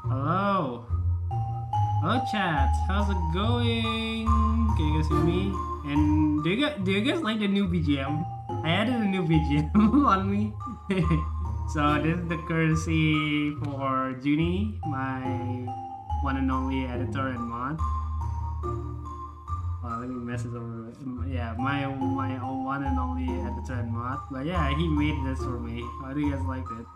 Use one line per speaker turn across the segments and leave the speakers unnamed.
Hello. Hello, chat. How's it going? Can you guys hear me? And do you guys like the new BGM? I added a new BGM on me. So this is the courtesy for Junie, my one and only editor and mod. Let me message over. Yeah, my one and only editor and mod. But yeah, he made this for me. How do you guys like it?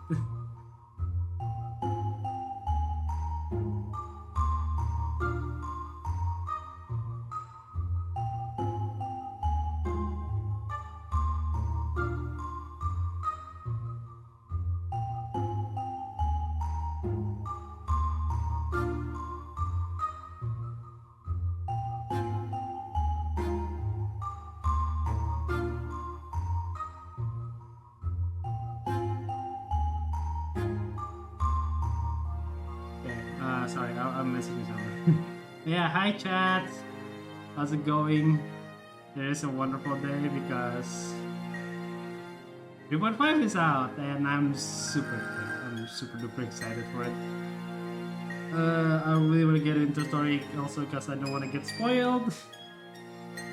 Sorry, I'm messaging someone. Yeah, hi chat. How's it going? It is a wonderful day because 3.5 is out and I'm super duper excited for it. I really want to get into the story also because I don't want to get spoiled.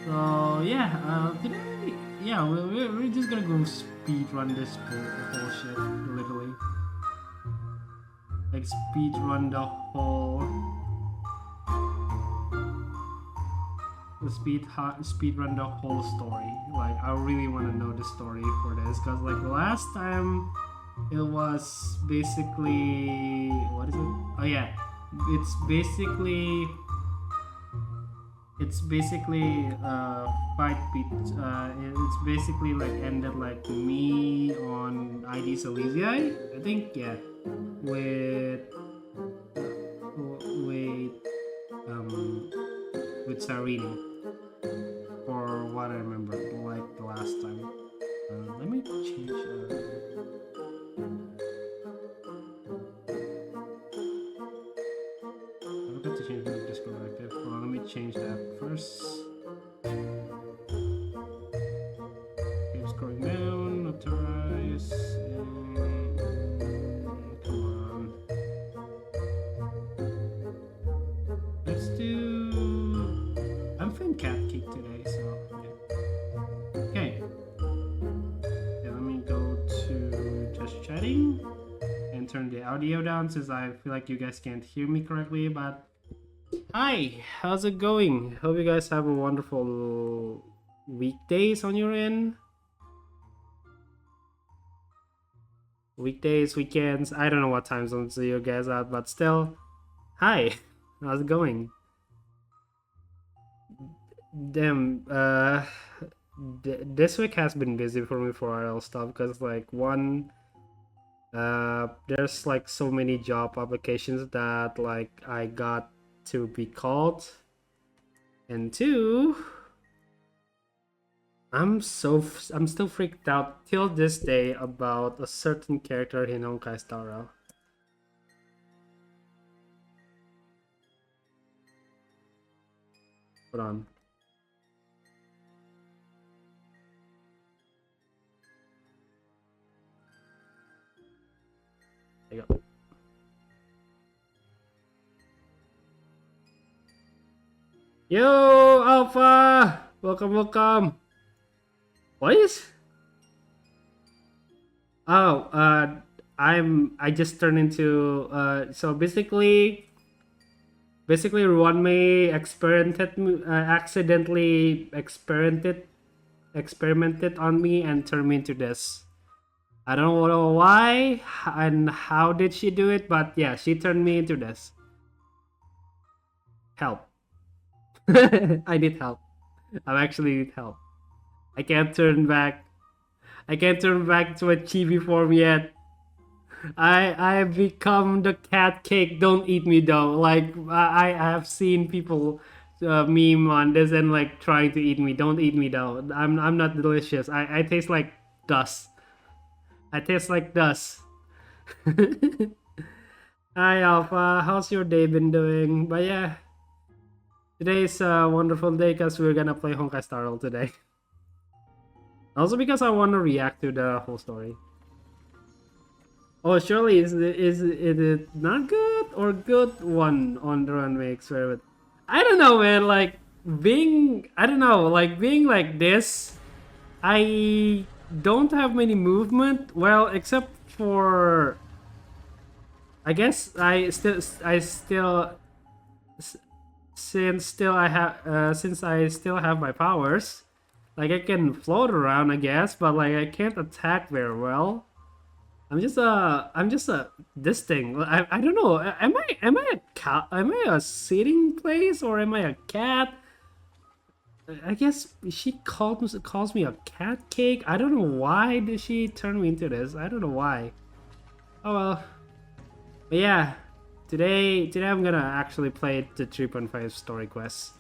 So yeah, today, yeah, we're just gonna go speed run this bullshit, literally. Like speed run the whole speed run the whole story. Like I really want to know the story for this because like last time it was basically what is it? Oh yeah, it's basically fight beat. It's basically like ended like me on ID Silesia. I think yeah. With Sarini for what I remember like the last time. Let me change I forgot to change the Discord active. Hold on, let me change that first. Okay, scrolling down, authorize. I'm feeling cat cake today, so yeah. Okay. Yeah, let me go to just chatting and turn the audio down since I feel like you guys can't hear me correctly. But hi, how's it going? Hope you guys have a wonderful weekdays on your end. Weekdays, weekends. I don't know what time zones you guys at, but still, hi. How's it going? Damn, this week has been busy for me for RL stuff because like one, there's like so many job applications that like I got to be called, and two, I'm still freaked out till this day about a certain character in Honkai Star Rail. Hold on. There you go. Yo, Alpha! Welcome. What is? Oh, I just turned into so basically Ruanmei accidentally experimented on me and turned me into this. I don't know why and how did she do it, but yeah, she turned me into this. Help. I need help. I actually need help. I can't turn back to a chibi form yet. I have become the cat cake. Don't eat me though. Like I have seen people meme on this and like trying to eat me. Don't eat me though. I'm not delicious. I taste like dust. I taste like dust. Hi Alpha, how's your day been doing? But yeah, today's a wonderful day because we're gonna play Honkai Star Rail today. Also because I want to react to the whole story. Oh, surely is it not good or good one on the runway experiment? I don't know, man. Like I don't know, like being like this. I don't have many movement. Well, except for I guess I still s- since I still have my powers. Like I can float around, I guess, but like I can't attack very well. I'm just this thing. I don't know. Am I a cat? Am I a sitting place or am I a cat? I guess she calls me a cat cake. I don't know why did she turn me into this. I don't know why. Oh well. But yeah, today I'm gonna actually play the 3.5 story quest.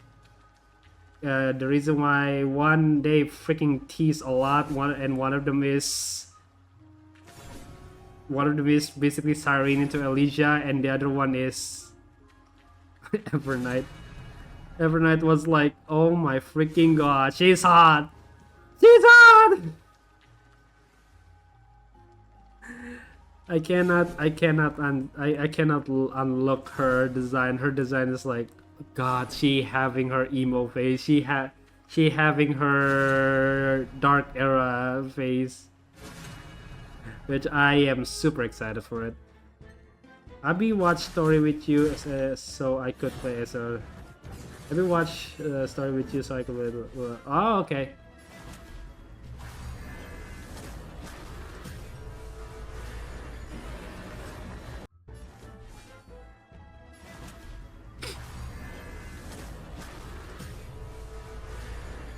The reason why one they freaking tease a lot, one of them is basically Cyrene into Elysia, and the other one is Evernight. Evernight was like, oh my freaking god, she's hot! She's hot! I cannot unlock her design. Her design is like, god, she having her emo face. She having her dark era face, which I am super excited for it. I'll be watch story with you so I could play as a. Let me watch story with you so I could play. Oh, okay.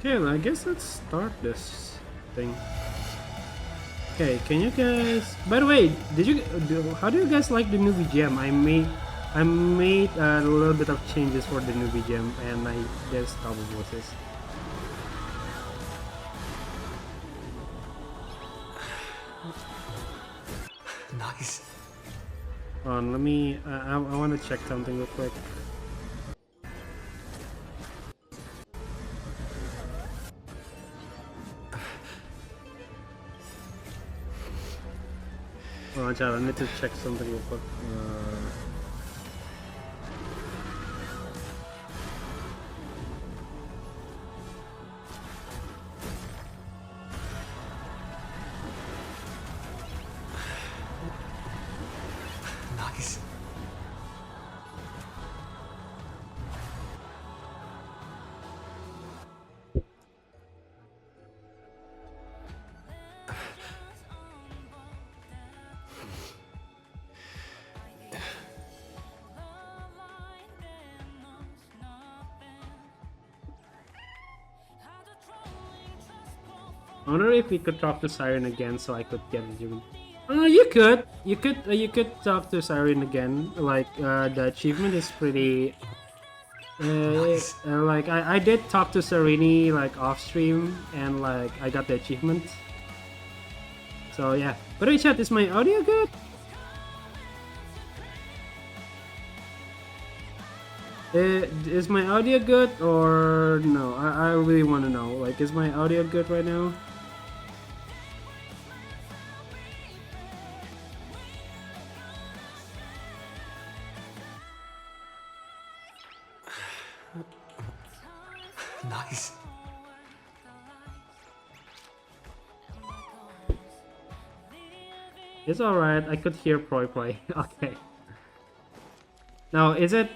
Okay, well, I guess let's start this thing. Okay, can you guys? By the way, how do you guys like the new BGM? I made a little bit of changes for the new BGM, and I guess double voices.
Nice.
Let me. I want to check something real quick. Oh, Chad, I need to check something real quick.
Nice.
I wonder if we could talk to Siren again so I could get it. You could talk to Siren again. Like the achievement is pretty.
Nice.
Like I did talk to Sereni like off stream and like I got the achievement. So yeah. By the way, chat, is my audio good? Is my audio good or no? I really want to know. Like, is my audio good right now?
Nice.
It's alright. I could hear Proy Proy. Okay. Now, is it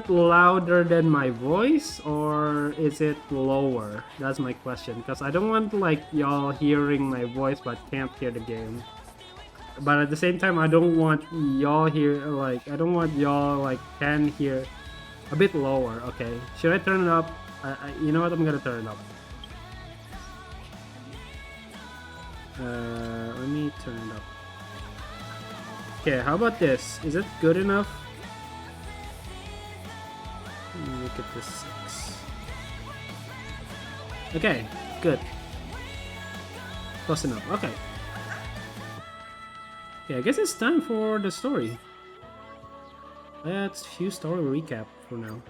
louder than my voice or is it lower? That's my question. Because I don't want like y'all hearing my voice but can't hear the game. But at the same time, I don't want y'all can hear a bit lower. Okay, should I turn it up? You know what? I'm gonna turn it up. Let me turn it up. Okay, how about this? Is it good enough? Make it to 6. Okay, good. Close enough. Okay. Okay, I guess it's time for the story. Let's few story recap for now.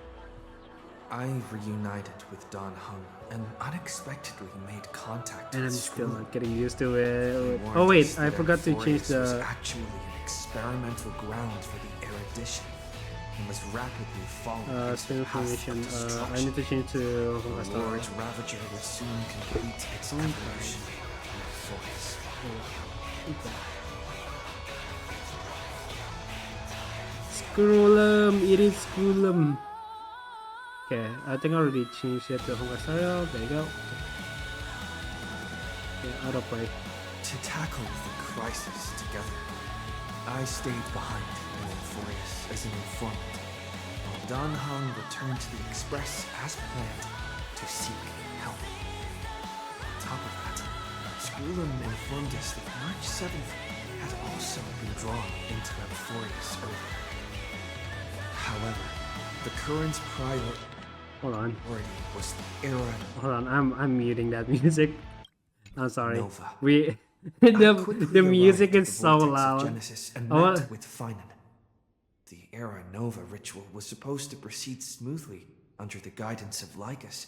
I reunited with Don Hung and unexpectedly made contact
And I'm
with
still
Screw.
not getting used to it.
He warned
Oh wait,
us
I
that
forgot to change
Amphoreus was
the.
actually an experimental ground for the erudition and was rapidly falling
Still
into paths of
information. I
destruction.
need to change to
The large Ravager would soon complete its evolution in the forest.
Scrollum, it is Scrollum. Okay, I think I already changed it to Honkai Star. There you go. Okay, autoplay.
To tackle the crisis together, I stayed behind in Euphorius as an informant, while Dan Heng returned to the Express as planned to seek help. On top of that, Scrollum informed us that March 7th had also been drawn into Euphorius earlier. However, the current priority
Hold on.
was the era
Hold on. I'm muting that music. I'm sorry.
Nova.
We
I
the
quickly
music
arrived
is
at the
so
vortex of
loud.
Genesis and
Oh,
met with Finan. The Era Nova ritual was supposed to proceed smoothly under the guidance of Lycus,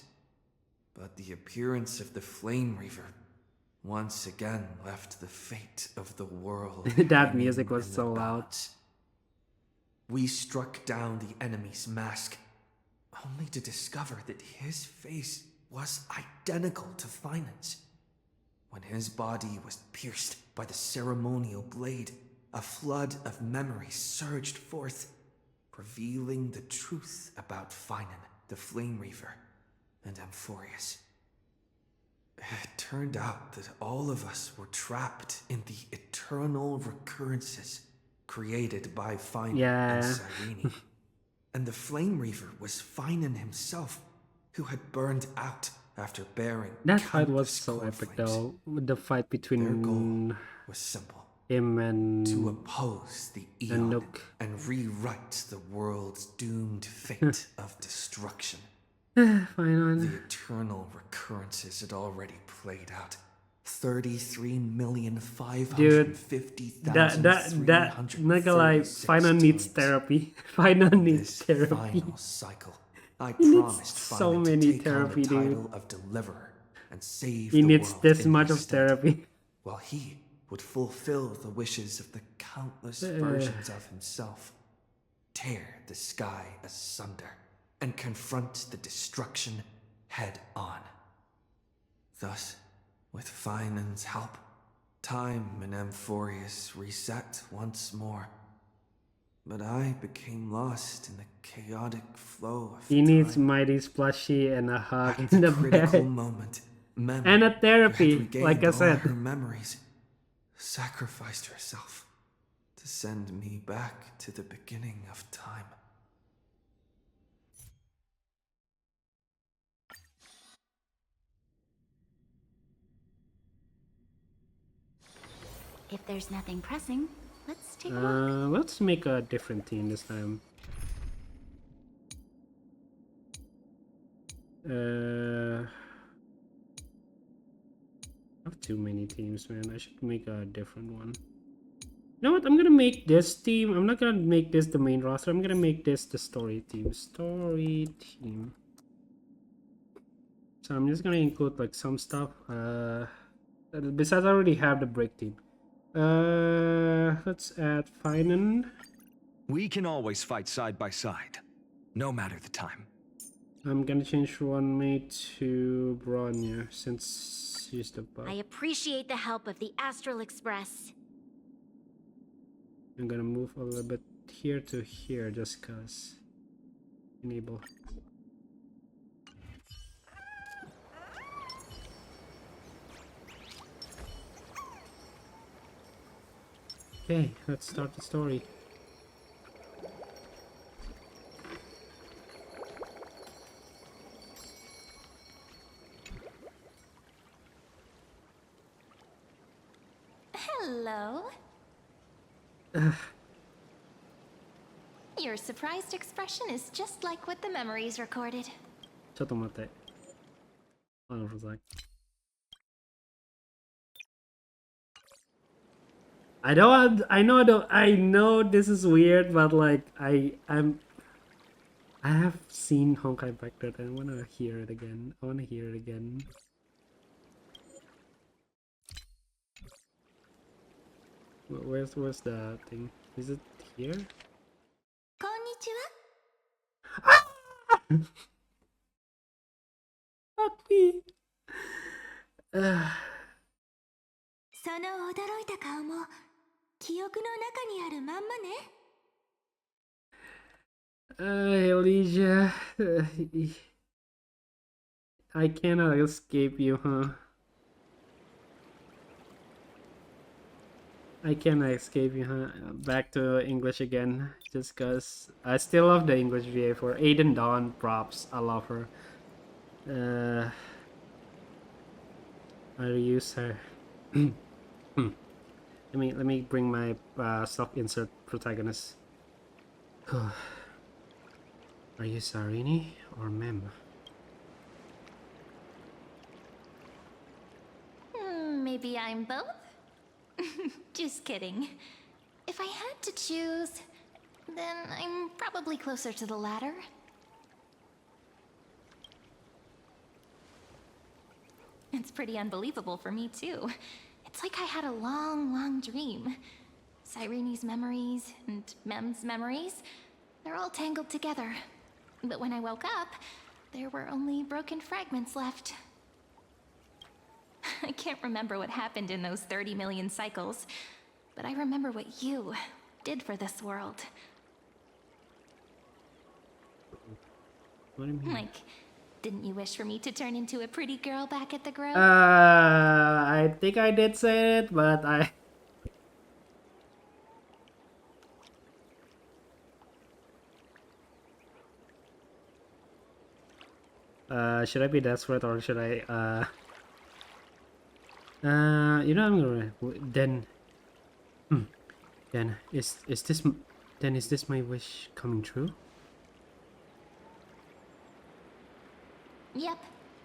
but the appearance of the Flame Reaver once again left the fate of the world.
That music was
in the
so loud.
balance. We struck down the enemy's mask, only to discover that his face was identical to Finan's. When his body was pierced by the ceremonial blade, a flood of memories surged forth, revealing the truth about Finan, the Flame Reaver, and Amphorius. It turned out that all of us were trapped in the eternal recurrences created by Finan and Cyrene. And the Flame Reaver was Finan himself, who had burned out after bearing
That fight was
countless
so
core
epic
flames.
though. The fight
Their
between
goal was simple:
him
to
and
oppose the Eon
Nook.
and rewrite the world's doomed fate of destruction.
Fine on.
The eternal recurrences had already played out. 33,550,336
not gonna lie, Final needs
times.
therapy. Final needs
This
therapy.
final cycle, I
He needs
promised
so
Finan
many
to take
therapy,
on the
dude.
title of Deliverer and save
He
the
needs
world
this
in
much
his
of
stead,
therapy.
while he would fulfill the wishes of the countless versions of himself, tear the sky asunder, and confront the destruction head on. Thus, with Finan's help, time in Amphorius reset once more. But I became lost in the chaotic flow of
He
time.
needs Mighty Splashy and a hug
At
in
the
the
critical
bed.
moment, Mem,
And a
who had
therapy,
regained
like I
all
said.
her memories, sacrificed herself to send me back to the beginning of time.
If there's nothing pressing, let's take a look.
Let's make a different team this time. I have too many teams, man. I should make a different one. You know what? I'm gonna make this team. I'm not gonna make this the main roster. I'm gonna make this the story team. Story team. So I'm just gonna include like some stuff. Besides, I already have the break team. Let's add Finan.
We can always fight side by side, no matter the time.
I'm gonna change one mate to Bronya since she's the bug.
I appreciate the help of the Astral Express.
I'm gonna move a little bit here to here just cause. Enable. Okay, let's start the story.
Hello. Your surprised expression is just like what the memories recorded.
ちょっと待って。Hold on for a sec. I know this is weird, but like I have seen Honkai Vector and I wanna hear it again. I wanna hear it again. Where's the thing? Is it here?
こんにちは。
Fuck me. Ah,
その驚いた顔も記憶の中にあるまんまね。
Elijah, I cannot escape you, huh? I cannot escape you, huh? Back to English again, just cause I still love the English VA for Aiden Dawn. Props, I love her. I reuse her. Let me bring my self-insert protagonist. Are you Sarini or Mem?
Maybe I'm both? Just kidding. If I had to choose, then I'm probably closer to the latter. It's pretty unbelievable for me, too. It's like I had a long, long dream. Cyrene's memories and Mem's memories, they're all tangled together. But when I woke up, there were only broken fragments left. I can't remember what happened in those 30 million cycles, but I remember what you did for this world.
What do you mean?
Like, didn't you wish for me to turn into a pretty girl back at the Grove?
I think I did say it, but should I be desperate or should I, you know, I'm gonna, then is this my wish coming true?
Yep.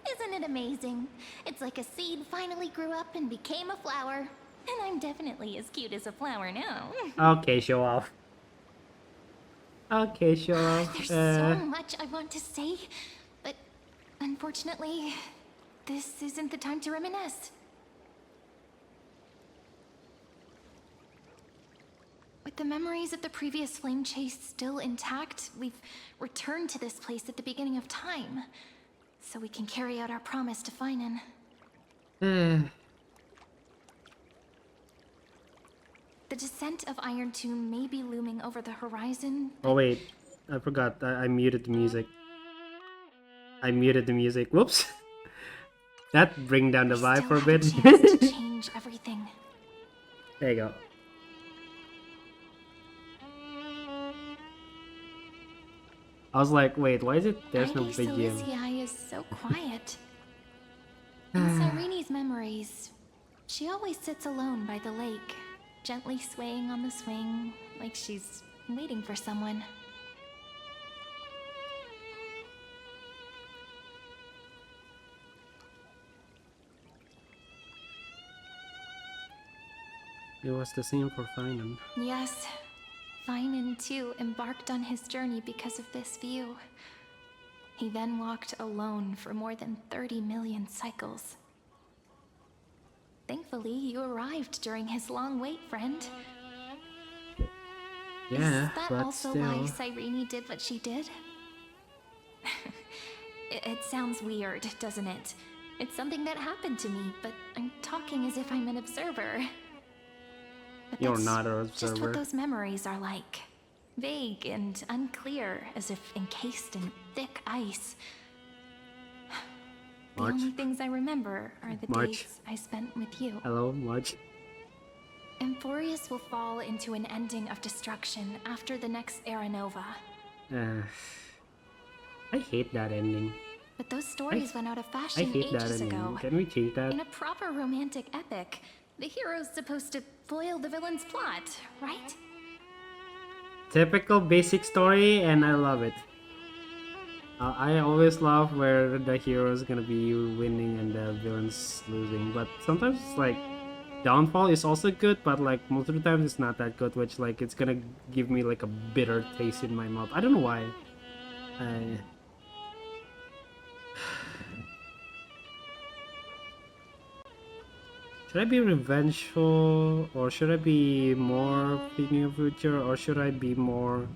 Isn't it amazing? It's like a seed finally grew up and became a flower. And I'm definitely as cute as a flower now.
Okay, show off. Okay, show off.
There's so much I want to say, but unfortunately, this isn't the time to reminisce. With the memories of the previous flame chase still intact, we've returned to this place at the beginning of time, so we can carry out our promise to Finan. The descent of Iron Tomb may be looming over the horizon.
Oh wait, I forgot. I muted the music. I muted the music. Whoops. That bring down the
We
vibe
still
for a
have
bit.
chance to change everything.
There you go. I was like, wait, why is it there's no
Lady
BGM?
Silesia is so quiet. In Cyrene's memories, she always sits alone by the lake, gently swaying on the swing, like she's waiting for someone.
It was the same for Finan.
Yes, Finan too embarked on his journey because of this view. He then walked alone for more than 30 million cycles. Thankfully, you arrived during his long wait, friend.
Yeah,
Is that
but
also
still.
why Cyrene did what she did? It sounds weird, doesn't it? It's something that happened to me, but I'm talking as if I'm an observer. But
You're
that's
not an
just what
observer.
those memories are like. Vague and unclear, as if encased in thick ice. The
March?
only things I remember are the
March?
days I spent with you.
Hello, March.
Emphorius will fall into an ending of destruction after the next Era Nova.
I hate that ending.
But those stories went out of
I
fashion
hate that
ages
ending.
ago.
Can we change that?
In a proper romantic epic, the hero's supposed to foil the villain's plot, right?
Typical basic story, and I love it. I always love where the hero is gonna be winning and the villain's losing, but sometimes it's like Downfall is also good, but like most of the times it's not that good, which like it's gonna give me like a bitter taste in my mouth. I don't know why. Should I be revengeful, or should I be more thinking of future, or should I be more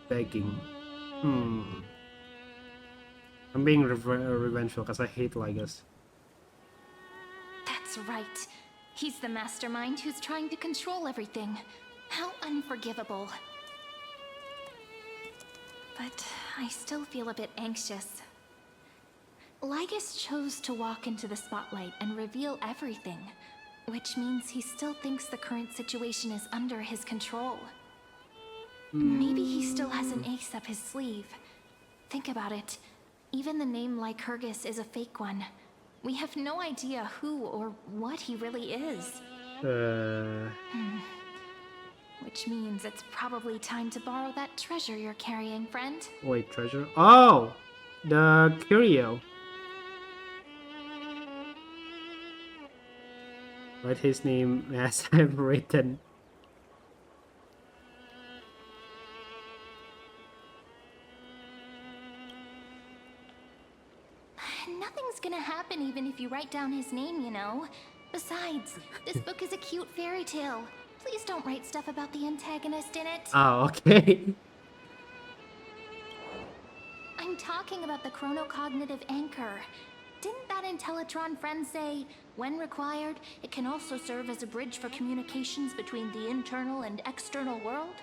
begging? I'm being revengeful because I hate Ligas.
That's right. He's the mastermind who's trying to control everything. How unforgivable. But I still feel a bit anxious. Ligas chose to walk into the spotlight and reveal everything, which means he still thinks the current situation is under his control. Maybe he still has an ace up his sleeve. Think about it. Even the name Lycurgus is a fake one. We have no idea who or what he really is. Which means it's probably time to borrow that treasure you're carrying, friend.
Wait, treasure? Oh! The curio. Write his name as I've written.
Nothing's gonna happen even if you write down his name, you know. Besides, this book is a cute fairy tale. Please don't write stuff about the antagonist in it.
Oh, okay.
I'm talking about the chronocognitive anchor. Didn't that Intellitron friend say, when required, it can also serve as a bridge for communications between the internal and external world?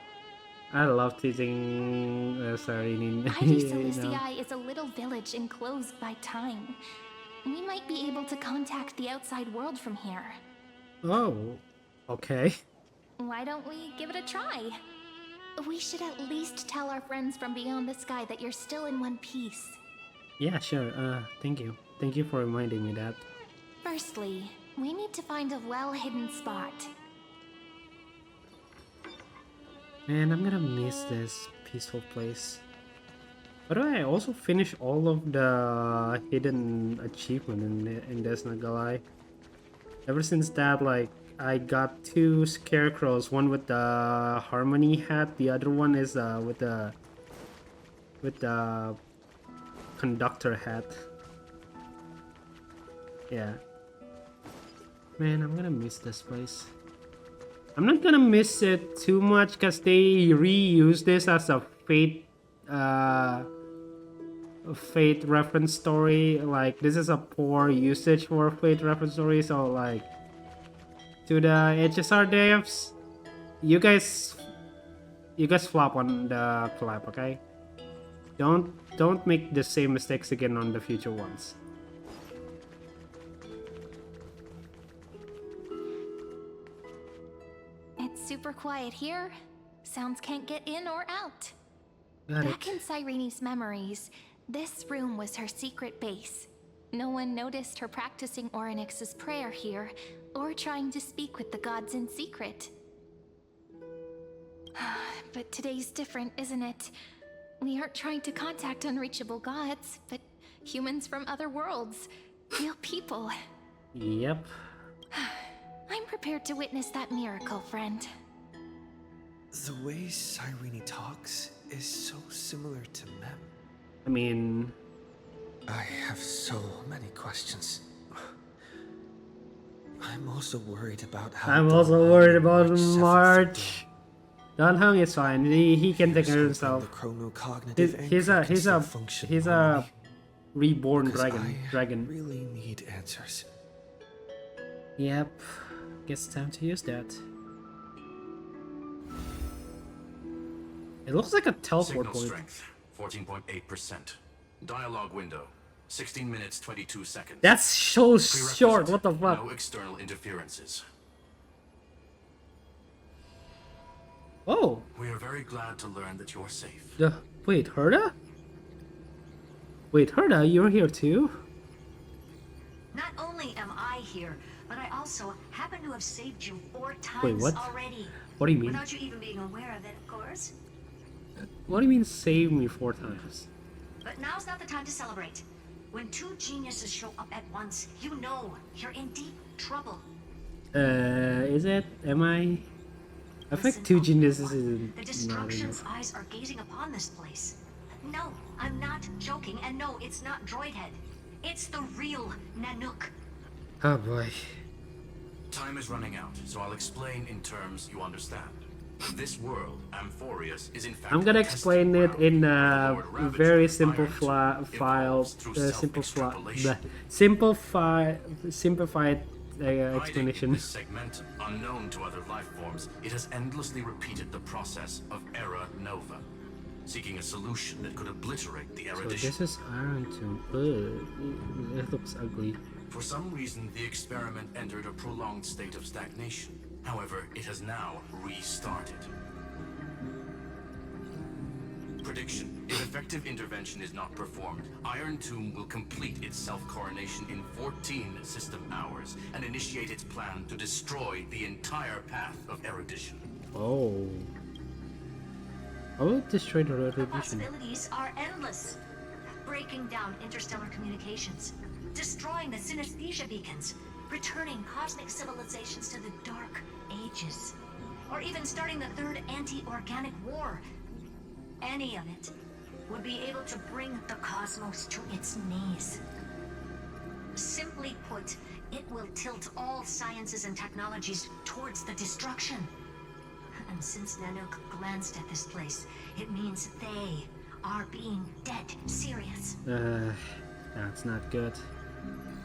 I love teasing Tsundere.
Ivy Celestii is a little village enclosed by time. We might be able to contact the outside world from here.
Oh, okay.
Why don't we give it a try? We should at least tell our friends from beyond the sky that you're still in one piece.
Yeah, sure. Thank you. Thank you for reminding me that.
Firstly, we need to find a well-hidden spot.
Man, I'm gonna miss this peaceful place. But I also finished all of the hidden achievement in this, not gonna lie. Ever since that, like, I got 2 scarecrows, one with the harmony hat, the other one is with the conductor hat. Yeah. Man, I'm gonna miss this place. I'm not gonna miss it too much because they reuse this as a Fate reference story. Like, this is a poor usage for a Fate reference story, so like, to the HSR devs, you guys flop on the collab, okay? Don't make the same mistakes again on the future ones.
It's super quiet here. Sounds can't get in or out.
Got
Back
it.
in Cyrene's memories, this room was her secret base. No one noticed her practicing Orynyx's prayer here, or trying to speak with the gods in secret. But today's different, isn't it? We aren't trying to contact unreachable gods, but humans from other worlds. Real people.
Yep.
I'm prepared to witness that miracle, friend.
The way Cyrene talks is so similar to Mem.
I mean,
I have so many questions. I'm also worried about how.
I'm also
Don
worried about
March 7th
March. Don Hung is fine. He can take care of
Here's hoping
himself.
The chronocognitive
He's
anchor can
a
still function
he's a
normally,
reborn
because
dragon.
I really need answers.
Yep. Guess time to use that. It looks like a teleport
Signal
point.
strength, 14.8%. Dialogue window, 16 minutes 22 seconds.
That's so
Prerequisite,
short. What the fuck?
No external interferences.
Oh.
We are very glad to learn that you're safe.
Wait, Herda? Wait, Herda, you're here too?
Not only am I here, but I also happen to have saved you 4 times
Wait, what?
already.
What do you mean?
Without you even being aware of it, of course.
What do you mean save me 4 times?
But now's not the time to celebrate. When 2 geniuses show up at once, you know you're in deep trouble.
Is it? Am I? I think
Listen,
2
Uncle
geniuses
One,
isn't
The
not
Destruction's
enough.
eyes are gazing upon this place. No, I'm not joking, and no, it's not Droidhead. It's the real Nanook.
Oh boy.
Time is running out, so I'll explain in terms you understand. This world, Amphorius, is in fact
I'm gonna
a
explain
testing
it in
ground
a
where Lord
very
Ravager
simple
Iron
file,
evolves through self-extrapolation.
simplified
Hiding in
explanation.
this segment, unknown to other life forms, it has endlessly repeated the process of Era Nova, seeking a solution that could obliterate the
So
erudition.
this is Iron Tomb. Ugh, it looks ugly.
For some reason, the experiment entered a prolonged state of stagnation. However, it has now restarted. Prediction: if effective intervention is not performed, Iron Tomb will complete its self-coronation in 14 system hours and initiate its plan to destroy the entire path of erudition.
Oh. I will destroy the
The
erudition.
possibilities are endless. Breaking down interstellar communications, destroying the synesthesia beacons, returning cosmic civilizations to the Dark Ages, or even starting the third anti-organic war. Any of it would be able to bring the cosmos to its knees. Simply put, it will tilt all sciences and technologies towards the destruction. And since Nanook glanced at this place, it means they are being dead serious.
That's not good.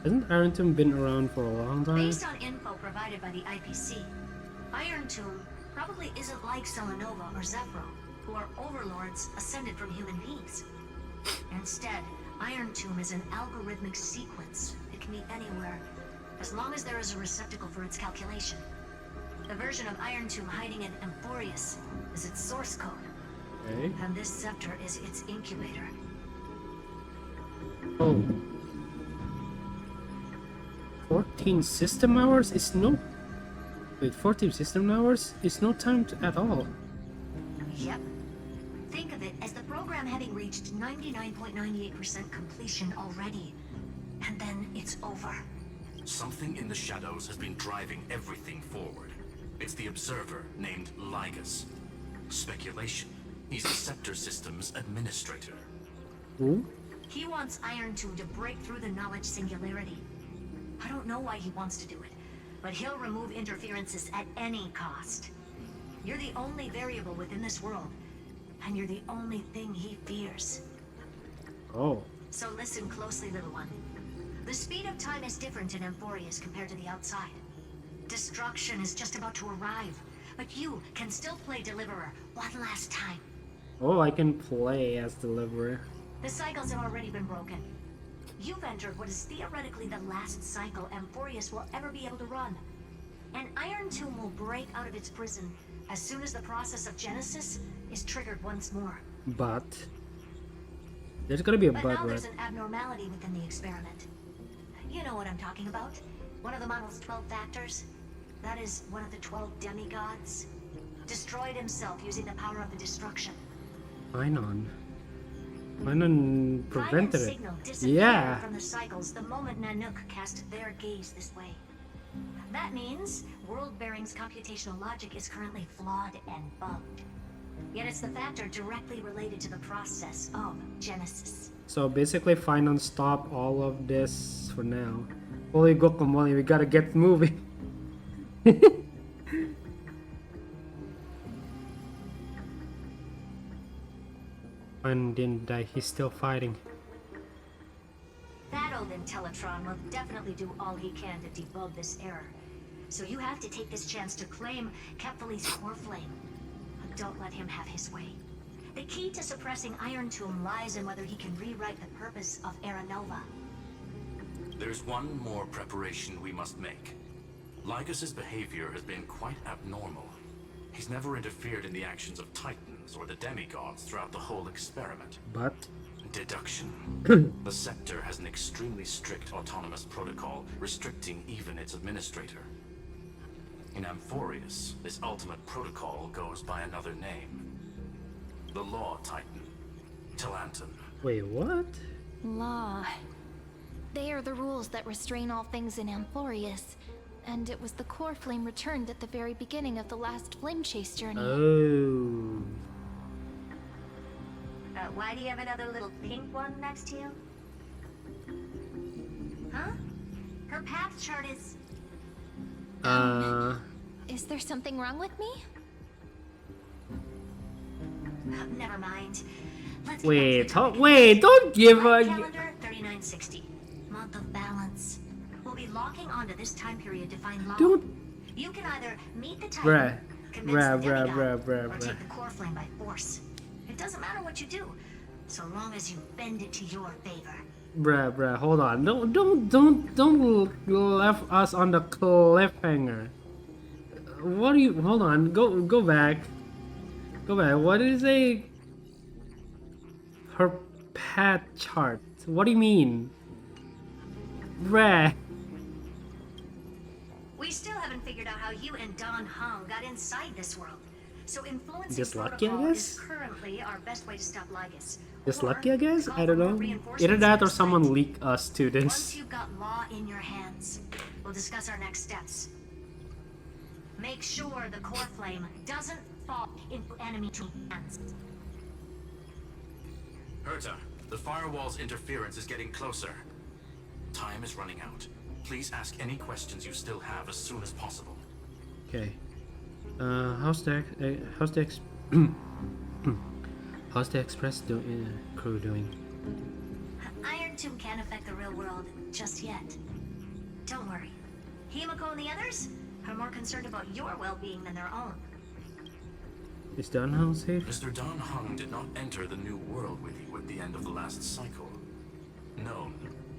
Hasn't Iron Tomb been around for a long time?
Based on info provided by the IPC, Iron Tomb probably isn't like Selenova or Zephyro, who are overlords ascended from human beings. Instead, Iron Tomb is an algorithmic sequence. It can be anywhere, as long as there is a receptacle for its calculation. The version of Iron Tomb hiding in Amphorius is its source code,
Okay.
and this scepter is its incubator.
Oh. 14 system hours is no... Wait, 14 system hours is no time at all.
Yep. Think of it as the program having reached 99.98% completion already. And then it's over.
Something in the shadows has been driving everything forward. It's the observer named Lygus. Speculation: he's the Scepter System's administrator.
Who?
He wants Iron Tomb to break through the knowledge singularity. I don't know why he wants to do it, but he'll remove interferences at any cost. You're the only variable within this world, and you're the only thing he fears.
Oh.
So listen closely, little one. The speed of time is different in Amphorius compared to the outside. Destruction is just about to arrive, but you can still play Deliverer one last time.
Oh, I can play as Deliverer.
The cycles have already been broken. You've entered what is theoretically the last cycle Amphorius will ever be able to run. And Iron Tomb will break out of its prison as soon as the process of Genesis is triggered once more.
But... There's gonna be a
But
but,
now
right?
there's an abnormality within the experiment. You know what I'm talking about. One of the model's 12 factors. That is one of the 12 demigods. Destroyed himself using the power of the destruction.
Finon
Prime
prevented
and
it.
Signal disappeared
Yeah.
from the cycles the moment Nanook cast their gaze this way. That means World Bearing's computational logic is currently flawed and bugged. Yet it's the factor directly related to the process of Genesis.
So basically Finon stop all of this for now. Holy guacamole, we gotta get moving. Finon didn't die, he's still fighting.
That old Intellitron will definitely do all he can to debug this error. So you have to take this chance to claim Kephal's core flame. But don't let him have his way. The key to suppressing Iron Tomb lies in whether he can rewrite the purpose of Era Nova.
There's one more preparation we must make. Lygus's behavior has been quite abnormal. He's never interfered in the actions of Titans or the demigods throughout the whole experiment.
But...
Deduction. The Scepter has an extremely strict autonomous protocol, restricting even its administrator. In Amphorius, this ultimate protocol goes by another name. The Law Titan. Talanton.
Wait, what?
Law. They are the rules that restrain all things in Amphorius. And it was the core flame returned at the very beginning of the last flame chase journey.
Oh.
Why do you have another little pink one next to you? Huh? Her path chart is...
Is there something wrong with me?
Never mind. Let's
Wait,
get back to the
wait, don't give
Right
a.
calendar 3960. Month of balance. We'll be locking onto this time period to find law.
Don't.
You can either meet the
Bruh.
Titan, convince the demigod,
Bruh.
or take the core flame by force. It doesn't matter what you do, so long as you bend it to your favor.
Bruh, hold on. Don't left us on the cliffhanger. What do you? Hold on. Go back. Go back. What is her path chart? What do you mean? Bruh.
We still haven't figured out how you and Don Hung got inside this world. So influencing
Just lucky, I
protocol
guess?
is currently our best way to stop Lygus.
Just
Or
lucky, I guess?
call
I
for
don't
more
know.
reinforcements
Either that or
next
someone
night.
leaked us to
Once
this.
you've got law in your hands, we'll discuss our next steps. Make sure the core flame doesn't fall into enemy hands.
Herta, the firewall's interference is getting closer. Time is running out. Please ask any questions you still have as soon as possible.
Okay. How's the how's the express crew doing?
Iron Tomb can't affect the real world just yet. Don't worry. Himiko and the others are more concerned about your well-being than their own.
Is Don Hung safe?
Mr. Don Hung did not enter the new world with you at the end of the last cycle. No,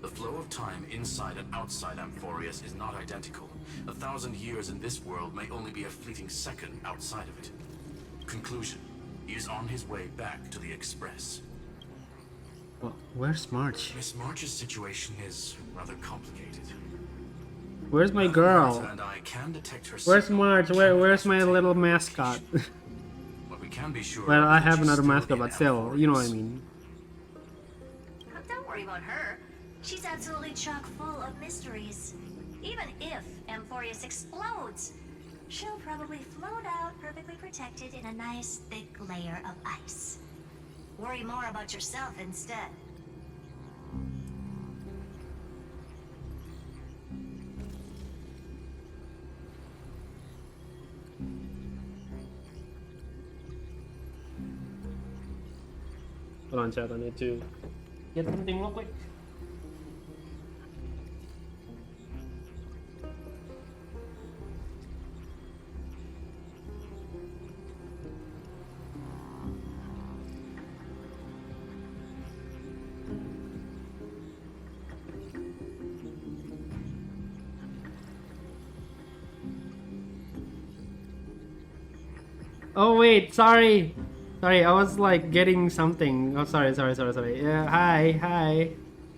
the flow of time inside and outside Amphorius is not identical. 1,000 years in this world may only be a fleeting second outside of it. Conclusion, he is on his way back to the Express.
Well, where's March?
Miss March's situation is rather complicated.
Where's my girl?
And I can detect her
Where's
signal,
March?
but
Where's
cannot
my
ascertain
little
her
mascot?
location. What we can be sure
Well,
of
I
is that
have
she's
another
still
mascot,
in
but still, you know what I
Amphorius.
mean.
Don't worry about her. She's absolutely chock full of mysteries. Even if Amphorius explodes, she'll probably float out perfectly protected in a nice thick layer of ice. Worry more about yourself instead.
Hold on, chat. I need to get something real quick. Oh wait, sorry. Sorry, I was like getting something. Oh, sorry. Yeah, hi.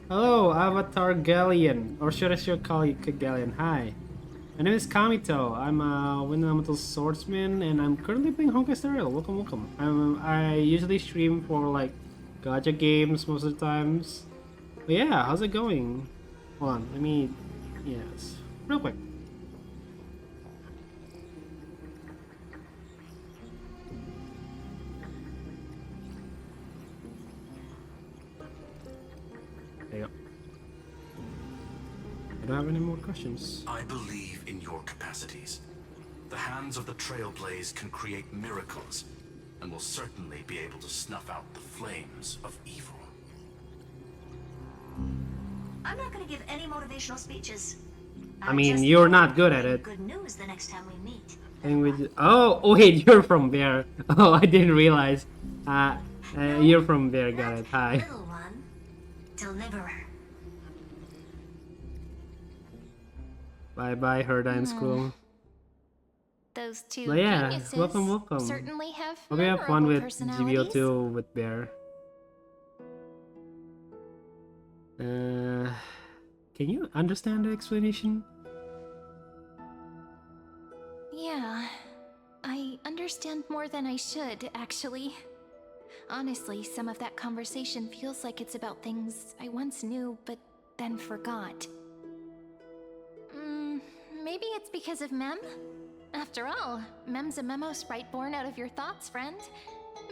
Hello, Avatar Galleon. Or should I call you Galleon? Hi. My name is Kamito. I'm a Winamatal swordsman and I'm currently playing Honkai Star Rail. Welcome. I usually stream for like gacha games most of the times. But yeah, how's it going? Hold on, let me... Yes. Real quick. There you go. I don't have any more questions.
I believe in your capacities. The hands of the Trailblaze can create miracles, and will certainly be able to snuff out the flames of evil.
I'm not gonna give any motivational speeches.
I mean, you're not good at it.
Good news the next time we meet.
And we oh wait, you're from there. Oh, I didn't realize. You're from there. Got it. Hi.
Little one, deliverer.
Bye, Herda in school.
Those two
But yeah,
geniuses
welcome.
certainly have
Hope you have fun
memorable
with
personalities.
GBO2 with Bear. Can you understand the explanation?
Yeah, I understand more than I should, actually. Honestly, some of that conversation feels like it's about things I once knew, but then forgot. Maybe it's because of Mem? After all, Mem's a memo sprite born out of your thoughts, friend.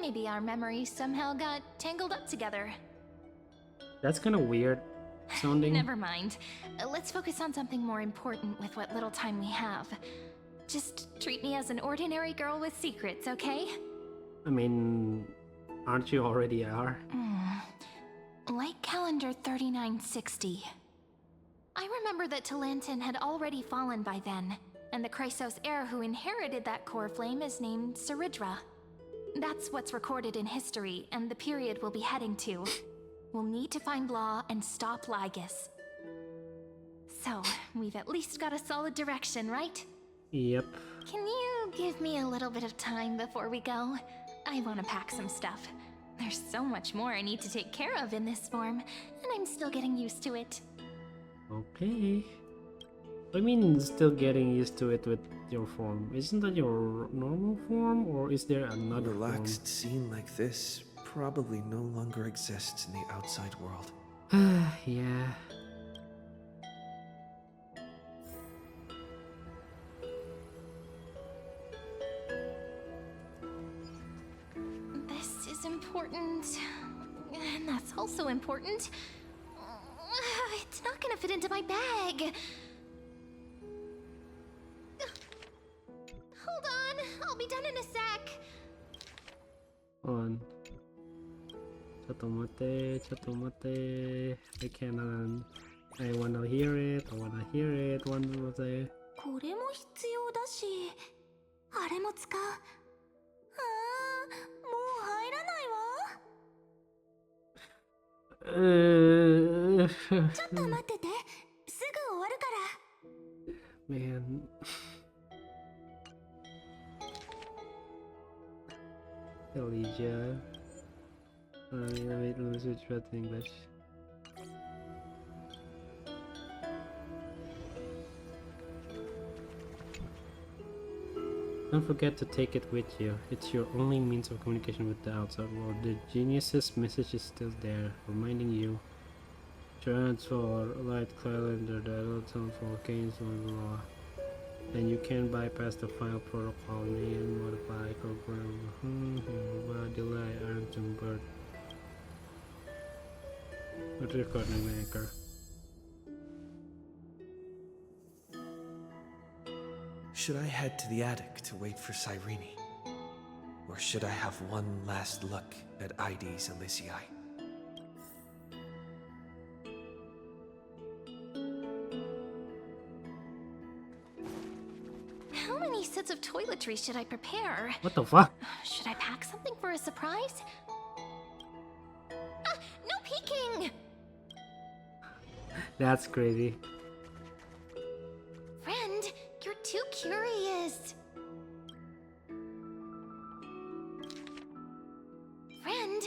Maybe our memories somehow got tangled up together.
That's kind of weird. sounding.
Never mind. Let's focus on something more important with what little time we have. Just treat me as an ordinary girl with secrets, okay?
I mean, aren't you already are?
Like calendar 3960. I remember that Talantin had already fallen by then, and the Chrysos heir who inherited that core flame is named Saridra. That's what's recorded in history, and the period we'll be heading to. We'll need to find Law and stop Lygus. So, we've at least got a solid direction, right?
Yep.
Can you give me a little bit of time before we go? I want to pack some stuff. There's so much more I need to take care of in this form, and I'm still getting used to it.
Okay. I mean, still getting used to it with your form. Isn't that your normal form, or is there
A
another
relaxed scene like this probably no longer exists in the outside world.
form? Yeah.
This is important, and that's also important. It's not gonna fit into my bag. Hold on, I'll be done in a sec.
On. Chatomate. I cannot. I wanna hear it. One more day.
これも必要だし、あれも使う。もう入らないわ。ちょっと待ってて、すぐ終わるから。
Man. Elijah. Let me switch back to English. Don't forget to take it with you. It's your only means of communication with the outside world. The genius's message is still there, reminding you. Transfer light calendar that for volcanoes on law. And you can bypass the file protocol and modify program. Delay Armton Bird. What recording maker?
Should I head to the attic to wait for Cyrene? Or should I have one last look at ID's Elysiae?
How many sets of toiletries should I prepare?
What the fuck?
Should I pack something for a surprise? Ah, no peeking!
That's crazy.
Friend, you're too curious. Friend.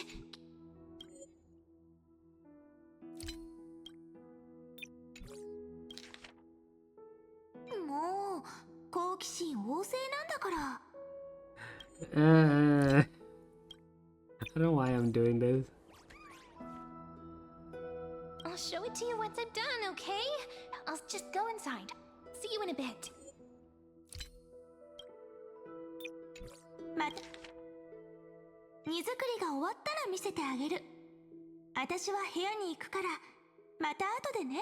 I don't know why I'm doing this.
I'll show it to you once I'm done, okay? I'll just go inside. See you in a bit.
また荷造りが終わったら見せてあげる。私は部屋に行くからまた後でね。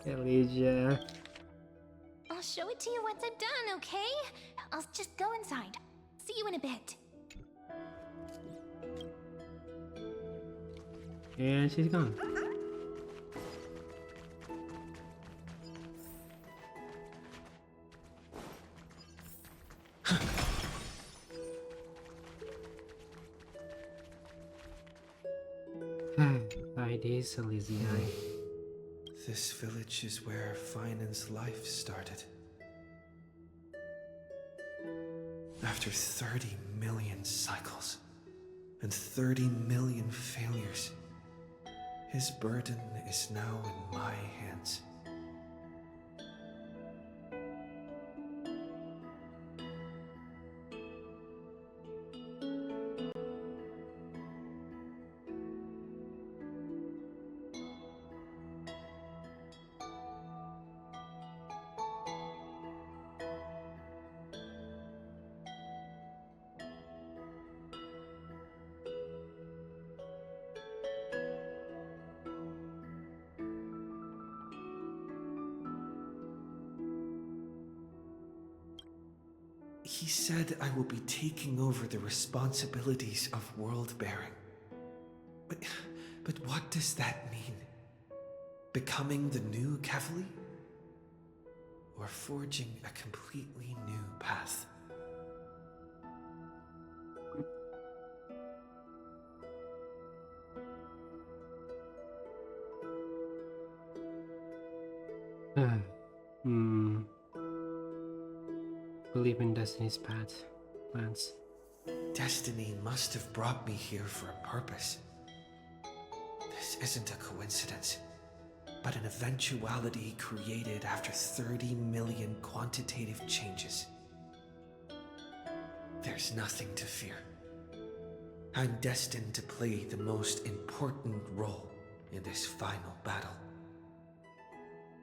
Elijah.
I'll show it to you once I'm done, okay? I'll just go inside. See you in a bit.
And she's gone. ID's Elysiae.
This village is where Finan's life started. After 30 million cycles and 30 million failures, his burden is now in my hands. He said I will be taking over the responsibilities of world-bearing. But what does that mean? Becoming the new Kevali? Or forging a completely new path?
Believe in destiny's plans.
Destiny must have brought me here for a purpose. This isn't a coincidence, but an eventuality created after 30 million quantitative changes. There's nothing to fear. I'm destined to play the most important role in this final battle.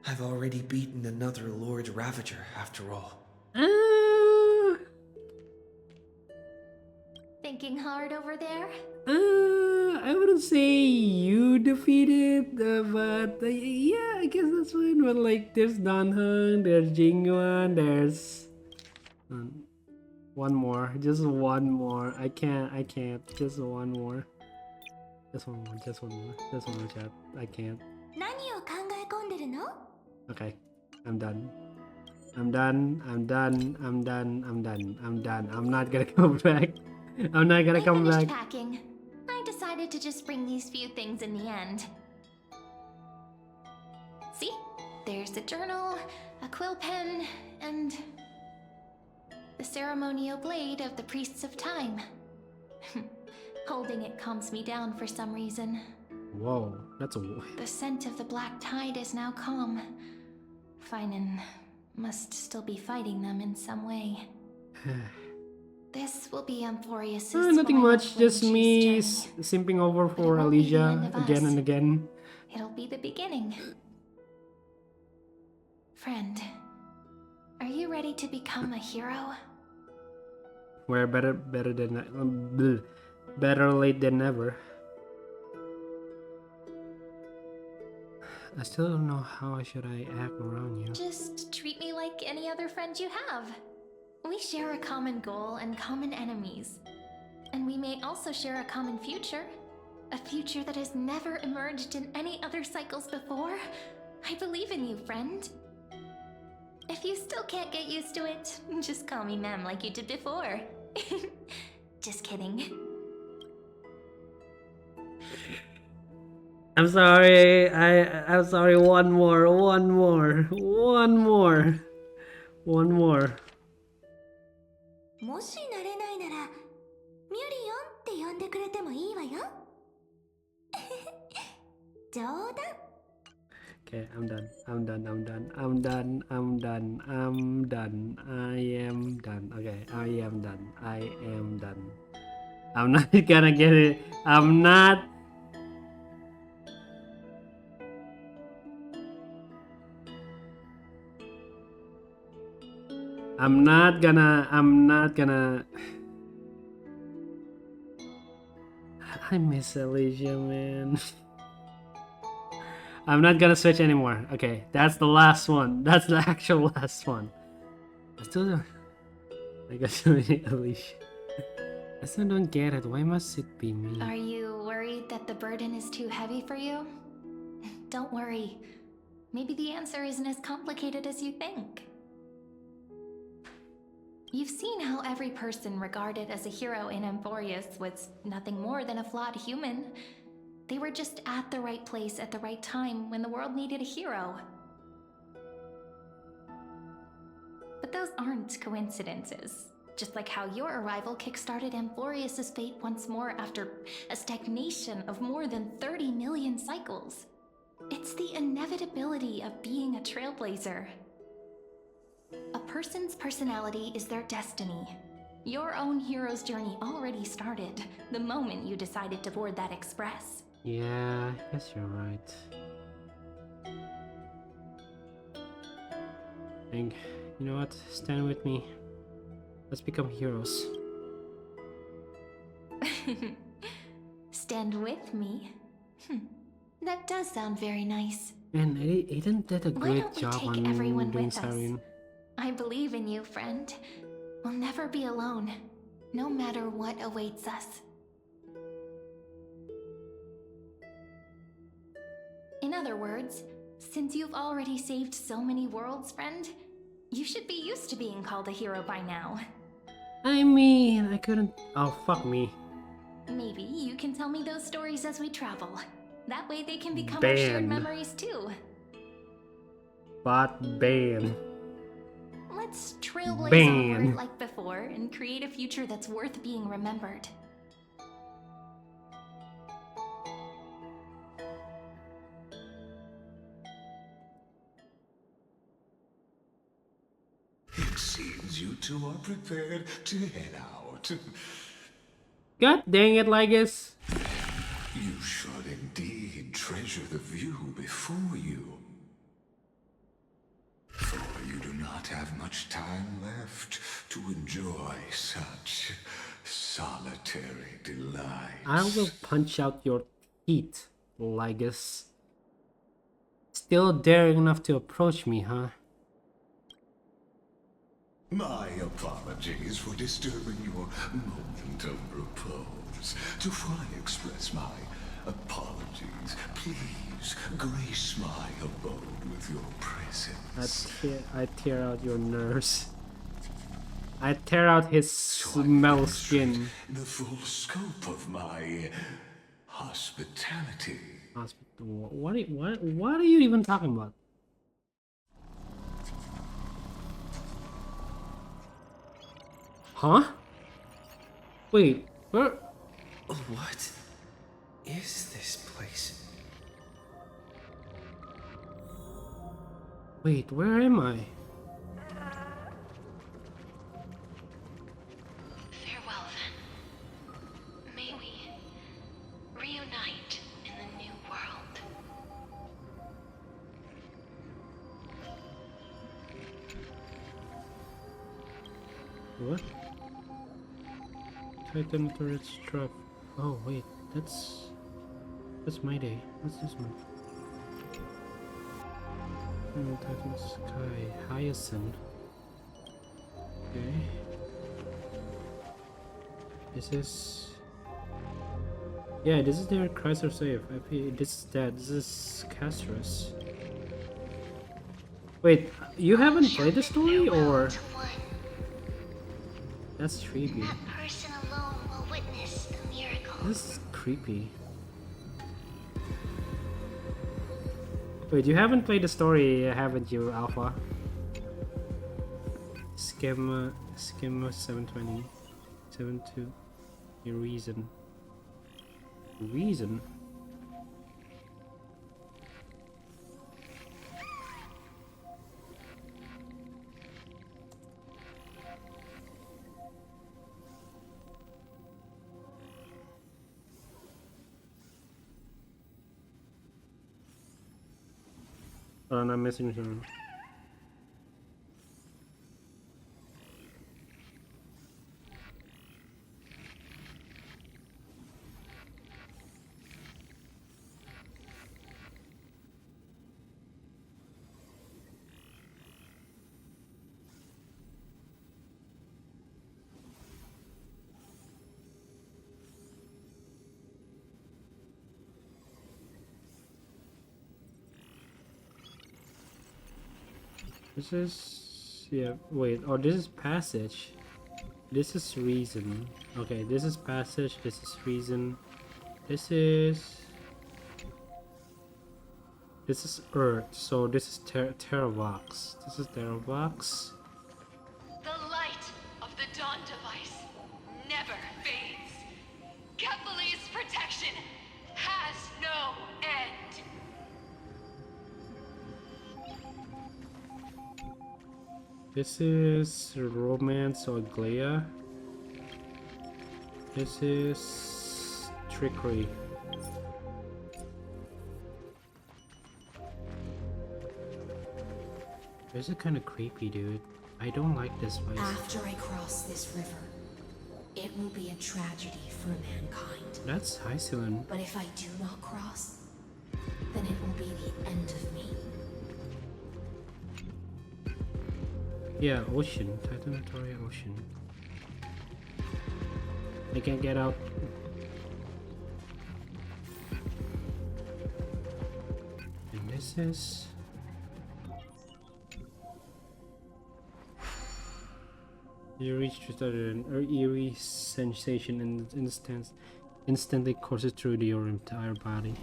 I've already beaten another Lord Ravager, after all.
Thinking hard over there?
I wouldn't say you defeated, but yeah, I guess that's fine. But like, there's Danheng, there's Jingyuan, there's one more, just one more. I can't. Just one more. Just one more. Just one more, chat. I can't.
何を考え込んでるの?
Okay, I'm done. I'm done. I'm not gonna come back. I'm not gonna come back.
Packing. I decided to just bring these few things in the end. See? There's a journal, a quill pen, and the ceremonial blade of the Priests of Time. Holding it calms me down for some reason.
Whoa, that's a...
The scent of the black tide is now calm. Feinen must still be fighting them in some way. This will be Amphorius's
nothing much, just me
journey.
simping over for Alicia again and again.
It'll be the beginning. Friend, are you ready to become a hero?
We're better late than never. I still don't know how should I act around you.
Just treat me like any other friend you have. We share a common goal and common enemies. And we may also share a common future. A future that has never emerged in any other cycles before. I believe in you, friend. If you still can't get used to it, just call me ma'am like you did before. Just kidding.
I'm sorry. I'm sorry. One more.
もし慣れないなら、ミュリオンって呼んでくれてもいいわよ。冗談。
Okay, I'm done. I am done. Okay, I am done. I'm not gonna get it. I'm not. I miss Alicia, man. I'm not gonna switch anymore. Okay, that's the last one. That's the actual last one. I still don't... I got so many Alicia. I still don't get it. Why must it be me?
Are you worried that the burden is too heavy for you? Don't worry. Maybe the answer isn't as complicated as you think. You've seen how every person regarded as a hero in Amphorius was nothing more than a flawed human. They were just at the right place at the right time when the world needed a hero. But those aren't coincidences. Just like how your arrival kickstarted Amphorius's fate once more after a stagnation of more than 30 million cycles. It's the inevitability of being a trailblazer. A person's personality is their destiny. Your own hero's journey already started the moment you decided to board that express.
Yeah, I guess you're right. And you know what? Stand with me. Let's become heroes.
Stand with me? That does sound very nice.
And Aiden did a
Why
great
don't we
job
take
on
everyone
doing
with us?
Siren.
I believe in you, friend. We'll never be alone, no matter what awaits us. In other words, since you've already saved so many worlds, friend, you should be used to being called a hero by now.
I mean, I couldn't. Oh, fuck me.
Maybe you can tell me those stories as we travel. That way they can become our shared
Ban.
memories too.
But ban.
Let's trailblaze
Ban.
onward like before and create a future that's worth being remembered.
It seems you two are prepared to head out.
God dang it, Lygus.
You should indeed treasure the view before you. For you do not have much time left to enjoy such solitary delights.
I will punch out your teeth, Lygus. Still daring enough to approach me, huh?
My apologies for disturbing your moment of repose. To fully express my apologies, please grace my abode with your presence.
I tear out your nerves. I tear out his smell skin.
The full scope of my hospitality.
What are you even talking about? Huh? Wait, where?
What is this place?
Wait, where am I?
Farewell then. May we reunite in the new world.
What? Titan turret struck. Oh wait, that's my day. What's this one? Titan sky hyacinth. Okay. This is. Yeah, this is their Chrysler save. This is that. This is Castrus. Wait, you haven't played the story or? That's creepy.
That person alone will witness the miracle.
This is creepy. Wait, you haven't played the story, haven't you, Alpha? Schema 720. 72. Your reason. Reason? Oh, and I'm missing something. This is, yeah, wait, oh, this is passage. This is reason. Okay, this is passage, this is reason. This is Earth, so this is Terravox. This is Terravox.
The light of the Dawn device never fades. Kepali's protection has no end.
This is Romance or Glea. This is Trickery. This is kind of creepy, dude. I don't like this place.
After I cross this river, it will be a tragedy for mankind.
That's Hycelen.
But if I do not cross, then it will be the end of me.
Yeah, ocean. Titanatory ocean. Ocean. I can't get out. And this is... You reach an eerie sensation and instantly courses through your entire body.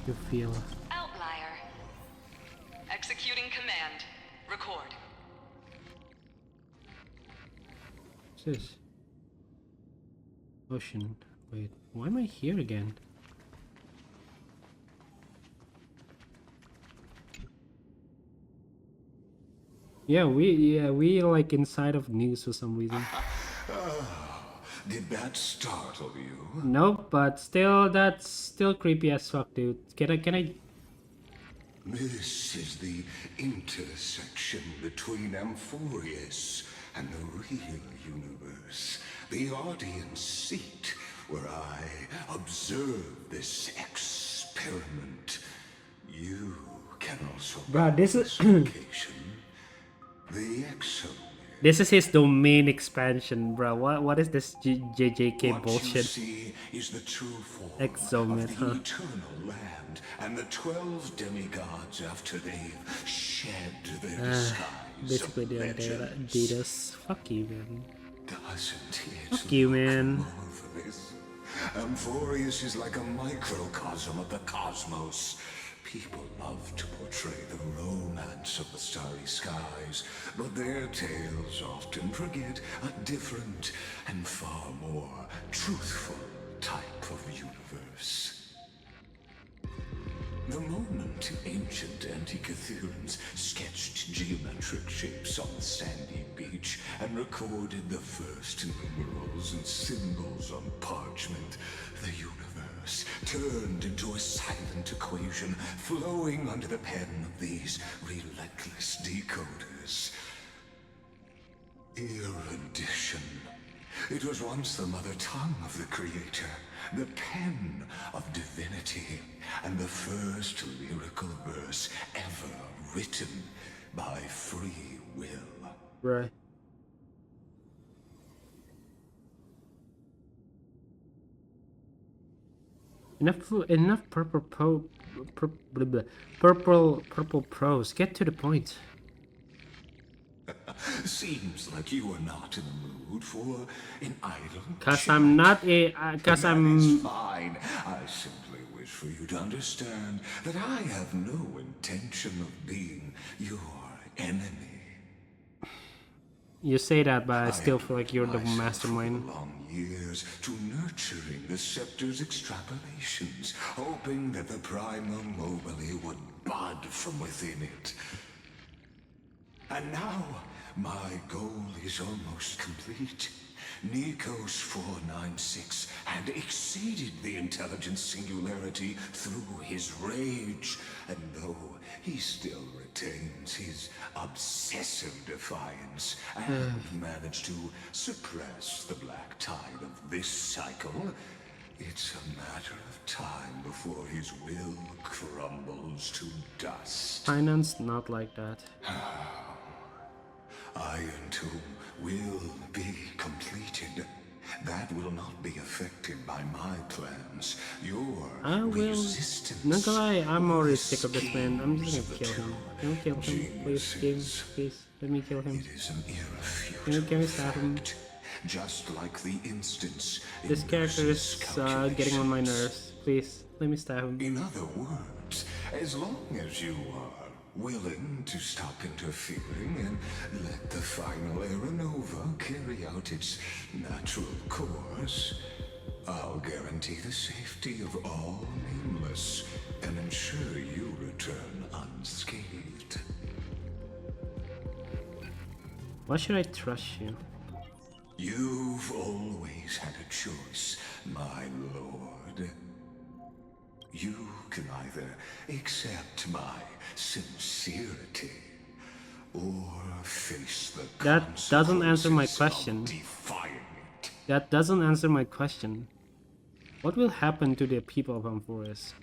You feel...
Outlier. Executing command. Record.
What's this? Ocean. Wait, why am I here again? Yeah, we like inside of news for some reason.
Did that startle you?
Nope, but still, that's still creepy as fuck, dude. Can I?
This is the intersection between Amphorius and the real universe. The audience seat where I observe this experiment. You can also...
Bruh, this is...
The exo.
This is his domain expansion, bro. What is this JJK bullshit?
What you see is the true form
Exomit,
of the eternal land and the 12 demigods after they've shed their disguise.
Basically, they're
legend.
Datas. Fuck you, man.
Doesn't it?
Fuck you, man.
Marvelous? Amphorius is like a microcosm of the cosmos. People love to portray the romance of the starry skies, but their tales often forget a different and far more truthful type of universe. The moment ancient Antikytherians sketched geometric shapes on the sandy beach and recorded the first numerals and symbols on parchment, the universe turned into a silent equation flowing under the pen of these relentless decoders. Erudition. It was once the mother tongue of the creator, the pen of divinity, and the first lyrical verse ever written by free will.
Right. Enough purple prose. Get to the point.
Seems like you are not in the mood for an idle.
Cause I'm not a. Cause I'm.
That is fine. I simply wish for you to understand that I have no intention of being your enemy.
You say that, but I still feel like you're the mastermind.
Long years to nurturing the scepter's extrapolations, hoping that the primal mobile would bud from within it. And now, my goal is almost complete. Nikos 496 had exceeded the intelligence singularity through his rage, and though he still retains his obsessive defiance and managed to suppress the black tide of this cycle, it's a matter of time before his will crumbles to dust.
Finance not like that.
Iron Tomb will be completed. That will not be affected by my plans. Your resistance.
Not gonna lie, I'm already sick of this man. I'm just gonna kill him. Can we kill him? Please, game, please. Let me kill him.
It is an irrefutable
Can we stop him?
fact. Just like the instance.
This character is getting on my nerves. Please, let me stab him.
In other words, as long as you are willing to stop interfering and let the final Aeronova carry out its natural course, I'll guarantee the safety of all nameless and ensure you return unscathed.
Why should I trust you?
You've always had a choice, my lord. You can either accept my sincerity or face the
That doesn't answer my question.
defying it.
That doesn't answer my question. What will happen to the people of Amphorius?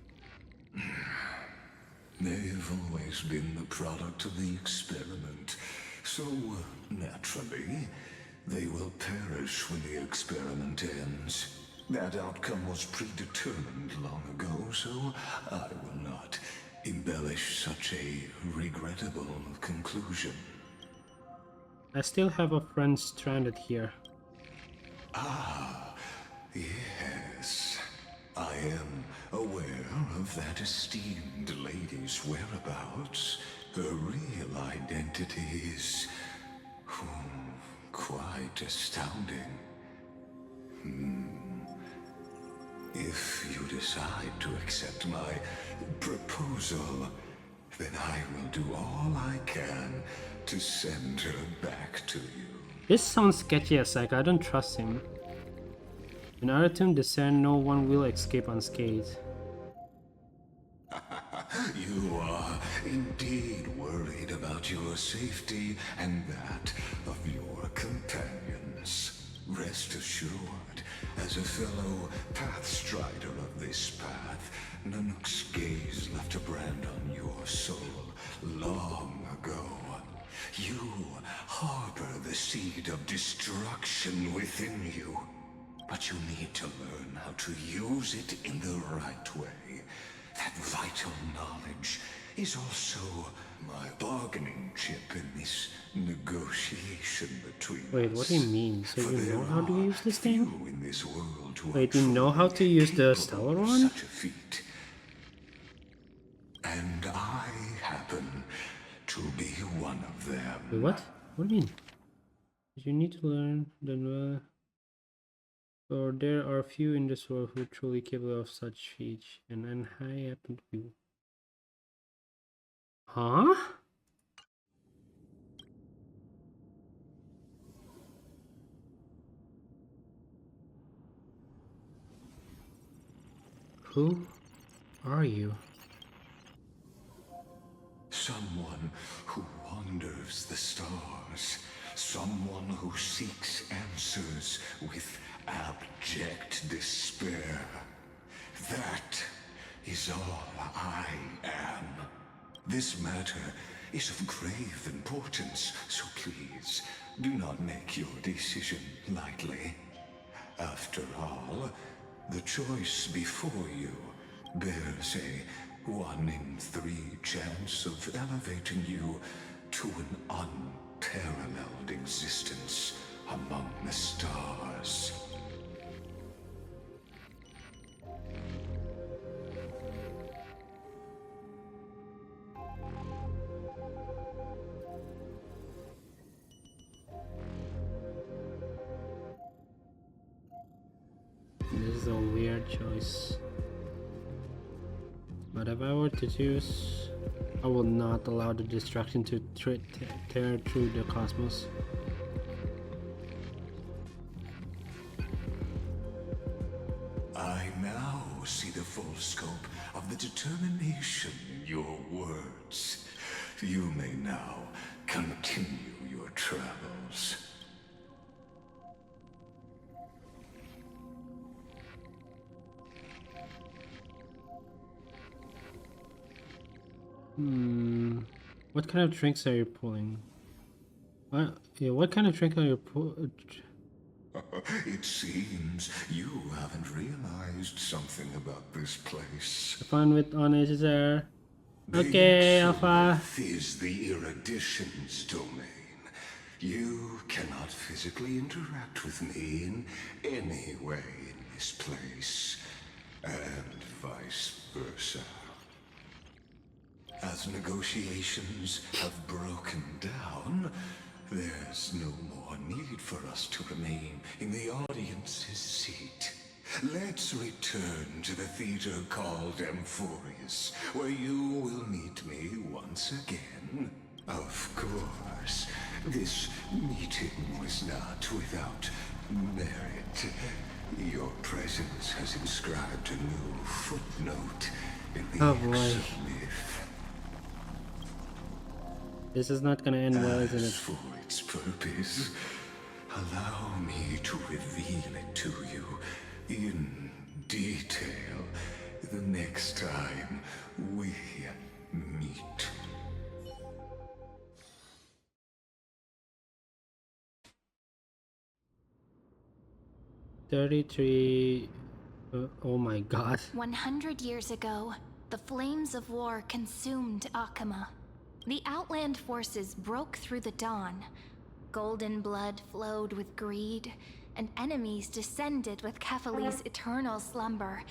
They've always been the product of the experiment, so naturally, They will perish when the experiment ends. That outcome was predetermined long ago, so I will not embellish such a regrettable conclusion.
I still have a friend stranded here.
Ah, yes. I am aware of that esteemed lady's whereabouts. Her real identity is quite astounding. If you decide to accept my proposal, then I will do all I can to send her back to you.
This sounds sketchy as heck. I don't trust him. In order to discern, no one will escape unscathed.
You are indeed worried about your safety and that of your companions. Rest assured, as a fellow pathstrider of this path, Nanook's gaze left a brand on your soul long ago. You harbor the seed of destruction within you, but you need to learn how to use it in the right way. That vital knowledge is also my bargaining chip in this negotiation between us.
Wait, what do you mean? So
For
you
there
know how to
are
use this thing?
few in this world who
Wait,
are
you know how to
truly
use the
capable
stellar
of
one?
such a feat. And I happen to be one of them.
Wait, what? What do you mean? You need to learn the or there are few in this world who are truly capable of such feats, and I happen to be. Huh? Who are you?
Someone who wanders the stars. Someone who seeks answers with abject despair. That is all I am. This matter is of grave importance, so please do not make your decision lightly. After all, the choice before you bears a 1 in 3 chance of elevating you to an unparalleled existence among the stars.
This is a weird choice. But if I were to choose, I will not allow the destruction to tear through the cosmos.
I now see the full scope of the determination in your words. You may now continue your travels.
What kind of drinks are you pulling? What kind of drink are you pulling?
It seems you haven't realized something about this place.
The fun with on edge there.
The
Okay, Alpha.
Exolith is the erudition's domain. You cannot physically interact with me in any way in this place, and vice versa. As negotiations have broken down, there's no more need for us to remain in the audience's seat. Let's return to the theater called Amphorius, where you will meet me once again. Of course, this meeting was not without merit. Your presence has inscribed a new footnote in the Exolith.
This is not gonna end well, isn't
As
it?
for its purpose, allow me to reveal it to you in detail the next time we meet.
33. Oh my god.
100 years ago, the flames of war consumed Akama. The Outland forces broke through the dawn. Golden blood flowed with greed, and enemies descended with Kefali's eternal slumber,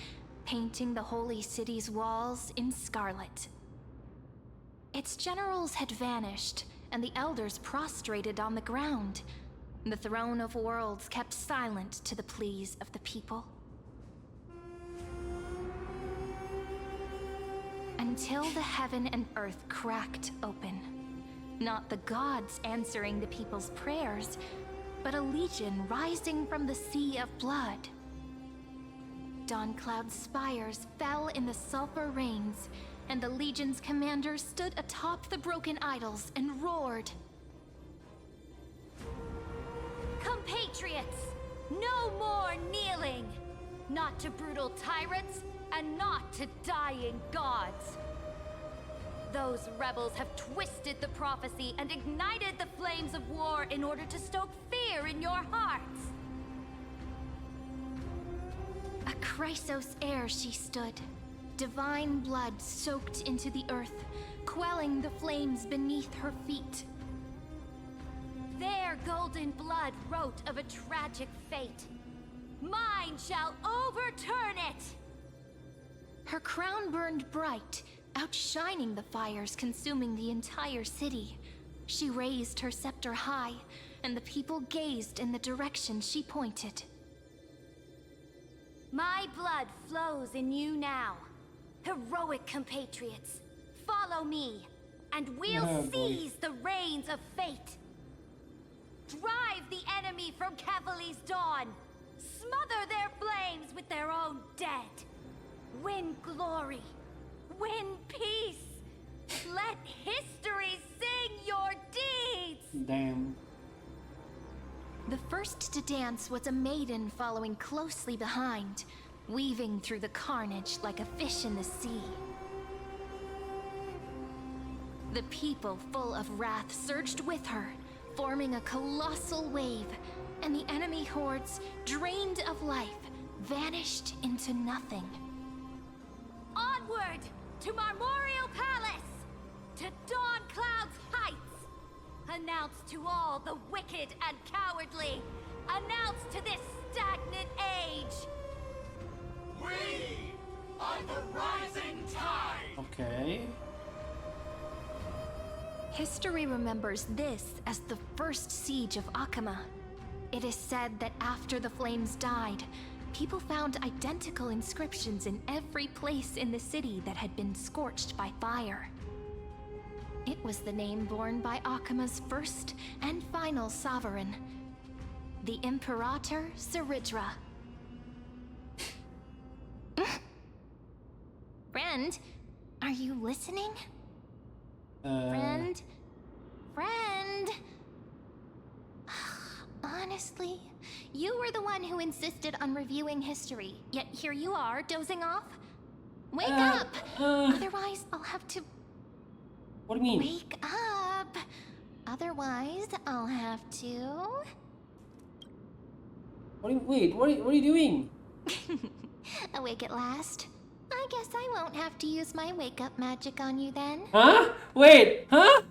painting the holy city's walls in scarlet. Its generals had vanished, and the elders prostrated on the ground. The throne of worlds kept silent to the pleas of the people. Until the heaven and earth cracked open. Not the gods answering the people's prayers, but a legion rising from the sea of blood. Dawncloud's spires fell in the sulfur rains, and the legion's commander stood atop the broken idols and roared.
Compatriots, no more kneeling! Not to brutal tyrants, and not to dying gods. Those rebels have twisted the prophecy and ignited the flames of war in order to stoke fear in your hearts.
A Chrysos heir she stood, divine blood soaked into the earth, quelling the flames beneath her feet.
Their golden blood wrote of a tragic fate. Mine shall overturn it!
Her crown burned bright, outshining the fires consuming the entire city. She raised her scepter high, and the people gazed in the direction she pointed.
My blood flows in you now. Heroic compatriots, follow me, and we'll seize the reins of fate. Drive the enemy from Kefali's dawn. Smother their flames with their own dead. Win glory. Win peace. Let history sing your deeds.
Damn.
The first to dance was a maiden following closely behind, weaving through the carnage like a fish in the sea. The people, full of wrath, surged with her, forming a colossal wave, and the enemy hordes, drained of life, vanished into nothing.
Onward to Marmorial Palace, to Dawncloud's heights. Announce to all the wicked and cowardly. Announce to this stagnant age.
We are the rising tide.
Okay.
History remembers this as the first siege of Akama. It is said that after the flames died, people found identical inscriptions in every place in the city that had been scorched by fire. It was the name borne by Akama's first and final sovereign, the Imperator Seridra. Friend, are you listening? Friend? Honestly, you were the one who insisted on reviewing history, yet here you are, dozing off? Wake up! Otherwise, I'll have to...
What do you mean?
Wake up! Otherwise, I'll have to...
Wait, what are you doing?
Awake at last? I guess I won't have to use my wake-up magic on you then.
Huh? Wait, huh?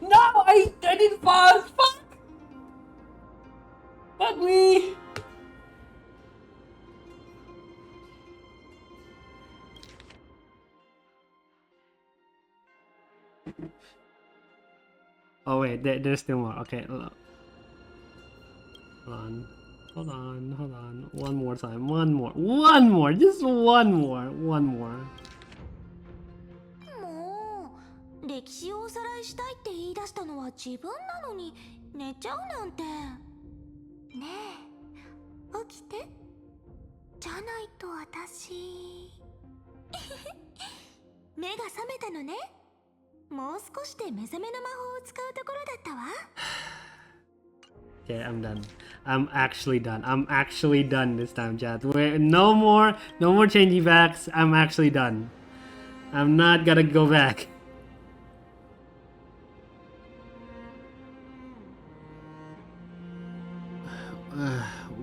No, I didn't pause. Fuck! Fuck me! Oh wait, there's still more. Okay, hold on. One more time. One more. Just one more.
もう歴史をおさらいしたいって言い出したのは自分なのに寝ちゃうなんて。ねえ、起きて。じゃないと私目が覚めたのね。もう少しで目覚めの魔法を使うところだったわ。
Okay, I'm done. I'm actually done this time, chat. No more changing backs. I'm actually done. I'm not gonna go back.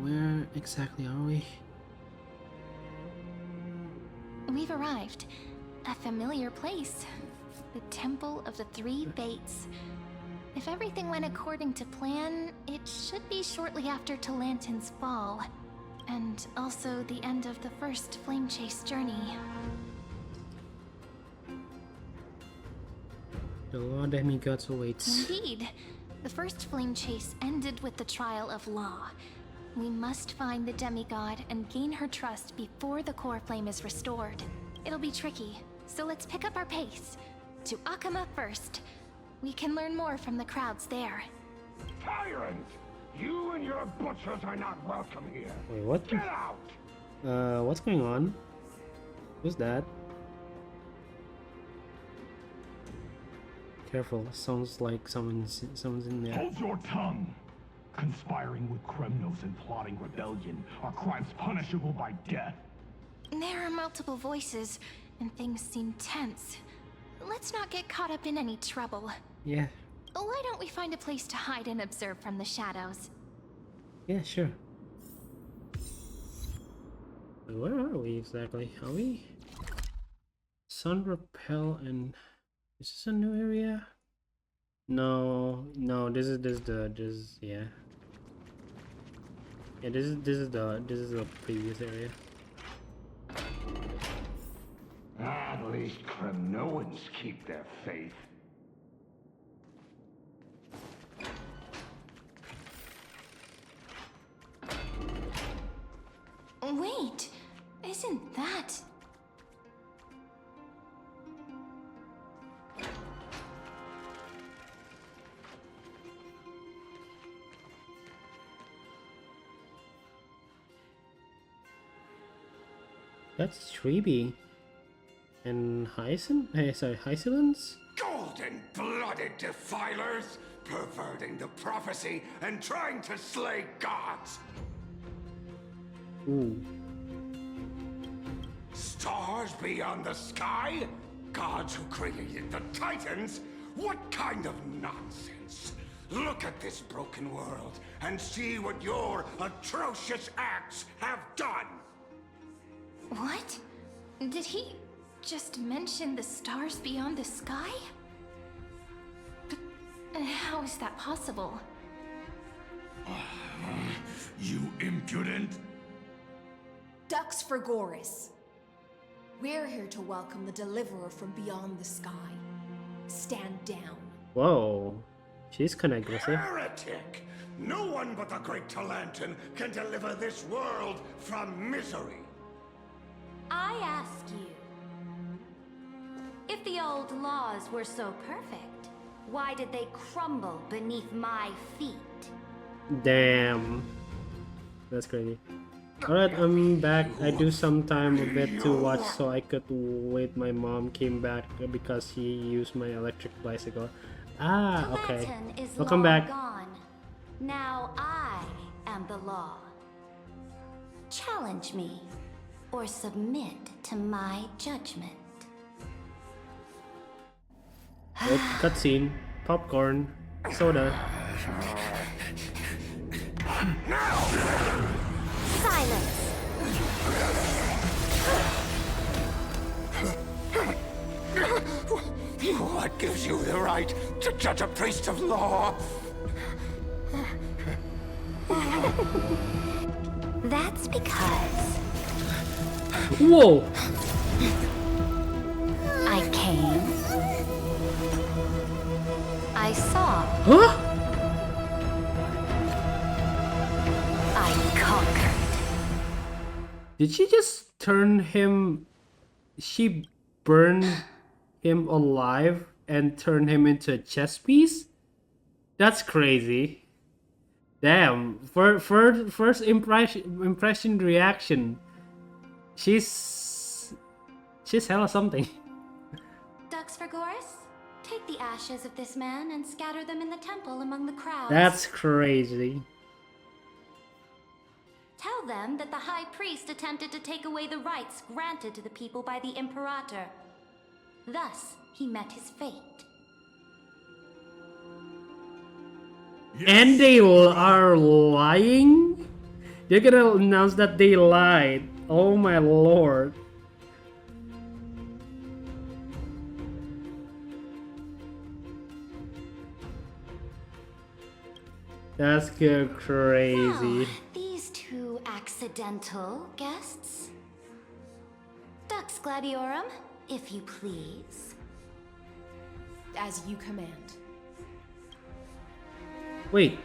Where exactly are we?
We've arrived. A familiar place. The Temple of the Three Fates. If everything went according to plan, it should be shortly after Talantin's fall. And also the end of the first Flame Chase journey.
The law demigods awaits.
Indeed. The first Flame Chase ended with the trial of Law. We must find the demigod and gain her trust before the core flame is restored. It'll be tricky, so let's pick up our pace. To Akama first. We can learn more from the crowds there.
Tyrant! You and your butchers are not welcome here.
Wait, what?
Get out!
What's going on? Who's that? Careful, sounds like someone's in there.
Hold your tongue! Conspiring with criminals and plotting rebellion are crimes punishable by death.
There are multiple voices, and things seem tense. Let's not get caught up in any trouble.
Yeah.
Why don't we find a place to hide and observe from the shadows?
Yeah, sure. Where are we exactly? Are we? Sun Repel and... Is this a new area? No, this is yeah. Yeah, this is the previous area.
At least Kremnoans keep their faith.
Wait, isn't that...
That's Treeby. And Hysilence?
Golden-blooded defilers, perverting the prophecy and trying to slay gods.
Ooh.
Stars beyond the sky? Gods who created the Titans? What kind of nonsense? Look at this broken world and see what your atrocious acts have done.
What? Did he just mention the stars beyond the sky? But how is that possible?
You impudent!
Dux for Goris. We're here to welcome the deliverer from beyond the sky. Stand down.
Whoa. She's kinda aggressive.
Heretic! No one but the great Talantin can deliver this world from misery.
I ask you, if the old laws were so perfect, why did they crumble beneath my feet?
Damn. That's crazy. Alright, I'm back. I do some time a bit to watch so I could wait. My mom came back because she used my electric bicycle. Ah, okay.
Talantin is
Welcome
long
back.
gone. Now I am the law. Challenge me, or submit to my judgment.
Nope, cutscene, popcorn, soda.
Silence!
What gives you the right to judge a priest of law?
That's because
Whoa!
I came, I saw,
Huh?
I conquered.
Did she just turn him... She burned him alive and turned him into a chess piece? That's crazy. Damn. First impression reaction. She's hella something.
Dux for Goris, take the ashes of this man and scatter them in the temple among the crowds.
That's crazy.
Tell them that the High Priest attempted to take away the rights granted to the people by the Imperator. Thus, he met his fate.
And they are lying? They're gonna announce that they lied. Oh my lord. That's crazy.
Now, these two accidental guests. Dux Gladiorum, if you please.
As you command.
Wait.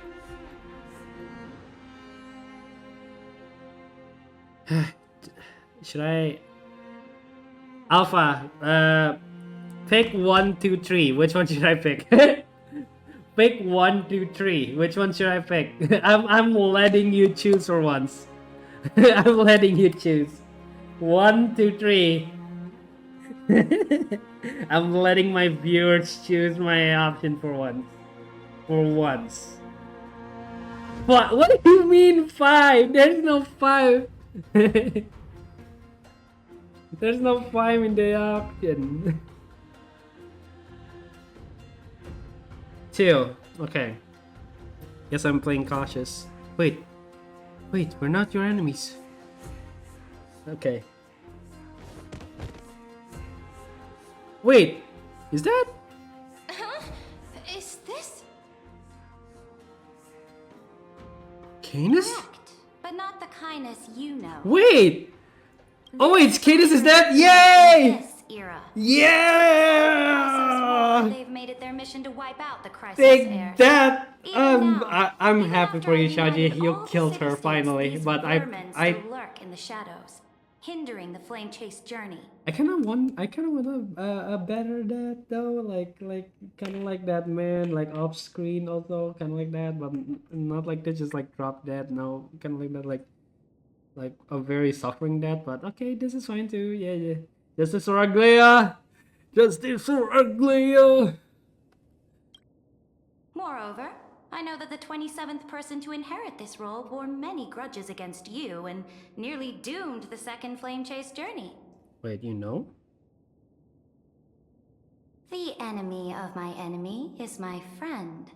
Should I? Alpha, pick 1, 2, 3. Which one should I pick? Pick 1, 2, 3. Which one should I pick? I'm letting you choose for once. I'm letting you choose. 1, 2, 3. I'm letting my viewers choose my option for once. For once. What do you mean 5? There's no 5. There's no 5 in the option. 2. Okay. Guess I'm playing cautious. Wait, we're not your enemies. Okay. Wait, is that?
Huh? Is this?
Canis?
Correct, but not the kindness you know.
Wait! Oh wait, Canis is dead? Yay!
This era.
Yeah!
They've made it their mission to wipe out the crisis
Take
heirs.
that!
Even now,
I'm
even
happy
after
for
I
you,
united
Shaji. You
all the
killed her
city-states,
finally,
these
but
vermin
I
still lurk in the shadows, hindering the flame chase journey.
I kind of want a better that though, like kind of like that man, like off screen also kind of like that, but not like they just like drop dead. No, kind of like that, like a very suffering death. But okay, this is fine too. Yeah. Justice for Aglaia, Justice for Aglaia.
Moreover, I know that the 27th person to inherit this role bore many grudges against you and nearly doomed the second flame chase journey.
Wait, you know?
The enemy of my enemy is my friend.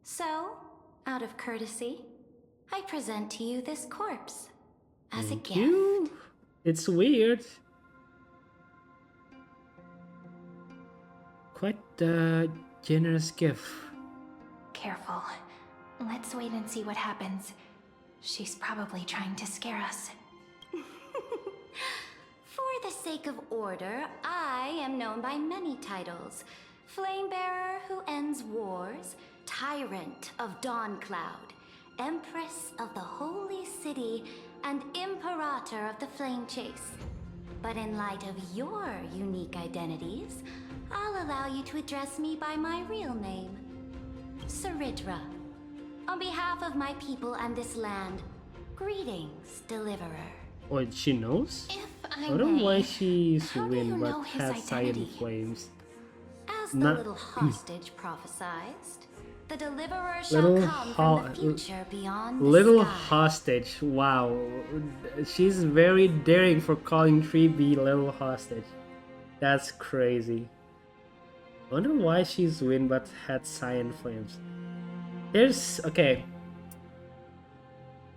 So, out of courtesy, I present to you this corpse as a gift.
You? It's weird. Quite a generous gift.
Careful. Let's wait and see what happens. She's probably trying to scare us.
For the sake of order, I am known by many titles. Flamebearer who ends wars, Tyrant of Dawncloud, Empress of the Holy City, and Imperator of the Flame Chase. But in light of your unique identities, I'll allow you to address me by my real name, Saridra. On behalf of my people and this land, greetings, Deliverer.
Oh, she knows?
If
I
I
don't know why
may,
she's
how do you
win,
know
but
his
has cyan
identity?
flames.
As the
Not-
little hostage prophesied, the Deliverer shall
Little
come from the future beyond the
Little
sky.
hostage. Wow, she's very daring for calling 3B little hostage. That's crazy. Wonder why she's win but had cyan flames. Okay.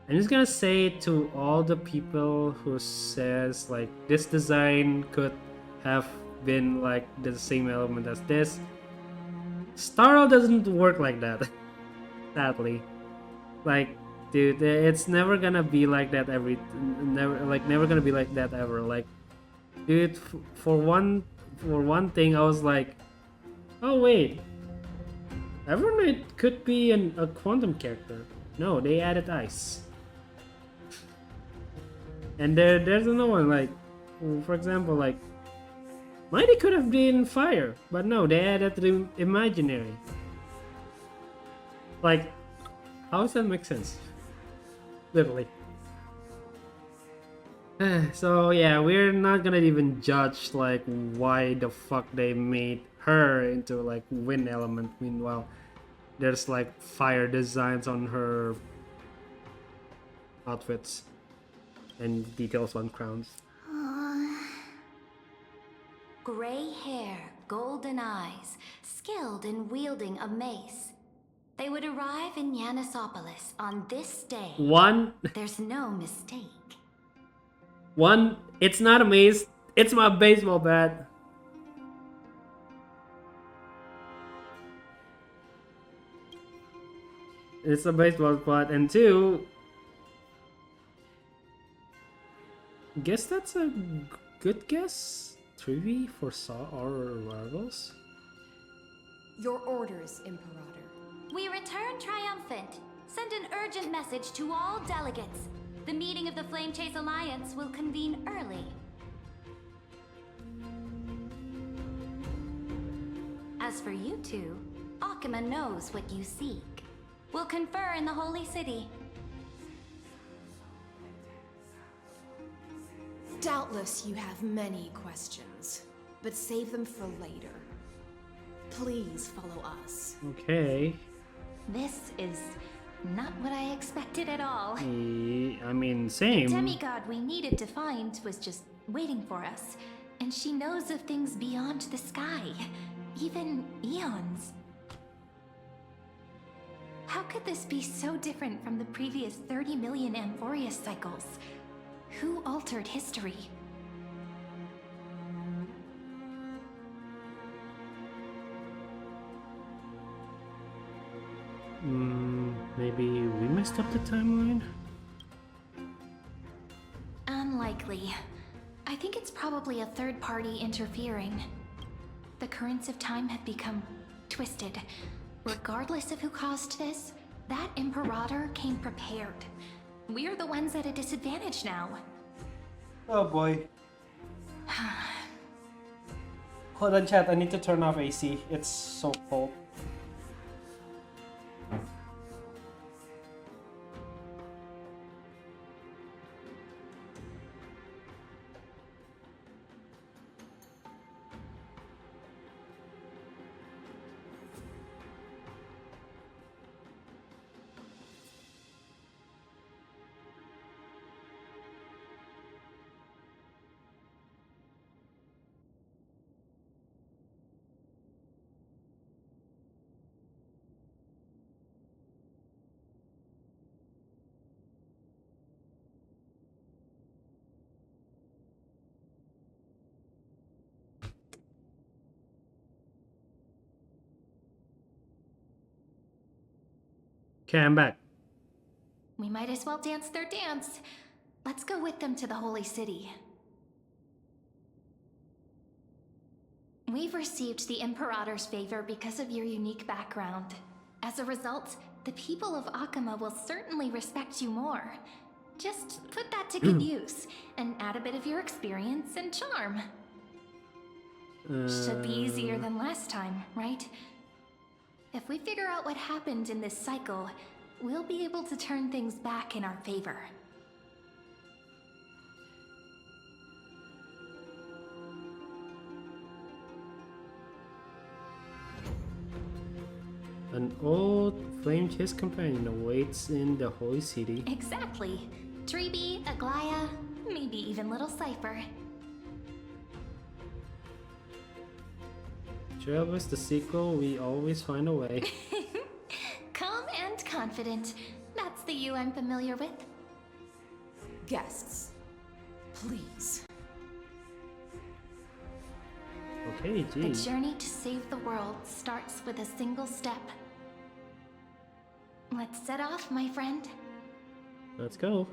I'm just gonna say to all the people who says like this design could have been like the same element as this. Starro doesn't work like that. Sadly. Like, dude, it's never gonna be like that never gonna be like that ever. Like, dude, for one thing I was like, oh wait, Evernight could be a quantum character. No, they added ice. And there's another one, like, for example, like, Mighty could have been fire, but no, they added the imaginary. Like, how does that make sense? Literally. So yeah, we're not gonna even judge like why the fuck they made her into like wind element. Meanwhile, there's like fire designs on her outfits and details on crowns.
Gray hair, golden eyes, skilled in wielding a mace. They would arrive in Yanisopolis on this day. There's no mistake.
It's not a mace, it's my baseball bat. It's a baseball bat, and 2, guess that's a good guess. 3V for Saw or Rivals.
Your orders, Imperator.
We return triumphant. Send an urgent message to all delegates. The meeting of the Flame Chase Alliance will convene early. As for you two, Akuma knows what you seek. We'll confer in the Holy City.
Doubtless you have many questions, but save them for later. Please follow us.
Okay.
This is not what I expected at all.
I mean, same.
The demigod we needed to find was just waiting for us. And she knows of things beyond the sky. Even eons. How could this be so different from the previous 30 million Amphorius cycles? Who altered history?
Maybe we messed up the timeline?
Unlikely. I think it's probably a third party interfering. The currents of time have become twisted. Regardless of who caused this, that Imperator came prepared. We're the ones at a disadvantage now.
Oh boy. Hold on, chat. I need to turn off AC. It's so cold. Okay, I'm back.
We might as well dance their dance. Let's go with them to the Holy City. We've received the Imperator's favor because of your unique background. As a result, the people of Akuma will certainly respect you more. Just put that to good use, and add a bit of your experience and charm. Should be easier than last time, right? If we figure out what happened in this cycle, we'll be able to turn things back in our favor.
An old flame chase companion awaits in the Holy City.
Exactly. Treeby, Aglaya, maybe even little Cypher.
Travis, the sequel, we always find a way.
Calm and confident. That's the you I'm familiar with.
Guests, please.
Okay,
The
geez.
journey to save the world starts with a single step. Let's set off, my friend.
Let's go.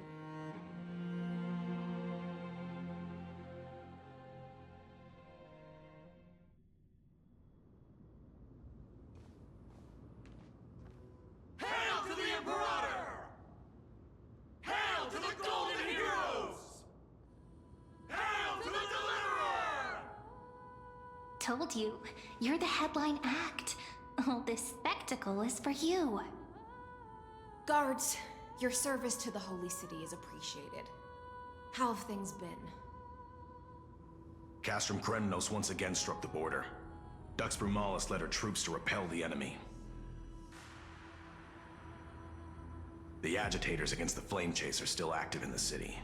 Hail to the Imperator! Hail to the Golden Heroes! Hail to the Deliverer!
Told you, you're the headline act. All this spectacle is for you.
Guards, your service to the Holy City is appreciated. How have things been?
Castrum Krenos once again struck the border. Dux Brumalis led her troops to repel the enemy. The agitators against the Flame Chase are still active in the city.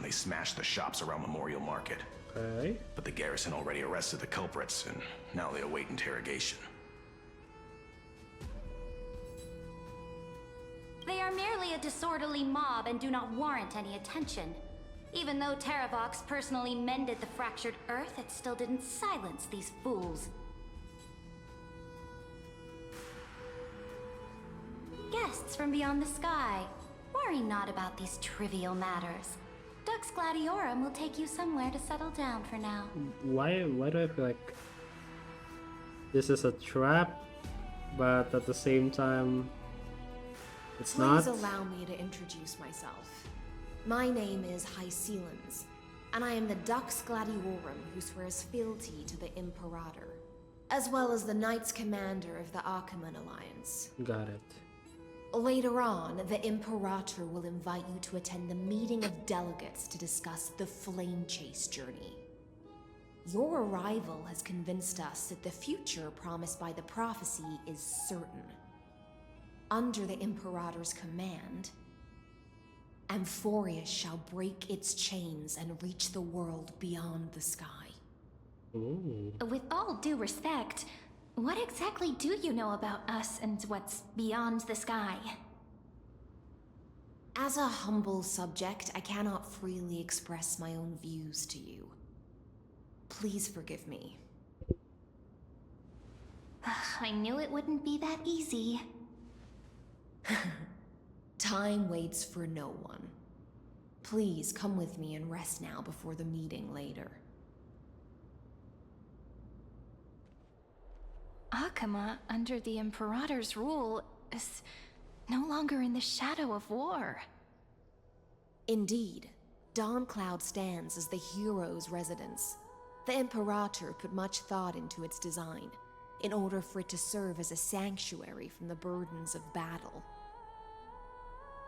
They smashed the shops around Memorial Market.
Okay.
But the garrison already arrested the culprits, and now they await interrogation.
disorderly mob and do not warrant any attention. Even though Terravox personally mended the fractured earth, it still didn't silence these fools. Guests from beyond the sky, worry not about these trivial matters. Dux Gladiorum will take you somewhere to settle down for now.
Why do I feel like this is a trap, but at the same time it's not?
Please allow me to introduce myself. My name is Hycelens, and I am the Dux Gladiorum who swears fealty to the Imperator, as well as the Knights Commander of the Achaemen Alliance.
Got it.
Later on, the Imperator will invite you to attend the meeting of delegates to discuss the Flame Chase journey. Your arrival has convinced us that the future promised by the prophecy is certain. Under the Imperator's command, Amphorius shall break its chains and reach the world beyond the sky.
Ooh.
With all due respect, what exactly do you know about us and what's beyond the sky?
As a humble subject, I cannot freely express my own views to you. Please forgive me.
I knew it wouldn't be that easy.
Time waits for no one. Please come with me and rest now before the meeting later.
Akama, under the Imperator's rule, is no longer in the shadow of war.
Indeed, Dawncloud stands as the hero's residence. The Imperator put much thought into its design, in order for it to serve as a sanctuary from the burdens of battle.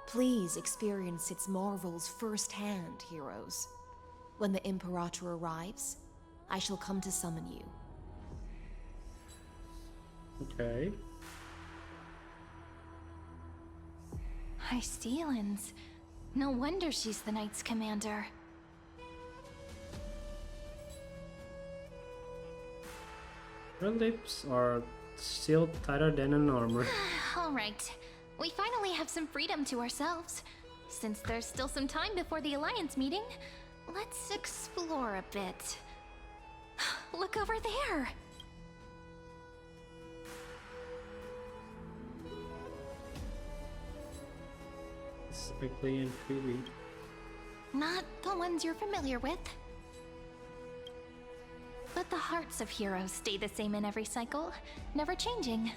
Please experience its marvels firsthand, heroes. When the Imperator arrives, I shall come to summon you.
Okay.
Hycelens. No wonder she's the Knights Commander.
Her lips are still tighter than an armor.
Alright, we finally have some freedom to ourselves. Since there's still some time before the Alliance meeting, let's explore a bit. Look over there!
Quickly and freely.
Not the ones you're familiar with. But the hearts of heroes stay the same in every cycle, never changing.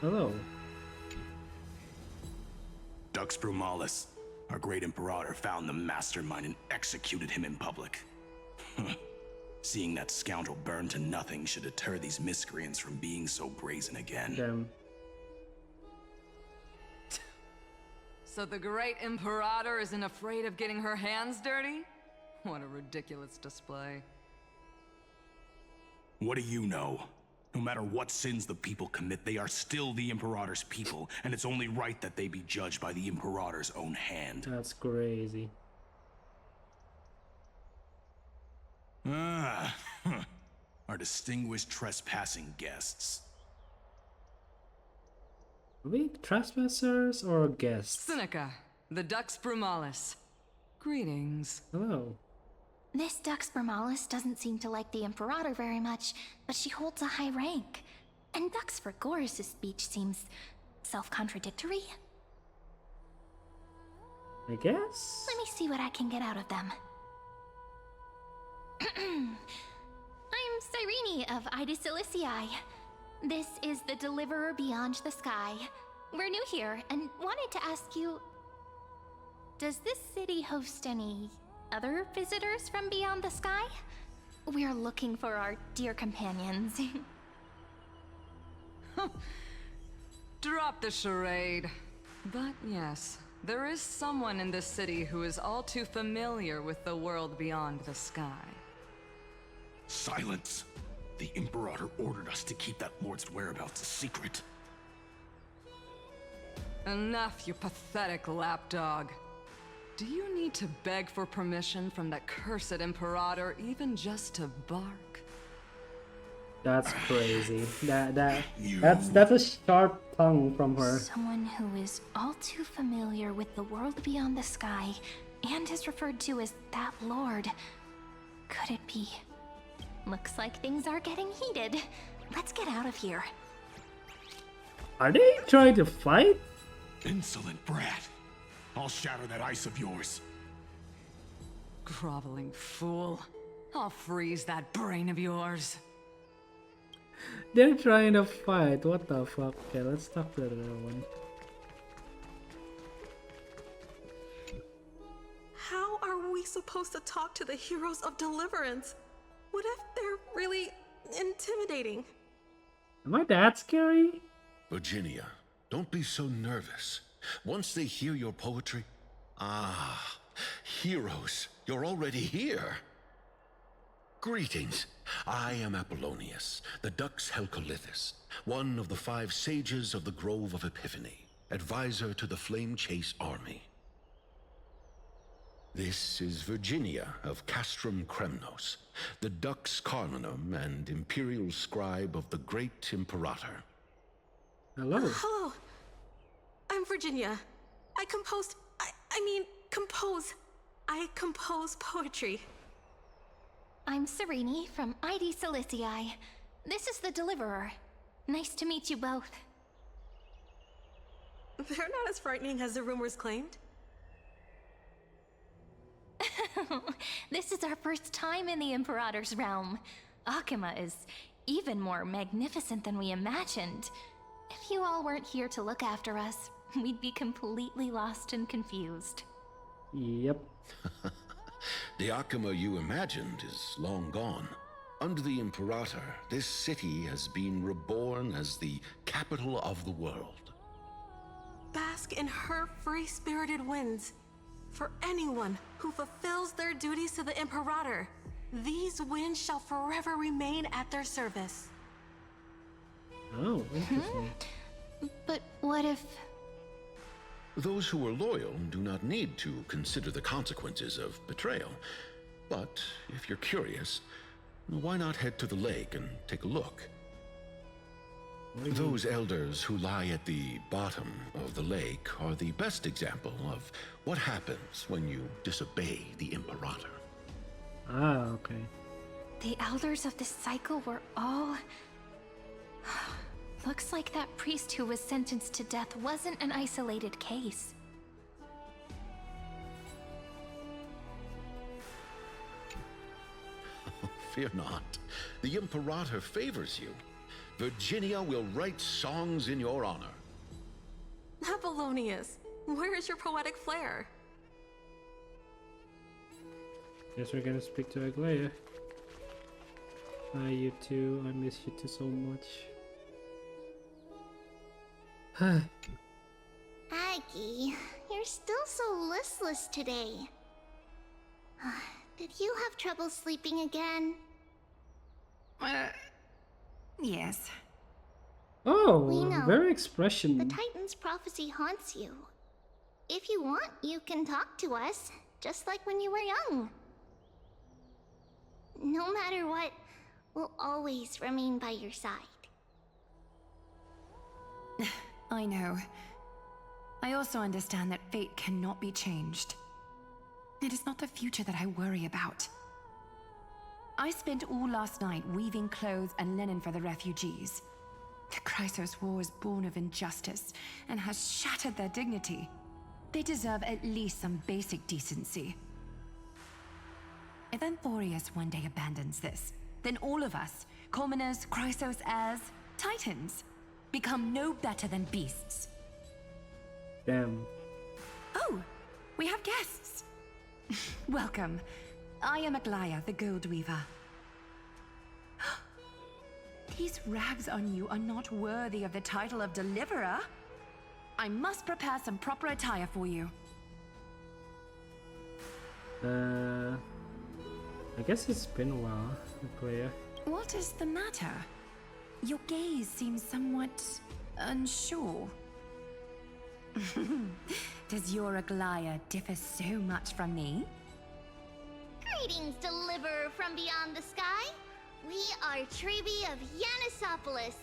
Hello.
Dux Brumalis, our great Imperator, found the mastermind and executed him in public. Seeing that scoundrel burn to nothing should deter these miscreants from being so brazen again.
Damn.
So the great Imperator isn't afraid of getting her hands dirty? What a ridiculous display.
What do you know? No matter what sins the people commit, they are still the Imperator's people, and it's only right that they be judged by the Imperator's own hand.
That's crazy.
Our distinguished trespassing guests.
Are we trespassers or guests?
Seneca, the Dux Brumalis. Greetings.
Hello.
This Dux Brumalis doesn't seem to like the Imperator very much, but she holds a high rank. And Dux Vergoris' speech seems self-contradictory.
I guess?
Let me see what I can get out of them. I'm Cyrene of Ida Silicii. This is the Deliverer Beyond the Sky. We're new here and wanted to ask you, does this city host any other visitors from beyond the sky? We're looking for our dear companions.
Drop the charade. But yes, there is someone in this city who is all too familiar with the world beyond the sky.
Silence! The Imperator ordered us to keep that lord's whereabouts a secret.
Enough, you pathetic lapdog. Do you need to beg for permission from that cursed Imperator even just to bark?
That's crazy. That's a sharp tongue from her.
Someone who is all too familiar with the world beyond the sky and is referred to as that lord. Could it be? Looks like things are getting heated. Let's get out of here.
Are they trying to fight?
Insolent brat. I'll shatter that ice of yours.
Groveling fool. I'll freeze that brain of yours.
They're trying to fight. What the fuck? Okay, let's talk to the other one.
How are we supposed to talk to the heroes of Deliverance? What if they're really intimidating?
Am I that scary?
Virginia, don't be so nervous. Once they hear your poetry... Ah, heroes, you're already here. Greetings. I am Apollonius, the Dux Helcolithus, one of the 5 sages of the Grove of Epiphany, advisor to the Flame Chase army. This is Virginia of Castrum Kremnos, the Dux Carminum and imperial scribe of the great Imperator.
Hello.
Hello. I'm Virginia. I compose poetry.
I'm Serene from ID Silicii. This is the Deliverer. Nice to meet you both.
They're not as frightening as the rumors claimed.
This is our first time in the Imperator's realm. Akima is even more magnificent than we imagined. If you all weren't here to look after us, we'd be completely lost and confused.
Yep.
The Akima you imagined is long gone. Under the Imperator, this city has been reborn as the capital of the world.
Bask in her free-spirited winds. For anyone who fulfills their duties to the Imperator, these winds shall forever remain at their service.
Oh, interesting.
But what if...
Those who are loyal do not need to consider the consequences of betrayal. But if you're curious, why not head to the lake and take a look? Those elders who lie at the bottom of the lake are the best example of what happens when you disobey the Imperator.
Ah, okay.
The elders of this cycle were all... Looks like that priest who was sentenced to death wasn't an isolated case.
Fear not. The Imperator favors you. Virginia will write songs in your honor.
Apollonius, where is your poetic flair?
Guess we're gonna speak to Aglaia. Hi, you two. I miss you two so much.
Aggie, you're still so listless today. Did you have trouble sleeping again?
Yes.
Oh,
We know.
very expression.
The Titan's prophecy haunts you. If you want, you can talk to us, just like when you were young. No matter what, we'll always remain by your side.
I know. I also understand that fate cannot be changed. It is not the future that I worry about. I spent all last night weaving clothes and linen for the refugees. The Chrysos War is born of injustice and has shattered their dignity. They deserve at least some basic decency. If Anthorius one day abandons this, then all of us, commoners, Chrysos heirs, Titans, become no better than beasts.
Damn.
Oh, we have guests. Welcome. I am Aglaia, the Gold Weaver. These rags on you are not worthy of the title of Deliverer. I must prepare some proper attire for you.
I guess it's been a while, Aglaia.
What is the matter? Your gaze seems somewhat unsure. Does your Aglaia differ so much from me?
Greetings, Deliverer from beyond the sky.
We are Trebi of Yanisopolis.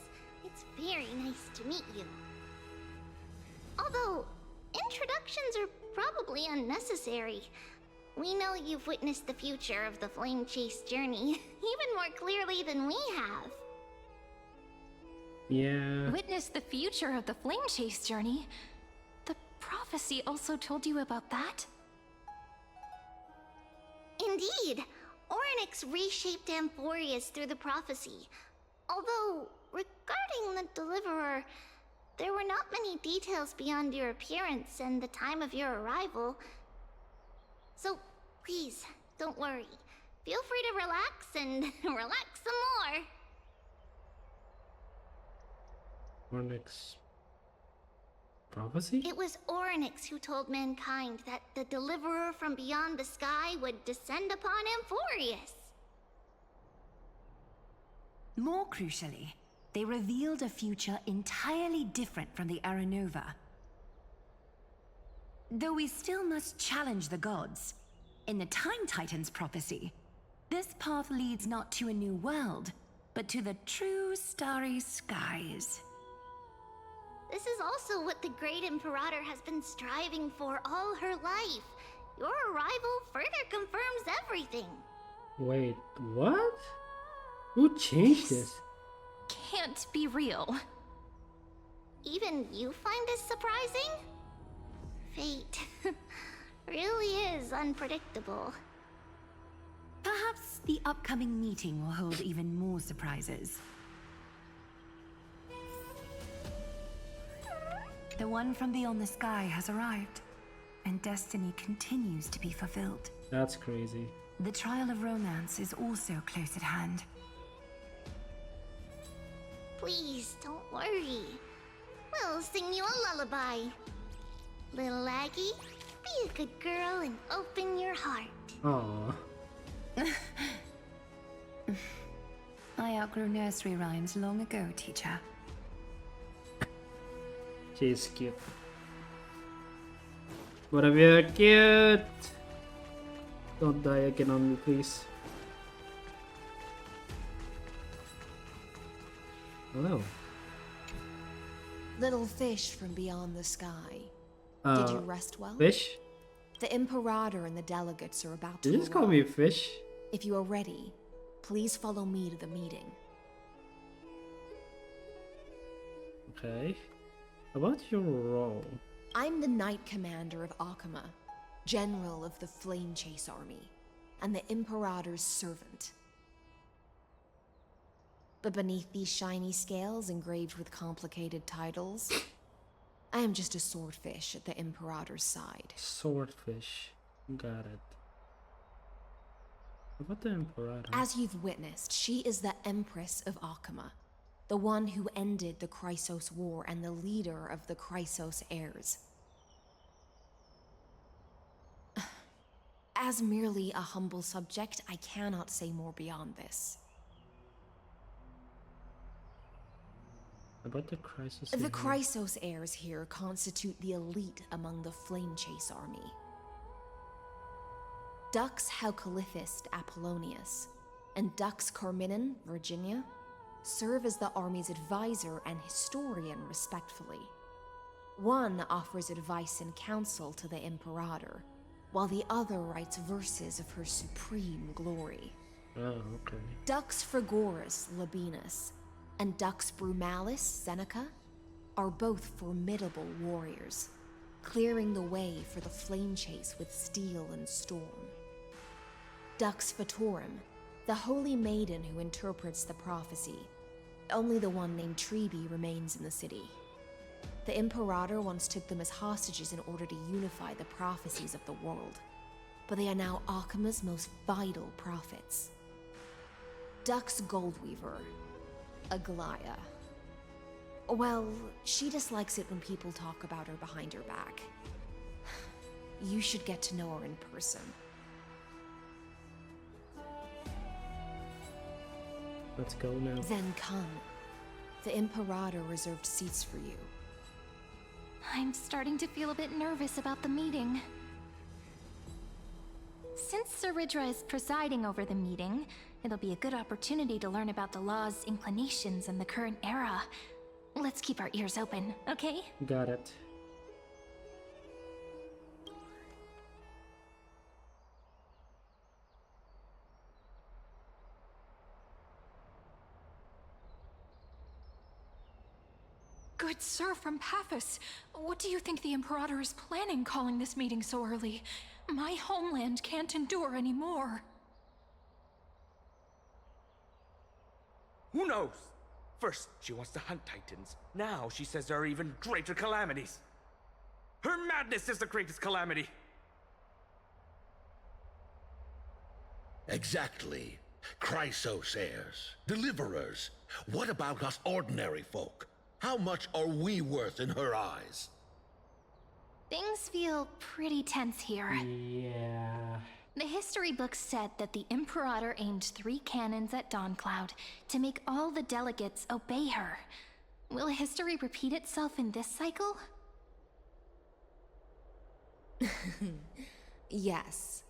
It's very nice to meet you. Although, introductions are probably unnecessary. We know you've witnessed the future of the Flame Chase journey even more clearly than we have.
Yeah.
Witness the future of the Flame Chase journey? The prophecy also told you about that?
Indeed. Orynyx reshaped Amphorius through the prophecy. Although, regarding the Deliverer, there were not many details beyond your appearance and the time of your arrival. So, please, don't worry. Feel free to relax and relax some more.
Orynyx prophecy?
It was Orynyx who told mankind that the Deliverer from beyond the sky would descend upon Amphorius.
More crucially, they revealed a future entirely different from the Aranova. Though we still must challenge the gods, in the Time Titan's prophecy, this path leads not to a new world, but to the true starry skies.
This is also what the Great Imperator has been striving for all her life. Your arrival further confirms everything.
Wait, what? Who changed this?
Can't be real.
Even you find this surprising? Fate really is unpredictable.
Perhaps the upcoming meeting will hold even more surprises. The one from beyond the sky has arrived, and destiny continues to be fulfilled.
That's crazy.
The trial of romance is also close at hand.
Please, don't worry. We'll sing you a lullaby. Little Aggie, be a good girl and open your heart.
Aww.
I outgrew nursery rhymes long ago, teacher.
She's cute. Whatever, you're cute. Don't die again on me, please. Hello.
Little fish from beyond the sky. Did you rest well?
Fish?
The Imperator and the delegates are about to
Did you just call me a fish?
If you are ready, please follow me to the meeting.
Okay. About your role.
I'm the Knight Commander of Akama, General of the Flame Chase Army, and the Imperator's servant. But beneath these shiny scales engraved with complicated titles, I am just a swordfish at the Imperator's side.
Swordfish. Got it. About the Imperator?
As you've witnessed, she is the Empress of Akama, the one who ended the Chrysos War and the leader of the Chrysos heirs. As merely a humble subject, I cannot say more beyond this.
About the Chrysos.
The Chrysos heirs here constitute the elite among the Flame Chase army. Dux Haucalithist Apollonius and Dux Carminin, Virginia, serve as the army's advisor and historian respectfully. One offers advice and counsel to the Imperator, while the other writes verses of her supreme glory.
Oh, okay.
Dux Frigoris Labienus and Dux Brumalis Seneca are both formidable warriors, clearing the way for the flame chase with steel and storm. Dux Fatorum, the holy maiden who interprets the prophecy. Only the one named Trebi remains in the city. The Imperator once took them as hostages in order to unify the prophecies of the world, but they are now Akama's most vital prophets. Dux Goldweaver, Aglaya. Well, she dislikes it when people talk about her behind her back. You should get to know her in person.
Let's go now.
Then come. The Imperator reserved seats for you.
I'm starting to feel a bit nervous about the meeting. Since Saridra is presiding over the meeting, It'll be a good opportunity to learn about the law's inclinations in the current era. Let's keep our ears open, okay?
Got it.
Good sir from Paphos, what do you think the Imperator is planning calling this meeting so early? My homeland can't endure anymore.
Who knows? First, she wants to hunt Titans. Now she says there are even greater calamities. Her madness is the greatest calamity.
Exactly. Chrysos heirs, deliverers. What about us ordinary folk? How much are we worth in her eyes?
Things feel pretty tense here.
Yeah.
The history books said that the Imperator aimed 3 cannons at Dawncloud to make all the delegates obey her. Will history repeat itself in this cycle?
Yes.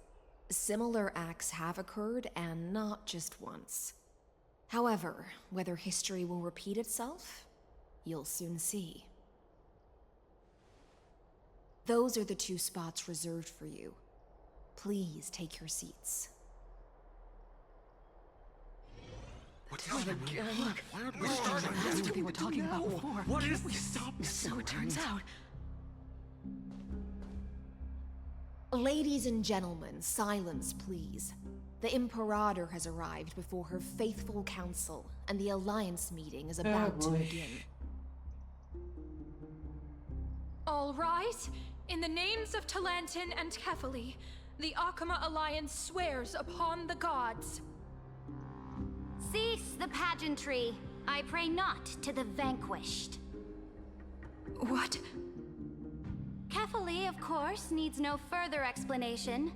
Similar acts have occurred, and not just once. However, whether history will repeat itself, you'll soon see. Those are the 2 spots reserved for you. Please take your seats.
What's going on?
Why aren't we starting? That's what they were talking about before.
What is
we stop? So it turns out.
Ladies and gentlemen, silence, please. The Imperator has arrived before her faithful council, and the Alliance meeting is about to begin.
All rise. In the names of Talantin and Kefali, the Akama Alliance swears upon the gods.
Cease the pageantry. I pray not to the vanquished.
What?
Kefali, of course, needs no further explanation.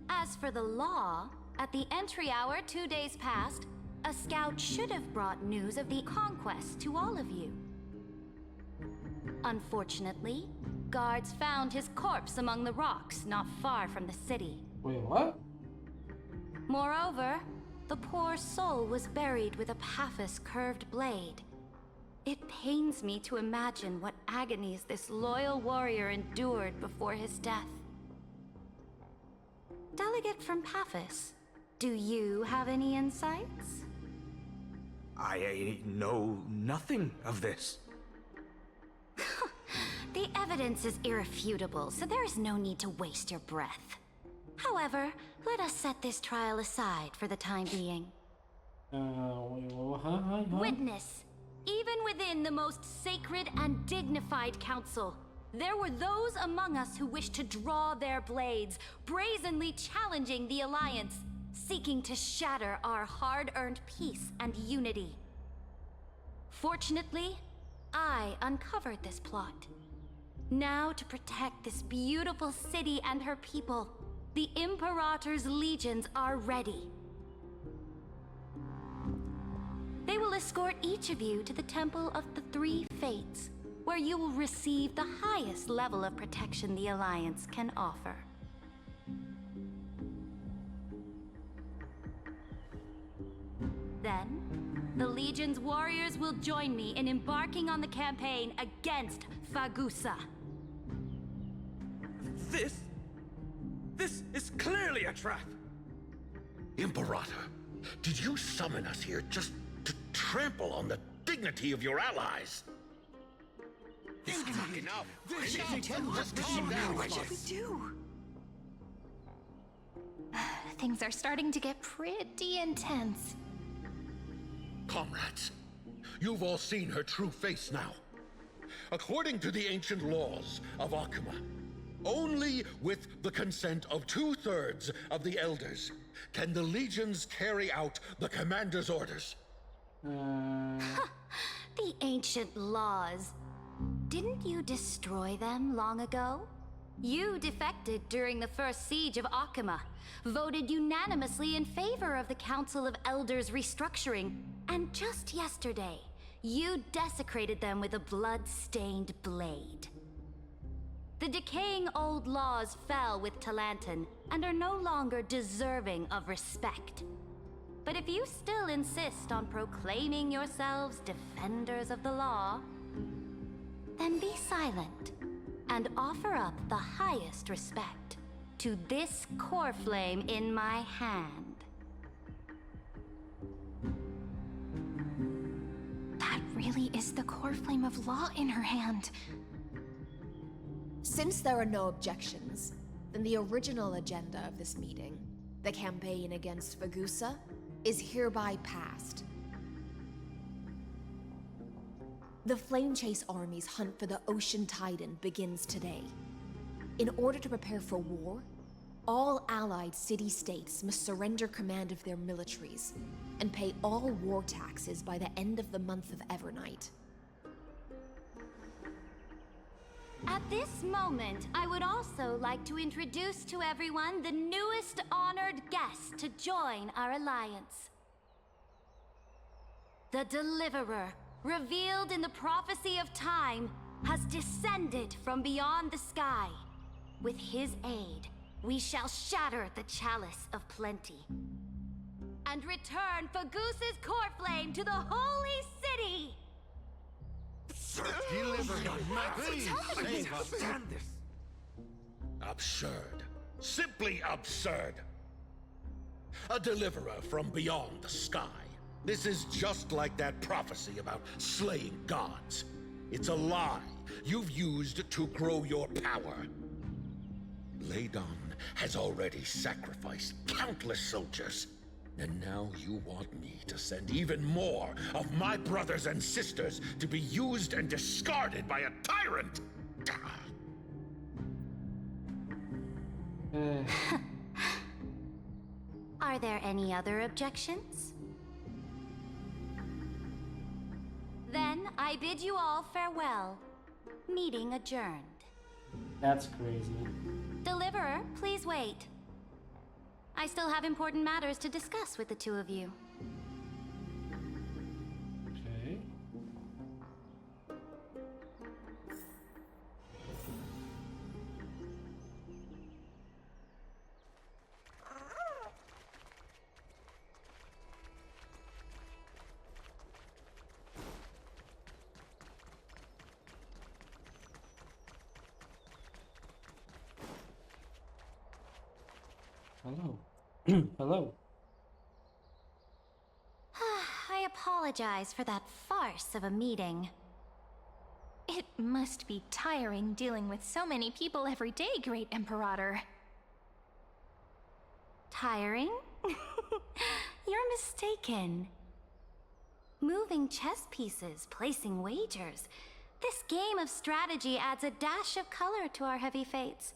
As for the law, at the entry hour 2 days past, a scout should have brought news of the conquest to all of you. Unfortunately, guards found his corpse among the rocks not far from the city.
Wait, what?
Moreover, the poor soul was buried with a Paphos curved blade. It pains me to imagine what agonies this loyal warrior endured before his death. Delegate from Paphos, do you have any insights?
I know nothing of this.
The evidence is irrefutable, so there is no need to waste your breath. However, let us set this trial aside for the time being. Witness, even within the most sacred and dignified council, there were those among us who wished to draw their blades, brazenly challenging the Alliance, seeking to shatter our hard-earned peace and unity. Fortunately, I uncovered this plot. Now, to protect this beautiful city and her people, the Imperator's legions are ready. They will escort each of you to the Temple of the Three Fates, where you will receive the highest level of protection the Alliance can offer. Then, the Legion's warriors will join me in embarking on the campaign against Fagusa.
This is clearly a trap!
Imperator, did you summon us here just to trample on the dignity of your allies? Enough!
Just calm down. What should we do? Things are starting to get pretty intense.
Comrades, you've all seen her true face now. According to the ancient laws of Akama, only with the consent of 2/3 of the elders can the legions carry out the commander's orders.
The ancient laws. Didn't you destroy them long ago? You defected during the first siege of Akama, voted unanimously in favor of the Council of Elders restructuring, and just yesterday, you desecrated them with a blood-stained blade. The decaying old laws fell with Talantin and are no longer deserving of respect. But if you still insist on proclaiming yourselves defenders of the law, then be silent and offer up the highest respect to this core flame in my hand.
That really is the core flame of law in her hand.
Since there are no objections, then the original agenda of this meeting, the campaign against Vagusa, is hereby passed. The Flame Chase Army's hunt for the Ocean Titan begins today. In order to prepare for war, all allied city-states must surrender command of their militaries and pay all war taxes by the end of the month of Evernight.
At this moment, I would also like to introduce to everyone the newest honored guest to join our alliance. The Deliverer, revealed in the prophecy of time, has descended from beyond the sky. With his aid, we shall shatter the chalice of plenty and return Fagusa's core flame to the holy city!
Deliver him, please.
I can't stand this.
Absurd. Simply absurd. A deliverer from beyond the sky. This is just like that prophecy about slaying gods. It's a lie you've used to grow your power. Ladon has already sacrificed countless soldiers. And now you want me to send even more of my brothers and sisters to be used and discarded by a tyrant?
Are there any other objections? Then I bid you all farewell. Meeting adjourned.
That's crazy.
Deliverer, please wait. I still have important matters to discuss with the two of you.
Okay. Hello. Hello.
I apologize for that farce of a meeting.
It must be tiring dealing with so many people every day, Great Imperator.
Tiring? You're mistaken. Moving chess pieces, placing wagers. This game of strategy adds a dash of color to our heavy fates.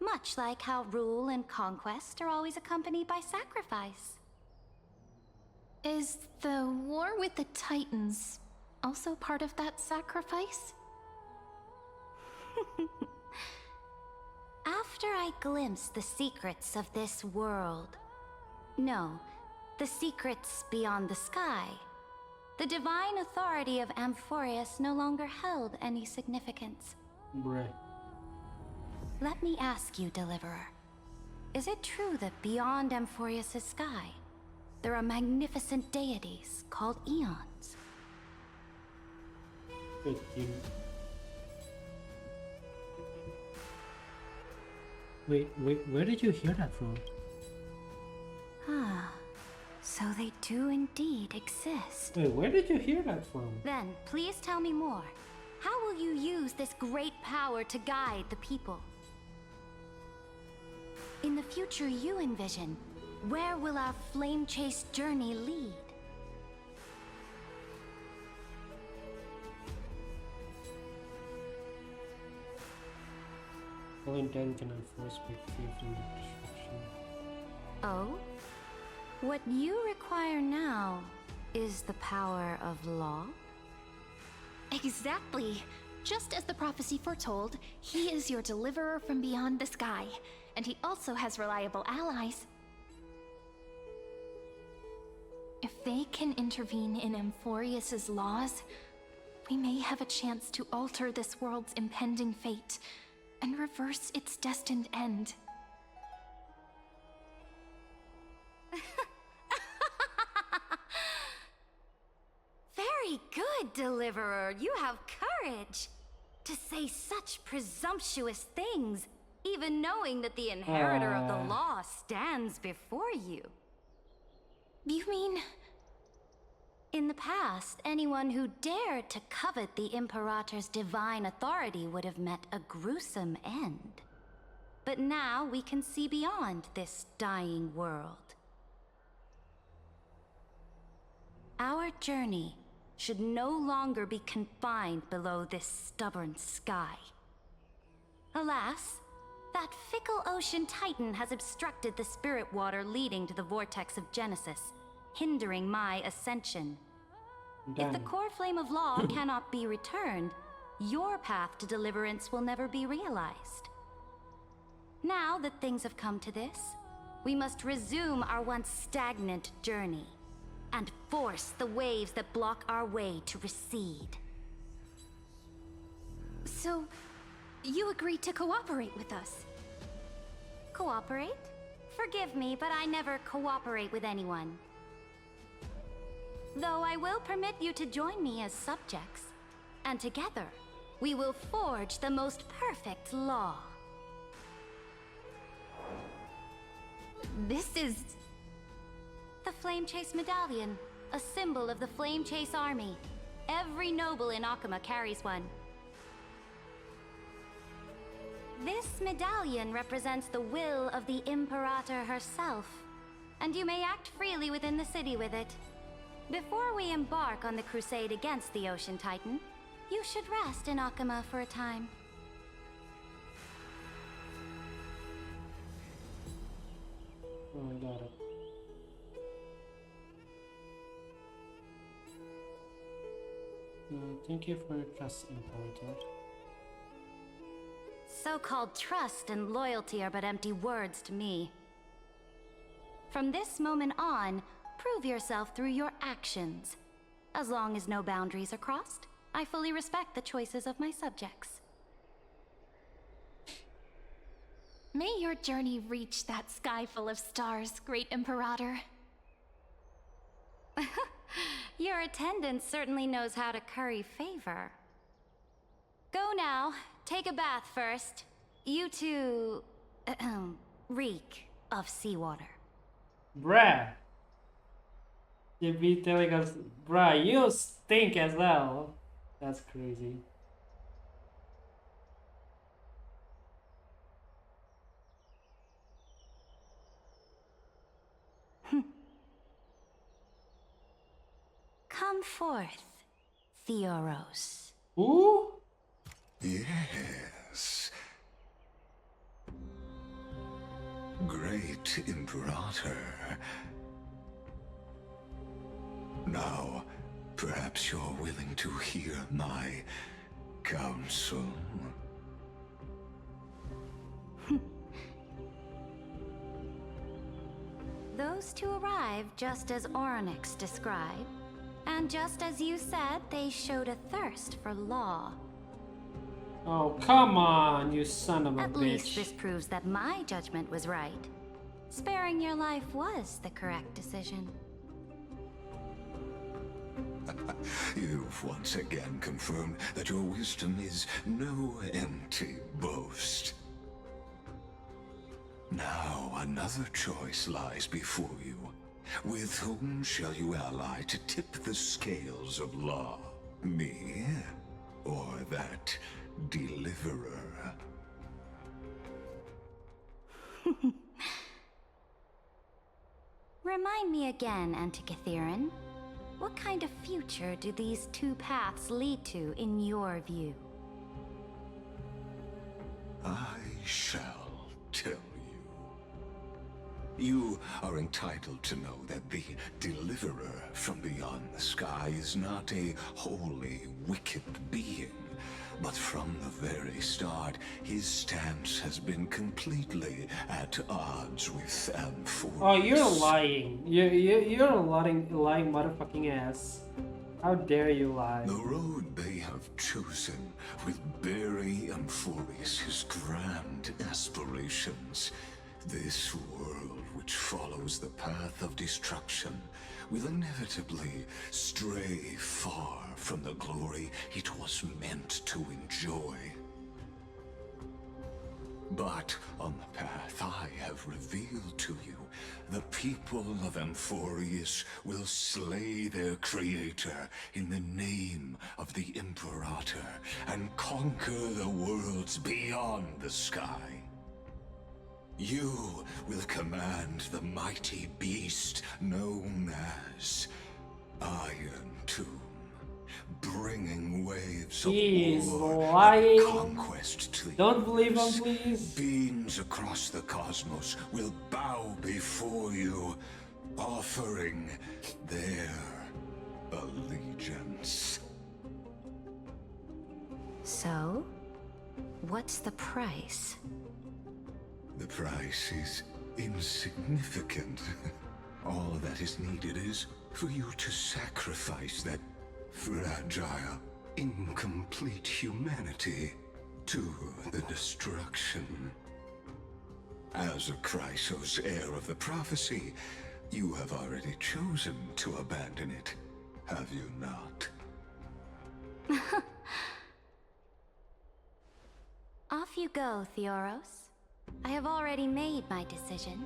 Much like how rule and conquest are always accompanied by sacrifice.
Is the war with the Titans also part of that sacrifice?
After I glimpse the secrets of this world, no, the secrets beyond the sky, the divine authority of Amphorius no longer held any significance.
Right.
Let me ask you, Deliverer. Is it true that beyond Amphorius' sky, there are magnificent deities called Eons?
Wait, wait, where did you hear that from?
Ah, so they do indeed exist.
Wait, where did you hear that from?
Then, please tell me more. How will you use this great power to guide the people? In the future you envision, where will our flame chase journey lead?
All intent can enforce by faith and destruction.
Oh? What you require now is the power of law?
Exactly. Just as the prophecy foretold, he is your deliverer from beyond the sky, and he also has reliable allies. If they can intervene in Amphorius' laws, we may have a chance to alter this world's impending fate and reverse its destined end.
Deliverer, you have courage to say such presumptuous things, even knowing that the inheritor of the law stands before you.
You mean...
In the past, anyone who dared to covet the Imperator's divine authority would have met a gruesome end. But now we can see beyond this dying world. Our journey should no longer be confined below this stubborn sky. Alas, that fickle ocean titan has obstructed the spirit water leading to the vortex of Genesis, hindering my ascension. If the core flame of law cannot be returned, your path to deliverance will never be realized. Now that things have come to this, we must resume our once stagnant journey and force the waves that block our way to recede.
So, you agreed to cooperate with us?
Cooperate? Forgive me, but I never cooperate with anyone. Though I will permit you to join me as subjects, and together, we will forge the most perfect law.
This is...
the Flame Chase Medallion, a symbol of the Flame Chase Army. Every noble in Akuma carries one. This medallion represents the will of the Imperator herself, and you may act freely within the city with it. Before we embark on the crusade against the Ocean Titan, you should rest in Akuma for a time.
Oh, I got it. Thank you for your trust, Imperator.
So-called trust and loyalty are but empty words to me. From this moment on, prove yourself through your actions. As long as no boundaries are crossed, I fully respect the choices of my subjects.
May your journey reach that sky full of stars, Great Imperator.
Your attendant certainly knows how to curry favor. Go now. Take a bath first. You two... reek of seawater.
Bruh! You be telling us, bruh, you stink as well. That's crazy.
Come forth, Theoros.
Who?
Yes. Great Imperator. Now, perhaps you're willing to hear my counsel.
Those two arrived just as Oryx described, and just as you said, they showed a thirst for law.
Oh, come on, you son of a bitch.
At least this proves that my judgment was right. Sparing your life was the correct decision.
You've once again confirmed that your wisdom is no empty boast. Now another choice lies before you. With whom shall you ally to tip the scales of law? Me? Or that deliverer?
Remind me again, Antikythera. What kind of future do these two paths lead to in your view?
I shall tell you. You are entitled to know that the deliverer from beyond the sky is not a wholly wicked being. But from the very start, his stance has been completely at odds with Amphorius.
Oh, you're lying. You're a lying motherfucking ass. How dare you lie?
The road they have chosen will bury Amphorius' grand aspirations. This world which follows the path of destruction will inevitably stray far from the glory it was meant to enjoy. But on the path I have revealed to you, the people of Amphorius will slay their creator in the name of the Imperator and conquer the worlds beyond the sky. You will command the mighty beast known as Iron Tomb, bringing waves of
He's
war
lying.
and conquest to the
Don't believe him,
universe.
please.
Beings across the cosmos will bow before you, offering their allegiance.
So, what's the price?
The price is insignificant. All that is needed is for you to sacrifice that fragile, incomplete humanity to the destruction. As a Chrysos heir of the prophecy, you have already chosen to abandon it, have you not?
Off you go, Theoros. I have already made my decision.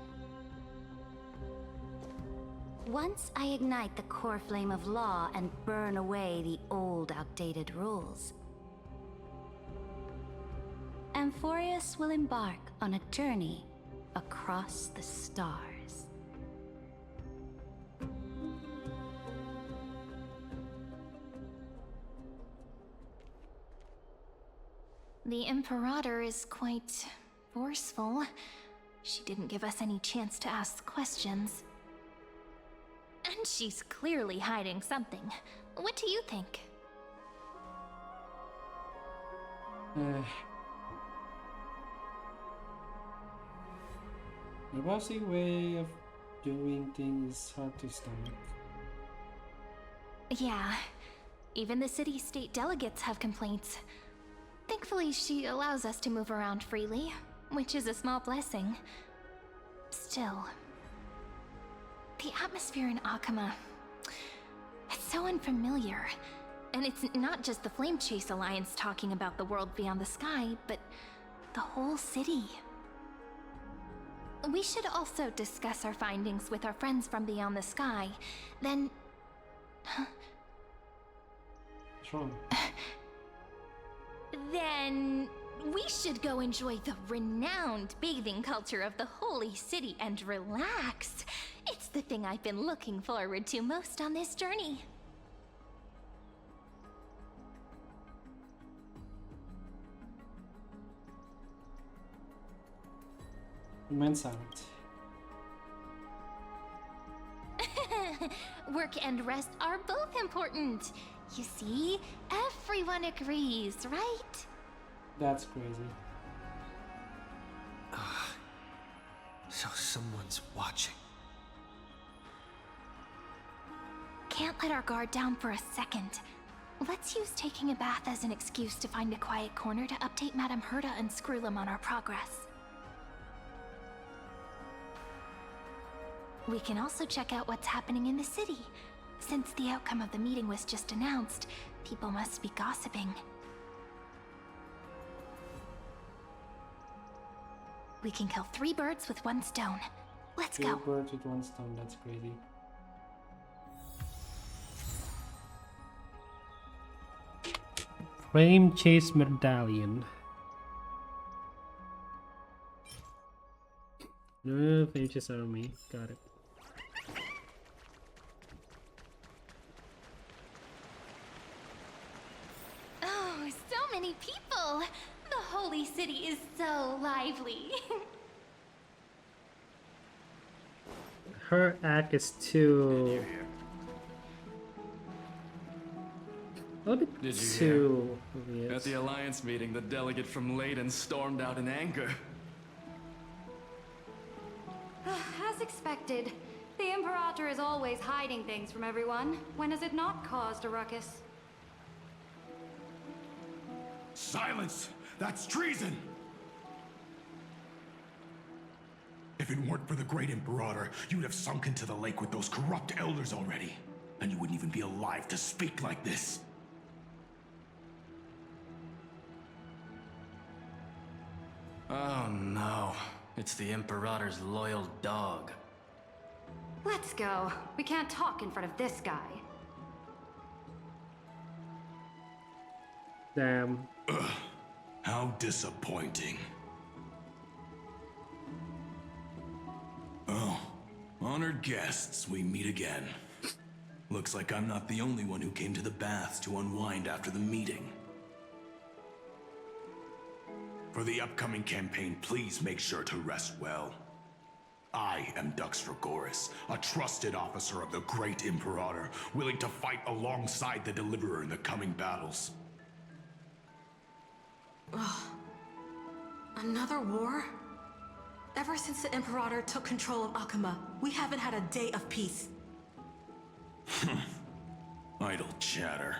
Once I ignite the core flame of law and burn away the old, outdated rules, Amphorius will embark on a journey across the stars.
The Imperator is quite forceful. She didn't give us any chance to ask questions. And she's clearly hiding something. What do you think?
The bossy way of doing things is hard to stomach.
Yeah, even the city-state delegates have complaints. Thankfully, she allows us to move around freely, which is a small blessing. Still, the atmosphere in Akama, it's so unfamiliar. And it's not just the Flame Chase Alliance talking about the world beyond the sky, but the whole city. We should also discuss our findings with our friends from beyond the sky. Then...
What's wrong?
Then... we should go enjoy the renowned bathing culture of the Holy City and relax. It's the thing I've been looking forward to most on this journey.
Remain silent.
Work and rest are both important. You see, everyone agrees, right?
That's crazy.
So someone's watching.
Can't let our guard down for a second. Let's use taking a bath as an excuse to find a quiet corner to update Madame Herta and Screwlum on our progress. We can also check out what's happening in the city. Since the outcome of the meeting was just announced, people must be gossiping. We can kill 3 birds with 1 stone. Let's go.
3 birds with 1 stone, that's crazy. Flame Chase Medallion. No, Flame Chase Army. Got it.
Oh, so many people! The Holy City is so lively.
Her act is too... a little bit
Did you
too...
hear?
obvious.
At the Alliance meeting, the delegate from Leyden stormed out in anger.
As expected, the Imperator is always hiding things from everyone. When has it not caused a ruckus?
Silence! That's treason! If
If it weren't for the Great Imperator, you'd have sunk into the lake with those corrupt elders already. And you wouldn't even be alive to speak like this.
Oh no. It's the Imperator's loyal dog.
Let's go. We can't talk in front of this guy.
Damn.
Ugh, how disappointing. Oh, honored guests, we meet again. Looks like I'm not the only one who came to the baths to unwind after the meeting. For the upcoming campaign, please make sure to rest well. I am Dux Dragoris, a trusted officer of the Great Imperator, willing to fight alongside the Deliverer in the coming battles.
Ugh. Another war? Ever since the Imperator took control of Akuma, we haven't had a day of peace.
Idle chatter.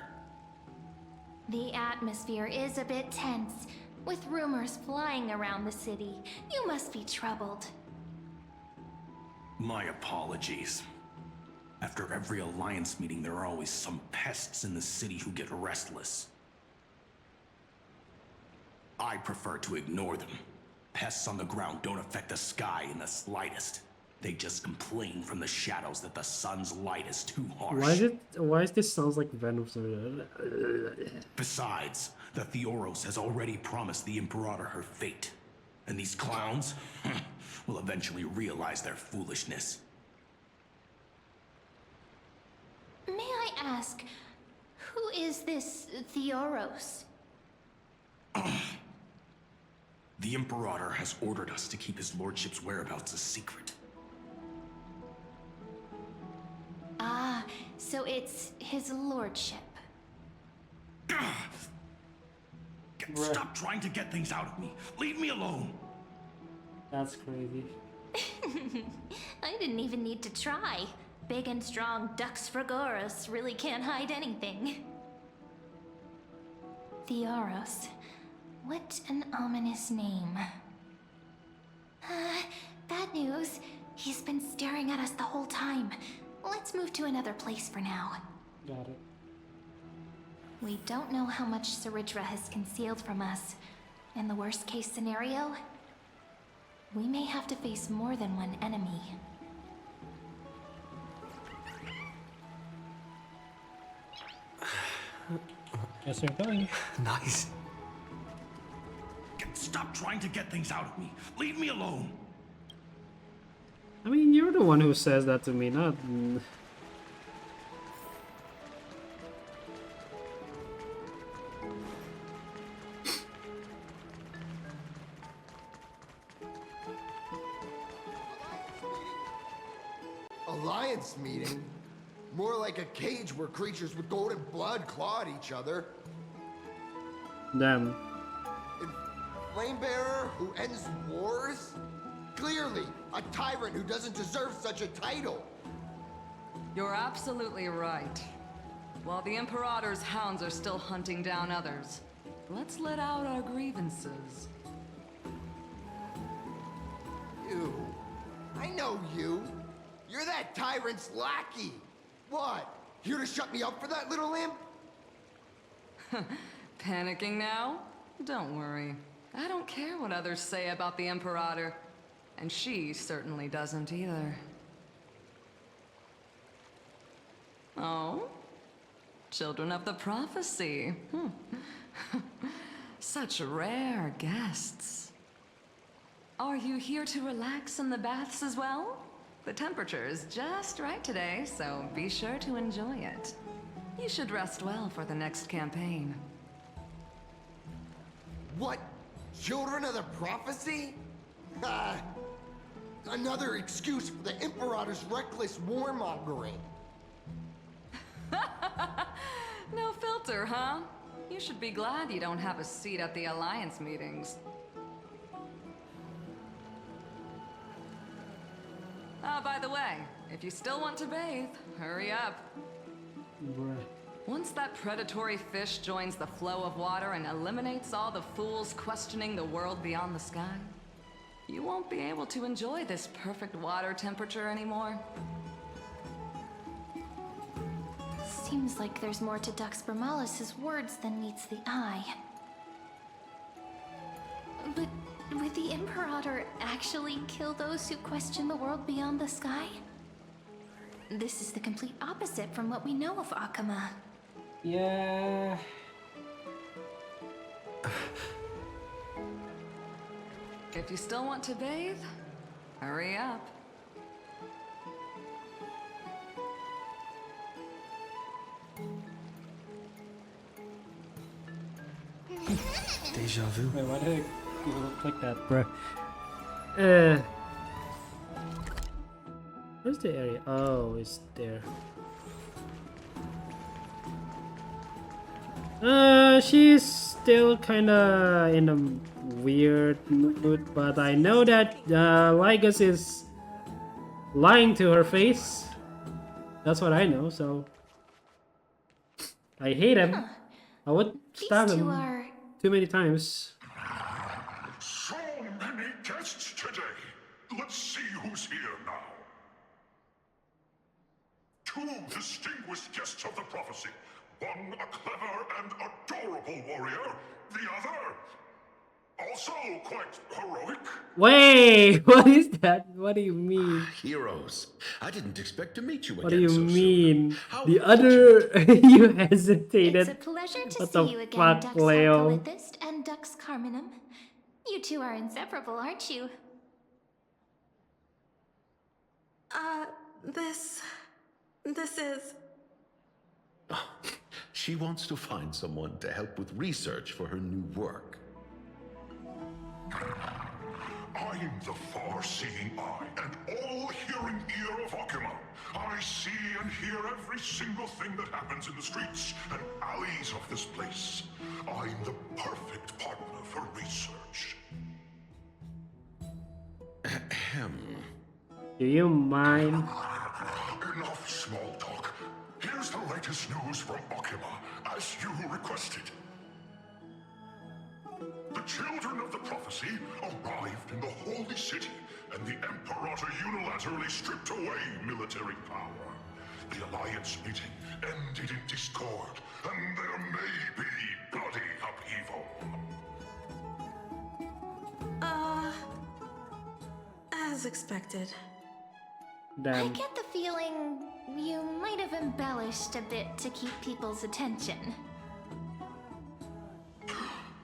The atmosphere is a bit tense, with rumors flying around the city. You must be troubled.
My apologies. After every Alliance meeting, there are always some pests in the city who get restless. I prefer to ignore them. Pests on the ground don't affect the sky in the slightest. They just complain from the shadows that the sun's light is too harsh.
Why does this sounds like Venom?
Besides, the Theoros has already promised the Imperator her fate. And these clowns will eventually realize their foolishness.
May I ask, who is this Theoros?
The Imperator has ordered us to keep his lordship's whereabouts a secret.
Ah, so it's his lordship.
Stop trying to get things out of me. Leave me alone.
That's crazy.
I didn't even need to try. Big and strong Dux Dragoris really can't hide anything. Theoros. What an ominous name. Bad news. He's been staring at us the whole time. Let's move to another place for now.
Got it.
We don't know how much Saridra has concealed from us. In the worst case scenario, we may have to face more than one enemy.
Guess we're going.
Nice. Stop trying to get things out of me. Leave me alone.
I mean, you're the one who says that to me, not...
Alliance meeting? More like a cage where creatures with golden blood claw at each other.
Damn.
Flamebearer who ends wars? Clearly, a tyrant who doesn't deserve such a title.
You're absolutely right. While the Imperator's hounds are still hunting down others, let's let out our grievances.
You. I know you. You're that tyrant's lackey. What? Here to shut me up for that little imp?
Panicking now? Don't worry. I don't care what others say about the Imperator. And she certainly doesn't either. Oh? Children of the Prophecy. Such rare guests. Are you here to relax in the baths as well? The temperature is just right today, so be sure to enjoy it. You should rest well for the next campaign.
What? Children of the Prophecy? Another excuse for the Imperator's reckless warmongering.
No filter, huh? You should be glad you don't have a seat at the Alliance meetings. By the way, if you still want to bathe, hurry up.
Bruh.
Once that predatory fish joins the flow of water and eliminates all the fools questioning the world beyond the sky, you won't be able to enjoy this perfect water temperature anymore.
Seems like there's more to Dux Bramalis's words than meets the eye. But would the Imperator actually kill those who question the world beyond the sky? This is the complete opposite from what we know of Akama.
Yeah.
If you still want to bathe, hurry up.
Deja vu.
Wait, why did you look like that, bro? Where's the area? Oh, it's there. She's still kinda in a weird mood, but I know that Lygus is lying to her face. That's what I know, so I hate him. I would stab him too many times.
So many guests today. Let's see who's here now. Two distinguished guests of the prophecy. One a clever and adorable warrior, the other also quite heroic.
Wait, what is that? What do you mean?
Heroes. I didn't expect to meet you again.
What do you
so
mean?
How
The other you hesitated.
It's a pleasure to
What
see
the
you again,
fuck,
Dux
Leo?
Alkalithist and Dux Carminum. You two are inseparable, aren't you?
This is...
She wants to find someone to help with research for her new work.
I'm the far-seeing eye and all-hearing ear of Akama. I see and hear every single thing that happens in the streets and alleys of this place. I'm the perfect partner for research.
Ahem.
Do you mind?
Enough small talk. Here's the latest news from Akama, as you requested. The children of the prophecy arrived in the holy city, and the Imperator unilaterally stripped away military power. The Alliance meeting ended in discord, and there may be bloody upheaval.
As expected.
I get the feeling you might have embellished a bit to keep people's attention.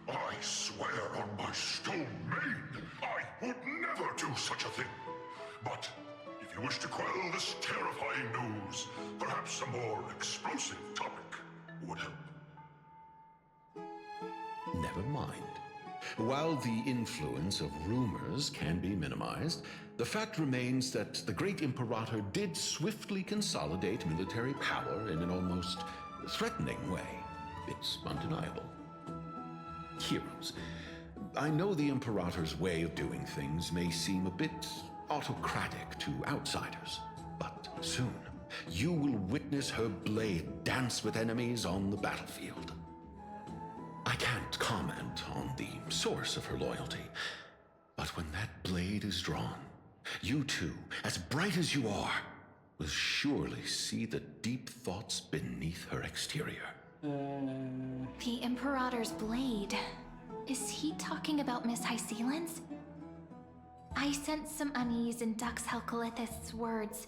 I swear on my stone maid, I would never do such a thing. But if you wish to quell this terrifying news, perhaps a more explosive topic would help.
Never mind. While the influence of rumors can be minimized, the fact remains that the great Imperator did swiftly consolidate military power in an almost threatening way. It's undeniable. Heroes. I know the Imperator's way of doing things may seem a bit autocratic to outsiders, but soon you will witness her blade dance with enemies on the battlefield. I can't comment on the source of her loyalty, but when that blade is drawn, you two, as bright as you are, will surely see the deep thoughts beneath her exterior.
The Imperator's blade. Is he talking about Miss Hysealand's? I sense some unease in Dux Helcolithist's words.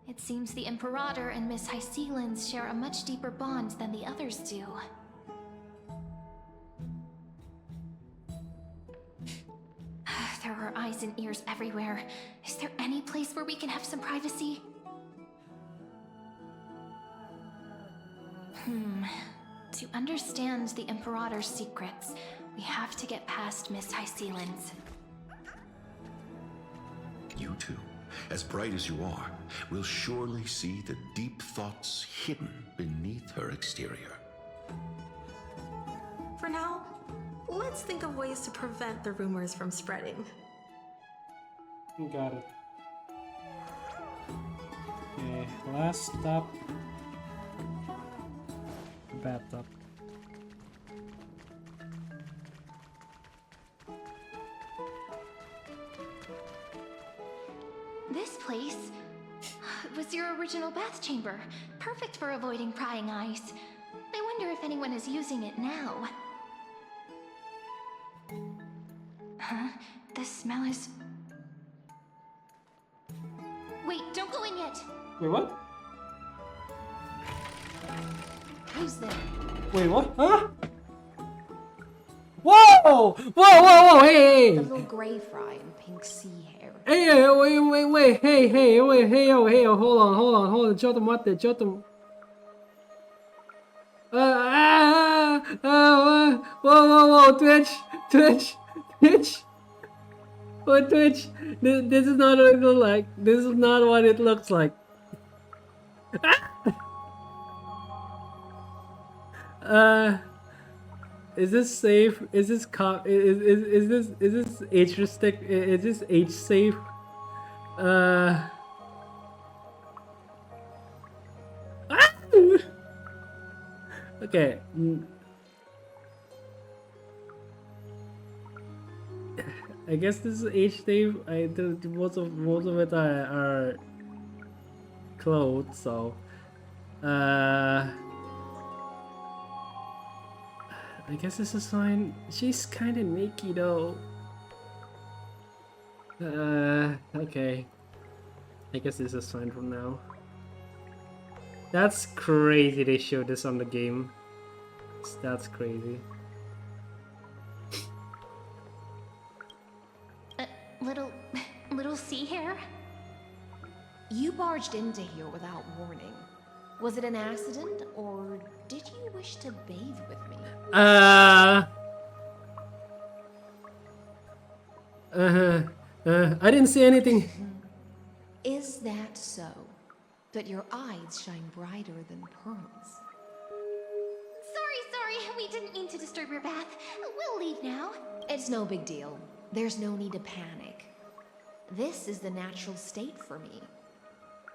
It seems the Imperator and Miss Hysealand's share a much deeper bond than the others do. There are eyes and ears everywhere. Is there any place where we can have some privacy? To understand the Imperator's secrets, we have to get past Miss Hysealand's.
You two, as bright as you are, will surely see the deep thoughts hidden beneath her exterior.
For now, let's think of ways to prevent the rumors from spreading.
Got it. Okay, last stop. Bathtub.
This place was your original bath chamber, perfect for avoiding prying eyes. I wonder if anyone is using it now. Huh? The smell is... Wait, don't go in yet!
Wait, what?
Who's there?
Wait, what? Huh? Whoa! Whoa, whoa, whoa! Hey!
The little grey fry and pink sea hair.
Hey, wait, hey, yo, hold on, Jotam, what the Jotam? Whoa, Twitch. What, Twitch? This is not what it looks like. This is not what it looks like. Is this safe? Is this is this age restrict? Is this age safe? Okay. I guess this is age safe. Most of it are clothes, so I guess this is fine. She's kind of naked though. Okay. I guess this is fine from now. That's crazy they showed this on the game. That's crazy.
Little sea hair?
You barged into here without warning. Was it an accident, or did you wish to bathe with me?
I didn't see anything.
Is that so? But your eyes shine brighter than pearls.
Sorry, we didn't mean to disturb your bath. We'll leave now.
It's no big deal. There's no need to panic. This is the natural state for me.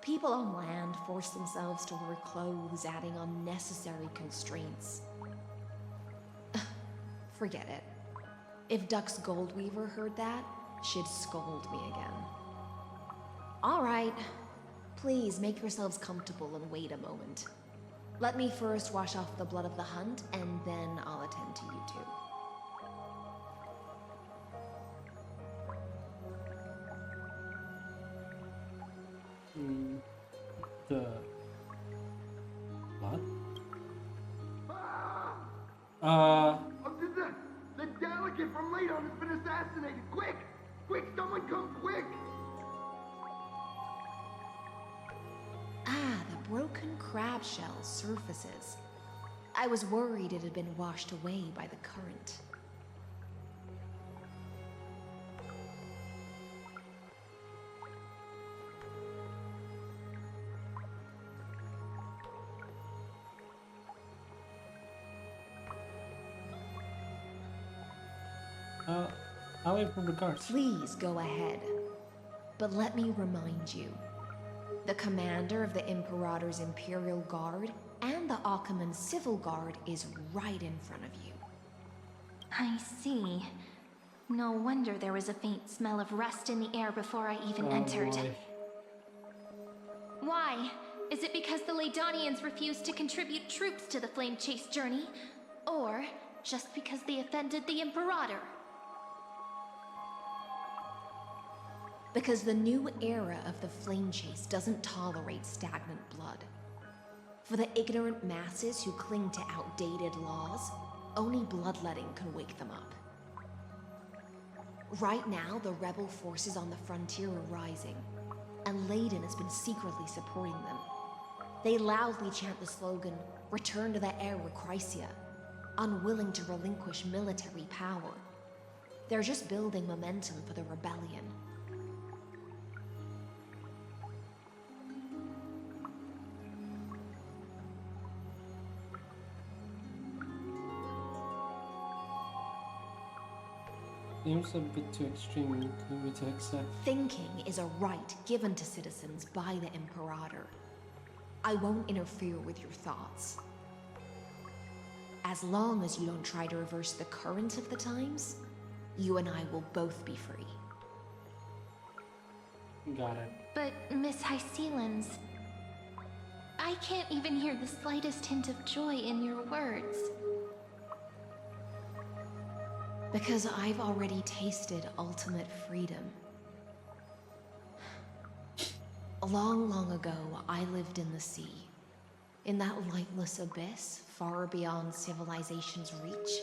People on land force themselves to wear clothes, adding unnecessary constraints. Forget it. If Duck's Goldweaver heard that, she'd scold me again. All right. Please make yourselves comfortable and wait a moment. Let me first wash off the blood of the hunt, and then I'll attend to you two.
The what?
The delegate from Ladon has been assassinated! Quick! Quick, someone come quick!
Ah, the broken crab shell surfaces. I was worried it had been washed away by the current.
I'll wait for the guards.
Please go ahead. But let me remind you. The commander of the Imperator's Imperial Guard and the Achaemen's Civil Guard is right in front of you.
I see. No wonder there was a faint smell of rust in the air before I even entered.
Boy.
Why? Is it because the Ladonians refused to contribute troops to the Flame Chase journey? Or just because they offended the Imperator?
Because the new era of the Flame Chase doesn't tolerate stagnant blood. For the ignorant masses who cling to outdated laws, only bloodletting can wake them up. Right now, the rebel forces on the frontier are rising, and Ladon has been secretly supporting them. They loudly chant the slogan, "Return to the Era Chrysia," unwilling to relinquish military power. They're just building momentum for the rebellion.
Seems a bit too extreme for me to accept.
Thinking is a right given to citizens by the Imperator. I won't interfere with your thoughts. As long as you don't try to reverse the current of the times, you and I will both be free.
Got it.
But, Miss Hycelens, I can't even hear the slightest hint of joy in your words.
Because I've already tasted ultimate freedom. Long, long ago, I lived in the sea. In that lightless abyss, far beyond civilization's reach,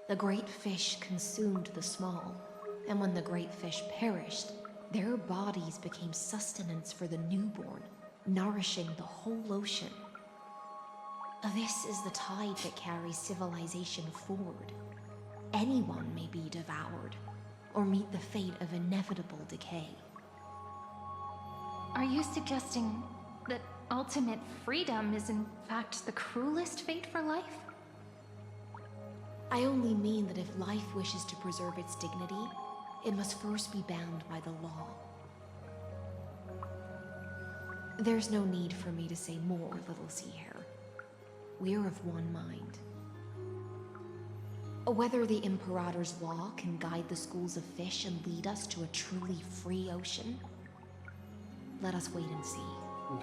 the great fish consumed the small. And when the great fish perished, their bodies became sustenance for the newborn, nourishing the whole ocean. This is the tide that carries civilization forward. Anyone may be devoured, or meet the fate of inevitable decay.
Are you suggesting that ultimate freedom is in fact the cruelest fate for life?
I only mean that if life wishes to preserve its dignity, it must first be bound by the law. There's no need for me to say more, little sea hare. We're of one mind. Whether the Imperator's law can guide the schools of fish and lead us to a truly free ocean, let us wait and see.
Got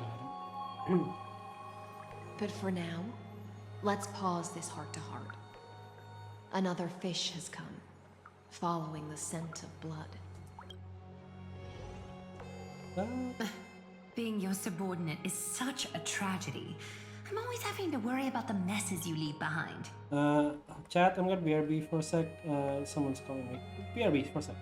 it.
But for now, let's pause this heart-to-heart. Another fish has come, following the scent of blood.
Being your subordinate is such a tragedy. I'm always having to worry about the messes you leave behind.
Chat, I'm gonna BRB for a sec. Someone's calling me. BRB for a sec.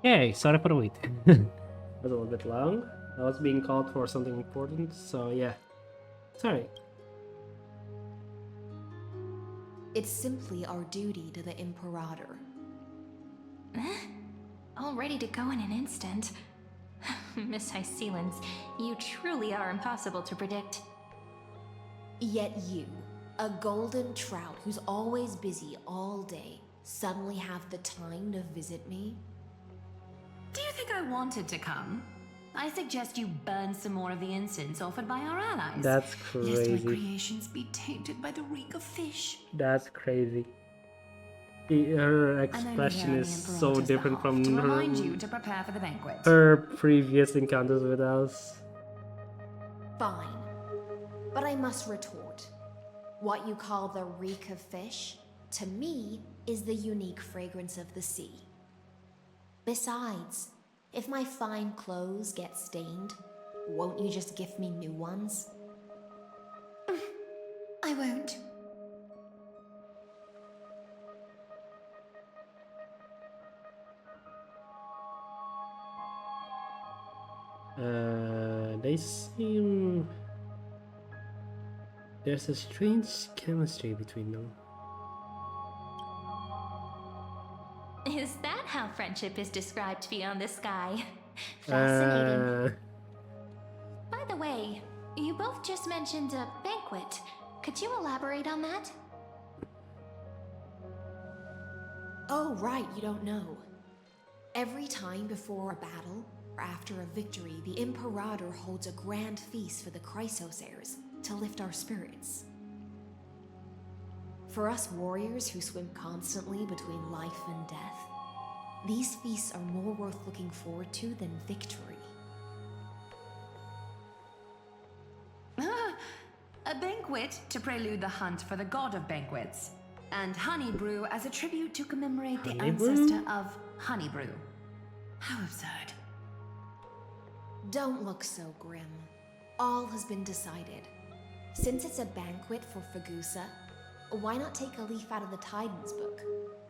Yay, sorry for the wait. Was a little bit long. I was being called for something important, so yeah. Sorry.
It's simply our duty to the Imperator.
All ready to go in an instant. Miss Hycelens, you truly are impossible to predict.
Yet you, a golden trout who's always busy all day, suddenly have the time to visit me?
Do you think I wanted to come? I suggest you burn some more of the incense offered by our allies.
That's
Lest my
crazy.
creations be tainted by the reek of fish.
That's crazy. Her
I'm only
expression
here on
is
the
so
Imperator's
different
behalf
from
to remind you to prepare for the banquet.
her previous encounters with us.
Fine. But I must retort. What you call the reek of fish, to me, is the unique fragrance of the sea. Besides, if my fine clothes get stained, won't you just gift me new ones?
I won't.
They seem... There's a strange chemistry between them.
Is that how friendship is described beyond the sky? Fascinating. By the way, you both just mentioned a banquet. Could you elaborate on that?
Oh, right, you don't know. Every time before a battle, or after a victory, the Imperator holds a grand feast for the Chrysos heirs to lift our spirits. For us warriors who swim constantly between life and death, these feasts are more worth looking forward to than victory.
A banquet to prelude the hunt for the god of banquets, and honey brew as a tribute to commemorate the
Honey brew?
ancestor of honey brew. How absurd.
Don't look so grim. All has been decided. Since it's a banquet for Fagusa, why not take a leaf out of the Titan's book?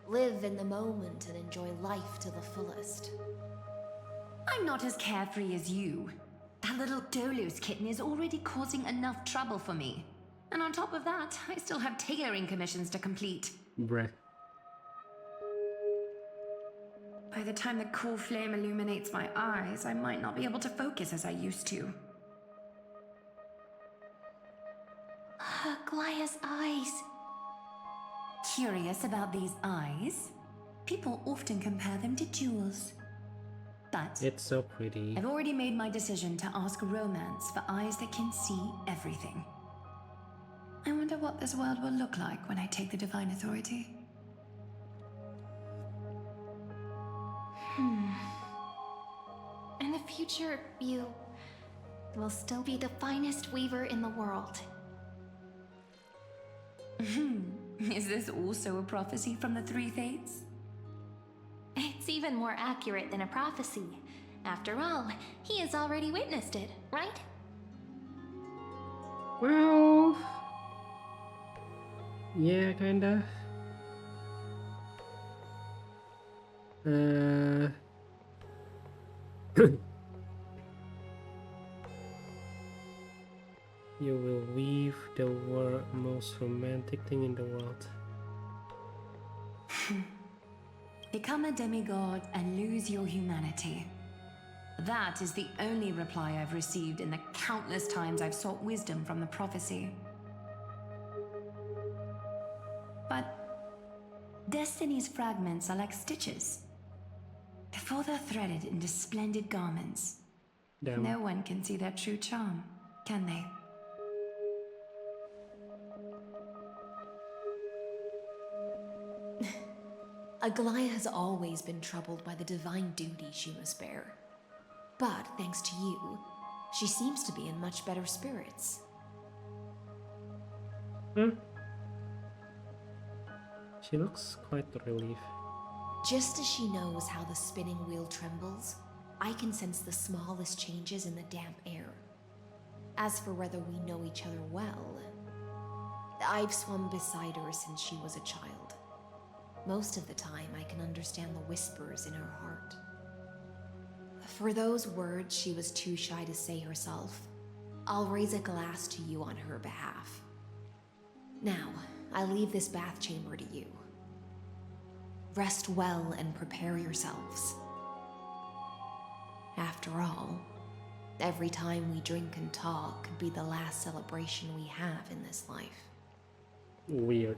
Live in the moment and enjoy life to the fullest.
I'm not as carefree as you. That little Dolos kitten is already causing enough trouble for me. And on top of that, I still have tailoring commissions to complete.
Bruh.
By the time the cool flame illuminates my eyes, I might not be able to focus as I used to.
Glaya's eyes.
Curious about these eyes? People often compare them to jewels. But
It's so pretty.
I've already made my decision to ask romance for eyes that can see everything. I wonder what this world will look like when I take the divine authority.
In the future, you will still be the finest weaver in the world.
Is this also a prophecy from the Three Fates?
It's even more accurate than a prophecy. After all, he has already witnessed it, right?
Well... Yeah, kinda. You will weave the most romantic thing in the world.
Become a demigod and lose your humanity. That is the only reply I've received in the countless times I've sought wisdom from the prophecy. But destiny's fragments are like stitches. Before they're threaded into splendid garments,
Damn.
no one can see their true charm, can they?
Aglaya has always been troubled by the divine duty she must bear. But thanks to you, she seems to be in much better spirits.
She looks quite relieved.
Just as she knows how the spinning wheel trembles, I can sense the smallest changes in the damp air. As for whether we know each other well, I've swum beside her since she was a child. Most of the time, I can understand the whispers in her heart. for those words she was too shy to say herself, I'll raise a glass to you on her behalf. Now, I leave this bath chamber to you. Rest well and prepare yourselves. After all, every time we drink and talk could be the last celebration we have in this life.
Weird.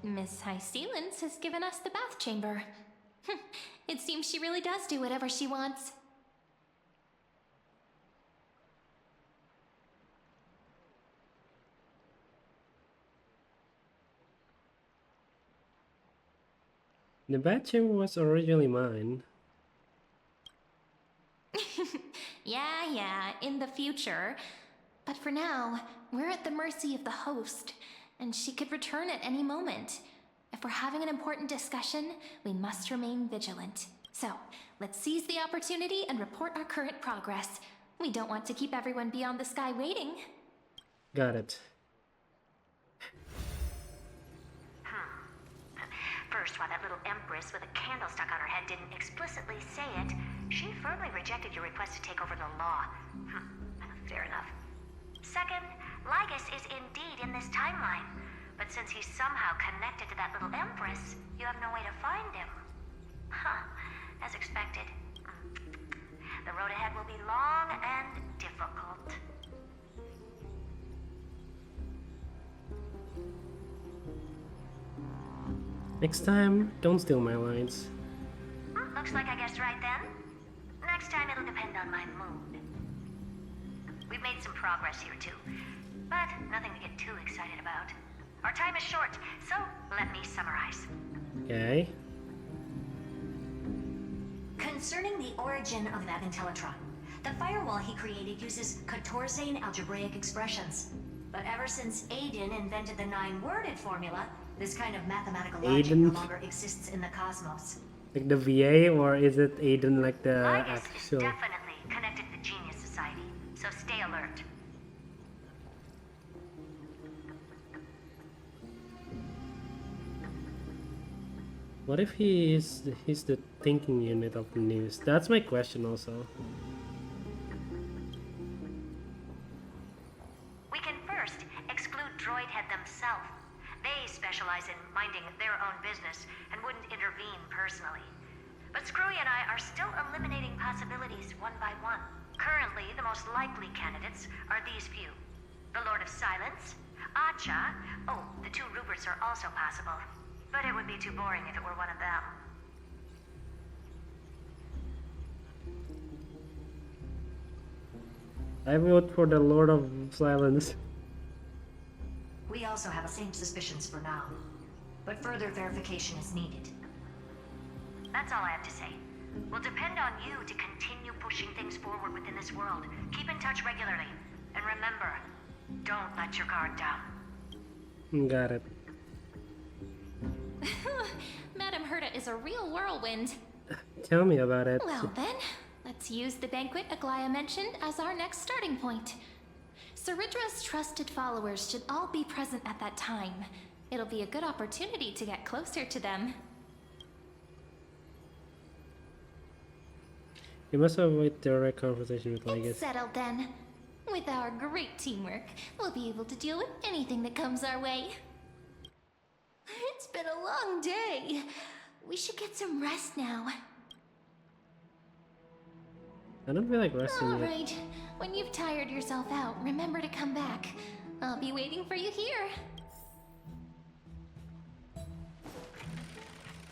Miss High Sealance has given us the bath chamber. It seems she really does do whatever she wants.
The bath chamber was originally mine.
Yeah, in the future. But for now, we're at the mercy of the host, and she could return at any moment. If we're having an important discussion, we must remain vigilant. So, let's seize the opportunity and report our current progress. We don't want to keep everyone beyond the sky waiting.
Got it.
First, while that little empress with a candle stuck on her head didn't explicitly say it, she firmly rejected your request to take over the law. Fair enough. Second, Lygus is indeed in this timeline. But since he's somehow connected to that little empress, you have no way to find him. As expected. The road ahead will be long and difficult.
Next time, don't steal my lines.
Looks like I guessed right then. Next time it'll depend on my mood. We've made some progress here too, but nothing to get too excited about. Our time is short, so let me summarize.
Okay.
Concerning the origin of Maventellatron, the firewall he created uses Catorzane algebraic expressions. But ever since Aiden invented the 9-worded formula, this kind of mathematical logic no longer exists in the cosmos.
Like the VA, or is it Aiden like the
Lygus
actual?
is definitely connected to the Genius Society, so stay alert.
What if he's the thinking unit of the news? That's my question also.
We can first exclude Droidhead themselves. They specialize in minding their own business and wouldn't intervene personally. But Screwy and I are still eliminating possibilities one by one. Currently, the most likely candidates are these few. The Lord of Silence, Acha, oh, the 2 Ruperts are also possible. But it would be too boring if it were one of them.
I vote for the Lord of Silence.
We also have the same suspicions for now, but further verification is needed. That's all I have to say. We'll depend on you to continue pushing things forward within this world. Keep in touch regularly, and remember, don't let your guard down.
Got it.
Madame Herta is a real whirlwind.
Tell me about it.
Well then, let's use the banquet Aglaya mentioned as our next starting point. Ceridra's trusted followers should all be present at that time. It'll be a good opportunity to get closer to them.
You must avoid direct conversation with Lygus.
It's settled then. With our great teamwork, we'll be able to deal with anything that comes our way. It's been a long day. We should get some rest now.
I don't feel like resting
All
yet.
right. When you've tired yourself out, remember to come back. I'll be waiting for you here.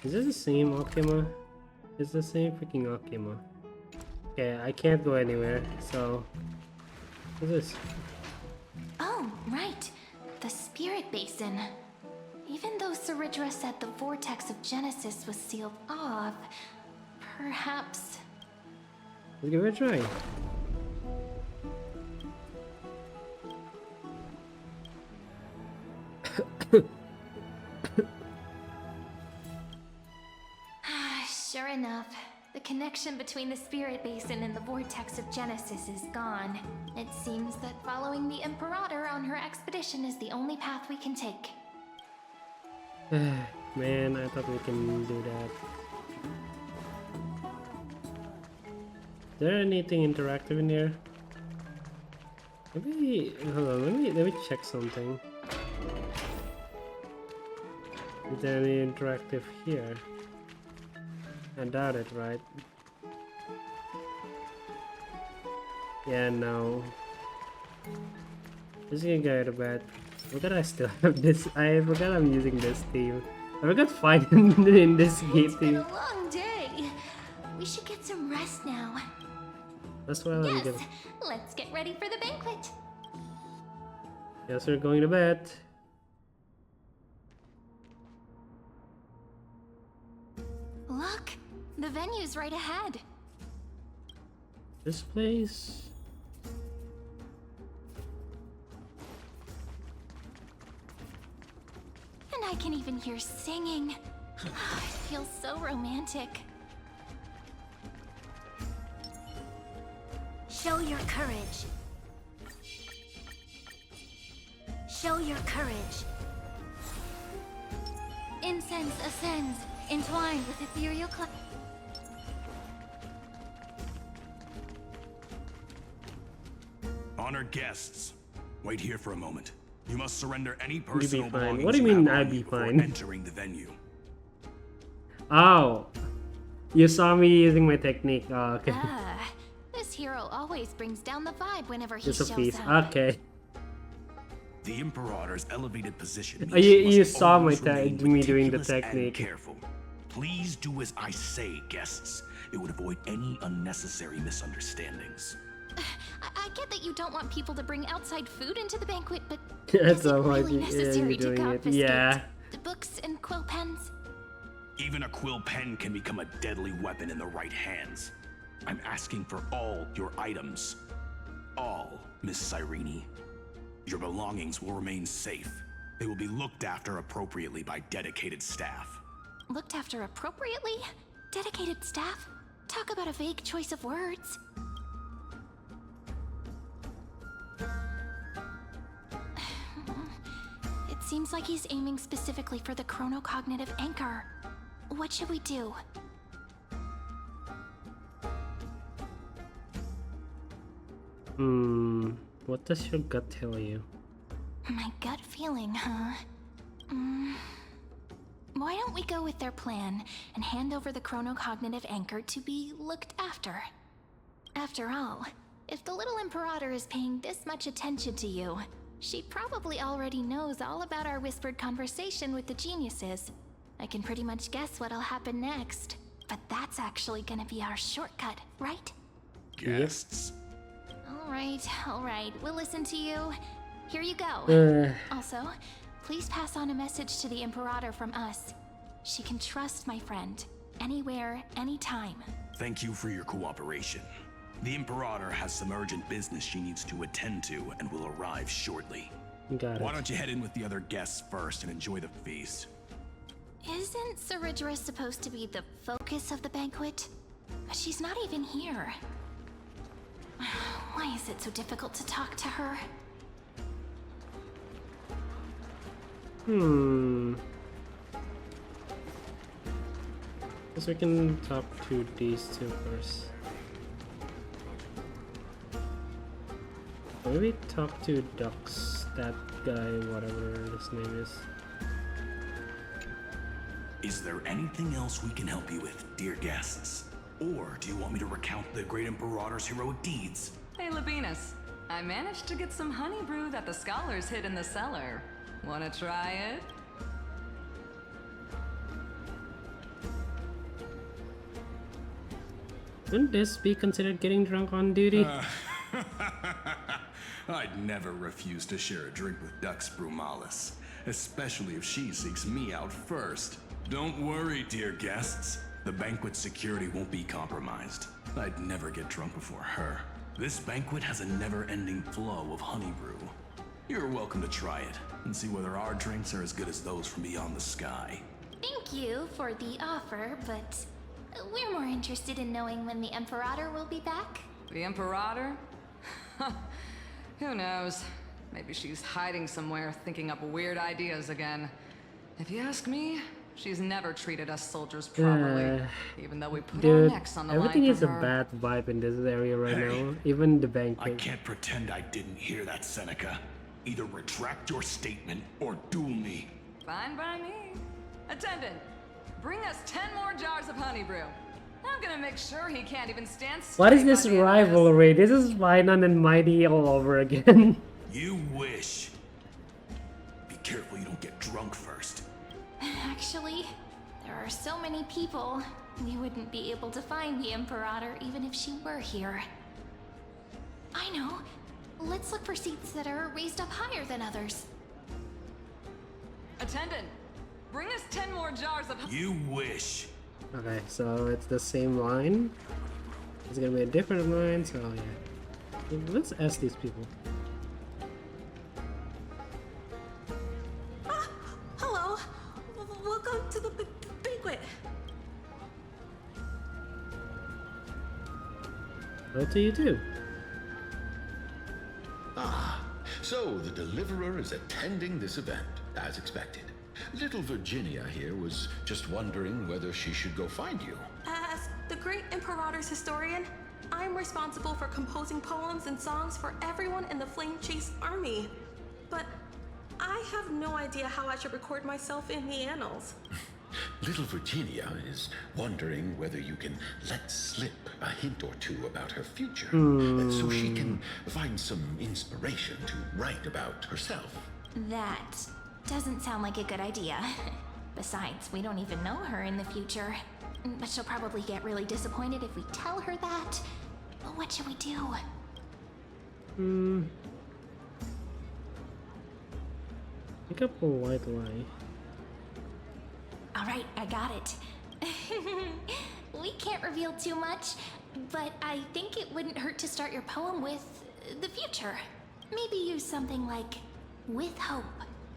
Is this the same Okima? It's the same freaking Okima. Okay, I can't go anywhere, so... What's this?
Oh, right. The Spirit Basin. Even though Ceridra said the vortex of Genesis was sealed off, perhaps...
Let's give it a try.
Sure enough, the connection between the Spirit Basin and the vortex of Genesis is gone. It seems that following the Imperator on her expedition is the only path we can take.
Man, I thought we can do that. there anything interactive in here? Maybe hold on, let me check something. Is there any interactive here? I doubt it, right? Yeah, no. Just gonna go to bed. Forgot I still have this. I forgot I'm using this theme. I forgot fighting in this game
It's been
theme.
a long day. We should get some rest now.
That's why I'm
Yes,
getting.
let's get ready for the banquet.
Yes, we're going to bed.
Look, the venue's right ahead.
This place.
And I can even hear singing. It feels so romantic.
Show your courage. Show your courage.
Incense ascends, entwined with ethereal cloud.
Honored guests, wait here for a moment. You must surrender any
You'd be
personal
fine.
belongings
What do you
you
mean
have
I'd
on
be
you before
fine?
entering the venue.
Oh, you saw me using my technique. Oh, okay.
Ah, this hero always brings down the vibe whenever he
Just a
shows
piece.
up.
Okay.
The Imperator's elevated position.
Oh, you
means must
saw
always
me
remain
doing the
meticulous and
technique.
Careful. Please do as I say, guests. It would avoid any unnecessary misunderstandings.
I get that you don't want people to bring outside food into the banquet, but
That's
is it
how
really
you're
necessary to
doing it.
confiscate
Yeah.
the books and quill pens?
Even a quill pen can become a deadly weapon in the right hands. I'm asking for all your items. All, Miss Cyrene. Your belongings will remain safe. They will be looked after appropriately by dedicated staff.
Looked after appropriately? Dedicated staff? Talk about a vague choice of words. It seems like he's aiming specifically for the chronocognitive anchor. What should we do?
What does your gut tell you?
My gut feeling, huh? Why don't we go with their plan and hand over the chronocognitive anchor to be looked after? After all, if the little Imperator is paying this much attention to you, she probably already knows all about our whispered conversation with the geniuses. I can pretty much guess what'll happen next. But that's actually gonna be our shortcut, right?
Guests.
All right, we'll listen to you. Here you go. Also, please pass on a message to the Imperator from us. She can trust my friend, anywhere, anytime.
Thank you for your cooperation. The Imperator has some urgent business she needs to attend to and will arrive shortly.
Got it.
Why don't you head in with the other guests first and enjoy the feast?
Isn't Tsundere supposed to be the focus of the banquet? But she's not even here. Why is it so difficult to talk to her?
Guess we can talk to these two first. Maybe talk to Dux, that guy, whatever his name is.
Is there anything else we can help you with, dear guests? Or do you want me to recount the great Imperator's heroic deeds?
Hey, Labinas. I managed to get some honey brew that the scholars hid in the cellar. Wanna try it?
Wouldn't this be considered getting drunk on duty?
I'd never refuse to share a drink with Dux Brumalis, especially if she seeks me out first. Don't worry, dear guests. The banquet's security won't be compromised. I'd never get drunk before her. This banquet has a never-ending flow of honey brew. You're welcome to try it and see whether our drinks are as good as those from beyond the sky.
Thank you for the offer, but we're more interested in knowing when the Imperator will be back.
The Imperator? Who knows? Maybe she's hiding somewhere, thinking up weird ideas again. If you ask me, She's never treated us soldiers properly, even though we put our
Dude,
necks on the
everything
line
is
for
a
her.
bad vibe in this area right
Hey,
now. Even the bank.
I can't pretend I didn't hear that, Seneca. Either retract your statement or duel me.
Fine by me. Attendant, bring us 10 more jars of honey brew. I'm gonna make sure he can't even stand
What is
straight
this
by the end of
rivalry? This is Vinon and Mighty all over again.
You wish. Be careful you don't get drunk first.
Actually, there are so many people, we wouldn't be able to find the Imperator even if she were here. I know. Let's look for seats that are raised up higher than others.
Attendant, bring us 10 more jars of...
You wish.
Okay, so it's the same line. It's gonna be a different line, so yeah. Let's ask these people.
Hello. Welcome to the banquet.
Hello to you too.
Ah, so the Deliverer is attending this event, as expected. Little Virginia here was just wondering whether she should go find you.
As the great Imperator's historian, I'm responsible for composing poems and songs for everyone in the Flame Chase army. But I have no idea how I should record myself in the annals.
Little Virginia is wondering whether you can let slip a hint or two about her future, so she can find some inspiration to write about herself.
That doesn't sound like a good idea. Besides, we don't even know her in the future. But she'll probably get really disappointed if we tell her that. But what should we do?
Pick up a white lie.
Alright, I got it. We can't reveal too much, but I think it wouldn't hurt to start your poem with the future. Maybe use something like, with hope,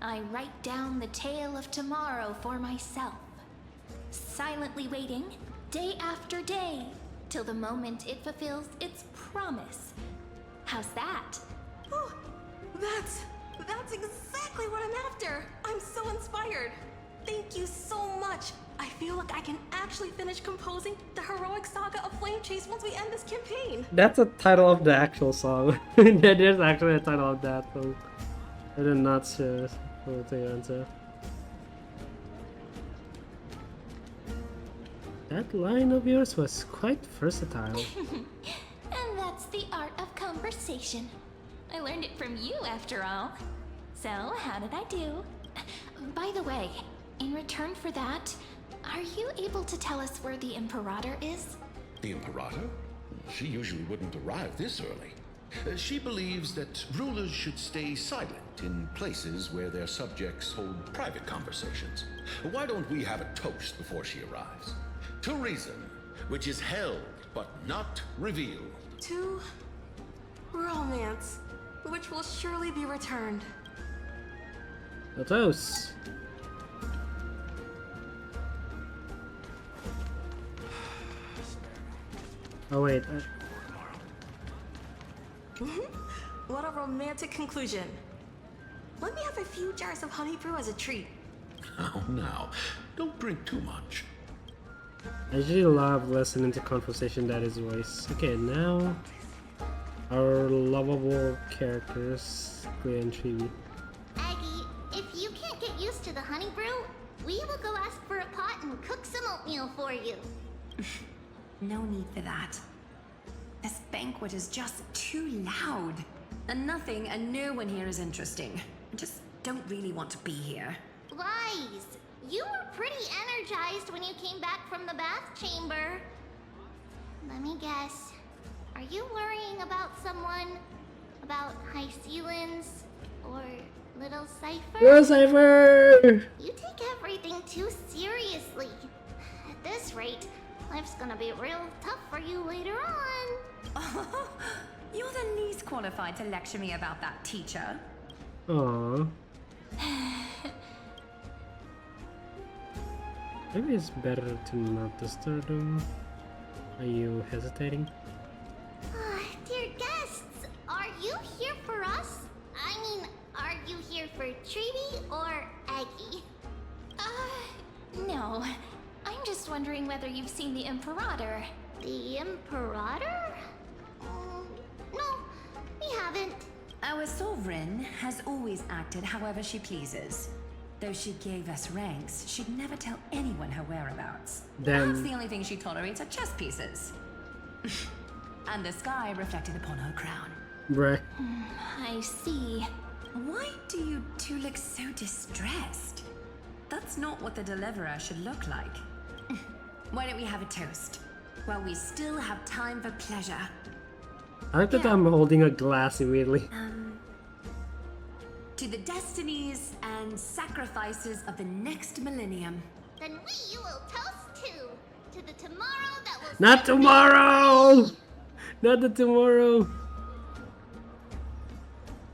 I write down the tale of tomorrow for myself. Silently waiting, day after day, till the moment it fulfills its promise. How's that?
Oh, that's exactly what I'm after. I'm so inspired. Thank you so much. I feel like I can actually finish composing the heroic saga of Flame Chase once we end this campaign.
That's the title of the actual song. There's actually a title of that song. I did not sure what the answer. That line of yours was quite versatile.
And that's the art of conversation. I learned it from you, after all. So, how did I do? By the way, in return for that, are you able to tell us where the Imperator is?
The Imperator? She usually wouldn't arrive this early. She believes that rulers should stay silent in places where their subjects hold private conversations. Why don't we have a toast before she arrives? To reason, which is held but not revealed.
To romance, which will surely be returned.
A toast. Oh wait.
What a romantic conclusion. Let me have a few jars of honey brew as a treat.
Oh, now, don't drink too much.
I usually love listening to conversation that is voice. Okay, now our lovable characters, Glee and Chibi.
Aggie, if you can't get used to the honey brew, we will go ask for a pot and cook some oatmeal for you.
No need for that. This banquet is just too loud. And nothing and no one here is interesting. I just don't really want to be here.
Lies! You were pretty energized when you came back from the bath chamber. Let me guess. Are you worrying about someone? About High Sealins? Or Little Cypher?
Little Cypher!
You take everything too seriously. At this rate, life's gonna be real tough for you later on.
You're the least qualified to lecture me about that, teacher.
Aww. Maybe it's better to not disturb them. Are you hesitating?
Dear guests, are you here for us? I mean, are you here for Treaty or Aggie?
No, I'm just wondering whether you've seen the Imperator.
The Imperator? No, we haven't.
Our sovereign has always acted however she pleases. Though she gave us ranks, she'd never tell anyone her whereabouts. Perhaps the only thing she tolerates are chess pieces. And the sky reflected upon her crown.
Right.
I see.
Why do you two look so distressed? That's not what the Deliverer should look like. Why don't we have a toast? While we still have time for pleasure.
I like that I'm holding a glass immediately.
To the destinies and sacrifices of the next millennium.
Then we will toast to the tomorrow that will...
Not tomorrow! Not the tomorrow!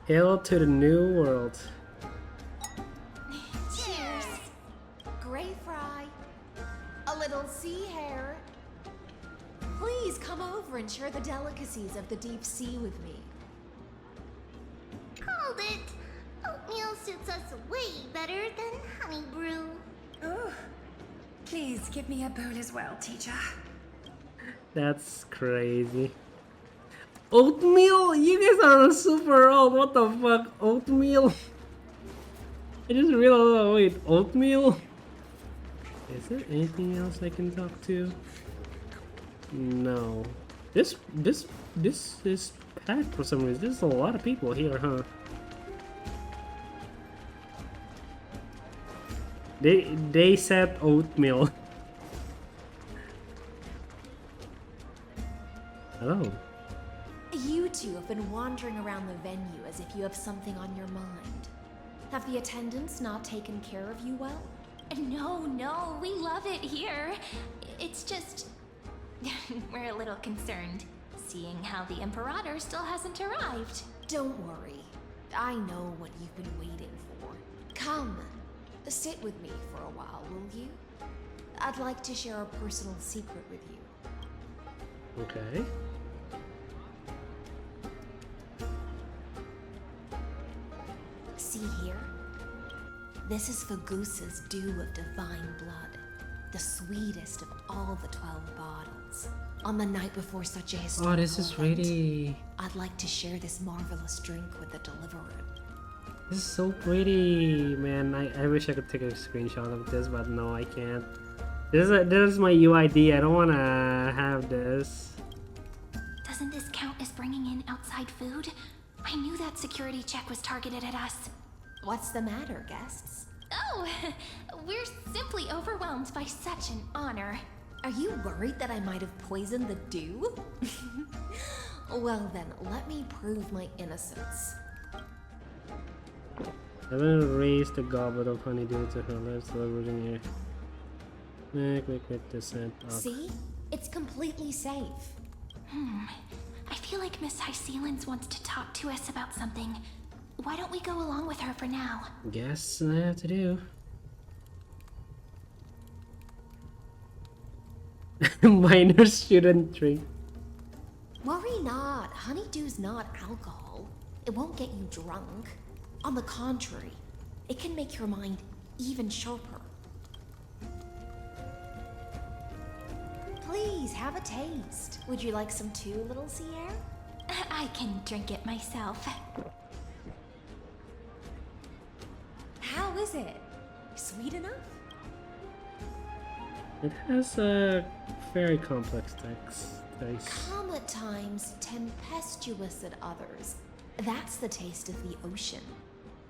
Hail to the new world.
Cheers! Gray fry. A little sea hare. Please come over and share the delicacies of the deep sea with me.
Hold it! Oatmeal suits us way better than honey brew.
Oh, please give me a bowl as well, teacher.
That's crazy. Oatmeal? You guys are super old. What the fuck? Oatmeal? I just realized. Wait, oatmeal? Is there anything else I can talk to? No. This is packed for some reason. There's a lot of people here, huh? They said oatmeal. Hello.
You two have been wandering around the venue as if you have something on your mind. Have the attendants not taken care of you well?
No, we love it here. It's just... we're a little concerned, seeing how the Imperator still hasn't arrived.
Don't worry. I know what you've been waiting for. Come, sit with me for a while, will you? I'd like to share a personal secret with you.
Okay.
See here? This is Fagusa's dew of divine blood, the sweetest of all the 12 bottles. On the night before such a historical
this is
event,
pretty.
I'd like to share this marvelous drink with the Deliverer.
This is so pretty, man. I wish I could take a screenshot of this, but no, I can't. This is my UID. I don't want to have this.
Doesn't this count as bringing in outside food? I knew that security check was targeted at us.
What's the matter, guests?
Oh, we're simply overwhelmed by such an honor.
Are you worried that I might have poisoned the dew? Well then, let me prove my innocence.
I'm gonna raise the goblet of honeydew to her lips, delivering her. Quick descent.
See? It's completely safe.
I feel like Miss Hysealins wants to talk to us about something. Why don't we go along with her for now?
Guess I have to do. Minors shouldn't drink.
Worry not. Honeydew's not alcohol. It won't get you drunk. On the contrary, it can make your mind even sharper. Please, have a taste. Would you like some too, little sea air?
I can drink it myself.
How is it? Sweet enough?
It has a very complex taste.
Calm at times, tempestuous at others. That's the taste of the ocean.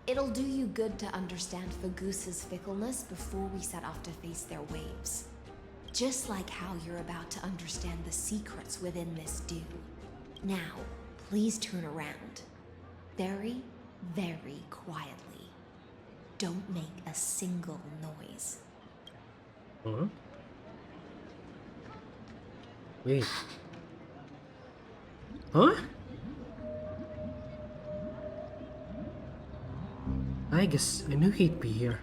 It'll do you good to understand Fagusa's fickleness before we set off to face their waves. Just like how you're about to understand the secrets within this dew. Now, please turn around. Very, very quietly. Don't make a single noise.
Huh? Wait. Huh? I guess I knew he'd be here.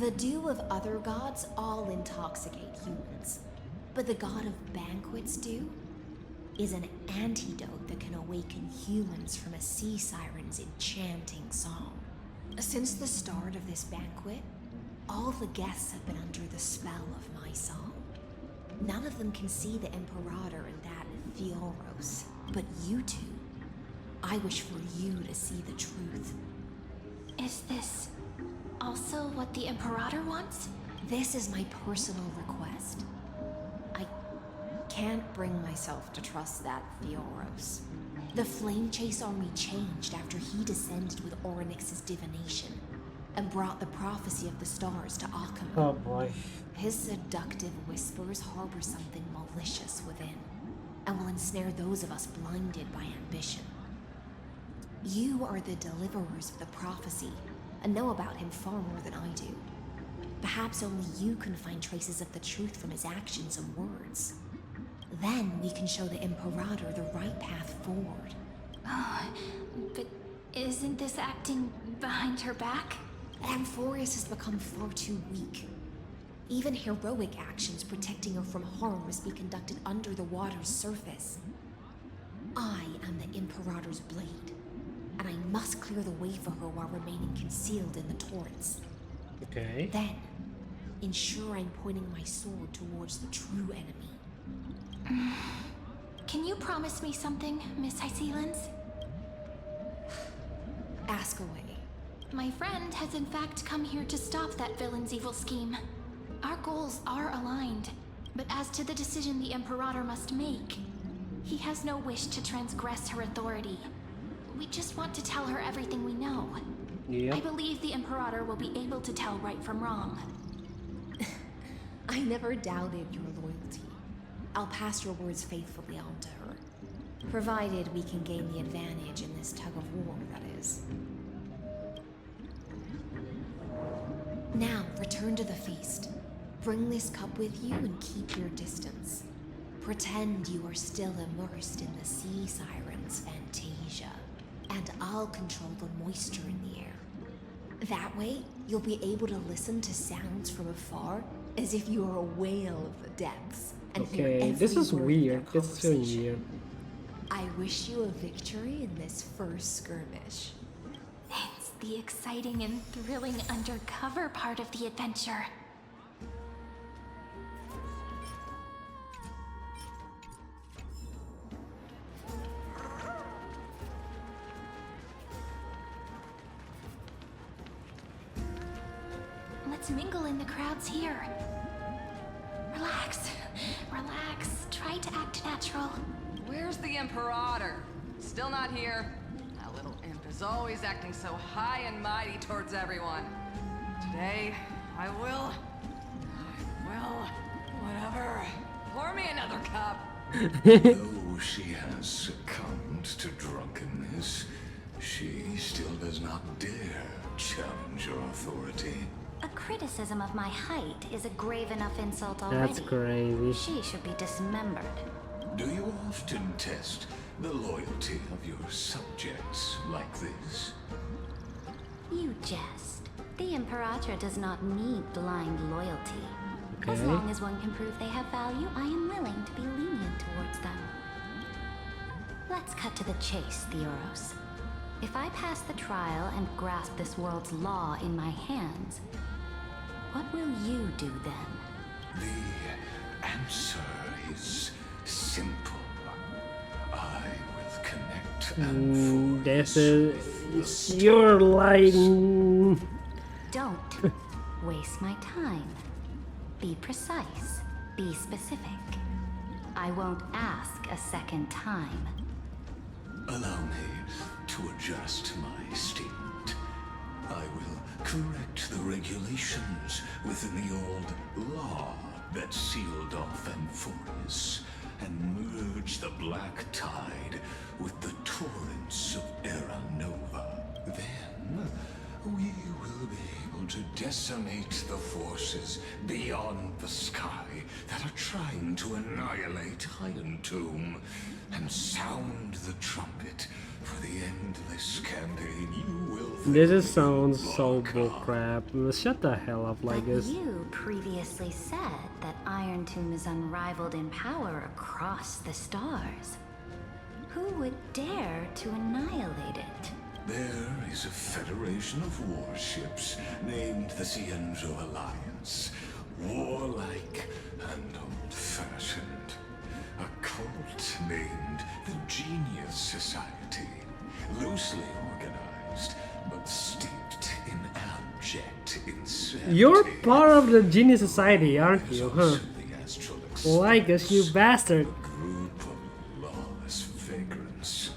The dew of other gods all intoxicate humans. But the god of banquets dew is an antidote that can awaken humans from a sea siren's enchanting song. Since the start of this banquet, All the guests have been under the spell of my song. None of them can see the Imperator and that Fioros, but you two. I wish for you to see the truth.
Is this also what the Imperator wants?
This is my personal request. I can't bring myself to trust that Fioros. The Flame Chase army changed after he descended with Orynyx's divination and brought the prophecy of the stars to Akama.
Oh boy.
His seductive whispers harbor something malicious within and will ensnare those of us blinded by ambition. You are the deliverers of the prophecy and know about him far more than I do. Perhaps only you can find traces of the truth from his actions and words. Then we can show the Imperator the right path forward.
Oh, but isn't this acting behind her back?
Amphorius has become far too weak. Even heroic actions protecting her from harm must be conducted under the water's surface. I am the Imperator's blade, and I must clear the way for her while remaining concealed in the torrents.
Okay.
Then, ensure I'm pointing my sword towards the true enemy.
Can you promise me something, Miss Hycelens?
Ask away.
My friend has in fact come here to stop that villain's evil scheme. Our goals are aligned, but as to the decision the Imperator must make, he has no wish to transgress her authority. We just want to tell her everything we know.
Yep.
I believe the Imperator will be able to tell right from wrong.
I never doubted your loyalty. I'll pass your words faithfully on to her, provided we can gain the advantage in this tug of war, that is. Now, return to the feast. Bring this cup with you and keep your distance. Pretend you are still immersed in the sea siren's fantasia, and I'll control the moisture in the air. That way, you'll be able to listen to sounds from afar as if you are a whale of the depths. And hear
Okay,
every
this is
word of
weird.
their
This is really
conversation.
weird.
I wish you a victory in this first skirmish.
It's the exciting and thrilling undercover part of the adventure. Let's mingle in the crowds here. Relax, relax. Try to act natural.
Where's the Imperator? Still not here. That little imp is always acting so high and mighty towards everyone. Today, I will, whatever. Pour me another cup.
Though she has succumbed to drunkenness, she still does not dare challenge your authority.
A criticism of my height is a grave enough insult already.
That's crazy.
She should be dismembered.
Do you often test the loyalty of your subjects like this?
You jest. The Imperator does not need blind loyalty. As
Okay.
long as one can prove they have value, I am willing to be lenient towards them. Let's cut to the chase, Theoros. If I pass the trial and grasp this world's law in my hands, what will you do then?
The answer is simple. I will connect
This is... You're lying.
Don't waste my time. Be precise. Be specific. I won't ask a second time.
Allow me to adjust my statement. I will correct the regulations within the old law that sealed off Amphorius and merge the black tide with the torrents of Era Nova. Then we will be able to decimate the forces beyond the sky that are trying to annihilate Iron Tomb and sound the trumpet for the endless campaign you will.
This sounds so bullcrap. Shut the hell up like
But
this.
you previously said that Iron Tomb is unrivaled in power across the stars. Who would dare to annihilate it?
There is a federation of warships named the Cienzo Alliance. Warlike and old-fashioned. A cult named the Genius Society. Loosely organized, but steeped in abject insanity.
You're part of the Genius Society, aren't you, huh? Like us, you bastard.
Group of lawless vagrants.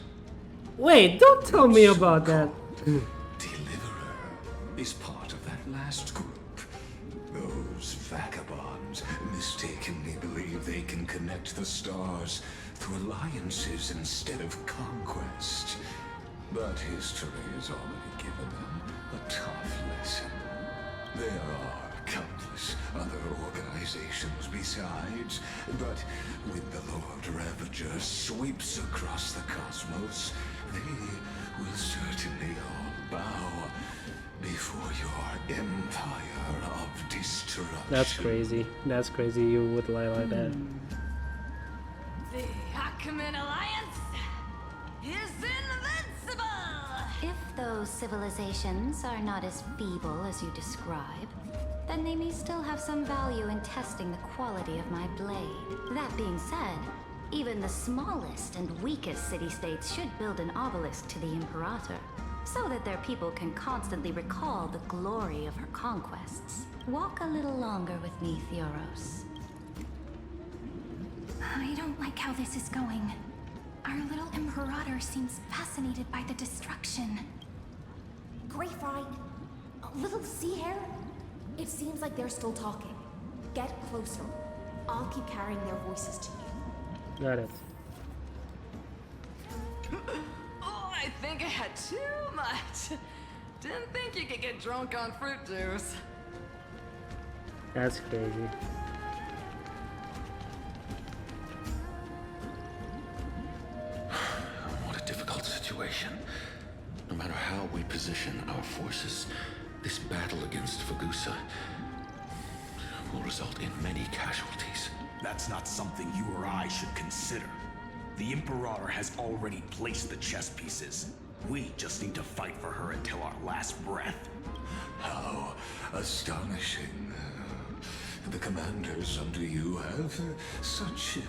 Wait, don't tell me about that.
Deliverer is part of that last group. Those vagabonds mistakenly believe they can connect the stars through alliances instead of conquest. But history has already given them a tough lesson. There are countless other organizations besides, but when the Lord Ravager sweeps across the cosmos, they will certainly all bow before your empire of destruction.
That's crazy. That's crazy. You would lie like that.
The Achaemenid Alliance is invincible!
If those civilizations are not as feeble as you describe, then they may still have some value in testing the quality of my blade. That being said, even the smallest and weakest city-states should build an obelisk to the Imperator, so that their people can constantly recall the glory of her conquests. Walk a little longer with me, Theoros.
I don't like how this is going. Our little Imperator seems fascinated by the destruction.
Greyfry, little sea hare. It seems like they're still talking. Get closer. I'll keep carrying their voices to you.
Got it.
Oh, I think I had too much. Didn't think you could get drunk on fruit juice.
That's crazy.
What a difficult situation. No matter how we position our forces, this battle against Fagusa will result in many casualties.
That's not something you or I should consider. The Imperator has already placed the chess pieces. We just need to fight for her until our last breath.
How astonishing. The commanders under you have such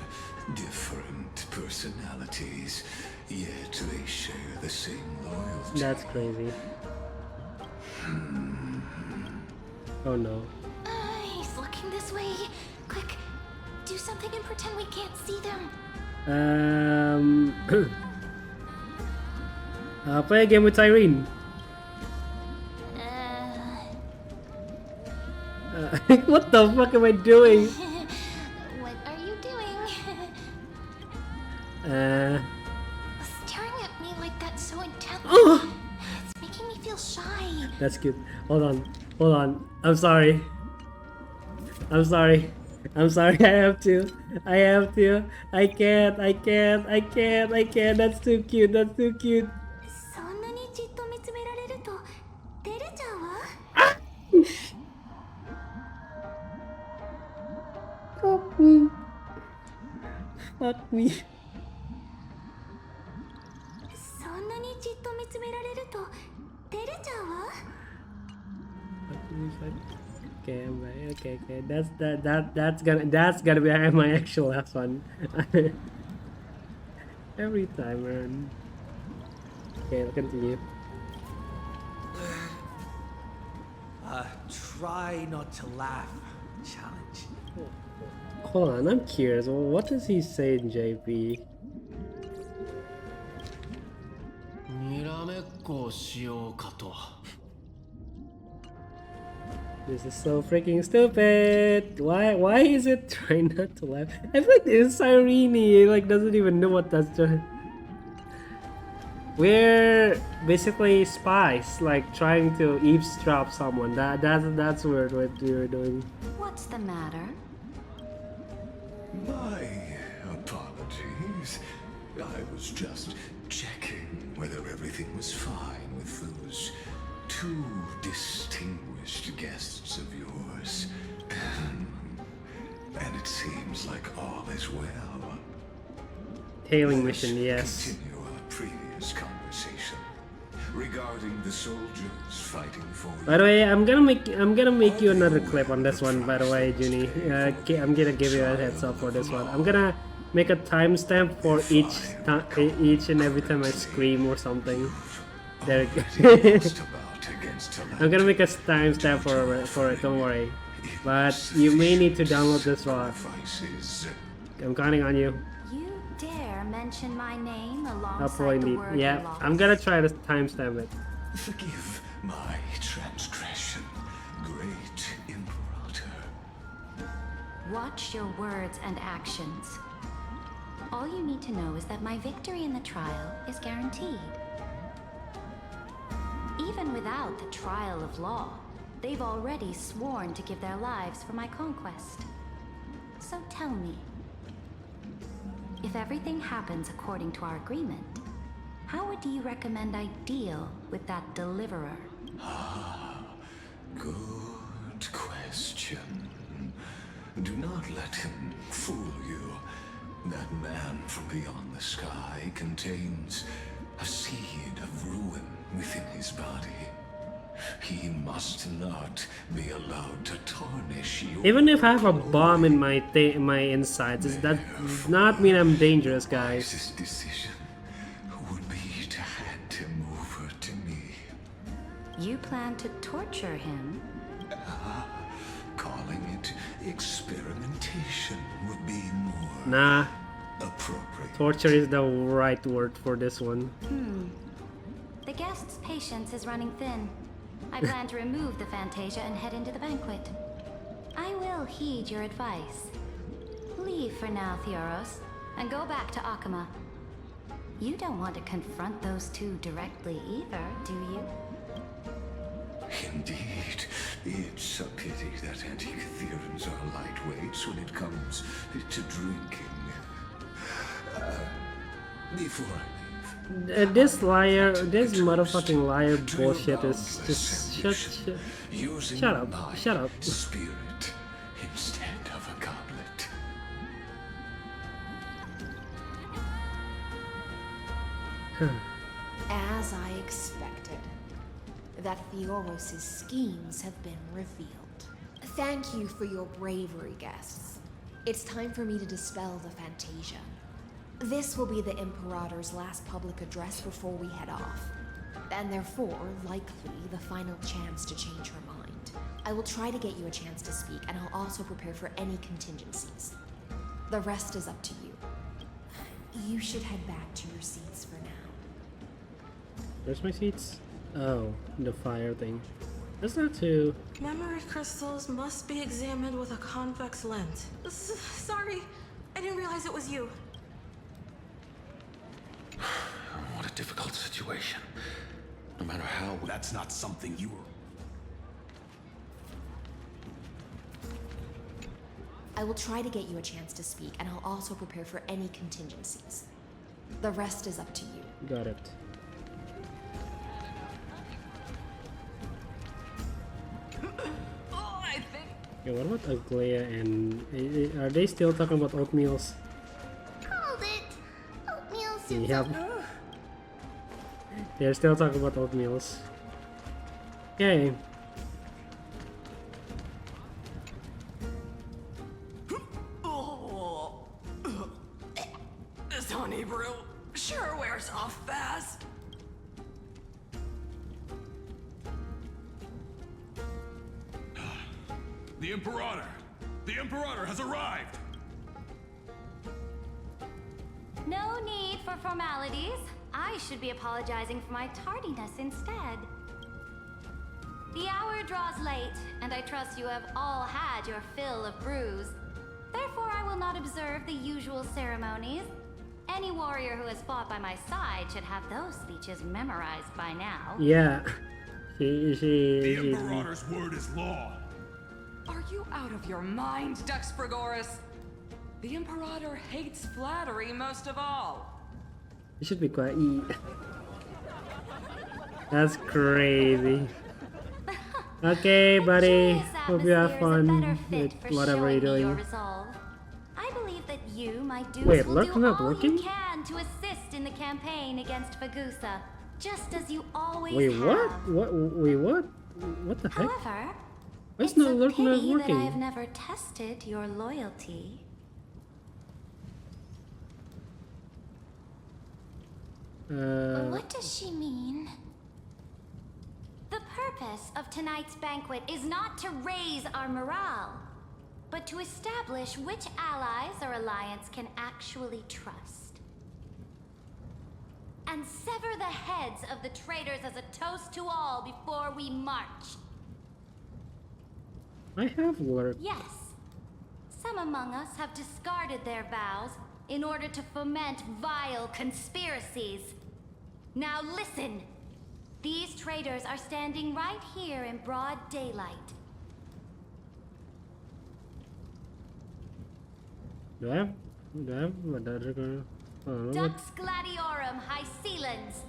different personalities, yet they share the same loyalty.
That's crazy. Oh no.
He's looking this way. Quick, do something and pretend we can't see them.
Play a game with Irene. What the fuck am I doing?
What are you doing? Staring at me like that so intently. It's making me feel shy.
That's good. Hold on. I'm sorry. I have to. I can't. That's too cute.
そんなにじっと見つめられると照れちゃうわ。
Fuck me.
そんなにじっと見つめられると照れちゃうわ。
Okay. That's gonna be my actual last one. Every time, man. Okay, I'll continue.
Try not to laugh. Challenge.
Hold on, I'm curious. What does he say in JP? This is so freaking stupid. Why is it trying not to laugh? I feel like this Irene like doesn't even know what that's doing. We're basically spies, like trying to eavesdrop someone. That's weird what you're doing.
What's the matter?
My apologies. I was just checking whether everything was fine with those two distinguished guests of yours. And it seems like all is well.
Tailing mission, yes.
Continue our previous conversation. regarding the soldiers fighting for
By the way, I'm gonna make you another clip on this one. By the way, Junie, I'm gonna give you a heads up for this one. I'm gonna make a timestamp for each and every time I scream or something. There. I'm gonna make a timestamp for it. Don't worry. But you may need to download this raw. I'm counting on you.
You dare mention my name alongside
Upload indeed. Yeah, I'm gonna try to timestamp it.
Forgive my transgression, great Imperator.
Watch your words and actions. All you need to know is that my victory in the trial is guaranteed. Even without the trial of law, they've already sworn to give their lives for my conquest. So tell me, if everything happens according to our agreement, how would you recommend I deal with that deliverer?
Good question. Do not let him fool you. That man from beyond the sky contains a seed of ruin within his body. He must not be allowed to tarnish you.
Even if I have a bomb in my insides, that does not mean I'm dangerous, guys.
His decision would be to hand him over to me.
You plan to torture him?
Calling it experimentation would be more
Nah.
appropriate.
Torture is the right word for this one.
The guest's patience is running thin. I plan to remove the Fantasia and head into the banquet. I will heed your advice. Leave for now, Theoros, and go back to Akama. You don't want to confront those two directly either, do you?
Indeed, it's a pity that anti-Catherians are lightweights when it comes to drinking. Before I
This motherfucking liar bullshit is just shut up.
spirit instead of a goblet.
As I expected, that Theoros' schemes have been revealed. Thank you for your bravery, guests. It's time for me to dispel the Fantasia. This will be the Imperator's last public address before we head off, and therefore, likely, the final chance to change her mind. I will try to get you a chance to speak, and I'll also prepare for any contingencies. The rest is up to you. You should head back to your seats for now.
Where's my seats? Oh, the fire thing. That's not too...
Memory crystals must be examined with a convex lens. Sorry, I didn't realize it was you.
What a difficult situation. No matter how... That's not something you were...
I will try to get you a chance to speak, and I'll also prepare for any contingencies. The rest is up to you.
Got it. Yeah, what about Aglaia and... Are they still talking about oatmeals?
Hold it! Oatmeal soup.
Yep. They're still talking about oatmeals. Yay.
This honey brew sure wears off fast.
The Imperator! The Imperator has arrived!
No need for formalities. I should be apologizing for my tardiness instead. The hour draws late, and I trust you have all had your fill of brews. Therefore, I will not observe the usual ceremonies. Any warrior who has fought by my side should have those speeches memorized by now.
Yeah.
The Imperator's word is law.
Are you out of your mind, Dux Frigoris? The Imperator hates flattery most of all.
You should be quiet. That's crazy. Okay, buddy. Hope you have fun with whatever you're doing.
I believe that you, my dudes,
Wait,
will
look,
do
not
all
working?
you can to assist in the campaign against Fagusa. just as you always
Wait,
have.
what? Wait, what? What the heck?
However,
Why is
it's a
not
pity that
working?
I've never tested your loyalty. What does she mean? The purpose of tonight's banquet is not to raise our morale, but to establish which allies our alliance can actually trust. And sever the heads of the traitors as a toast to all before we march.
I have work.
Yes, some among us have discarded their vows in order to foment vile conspiracies. Now listen! These traitors are standing right here in broad daylight.
Do I have what other girl?
Dux Gladiorum Hycelans.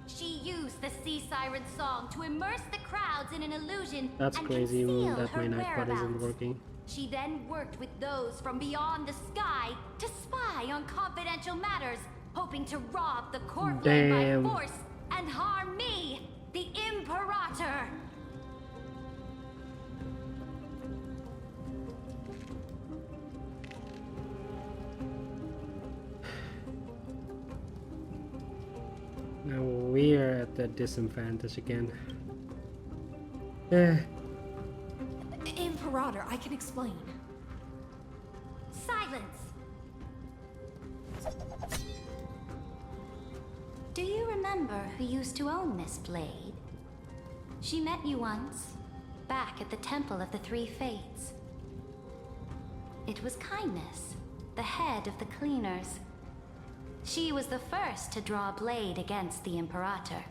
She used the sea siren song to immerse the crowds in an illusion
That's
and
crazy
conceal
that
her
my nightbot isn't
whereabouts.
working.
She then worked with those from beyond the sky to spy on confidential matters, hoping to rob the court
Damn.
by force and harm me, the Imperator.
Now we're at the disadvantage again.
Imperator, I can explain.
Silence! Do you remember who used to own this blade? She met you once, back at the Temple of the Three Fates. It was Kindness, the head of the cleaners. She was the first to draw a blade against the Imperator,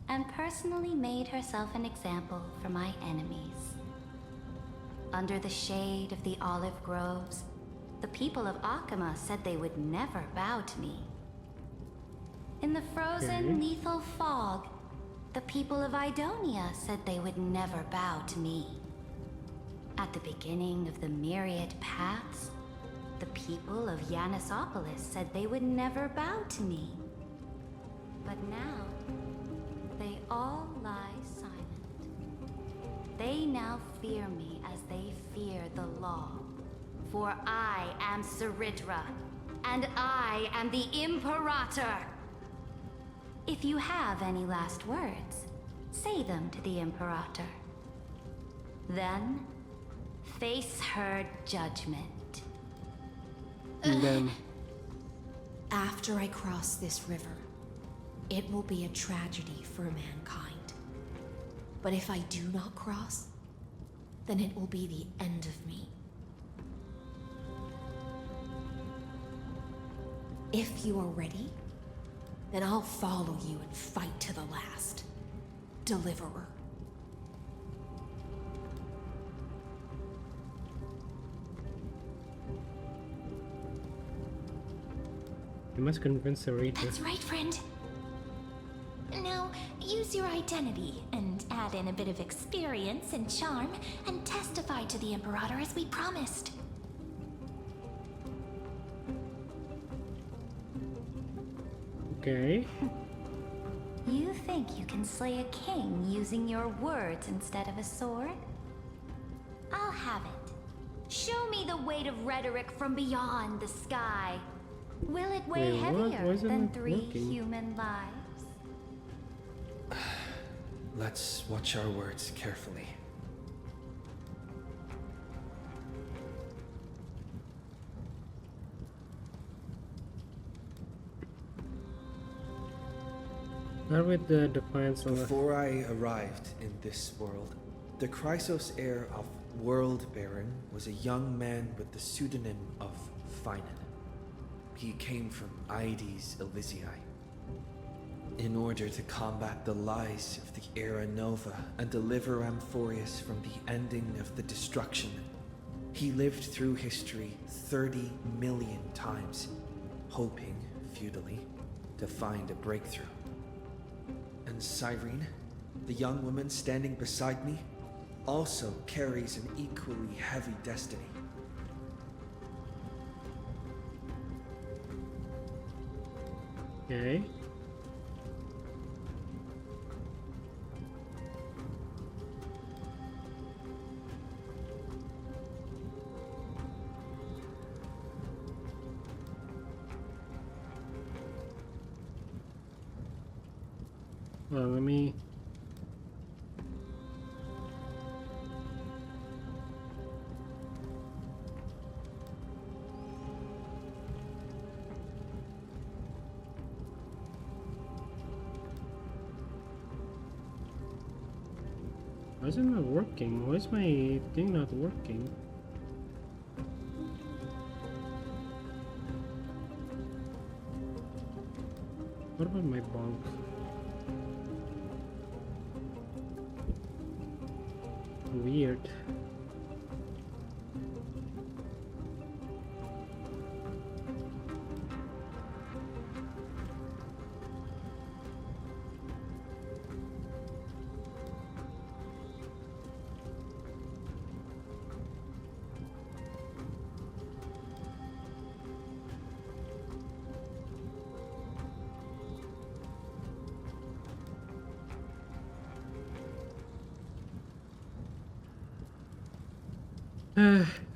and personally made herself an example for my enemies. Under the shade of the olive groves, the people of Akama said they would never bow to me. In the frozen, lethal fog, the people of Idonia said they would never bow to me. At the beginning of the myriad paths, the people of Yanisopolis said they would never bow to me. But now, they all lie silent. They now fear me as they fear the law. For I am Saridra, and I am the Imperator. If you have any last words, say them to the Imperator. Then, face her judgment.
And then
After I cross this river, it will be a tragedy for mankind. But if I do not cross, then it will be the end of me. If you are ready, then I'll follow you and fight to the last. Deliverer.
you must convince Sarita.
That's right, friend. Now, use your identity and add in a bit of experience and charm and testify to the Imperator as we promised.
Okay.
You think you can slay a king using your words instead of a sword? I'll have it. Show me the weight of rhetoric from beyond the sky. Will it weigh
Wait, what?
heavier
Why isn't
than
it
3
working?
human lives?
Let's watch our words carefully.
Not with the defiance on the...
Before I arrived in this world, the Chrysos heir of World Baron was a young man with the pseudonym of Finan. He came from Ides Elysiae. In order to combat the lies of the Era Nova and deliver Amphorius from the ending of the destruction, he lived through history 30 million times, hoping, futilely, to find a breakthrough. And Cyrene, the young woman standing beside me, also carries an equally heavy destiny.
Okay. Well, let me. Why is it not working? Why is my thing not working? What about my bunk? Weird.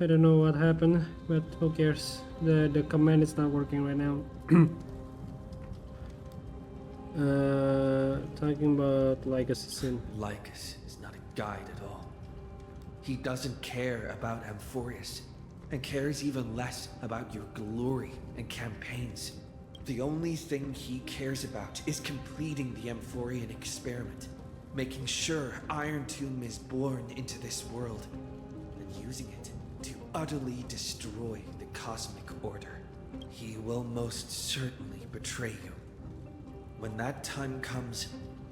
I don't know what happened, but who cares? The command is not working right now. Talking about Lycus sin.
Lycus is not a guide at all. He doesn't care about Amphorius, and cares even less about your glory and campaigns. The only thing he cares about is completing the Amphorian experiment, making sure Iron Tomb is born into this world, and using it to utterly destroy the cosmic order. He will most certainly betray you. When that time comes,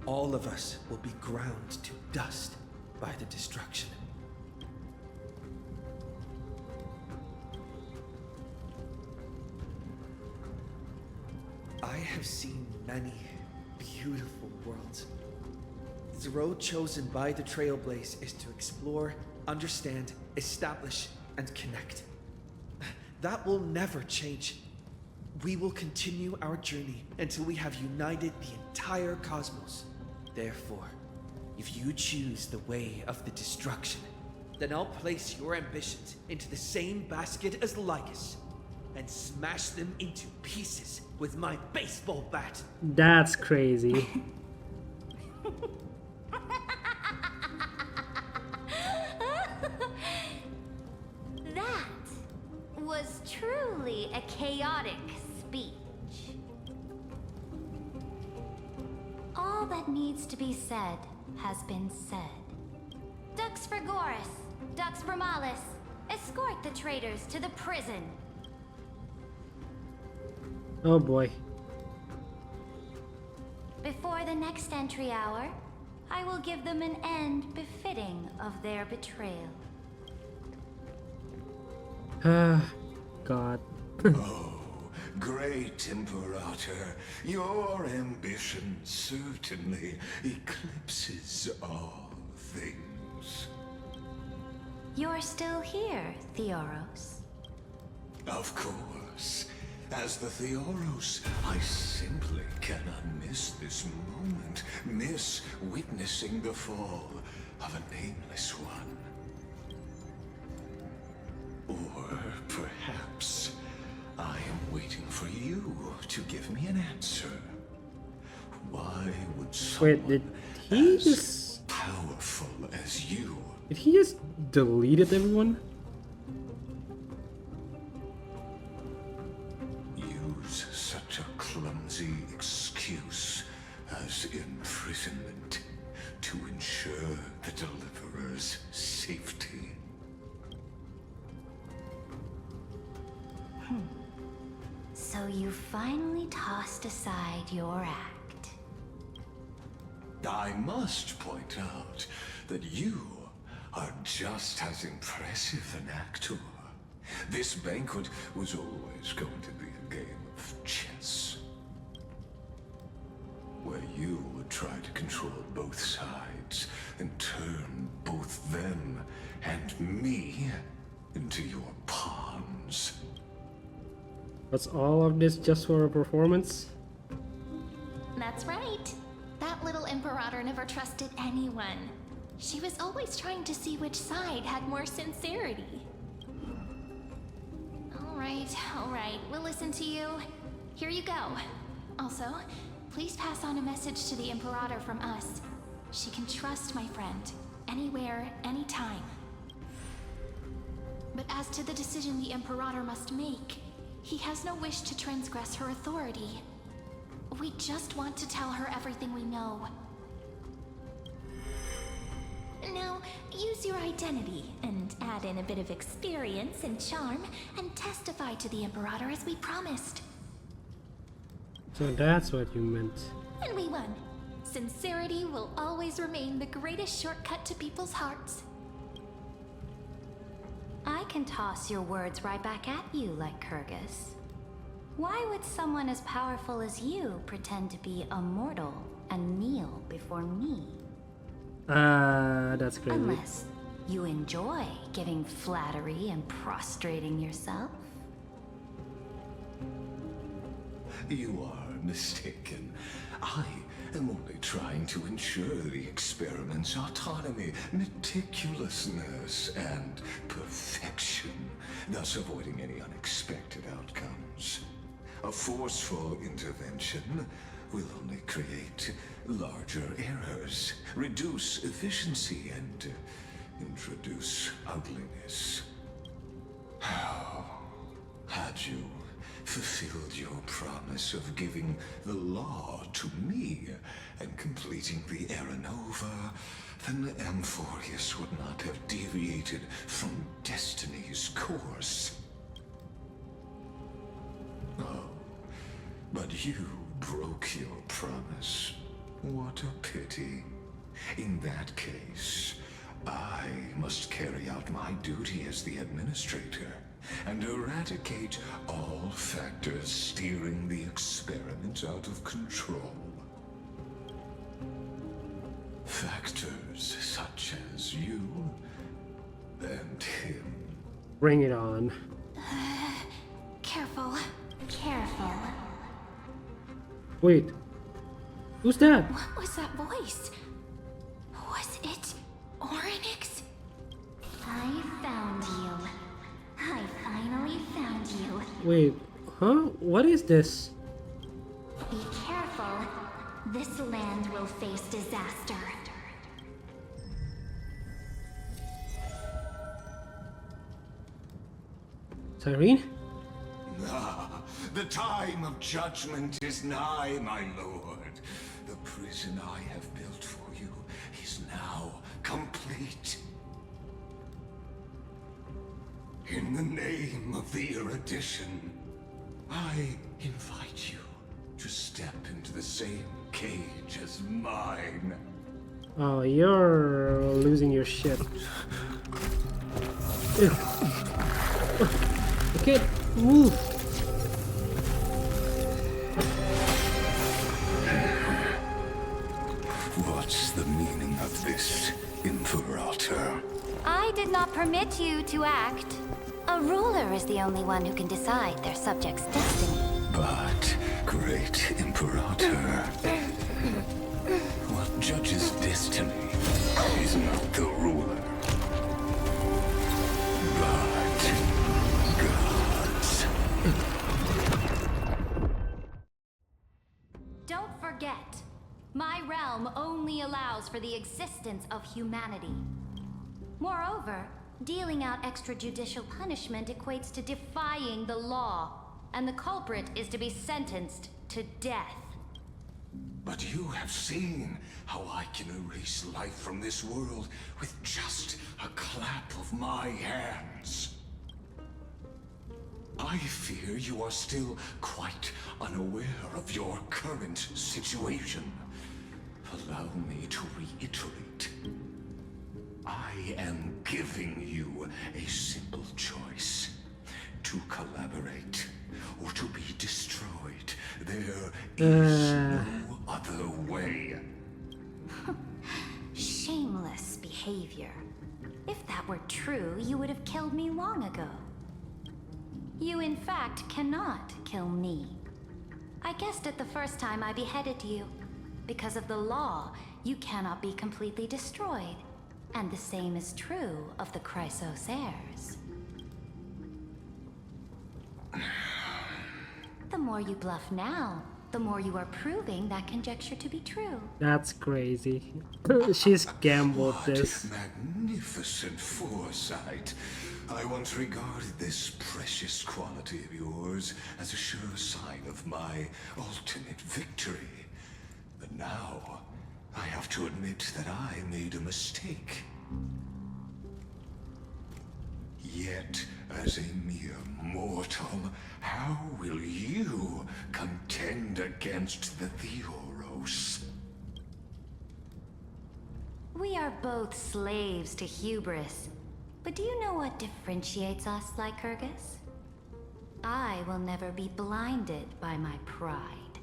all of us will be ground to dust by the destruction. I have seen many beautiful worlds. The road chosen by the Trailblaze is to explore, understand, establish, and connect. That will never change. We will continue our journey until we have united the entire cosmos. Therefore, if you choose the way of the destruction, then I'll place your ambitions into the same basket as Lycus and smash them into pieces with my baseball bat.
That's crazy.
That was truly a chaotic speech. All that needs to be said has been said. Dux Frigoris, Dux Bromalis, escort the traitors to the prison.
Oh boy.
Before the next entry hour, I will give them an end befitting of their betrayal.
God.
Oh, great Imperator, your ambition certainly eclipses all things.
You're still here, Theoros.
Of course. As the Theoros, I simply cannot miss this moment, miss witnessing the fall of a nameless one. Or perhaps I am waiting for you to give me an answer. Why would someone
Wait, did he
as
just
powerful as you?
Did he just deleted everyone?
Use such a clumsy excuse as imprisonment to ensure the Deliverer's safety?
So you finally tossed aside your act.
I must point out that you are just as impressive an actor. This banquet was always going to be a game of chess, where you would try to control both sides and turn both them and me into your pawns.
Was all of this just for a performance?
That's right. That little Imperator never trusted anyone. She was always trying to see which side had more sincerity. All right, we'll listen to you. Here you go. Also, Please pass on a message to the Imperator from us. She can trust my friend, anywhere, anytime. But as to the decision the Imperator must make, he has no wish to transgress her authority. We just want to tell her everything we know. Now, use your identity and add in a bit of experience and charm and testify to the Imperator as we promised.
So that's what you meant.
And we won. Sincerity will always remain the greatest shortcut to people's hearts.
I can toss your words right back at you like Kyrgyz. Why would someone as powerful as you pretend to be a mortal and kneel before me?
That's crazy.
Unless you enjoy giving flattery and prostrating yourself.
You are mistaken. I am only trying to ensure the experiment's autonomy, meticulousness, and perfection, thus avoiding any unexpected outcomes. A forceful intervention will only create larger errors, reduce efficiency, and introduce ugliness. How had you fulfilled your promise of giving the law to me and completing the Aranova, then Amphorius would not have deviated from destiny's course. Oh, but you broke your promise. What a pity. In that case, I must carry out my duty as the administrator and eradicate all factors steering the experiment out of control. Factors such as you and him.
Bring it on.
Careful.
Careful.
Wait. Who's that?
What was that voice? Was it Orynyx?
I found you. I finally found you.
Wait, huh? What is this?
Be careful. This land will face disaster.
Cyrene?
Ah, the time of judgment is nigh, my lord. The prison I have built for you is now complete. In the name of the erudition, I invite you to step into the same cage as mine.
Oh, you're losing your shit. Ew. I can't move.
What's the meaning of this, Imperator?
I did not permit you to act. A ruler is the only one who can decide their subject's destiny.
But, great Imperator, what judges destiny is not the ruler, but gods.
Don't forget, my realm only allows for the existence of humanity. Moreover, dealing out extrajudicial punishment equates to defying the law, and the culprit is to be sentenced to death.
But you have seen how I can erase life from this world with just a clap of my hands. I fear you are still quite unaware of your current situation. Allow me to reiterate. I am giving you a simple choice. To collaborate or to be destroyed. There is no other way.
Shameless behavior. If that were true, you would have killed me long ago. You, in fact, cannot kill me. I guessed it the first time I beheaded you. Because of the law, you cannot be completely destroyed. And the same is true of the Chrysos heirs. The more you bluff now, the more you are proving that conjecture to be true.
That's crazy. She's gambled
What
this.
magnificent foresight. I once regarded this precious quality of yours as a sure sign of my ultimate victory. But now, I have to admit that I made a mistake. Yet, as a mere mortal, how will you contend against the Theoros?
We are both slaves to hubris. But do you know what differentiates us, Lycurgus? I will never be blinded by my pride.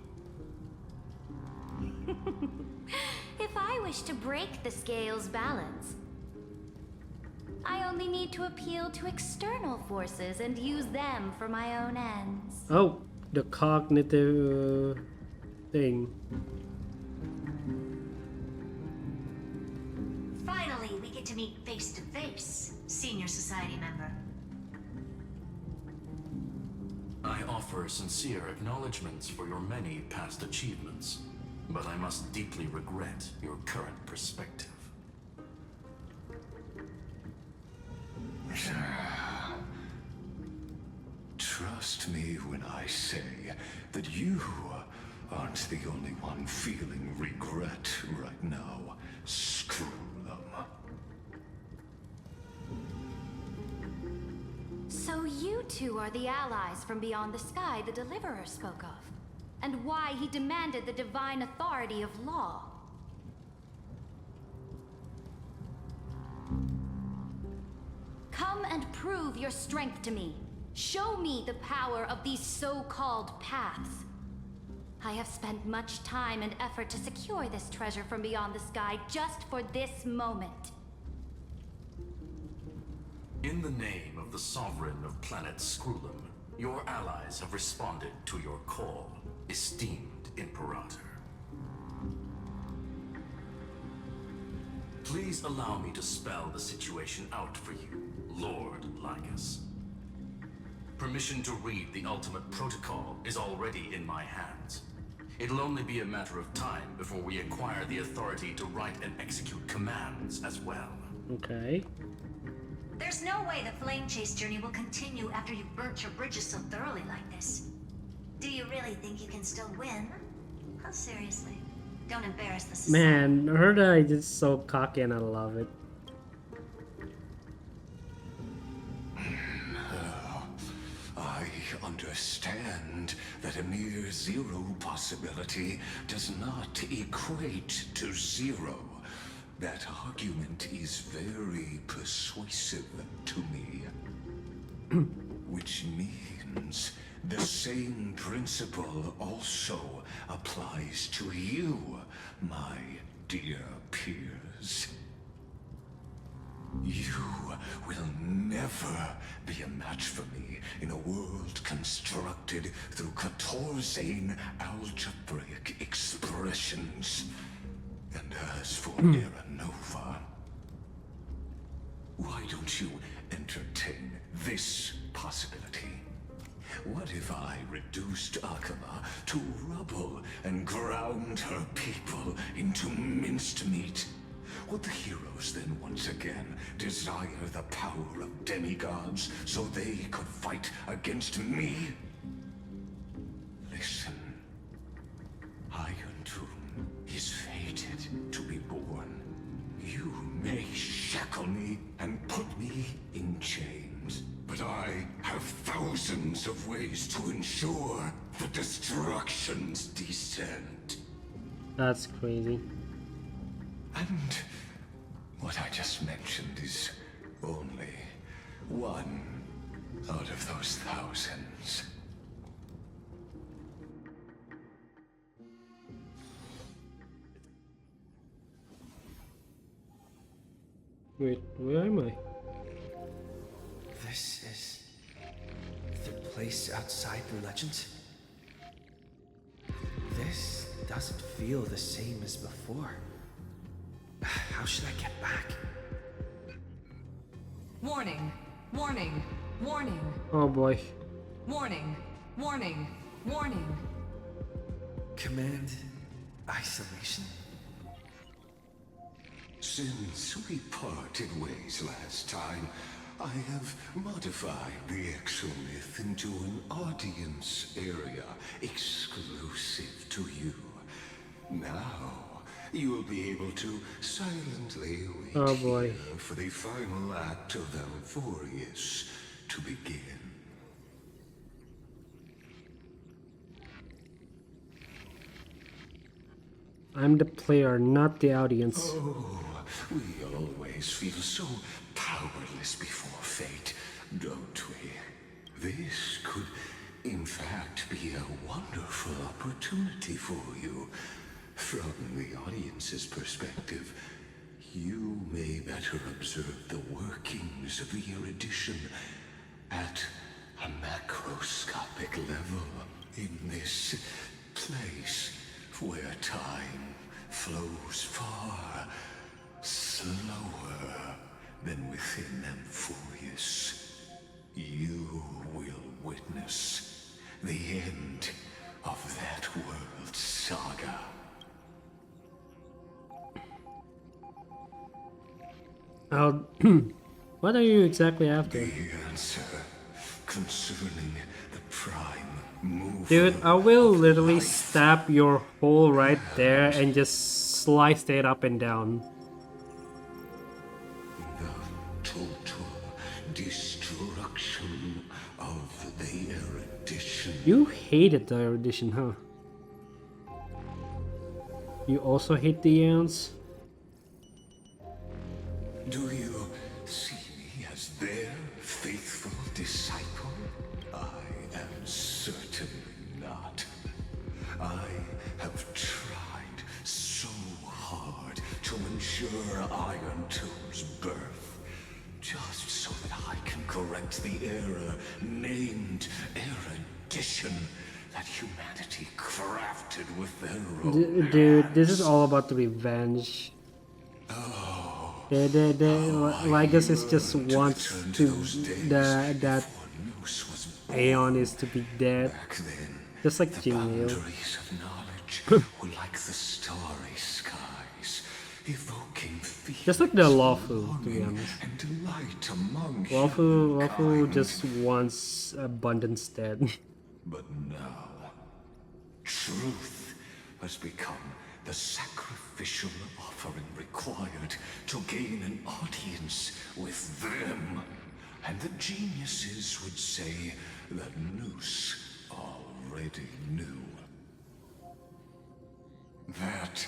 If I wish to break the scale's balance, I only need to appeal to external forces and use them for my own ends.
Oh, the cognitive thing.
Finally, we get to meet face to face, Senior Society member.
I offer sincere acknowledgments for your many past achievements, but I must deeply regret your current perspective.
Trust me when I say that you aren't the only one feeling regret right now. Screw them.
So you two are the allies from beyond the sky the Deliverer spoke of, and why he demanded the divine authority of law. Come and prove your strength to me. Show me the power of these so-called paths. I have spent much time and effort to secure this treasure from beyond the sky just for this moment.
In the name of the Sovereign of Planet Scrulum, your allies have responded to your call, esteemed Imperator. Please allow me to spell the situation out for you, Lord Lycus. Permission to read the ultimate protocol is already in my hands. It'll only be a matter of time before we acquire the authority to write and execute commands as well.
Okay.
There's no way the flame chase journey will continue after you've burnt your bridges so thoroughly like this. Do you really think you can still win? How seriously? Don't embarrass the society.
Man, her guy is just so cocky and I love it.
I understand that a mere zero possibility does not equate to zero. That argument is very persuasive to me. Which means the same principle also applies to you, my dear peers. You will never be a match for me in a world constructed through Catorzain algebraic expressions. And as for Era Nova, why don't you entertain this possibility? What if I reduced Akama to rubble and ground her people into minced meat? Would the heroes then once again desire the power of demigods so they could fight against me? Listen, Iron Tomb is fated to be born. You may shackle me and put me in chains, but I have thousands of ways to ensure the destruction's descent.
That's crazy.
And what I just mentioned is only one out of those thousands.
Wait, where am I?
This is the place outside the legends? This doesn't feel the same as before. How should I get back?
Warning, warning, warning.
Oh boy.
Warning, warning, warning.
Command isolation?
Since we parted ways last time, I have modified the exomyth into an audience area exclusive to you. Now, you will be able to silently wait here for the final act of Amphorius to begin.
I'm the player, not the audience.
Oh, we always feel so powerless before fate, don't we? This could, in fact, be a wonderful opportunity for you. From the audience's perspective, you may better observe the workings of the erudition at a macroscopic level in this place where time flows far slower than within Amphorius. You will witness the end of that world's saga.
What are you exactly after?
The answer concerning the prime mover.
Dude, I will literally stab your hole right there and just slice it up and down.
The total destruction of the erudition.
You hated the erudition, huh? You also hate the ants?
Do you see me as their faithful disciple? I am certainly not. I have tried so hard to ensure Iron Tomb's birth, just so that I can correct the error named erudition that humanity crafted with their own
Dude, this is all about the revenge. Lygus just wants to that Aeon is to be dead, just like Jingle.
Were like the starry skies, evoking
Just like the Lawfu, to be honest. Lawfu just wants abundance dead.
But now, truth has become the sacrificial offering required to gain an audience with them. And the geniuses would say that Noose already knew. That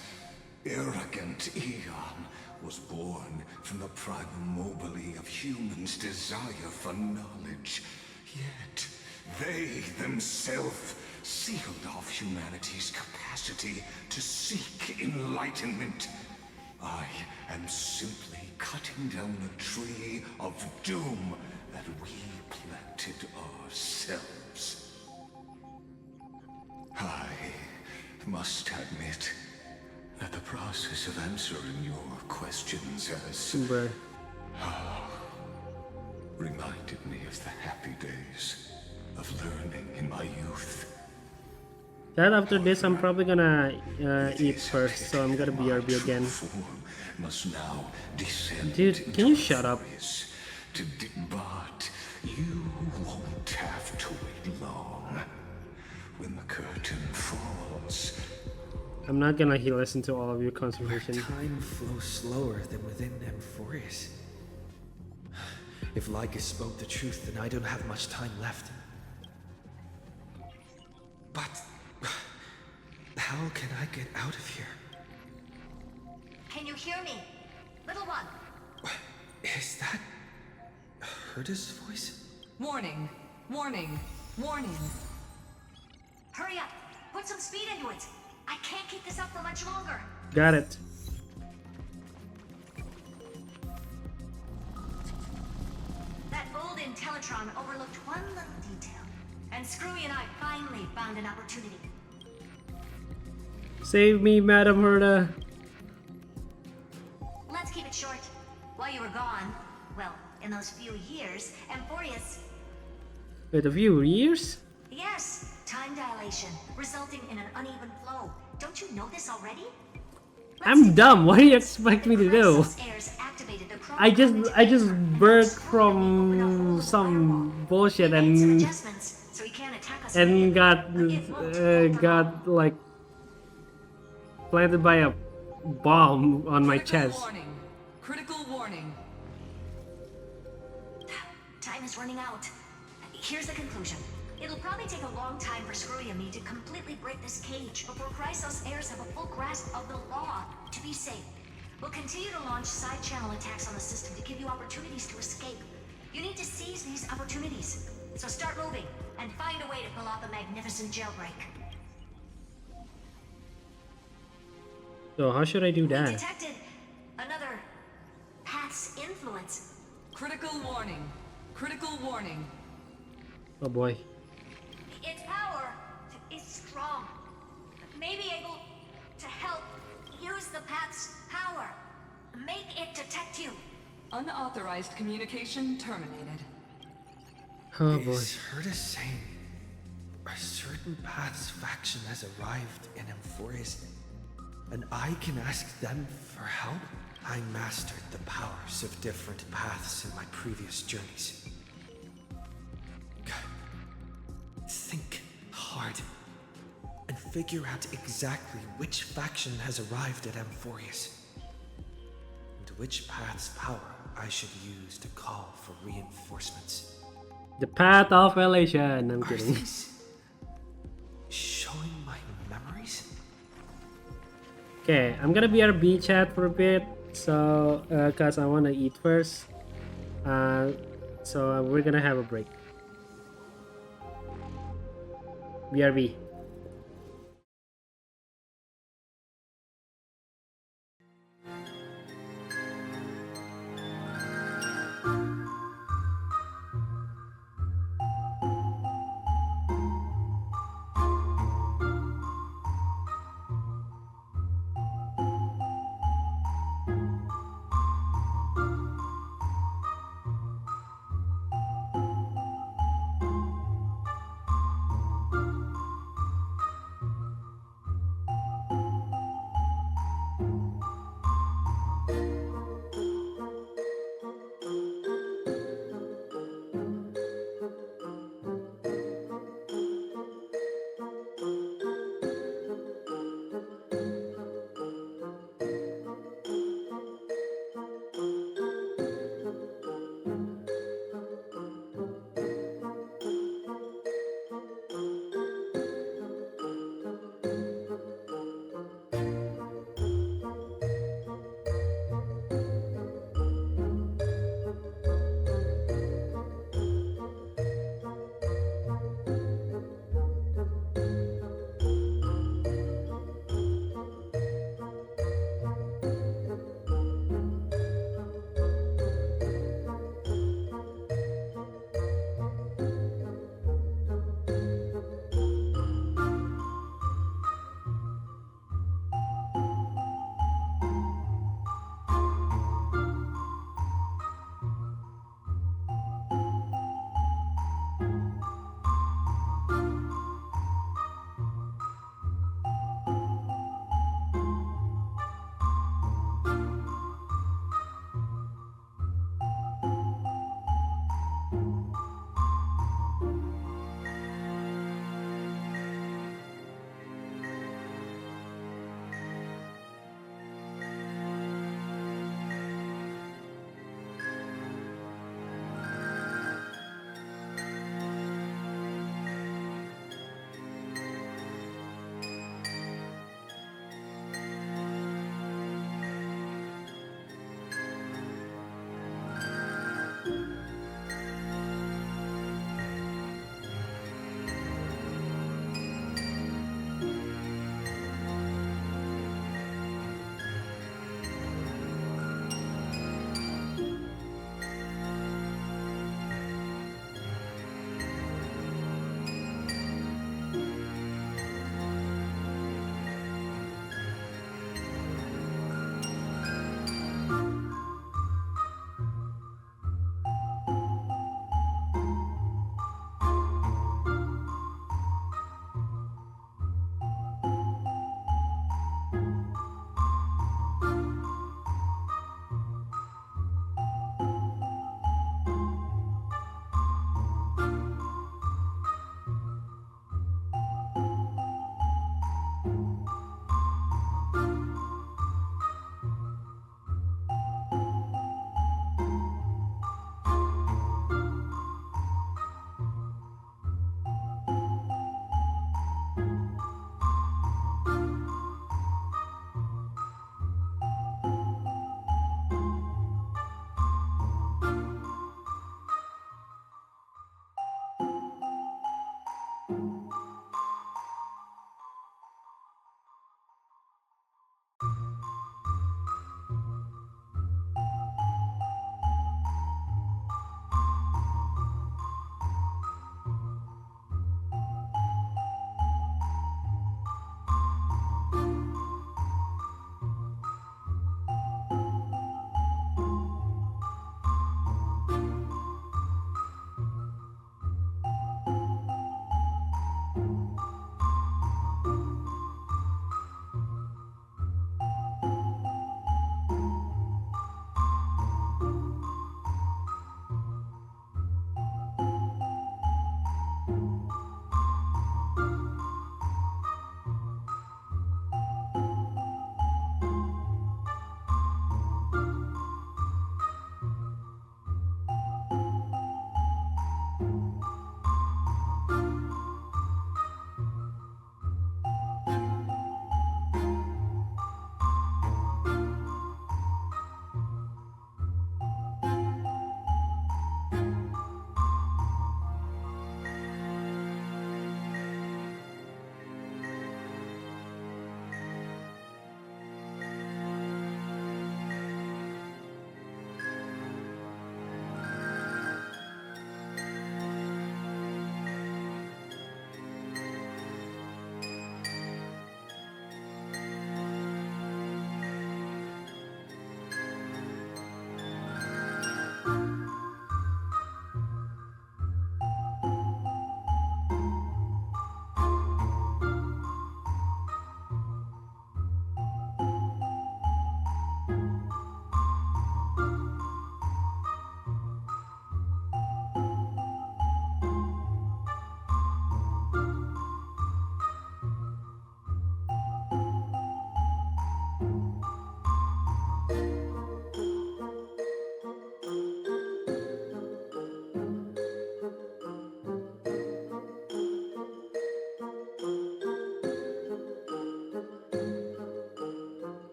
arrogant Eon was born from the primal mobile of humans' desire for knowledge. Yet, they themselves sealed off humanity's capacity to seek enlightenment. I am simply cutting down a tree of doom that we planted ourselves. I must admit that the process of answering your questions has reminded me of the happy days of learning in my youth.
That after this, I'm probably gonna eat first, so I'm gonna BRB again. Dude, can you shut up?
But you won't have to wait long. When the curtain falls,
I'm not gonna listen to all of your conversation.
Time flows slower than within Amphorius. If Lycus spoke the truth, then I don't have much time left. But how can I get out of here?
Can you hear me? Little one.
Is that Herda's voice?
Warning, warning, warning.
Hurry up. Put some speed into it. I can't keep this up for much longer.
Got it.
That old Intellitron overlooked one little detail. And Screwy and I finally found an opportunity.
Save me, Madam Herda.
Let's keep it short. While you were gone, well, in those few years, Amphorius...
Wait, a few years?
Yes, Time dilation, resulting in an uneven flow. Don't you know this already?
I'm dumb. What do you expect me to do? I just burst from some bullshit and got like planted by a bomb on my chest.
Warning. Critical warning.
Time is running out. Here's the conclusion. It'll probably take a long time for Screwy and me to completely break this cage before Chrysos heirs have a full grasp of the law. To be safe, we'll continue to launch side-channel attacks on the system to give you opportunities to escape. You need to seize these opportunities. So start moving, and find a way to pull off a magnificent jailbreak.
So how should I do
We
that?
detected another path's influence.
Critical warning. Critical warning.
Oh boy.
Its power is strong. May be able to help use the path's power. Make it detect you.
Unauthorized communication terminated.
Oh boy.
Is her to say a certain path's faction has arrived in Amphorius, and I can ask them for help? I mastered the powers of different paths in my previous journeys. Think hard and figure out exactly which faction has arrived at Amphorius and which path's power I should use to call for reinforcements.
The path of elation. I'm kidding.
Showing my memories?
Okay, I'm gonna be RB chat for a bit, so cause I wanna eat first. So we're gonna have a break. BRB.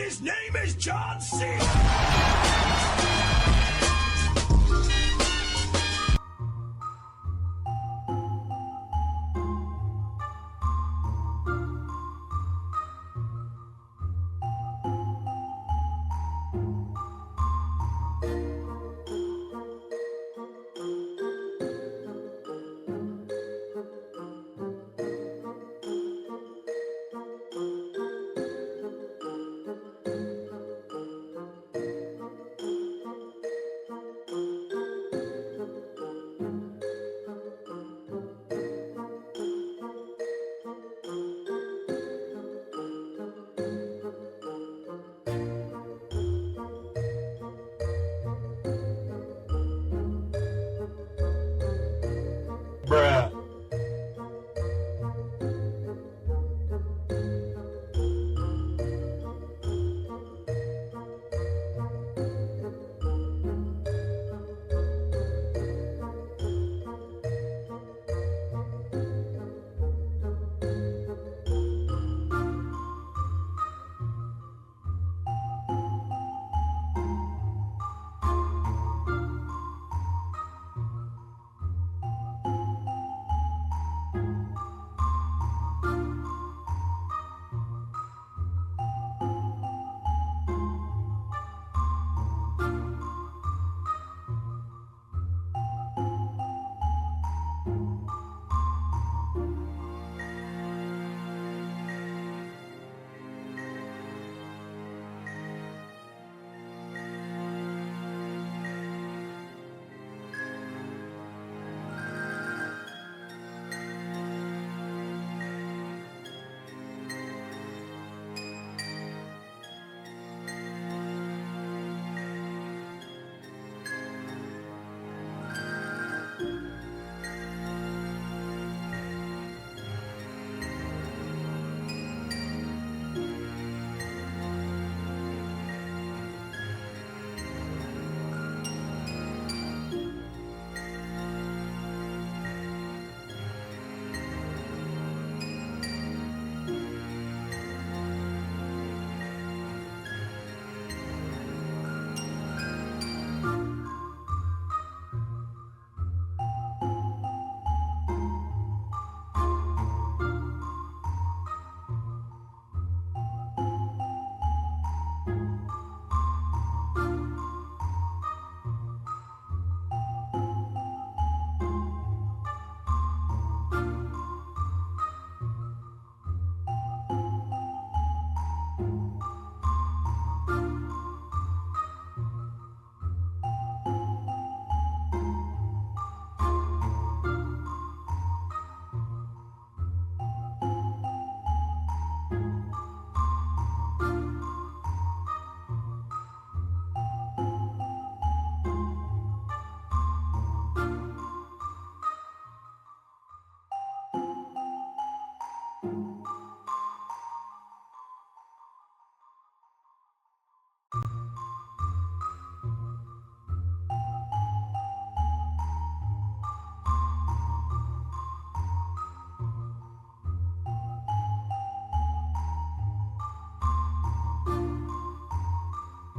His name is John C.
Bruh.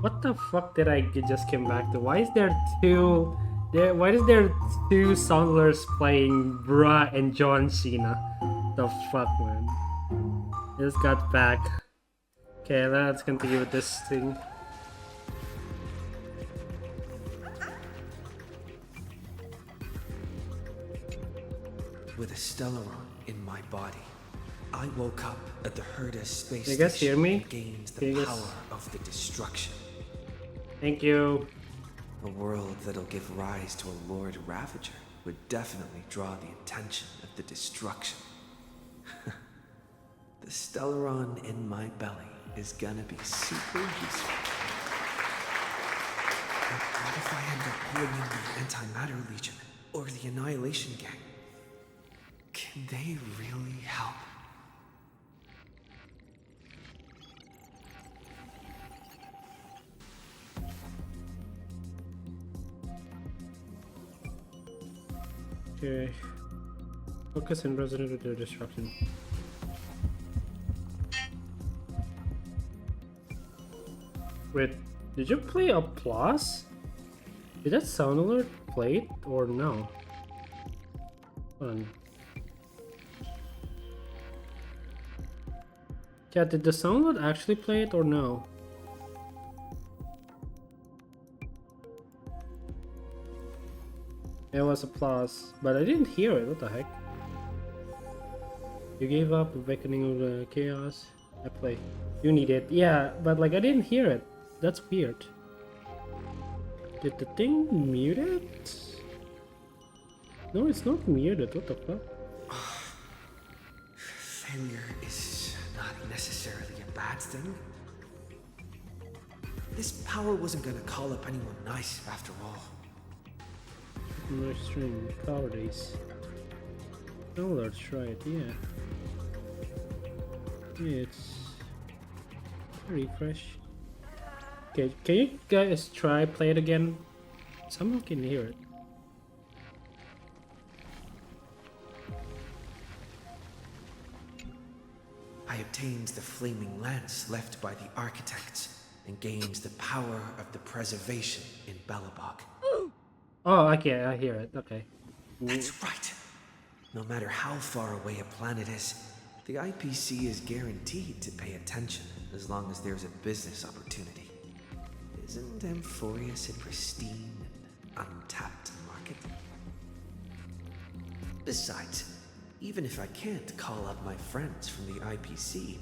What the fuck did I just came back to? Why is there two? Why is there two songlers playing Bruh and John Cena? The fuck, man. Just got back. Okay, let's continue with this thing.
With a Stellaron in my body, I woke up at the Herda space
Can you guys hear me?
and gained the power of the destruction.
Thank you.
A world that'll give rise to a Lord Ravager would definitely draw the attention of the destruction. The Stellaron in my belly is gonna be super useful. But what if I end up bringing the Antimatter Legion or the Annihilation Gang? Can they really help?
Okay. Focus and resonate with their destruction. Wait, did you play Applause? Did that sound alert play it or no? Hold on. Yeah, did the sound alert actually play it or no? It was Applause, but I didn't hear it. What the heck? You gave up, awakening of the chaos. I play. You need it. Yeah, but like I didn't hear it. That's weird. Did the thing mute it? No, it's not muted. What the fuck?
Failure is not necessarily a bad thing. This power wasn't gonna call up anyone nice after all.
No stream. Power days. Oh, let's try it. Yeah. Yeah, it's refresh. Okay, can you guys try play it again? Someone can hear it.
I obtained the flaming lance left by the architects and gained the power of the preservation in Belobog.
Oh, okay, I hear it. Okay.
That's right. No matter how far away a planet is, the IPC is guaranteed to pay attention as long as there's a business opportunity. Isn't Amphorius a pristine and untapped market? Besides, even if I can't call up my friends from the IPC,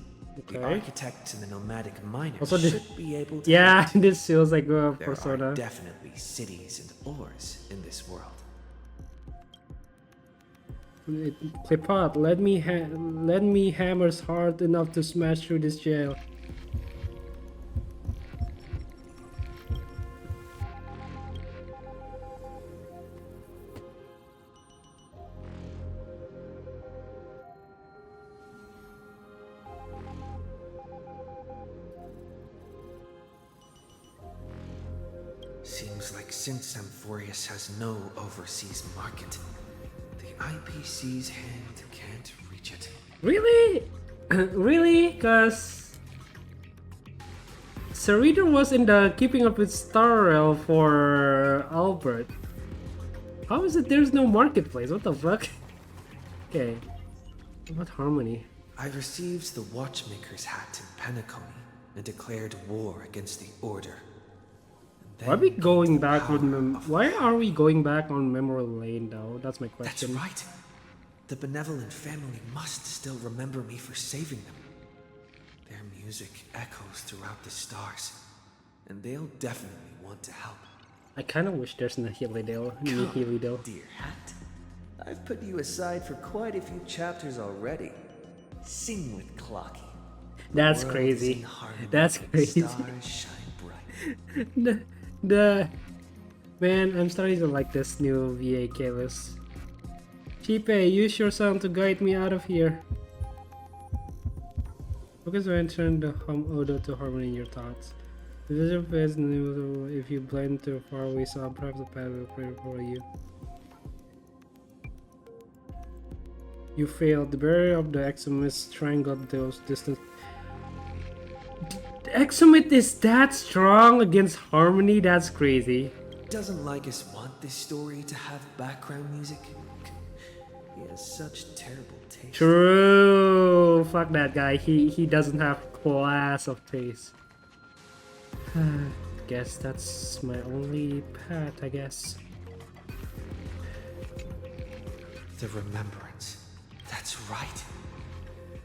the architects and the nomadic miners
also,
should be able to.
Yeah, this feels like a
there
Persona.
are definitely cities and ores in this world.
Clipot, let me hammers hard enough to smash through this jail.
Seems like since Amphorius has no overseas market, the IPC's hand can't reach it.
Really? Really? Cause Sarita was in the Keeping Up with Starrel for Albert. How is it there's no marketplace? What the fuck? Okay. What Harmony?
I received the Watchmaker's hat in Penacony and declared war against the Order.
Why are we going back on why are we going back on Memory Lane though? That's my question.
That's right. The benevolent family must still remember me for saving them. Their music echoes throughout the stars, and they'll definitely want to help.
I kind of wish there's a Nihilidale.
Dear hat, I've put you aside for quite a few chapters already. Sing with Clocky.
That's crazy. That's crazy.
Stars shine bright.
the man, I'm starting to like this new VA Kalis. Chipe, use your sound to guide me out of here. Focus when turn the Odo to harmony in your thoughts. The vision fades if you blend to a faraway sound, perhaps the path will clear for you. You failed. The barrier of the Exumit strangled those distant. The Exumit is that strong against harmony? That's crazy.
Doesn't Lycus want this story to have background music? He has such terrible taste.
True. Fuck that guy. He doesn't have class of taste. Guess that's my only path, I guess.
The remembrance. That's right.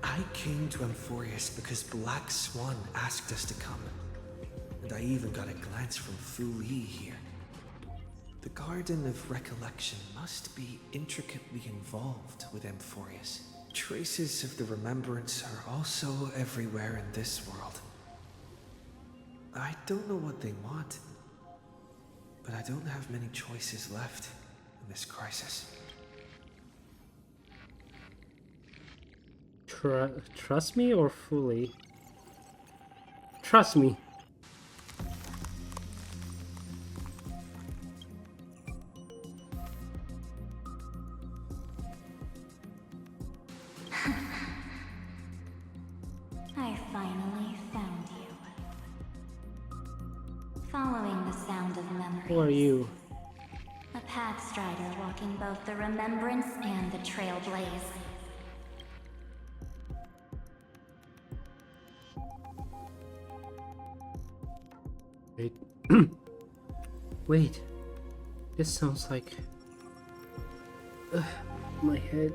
I came to Amphorius because Black Swan asked us to come. And I even got a glance from Fu Li here. The Garden of Recollection must be intricately involved with Amphorius. Traces of the remembrance are also everywhere in this world. I don't know what they want, but I don't have many choices left in this crisis.
Trust me or fully? Trust me.
I finally found you.
Who are you?
A path strider walking both the remembrance and the trailblaze.
Wait. Wait. This sounds like... my head.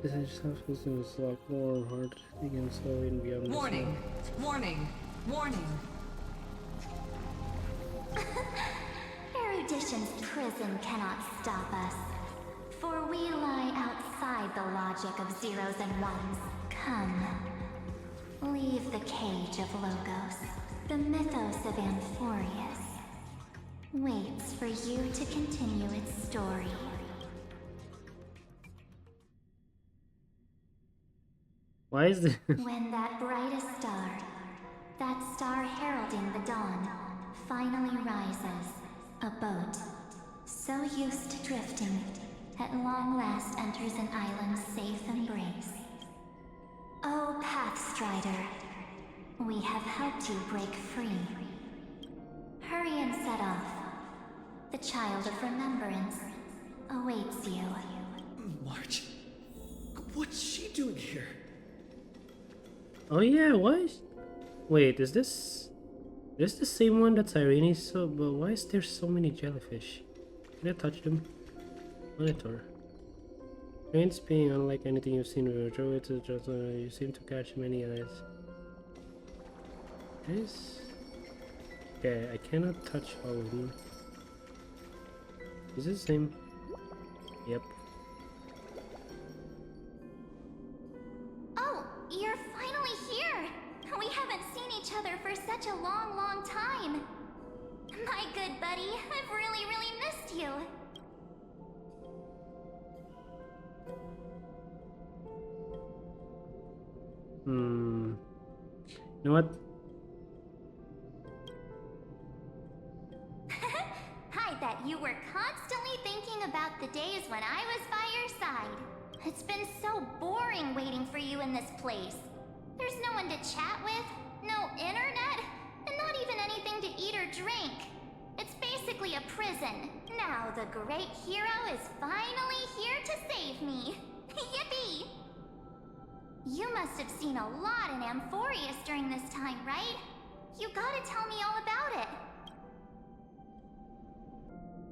This is something is like more hard against so in beyond.
Warning! Warning! Warning!
Erudition's prison cannot stop us, for we lie outside the logic of zeros and ones. Come, leave the cage of Logos. The mythos of Amphorius waits for you to continue its story.
Why is this?
When that brightest star, that star heralding the dawn, finally rises, a boat, so used to drifting, at long last enters an island's safe embrace. Oh, Pathstrider, we have helped you break free. Hurry and set off. The child of remembrance awaits you.
March? What's she doing here?
Oh yeah, why? Wait, is this the same one that Irene saw? But why is there so many jellyfish? Can I touch them? Monitor. Rain's being unlike anything you've seen before. It's just you seem to catch many eyes. Guys? Okay, I cannot touch all of them. Is it the same? Yep.
Oh, you're finally here! We haven't seen each other for such a long, long time. My good buddy, I've really, really missed you.
You know what?
I bet you were constantly thinking about the days when I was by your side. It's been so boring waiting for you in this place. There's no one to chat with, no internet, and not even anything to eat or drink. It's basically a prison. Now the great hero is finally here to save me. Yippee! You must have seen a lot in Amphorius during this time, right? You gotta tell me all about it.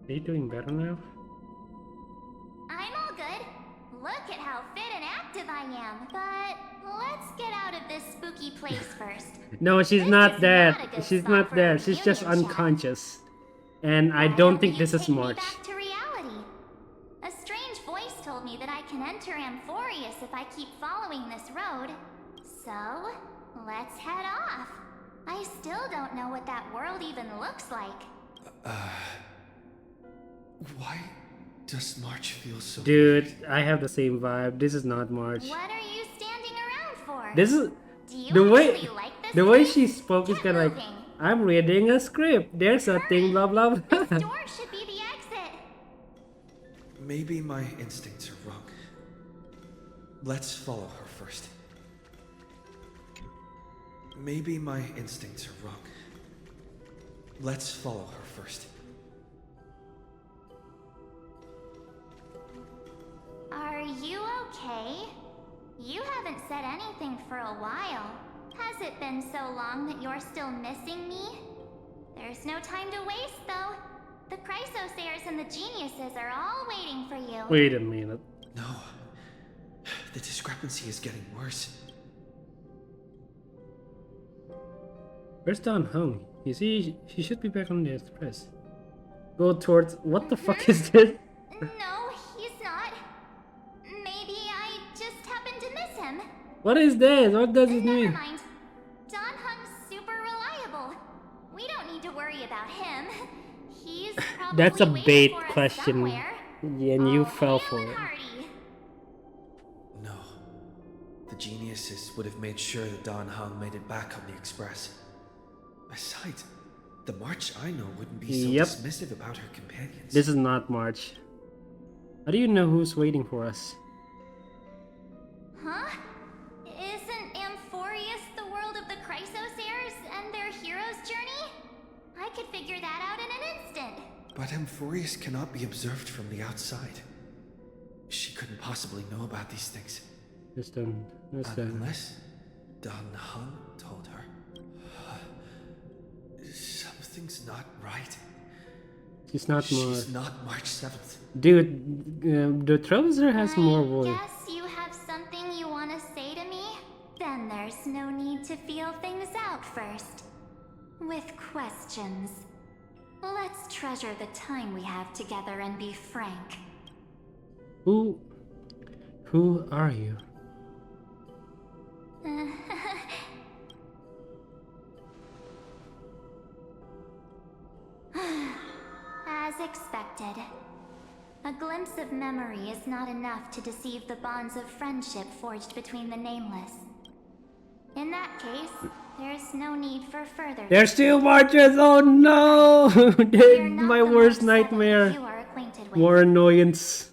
Are you doing better now?
I'm all good. Look at how fit and active I am. But let's get out of this spooky place first.
No, she's not dead. She's not dead. She's just unconscious. And I don't think this is March.
Back to reality. A strange voice told me that I can enter Amphorius if I keep following this road. So, let's head off. I still don't know what that world even looks like.
Why does March feel so...
Dude, I have the same vibe. This is not March.
What are you standing around for?
This is...
Do you
The way,
actually like this
the way
place?
she spoke is kind of like, I'm reading a script. There's a thing, blah blah blah.
This door should be the exit.
Maybe my instincts are wrong. Let's follow her first. Maybe my instincts are wrong. Let's follow her first.
Are you okay? You haven't said anything for a while. Has it been so long that you're still missing me? There's no time to waste, though. The Chrysosayers and the Geniuses are all waiting for you.
Wait a minute.
No. The discrepancy is getting worse.
Where's Don Hung? You see, he should be back on the express. Go towards... What the fuck is this?
No, he's not. Maybe I just happened to miss him.
What is this? What does it mean?
Never mind. Don Hung's super reliable. We don't need to worry about him. He's probably
That's a
waiting
bait
for us
question.
somewhere.
Yeah, and you fell for it.
No. The geniuses would have made sure that Don Hung made it back on the express. Besides, the March I know wouldn't be so
Yep.
dismissive about her companions.
This is not March. How do you know who's waiting for us?
Huh? Isn't Amphorius the world of the Chrysosayers and their hero's journey? I could figure that out in an instant.
But Amphorius cannot be observed from the outside. She couldn't possibly know about these things. Unless Don Hun told her. Something's not right.
She's not
March 7th.
Dude, the Trailblazer has more voice.
Guess you have something you want to say to me? Then there's no need to feel things out first. With questions. Let's treasure the time we have together and be frank.
Who are you?
As expected. A glimpse of memory is not enough to deceive the bonds of friendship forged between the Nameless. In that case, there's no need for further.
There's two marches! Oh no! My worst nightmare. More annoyance.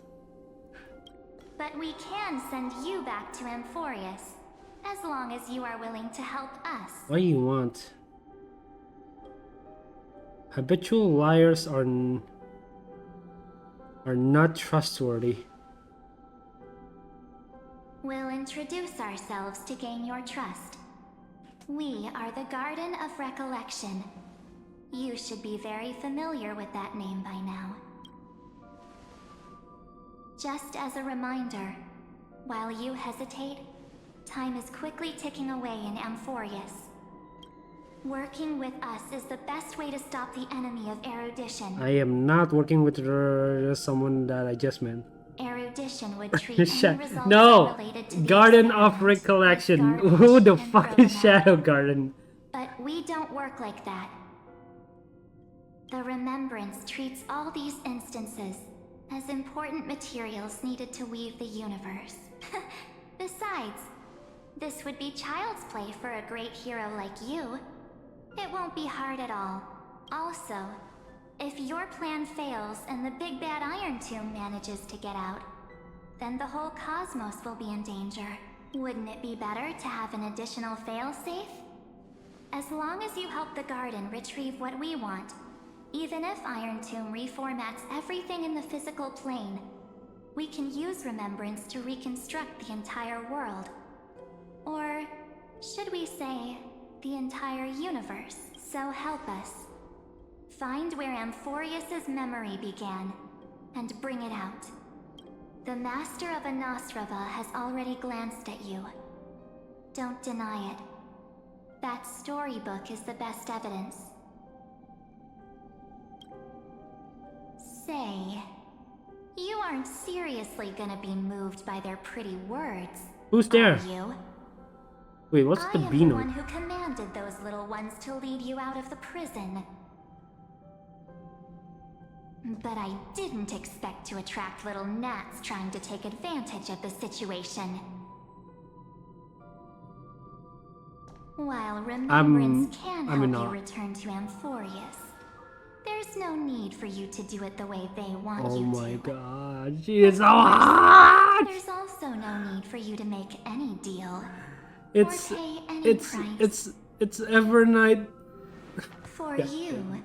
But we can send you back to Amphorius, as long as you are willing to help us.
What do you want? Habitual liars are not trustworthy.
We'll introduce ourselves to gain your trust. We are the Garden of Recollection. You should be very familiar with that name by now. Just as a reminder, while you hesitate, time is quickly ticking away in Amphorius. Working with us is the best way to stop the enemy of erudition.
I am not working with someone that I just met.
Erudition would treat any results
No!
related to the
Garden of Recollection. Who the fuck is Shadow Garden?
But we don't work like that. The Remembrance treats all these instances as important materials needed to weave the universe. Besides, this would be child's play for a great hero like you. It won't be hard at all. Also, if your plan fails and the big bad Iron Tomb manages to get out, then the whole cosmos will be in danger. Wouldn't it be better to have an additional failsafe? As long as you help the Garden retrieve what we want, even if Iron Tomb reformats everything in the physical plane, we can use Remembrance to reconstruct the entire world. Or should we say, the entire universe. So help us. Find where Amphorius' memory began, and bring it out. The Master of Anosrava has already glanced at you. Don't deny it. That storybook is the best evidence. Say, you aren't seriously gonna be moved by their pretty words,
Who's there?
are you?
Wait, what's the
I am
B
the
note?
one who commanded those little ones to lead you out of the prison. But I didn't expect to attract little gnats trying to take advantage of the situation. While Remembrance can help you return to Amphorius, there's no need for you to do it the way they want you to.
Oh my god, she is so hot!
There's also no need for you to make any deal.
It's Evernight.
For you,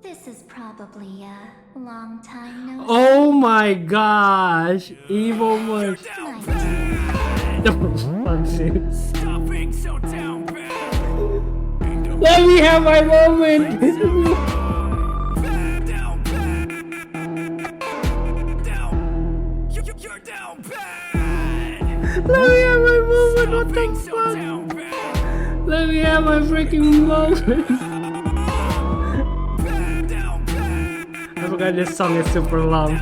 this is probably a long time no see.
Oh my gosh, evil much.
Stop being so down bad.
Let me have my moment.
You're down bad.
Let me have my moment. What the fuck? Let me have my freaking moment. I forgot this song is super long.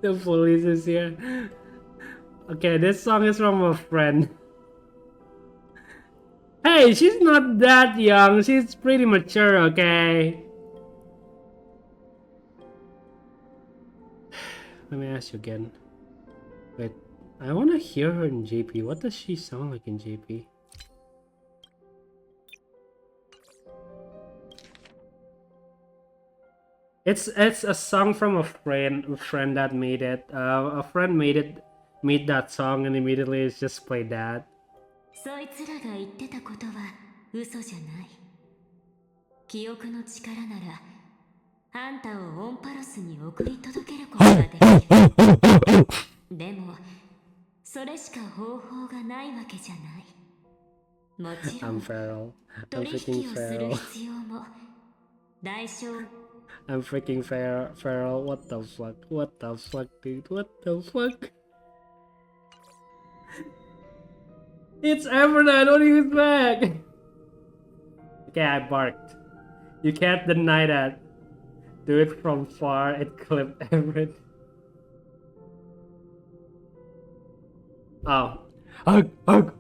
The police is here. Okay, this song is from a friend. Hey, she's not that young. She's pretty mature, okay? Let me ask you again. Wait, I want to hear her in JP. What does she sound like in JP? It's a song from a friend that made it. A friend made that song and immediately it's just played that.
そいつらが言ってたことは嘘じゃない。記憶の力ならあんたをオンパロスに送り届けることができる。でも、それしか方法がないわけじゃない。もちろ
I'm
ん、
feral. I'm
取
freaking
引をする
feral.
必要も、代償。
I'm freaking feral. What the fuck? What the fuck, dude? What the fuck? It's Evernight. What are you back? Okay, I barked. You can't deny that. Do it from far and clip Everett. Oh. Ugh.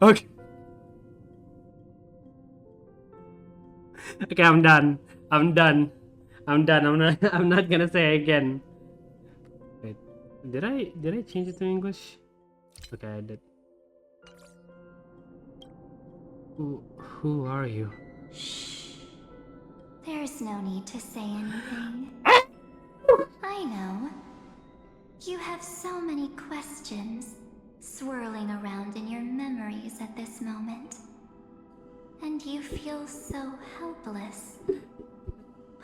Okay, I'm done. I'm done. I'm not I'm not gonna say again. Wait. Did I change it to English? Okay, I did. Who are you?
Shh. There's no need to say anything. I know. You have so many questions swirling around in your memories at this moment. And you feel so helpless.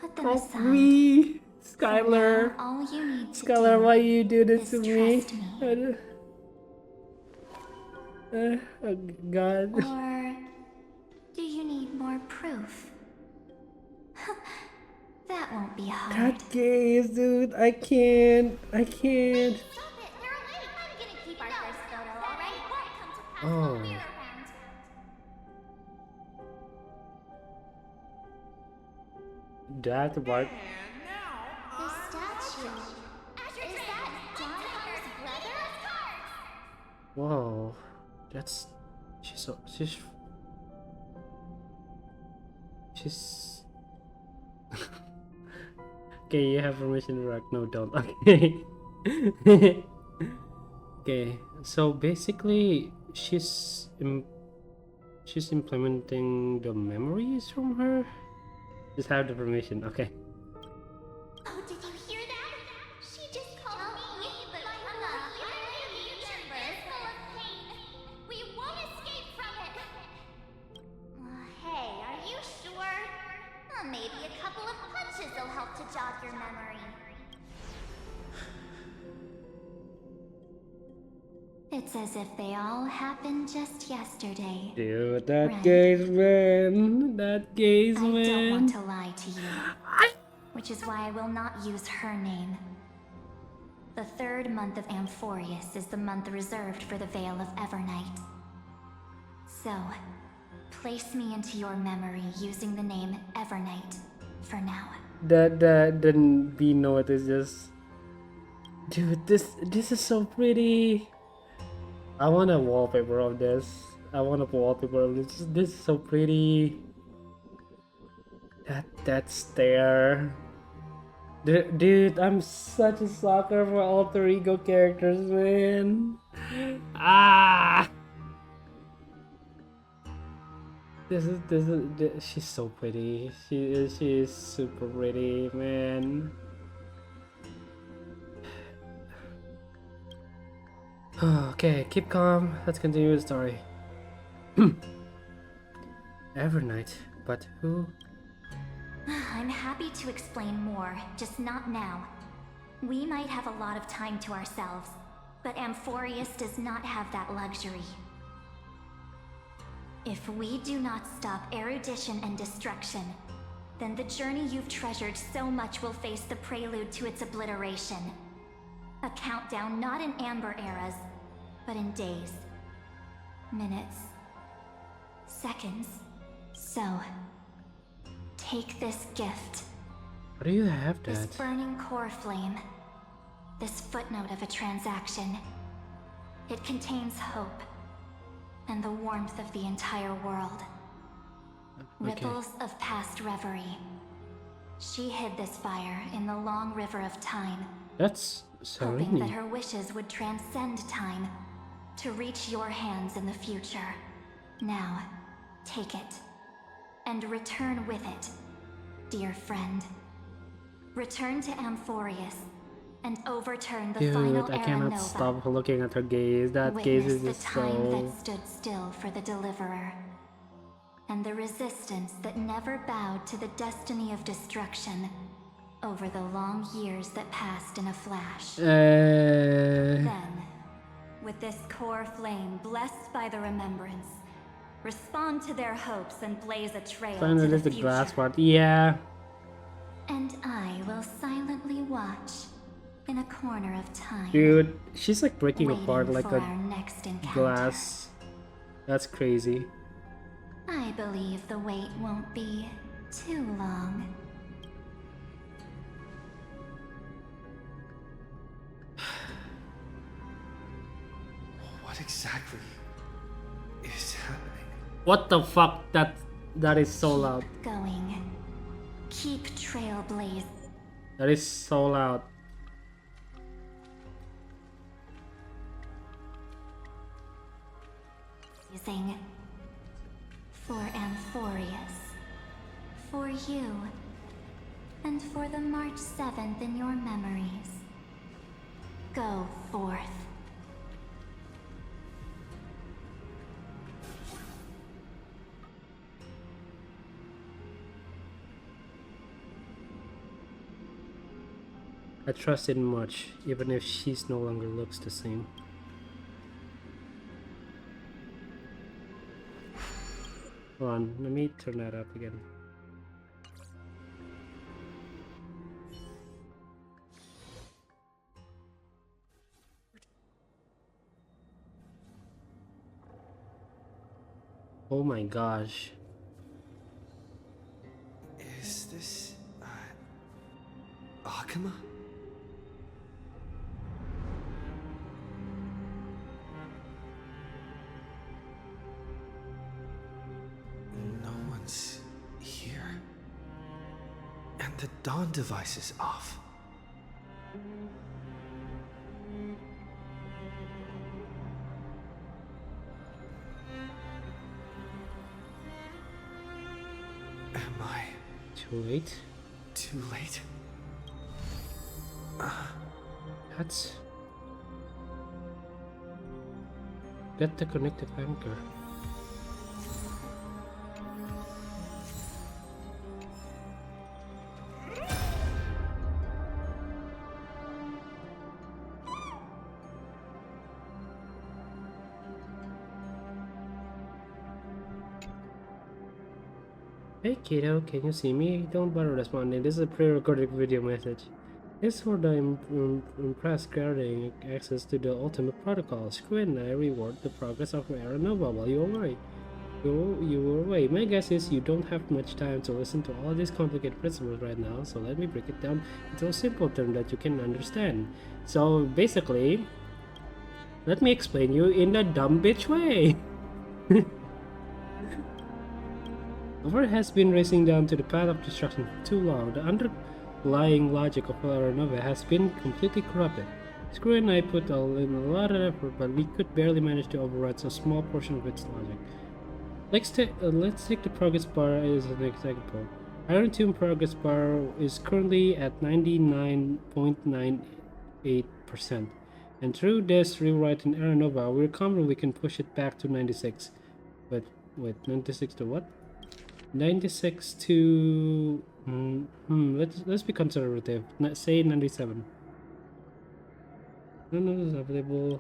Put them aside.
Me, Skylar.
All you need to
Skylar,
do
why you do this to me?
trust me.
Oh God.
Or do you need more proof? That won't be hard.
That gaze, dude. I can't. Oh. Do I have to bark?
The statue. Is that Donho's brother?
Whoa. That's... She's... Okay, you have permission to rock. No, don't. Okay. Okay, so basically, she's implementing the memories from her. Just have the permission. Okay.
Oh, did you hear that? She just called me, but my future is full of pain. We won't escape from it. Hey, are you sure? Maybe a couple of punches will help to jog your memory.
It's as if they all happened just yesterday.
Dude, that gaze, man. That gaze,
I don't
man.
want to lie to you, which is why I will not use her name. The third month of Amphorius is the month reserved for the Veil of Evernight. So, place me into your memory using the name Evernight for now.
That didn't be noticed. Just, dude, this is so pretty. I want a wallpaper of this. I want a wallpaper of this. This is so pretty. That stare. Dude, I'm such a sucker for alter ego characters, man. Ah. This is she's so pretty. She is super pretty, man. Okay, keep calm. Let's continue the story. Evernight, but who?
I'm happy to explain more, just not now. We might have a lot of time to ourselves, but Amphorius does not have that luxury. If we do not stop erudition and destruction, then the journey you've treasured so much will face the prelude to its obliteration. A countdown not in amber eras, but in days, minutes, seconds. So, take this gift.
How do you have that?
This burning core flame. This footnote of a transaction. It contains hope and the warmth of the entire world. Ripples of past reverie. She hid this fire in the long river of time.
That's
hoping that
Serene.
her wishes would transcend time to reach your hands in the future. Now, take it and return with it, dear friend. Return to Amphorius and overturn the final
Dude, I
Era
cannot
Nova.
stop looking at her gaze. That
Witness
gaze is
the
just
time
so...
that stood still for the Deliverer, and the resistance that never bowed to the destiny of destruction over the long years that passed in a flash.
Then,
with this core flame blessed by the remembrance, respond to their hopes and blaze a trail to the
the
future.
glass part. Yeah.
And I will silently watch in a corner of time.
Dude, she's like breaking apart like
for
a
our next encounter.
glass. That's crazy.
I believe the wait won't be too long.
What exactly is happening?
What the fuck? That is so loud.
Going. Keep trailblaze.
That is so loud.
For Amphorius, for you, and for the March 7th in your memories. Go forth.
I trust in much, even if she's no longer looks the same. Hold on, let me turn that up again. Oh my gosh.
Is this Akuma? No one's here. And the dawn device is off. Am I
too late?
Too late?
That's... Get the connective anchor. Hey kiddo, can you see me? Don't bother responding. This is a pre-recorded video message. It's for the impressed guarding access to the ultimate protocol. Screw and I reward the progress of Era Nova while you away. You were away. My guess is you don't have much time to listen to all these complicated principles right now, so let me break it down into a simple term that you can understand. So basically, let me explain you in the dumb bitch way. Over has been racing down to the path of destruction for too long. The underlying logic of Era Nova has been completely corrupted. Screw and I put in a lot of effort, but we could barely manage to override a small portion of its logic. Let's take the progress bar as an example. Iron Tomb progress bar is currently at 99.98%. And through this rewrite in Era Nova, we're confident we can push it back to 96. But wait, 96 to what? 96 to let's be conservative. Say 97. No, it's available.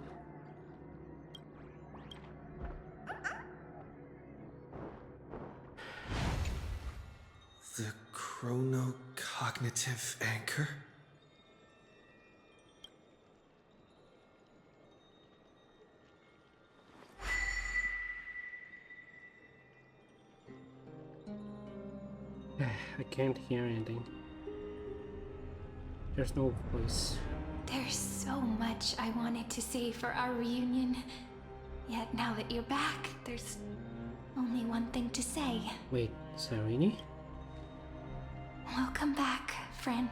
The chronocognitive anchor?
I can't hear anything. There's no voice.
There's so much I wanted to say for our reunion. Yet now that you're back, there's only one thing to say.
Wait, Sarini?
Welcome back, friend.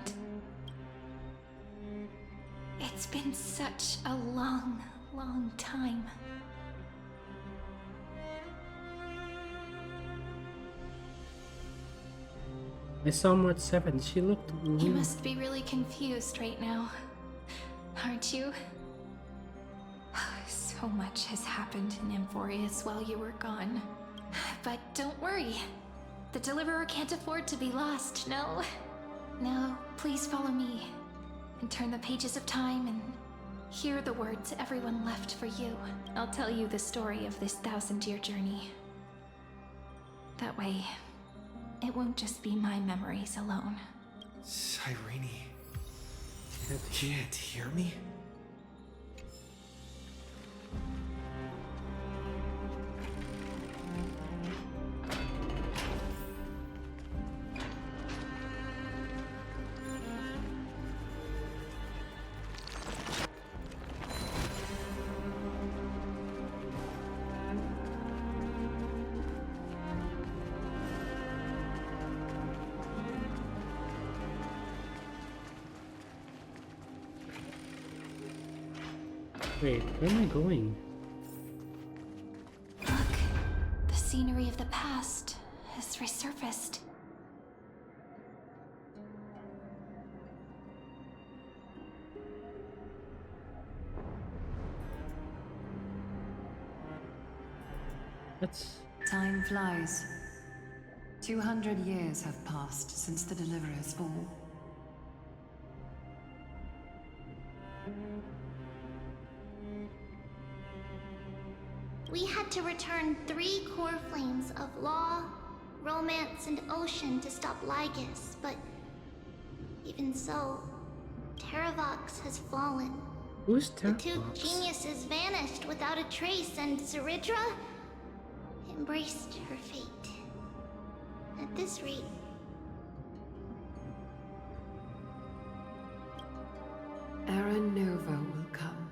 It's been such a long, long time.
I saw March 7th. She looked...
You must be really confused right now, aren't you? So much has happened in Amphorius while you were gone. But don't worry. The Deliverer can't afford to be lost, no? No, please follow me and turn the pages of time and hear the words everyone left for you. I'll tell you the story of this 1000-year journey. That way, it won't just be my memories alone.
Cyrene, you can't hear me?
Wait, where am I going?
Look, the scenery of the past has resurfaced.
Time flies. 200 years have passed since the Deliverer's fall.
We had to return 3 core flames of law, romance, and ocean to stop Lygus, but even so, Terravox has fallen.
Who's
The 2
Terravox?
geniuses vanished without a trace, and Zeridra embraced her fate. At this rate,
Era Nova will come,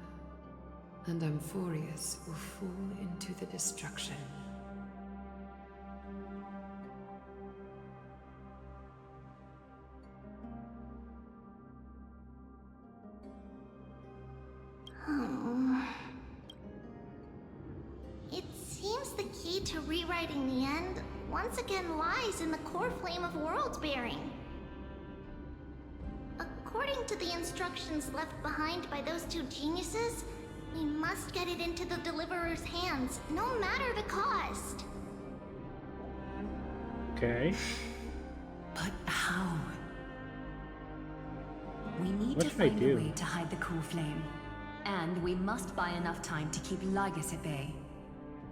and Amphorius will fall into the destruction.
It seems the key to rewriting the end once again lies in the core flame of world bearing. According to the instructions left behind by those 2 geniuses, we must get it into the Deliverer's hands, no matter the cost.
Okay.
But how? We need
What
to
should I
find
do?
a way to hide the core flame. And we must buy enough time to keep Lygus at bay.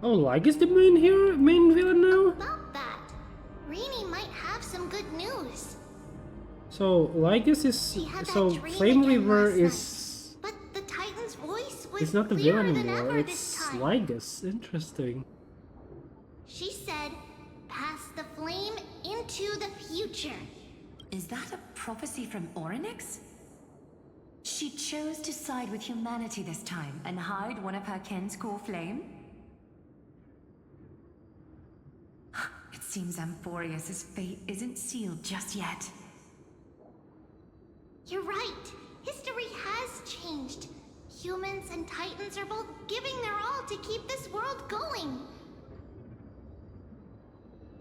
Oh, Lygus the main hero, main villain now?
About that, Rini might have some good news.
So Lygus is
had
so
that dream
Flame
again
Reaver
last
is
But the Titan's voice was
it's not the
clearer
villain
than
anymore.
ever this
It's
time.
Lygus. Interesting.
She said, pass the flame into the future.
Is that a prophecy from Orynyx? She chose to side with humanity this time and hide one of her kin's core flame? It seems Amphorius' fate isn't sealed just yet.
You're right. History has changed. Humans and Titans are both giving their all to keep this world going.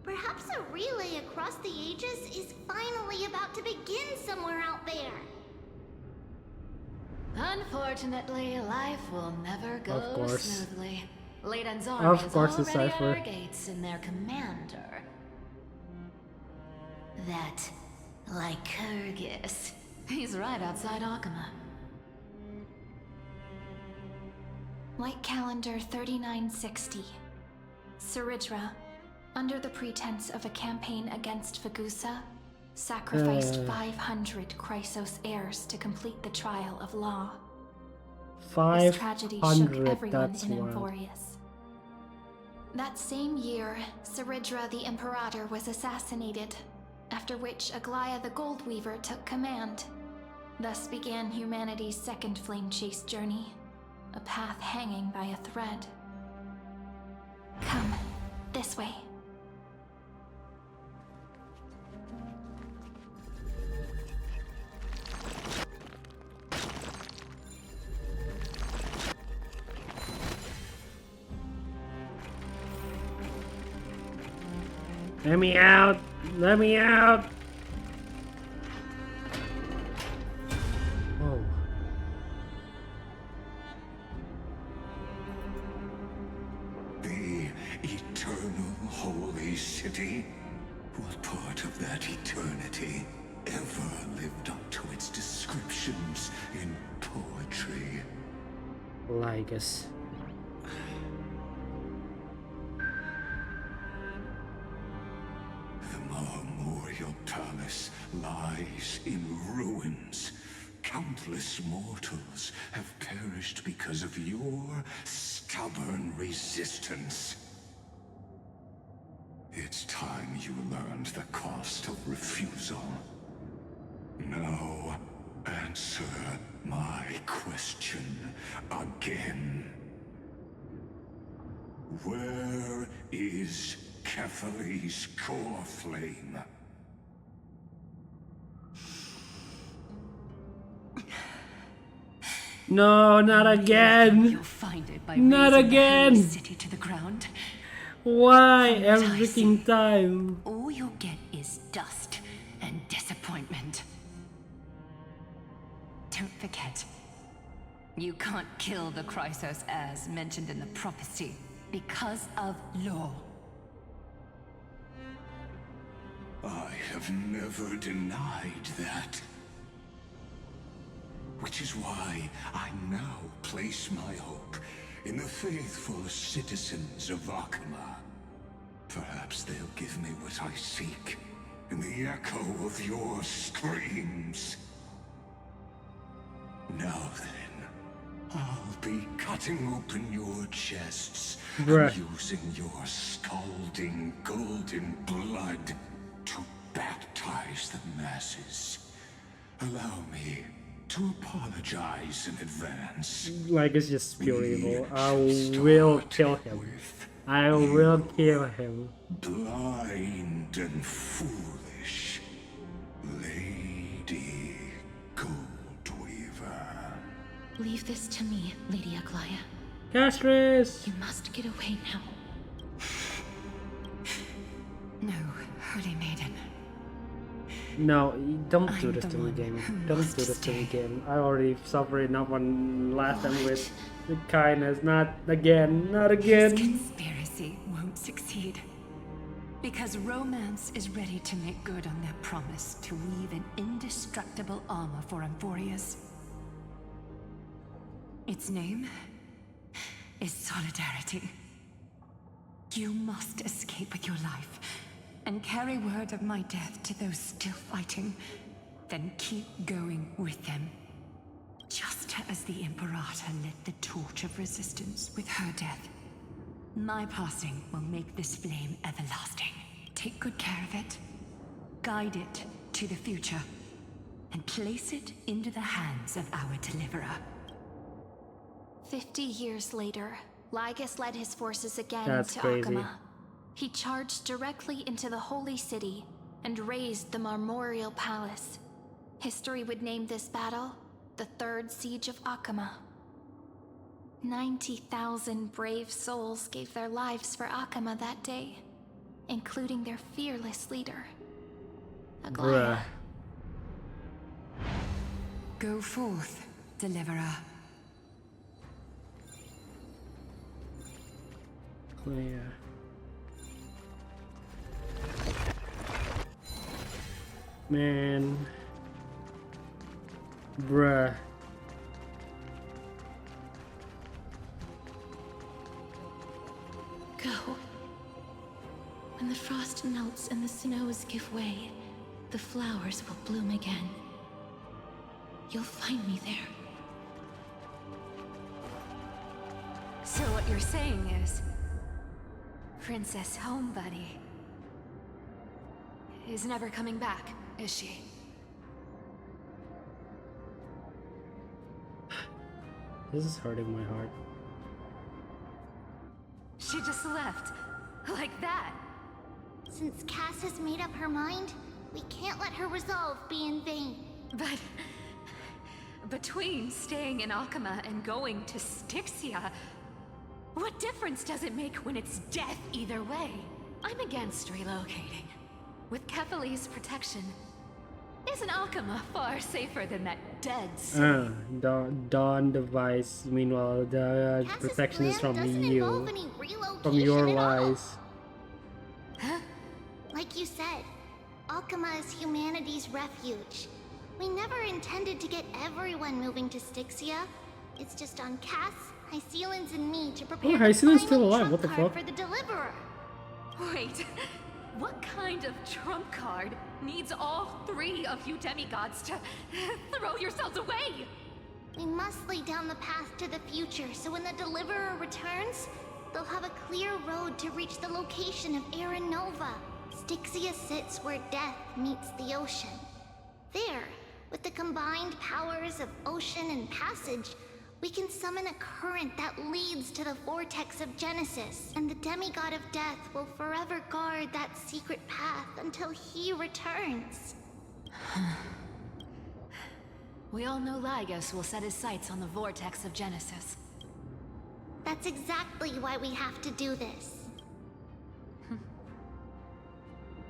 Perhaps a relay across the ages is finally about to begin somewhere out there.
Unfortunately, life will never go
Of course.
smoothly. Leiden's
Of
army is
course it's
already at
Cypher.
our gates, and their commander, that Lycurgus, he's right outside Akama.
Light calendar 3960. Ceridra, under the pretense of a campaign against Fagusa, sacrificed 500 Chrysos heirs to complete the trial of law. This tragedy shook
500,
everyone
that's
in
wild.
Amphorius. That same year, Ceridra the Imperator was assassinated, after which Aglaya the Gold Weaver took command. Thus began humanity's second flame chase journey, a path hanging by a thread. Come, this way.
Let me out! Let me out! Oh.
The eternal holy city? What part of that eternity ever lived up to
Lygus.
The Memorial Palace lies in ruins. Countless mortals have perished because of your stubborn resistance. It's time you learned the cost of refusal. Now, answer my question again. Where is Kefali's core flame?
No, not again.
You'll find it by
Not
razing the
again.
holy city to the ground.
Why
From what I
every
see,
time?
all you'll get is dust and disappointment. Don't forget, you can't kill the Chrysos as mentioned in the prophecy because of law.
I have never denied that. Which is why I now place my hope in the faithful citizens of Akama. Perhaps they'll give me what I seek in the echo of your screams. Now then, I'll be cutting open your chests
Bruh.
and using your scalding golden blood to baptize the masses. Allow me to apologize in advance.
Like it's just pure evil. I will kill him. I will kill him.
Blind and foolish, Lady Goldweaver.
Leave this to me, Lady Aglaya.
Castris!
You must get away now.
No, Holy Maiden.
No, don't do
I'm
this
the
to me,
one
game.
who
Don't
must
do this to me,
stay.
game. I already suffered enough on last time with kindness. Not again. Not
This
again.
conspiracy won't succeed. Because romance is ready to make good on their promise to weave an indestructible armor for Amphorius. Its name is Solidarity. You must escape with your life and carry word of my death to those still fighting. Then keep going with them. Just as the Imperator lit the torch of resistance with her death. My passing will make this flame everlasting. Take good care of it. Guide it to the future. And place it into the hands of our deliverer.
50 years later, Lygus led his forces again
That's
to
crazy.
Akama. He charged directly into the Holy City and razed the Memorial Palace. History would name this battle the Third Siege of Akama. 90,000 brave souls gave their lives for Akama that day, including their fearless leader, Aglaya.
Bruh.
Go forth, deliverer.
Yeah. Man. Bruh.
Go. When the frost melts and the snows give way, the flowers will bloom again. You'll find me there.
So what you're saying is, Princess Homebuddy is never coming back, is she?
This is hurting my heart.
She just left. Like that.
Since Cass has made up her mind, we can't let her resolve be in vain.
But between staying in Akama and going to Styxia, what difference does it make when it's death either way? I'm against relocating. With Kefali's protection, isn't Akama far safer than that dead city?
Dawn device. Meanwhile, the
Cass's
protection is
plan
from
doesn't
you.
involve any relocation
From your
at all.
lies.
Huh?
Like you said, Alchema is humanity's refuge. We never intended to get everyone moving to Styxia. It's just on Cass, Hycelin's and me to
Oh,
prepare the
Hycelin's
final
still alive.
trump
What the
card
fuck?
for the Deliverer.
Wait, what kind of trump card needs all three of you demigods to throw yourselves away?
We must lay down the path to the future, so when the Deliverer returns, they'll have a clear road to reach the location of Aaron Nova. Styxia sits where death meets the ocean. There, with the combined powers of ocean and passage, we can summon a current that leads to the vortex of Genesis, and the demigod of death will forever guard that secret path until he returns.
We all know Lygos will set his sights on the vortex of Genesis.
That's exactly why we have to do this.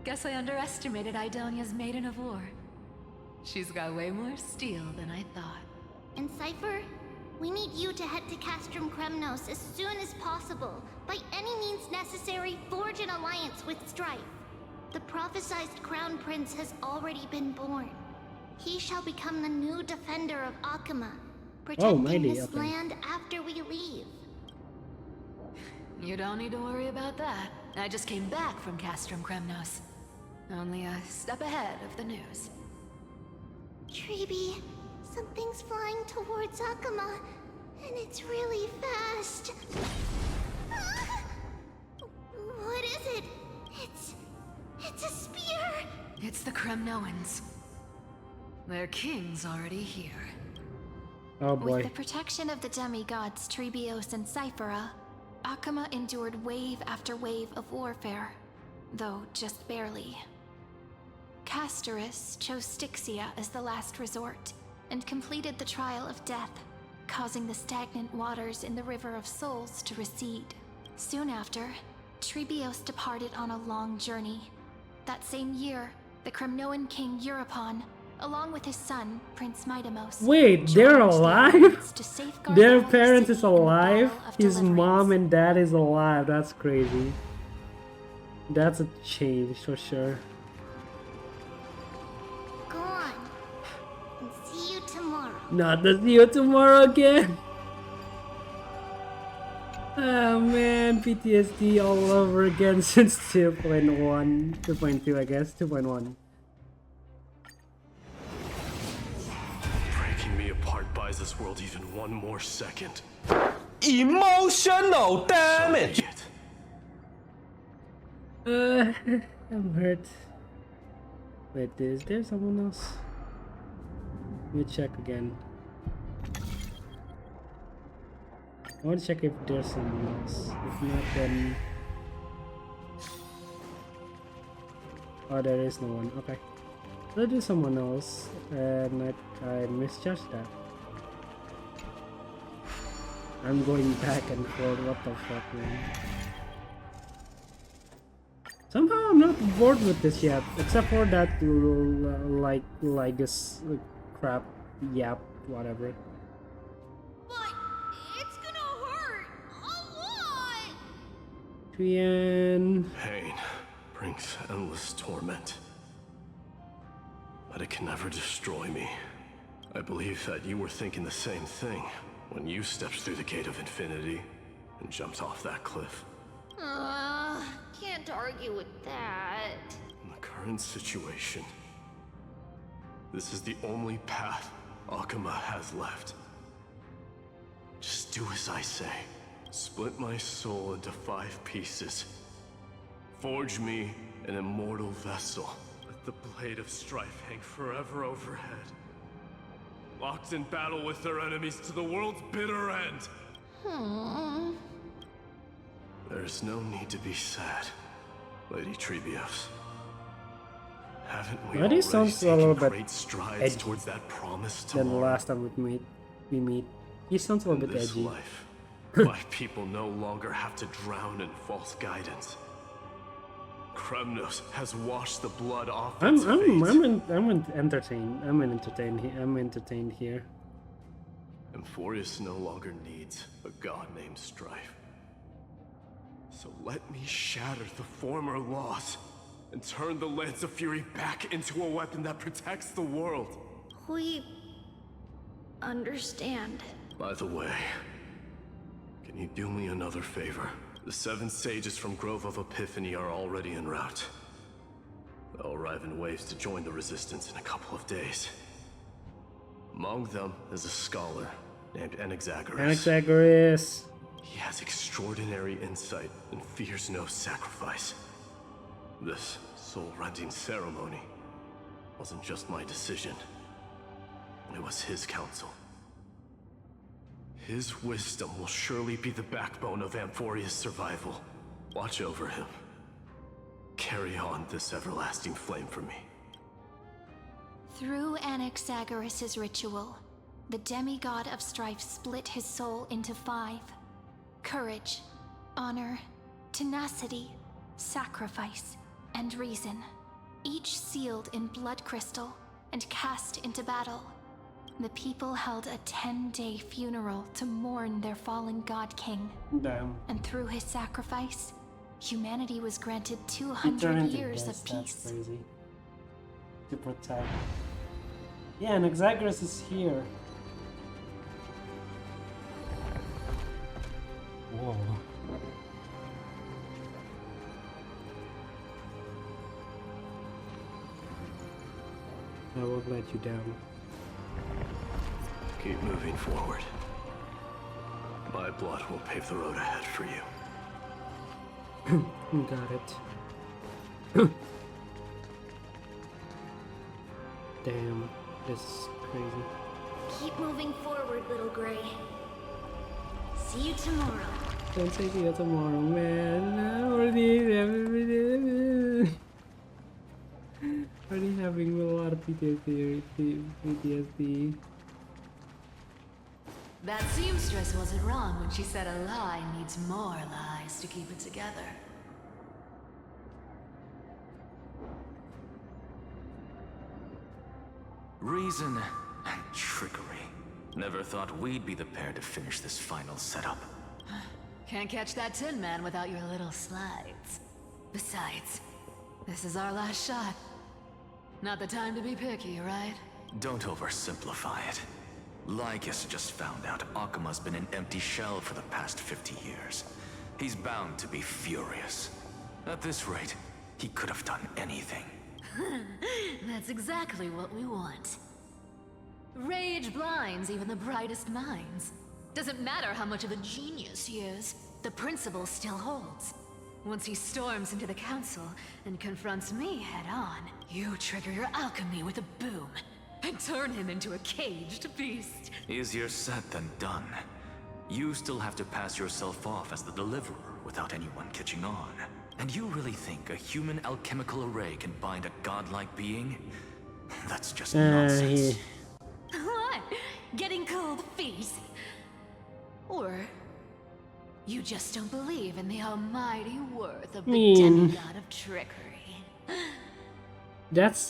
Guess I underestimated Idonia's Maiden of War. She's got way more steel than I thought.
And Cypher, we need you to head to Castrum Kremnos as soon as possible. By any means necessary, forge an alliance with Strife. The prophesized Crown Prince has already been born. He shall become the new defender of Akama, protecting this land after we leave.
You don't need to worry about that. I just came back from Castrum Kremnos. Only a step ahead of the news.
Treeby, something's flying towards Akama, and it's really fast. What is it? It's a spear!
It's the Kremnoans. Their king's already here.
Oh boy.
With the protection of the demigods Trebios and Cyphera, Akama endured wave after wave of warfare, though just barely. Castorus chose Styxia as the last resort, and completed the trial of death, causing the stagnant waters in the River of Souls to recede. Soon after, Trebios departed on a long journey. That same year, the Kremnoan king Euripon, along with his son, Prince Midamos,
Wait, they're alive?
to safeguard
Their
the holy
parents
city
is
in the
alive?
Battle of
His
Deliverance.
mom and dad is alive. That's crazy. That's a change for sure.
Go on, and see you tomorrow.
Not to see you tomorrow again. Oh man, PTSD all over again since 2.1. 2.2 I guess, 2.1.
Breaking me apart buys this world even one more second.
Emotional damage!
I'm hurt. Wait, is there someone else? Let me check again. I want to check if there's someone else. If not, then... Oh, there is no one. Okay. Let's do someone else. And I misjudged that. I'm going back and forth. What the fuck, man? Somehow I'm not bored with this yet, except for that like this crap yap whatever.
But it's gonna hurt a lot!
Trian.
Pain brings endless torment, but it can never destroy me. I believe that you were thinking the same thing when you stepped through the gate of infinity and jumped off that cliff.
Can't argue with that.
In the current situation, this is the only path Akama has left. Just do as I say. Split my soul into 5 pieces. Forge me an immortal vessel. Let the blade of strife hang forever overhead. Locked in battle with their enemies to the world's bitter end. There's no need to be sad, Lady Trebios. Haven't we
Already
already
sounds a
taken
little bit
great strides
edgy
towards that promise
than the
tomorrow?
last time we meet. He sounds a little
In
bit
this
edgy.
life, my people no longer have to drown in false guidance. Kremnos has washed the blood off its
entertained. I'm entertained here.
Emphorius no longer needs a god named Strife. So let me shatter the former laws and turn the Lance of Fury back into a weapon that protects the world.
We understand.
By the way,
Can you do me another favor? The 7 sages from Grove of Epiphany are already en route. They'll arrive in waves to join the resistance in a couple of days. Among them is a scholar named Anaxagoras.
Anaxagoras!
He has extraordinary insight and fears no sacrifice. This soul-rending ceremony wasn't just my decision. It was his counsel. His wisdom will surely be the backbone of Amphoria's survival. Watch over him. Carry on this everlasting flame for me.
Through Anaxagoras' ritual, the demigod of strife split his soul into 5. Courage, honor, tenacity, sacrifice, and reason. Each sealed in blood crystal and cast into battle. The people held a 10-day funeral to mourn their fallen god king.
Damn.
And through his sacrifice, humanity was granted
Eternity,
200 years
yes,
of
that's
peace.
crazy. To protect. Yeah, and Anaxagoras is here. Whoa. I won't let you down.
Keep moving forward. My blood will pave the road ahead for you.
Got it. Damn, this is crazy.
Keep moving forward, little Gray. See you tomorrow.
Don't say see you tomorrow, man. Already having a lot of PTSD.
That seamstress wasn't wrong when she said a lie needs more lies to keep it together.
Reason and trickery. Never thought we'd be the pair to finish this final setup.
Can't catch that Tin Man without your little slides. Besides, this is our last shot. Not the time to be picky, right?
Don't oversimplify it. Lycus just found out Akima's been an empty shell for the past 50 years. He's bound to be furious. At this rate, he could have done anything.
That's exactly what we want. Rage blinds even the brightest minds. Doesn't matter how much of a genius he is, the principle still holds. Once he storms into the council and confronts me head-on, you trigger your alchemy with a boom and turn him into a caged beast.
Easier said than done. You still have to pass yourself off as the deliverer without anyone catching on. And you really think a human alchemical array can bind a godlike being? That's just nonsense.
What? Getting cold feet? Or you just don't believe in the almighty worth of the demigod of trickery?
That's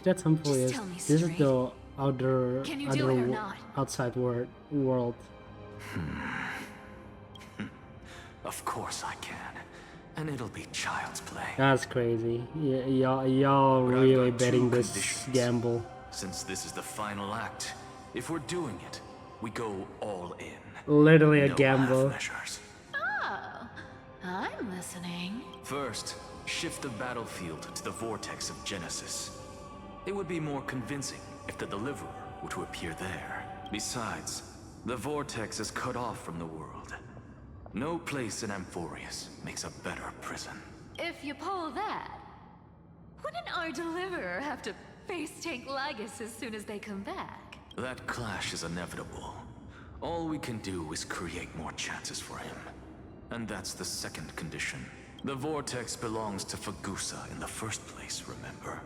Humphreys.
tell me
This is
straight.
the other
Can you do it or not?
outside world.
Of course I can. And it'll be child's play.
That's crazy. Y'all
But I've
really
got
betting
two
this
conditions.
gamble.
Since this is the final act, if we're doing it, we go all in.
Literally a
No
gamble.
half measures.
Oh, I'm listening.
First, shift the battlefield to the vortex of Genesis. It would be more convincing if the deliverer were to appear there. Besides, the vortex is cut off from the world. No place in Amphorius makes a better prison.
If you pull that, wouldn't our deliverer have to face tank Lygus as soon as they come back?
That clash is inevitable. All we can do is create more chances for him. And that's the second condition. The vortex belongs to Fagusa in the first place, remember?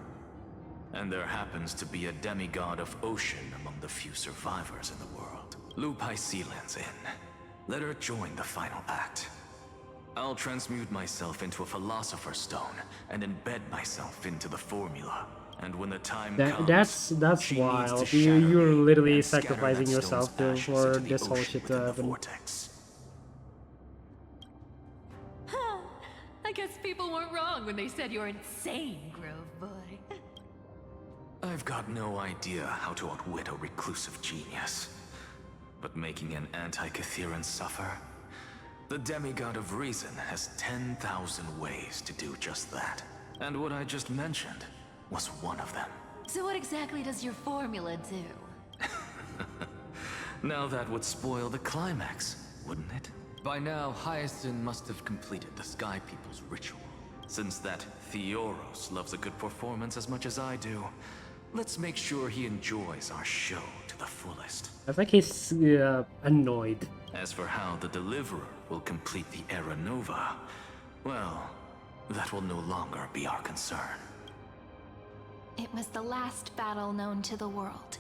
And there happens to be a demigod of ocean among the few survivors in the world. Lupai Sealand's in. Let her join the final act. I'll transmute myself into a philosopher's stone and embed myself into the formula. And when the time comes,
That's
she needs
wild.
to shatter
You're
me
literally
and scatter
sacrificing
that
yourself
stone's ashes
for
into the
this whole
ocean
shit to
within the
happen.
vortex.
I guess people weren't wrong when they said you're insane, Grove Boy.
I've got no idea how to outwit a reclusive genius. But making an anti-Catheran suffer? The demigod of reason has 10,000 ways to do just that. And what I just mentioned was one of them.
So what exactly does your formula do?
Now that would spoil the climax, wouldn't it?
By now, Hyacinth must have completed the Sky People's ritual.
Since that Theoros loves a good performance as much as I do, let's make sure he enjoys our show to the fullest.
I think he's annoyed.
As for how the Deliverer will complete the Era Nova, well, that will no longer be our concern.
It was the last battle known to the world,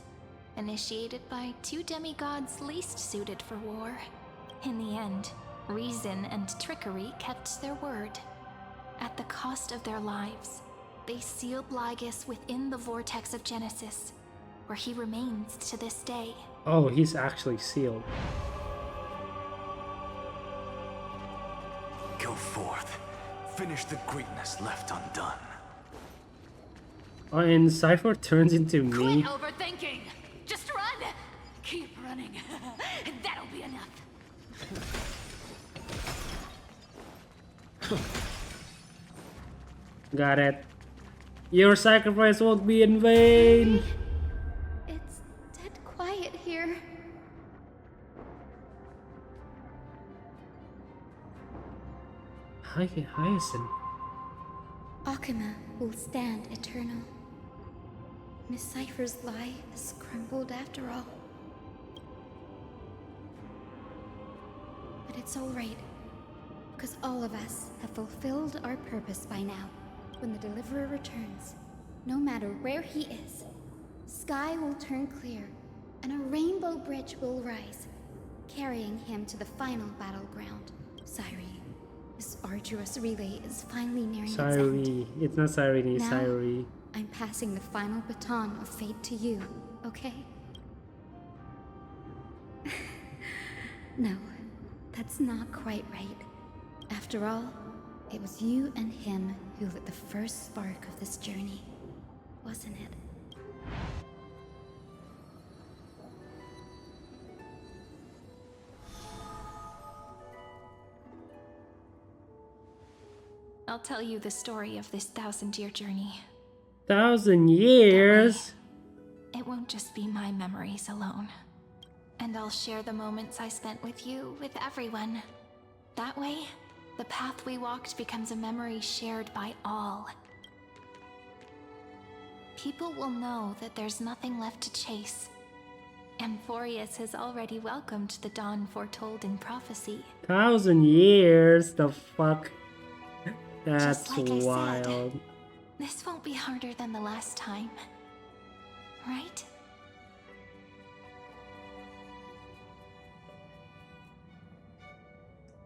initiated by two demigods least suited for war. In the end, reason and trickery kept their word. At the cost of their lives, they sealed Lygus within the vortex of Genesis, where he remains to this day.
Oh, he's actually sealed.
Go forth. Finish the greatness left undone.
Oh, and Cypher turns into me.
Quit overthinking! Just run! Keep running. That'll be enough.
Got it. Your sacrifice won't be in vain.
It's dead quiet here.
Hyacinth.
Akuma will stand eternal. Miss Cypher's lie has crumbled after all. But it's alright, because all of us have fulfilled our purpose by now. When the Deliverer returns, no matter where he is, sky will turn clear, and a rainbow bridge will rise, carrying him to the final battleground. Cyrene, this arduous relay is finally nearing its end.
Cyrene. It's not Cyrene, it's
Now,
Cyrene.
I'm passing the final baton of fate to you, okay? No, that's not quite right. After all, it was you and him who lit the first spark of this journey, wasn't it? I'll tell you the story of this 1,000-year journey.
1,000 years?
It won't just be my memories alone. And I'll share the moments I spent with you, with everyone. That way, the path we walked becomes a memory shared by all. People will know that there's nothing left to chase. Amphorius has already welcomed the dawn foretold in prophecy.
1,000 years? The fuck? That's
Just like I
wild.
said, this won't be harder than the last time. Right?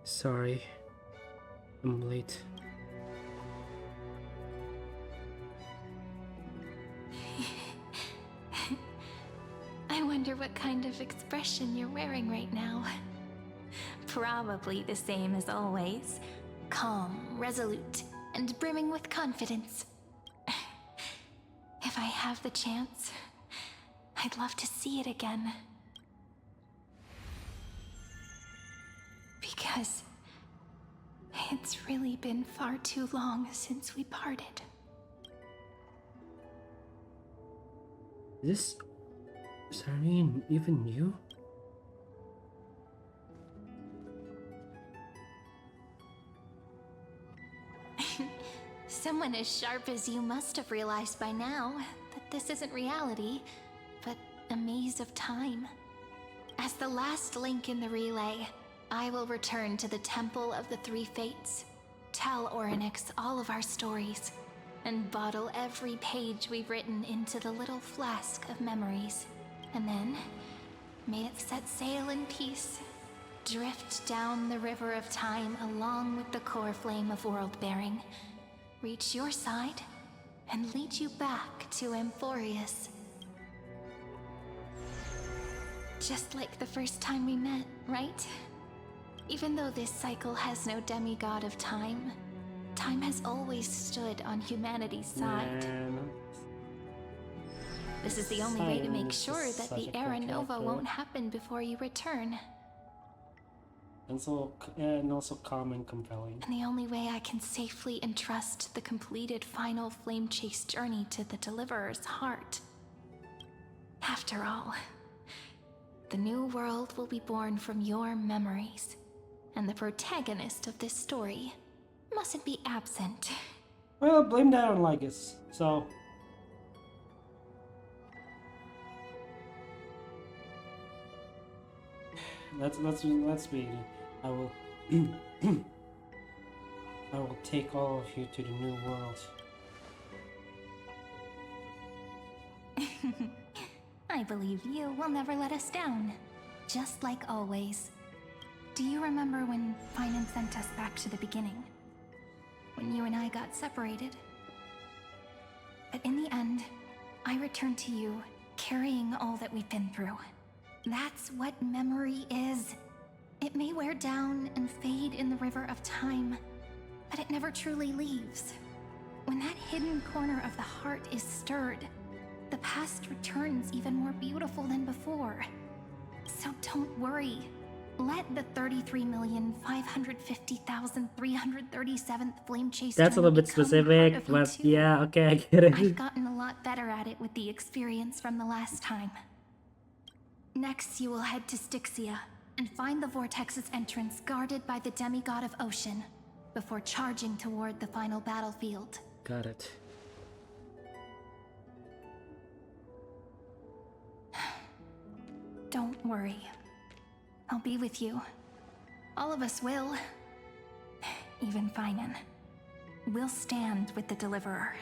Sorry. I'm late.
I wonder what kind of expression you're wearing right now. Probably the same as always. Calm, resolute, and brimming with confidence. If I have the chance, I'd love to see it again. Because it's really been far too long since we parted.
Is this Cyrene even you?
Someone as sharp as you must have realized by now that this isn't reality, but a maze of time. As the last link in the relay, I will return to the Temple of the Three Fates, tell Orynyx all of our stories, and bottle every page we've written into the little flask of memories. And then, may it set sail in peace, drift down the river of time along with the core flame of world-bearing, reach your side, and lead you back to Amphorius. Just like the first time we met, right? Even though this cycle has no demigod of time, time has always stood on humanity's side.
Man.
This is the only way to make
Silence
sure
is
that
such
the
a
Era
good
Nova
character.
won't happen before you return.
and also calm and compelling.
And the only way I can safely entrust the completed final flame chase journey to the Deliverer's heart. After all, the new world will be born from your memories, and the protagonist of this story mustn't be absent.
Well, blame that on Lygus. So let's be. I will I will take all of you to the new world.
I believe you will never let us down, just like always. Do you remember when Finan sent us back to the beginning? When you and I got separated? But in the end, I returned to you, carrying all that we've been through. That's what memory is. It may wear down and fade in the river of time, but it never truly leaves. When that hidden corner of the heart is stirred, the past returns even more beautiful than before. So don't worry. Let the 33,550,337th flame chase.
That's a little bit specific, but yeah, okay, I get it.
I've gotten a lot better at it with the experience from the last time. Next, you will head to Styxia and find the Vortex's entrance guarded by the demigod of ocean before charging toward the final battlefield.
Got it.
Don't worry. I'll be with you. All of us will. Even Finan. We'll stand with the Deliverer.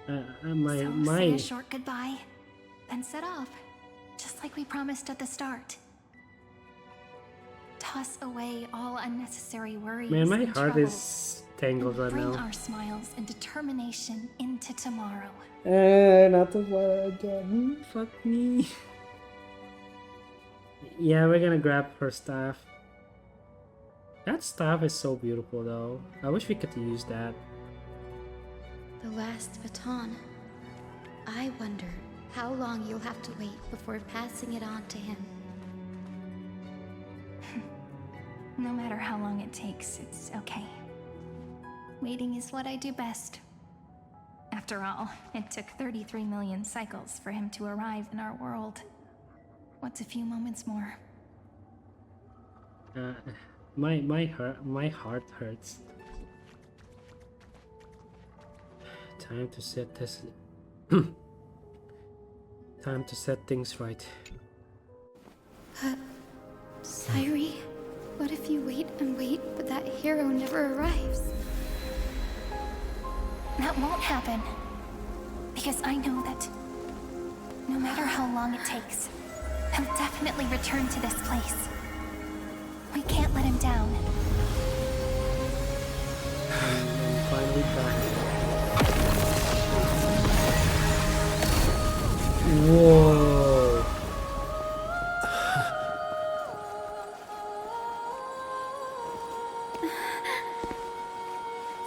Say
a short goodbye, then set off, just like we promised at the start. Toss away all unnecessary worries.
Man, my
and
heart
troubles,
is tangled right
bring
now.
our smiles and determination into tomorrow.
Not the fire again. Fuck me. Yeah, we're gonna grab her staff. That staff is so beautiful though. I wish we could use that.
The last baton. I wonder how long you'll have to wait before passing it on to him.
No matter how long it takes, it's okay. Waiting is what I do best. After all, it took 33 million cycles for him to arrive in our world. What's a few moments more?
My heart hurts. Time to set this. Time to set things right.
Sairi, what if you wait and wait, but that hero never arrives?
That won't happen. Because I know that no matter how long it takes, he'll definitely return to this place. We can't let him down.
I'm finally back. Whoa.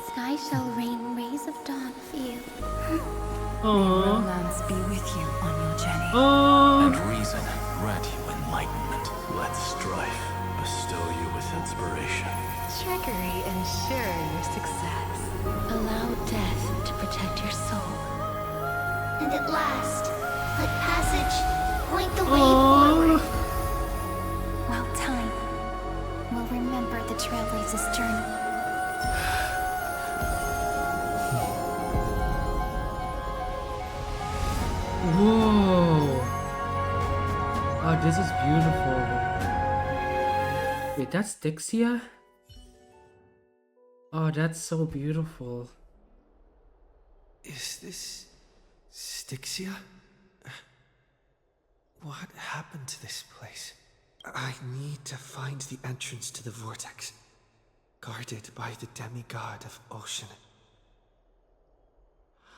Sky shall rain rays of dawn for you.
Romance be with you on your journey.
And reason grant you enlightenment.
Let strife bestow you with inspiration.
Trickery ensure your success.
Allow death to protect your soul. And at last, let passage point the way forward.
While time will remember the Trailblazer's journey.
Whoa! Oh, this is beautiful. Wait, that's Styxia? Oh, that's so beautiful.
Is this Styxia? What happened to this place? I need to find the entrance to the vortex, guarded by the demigod of ocean.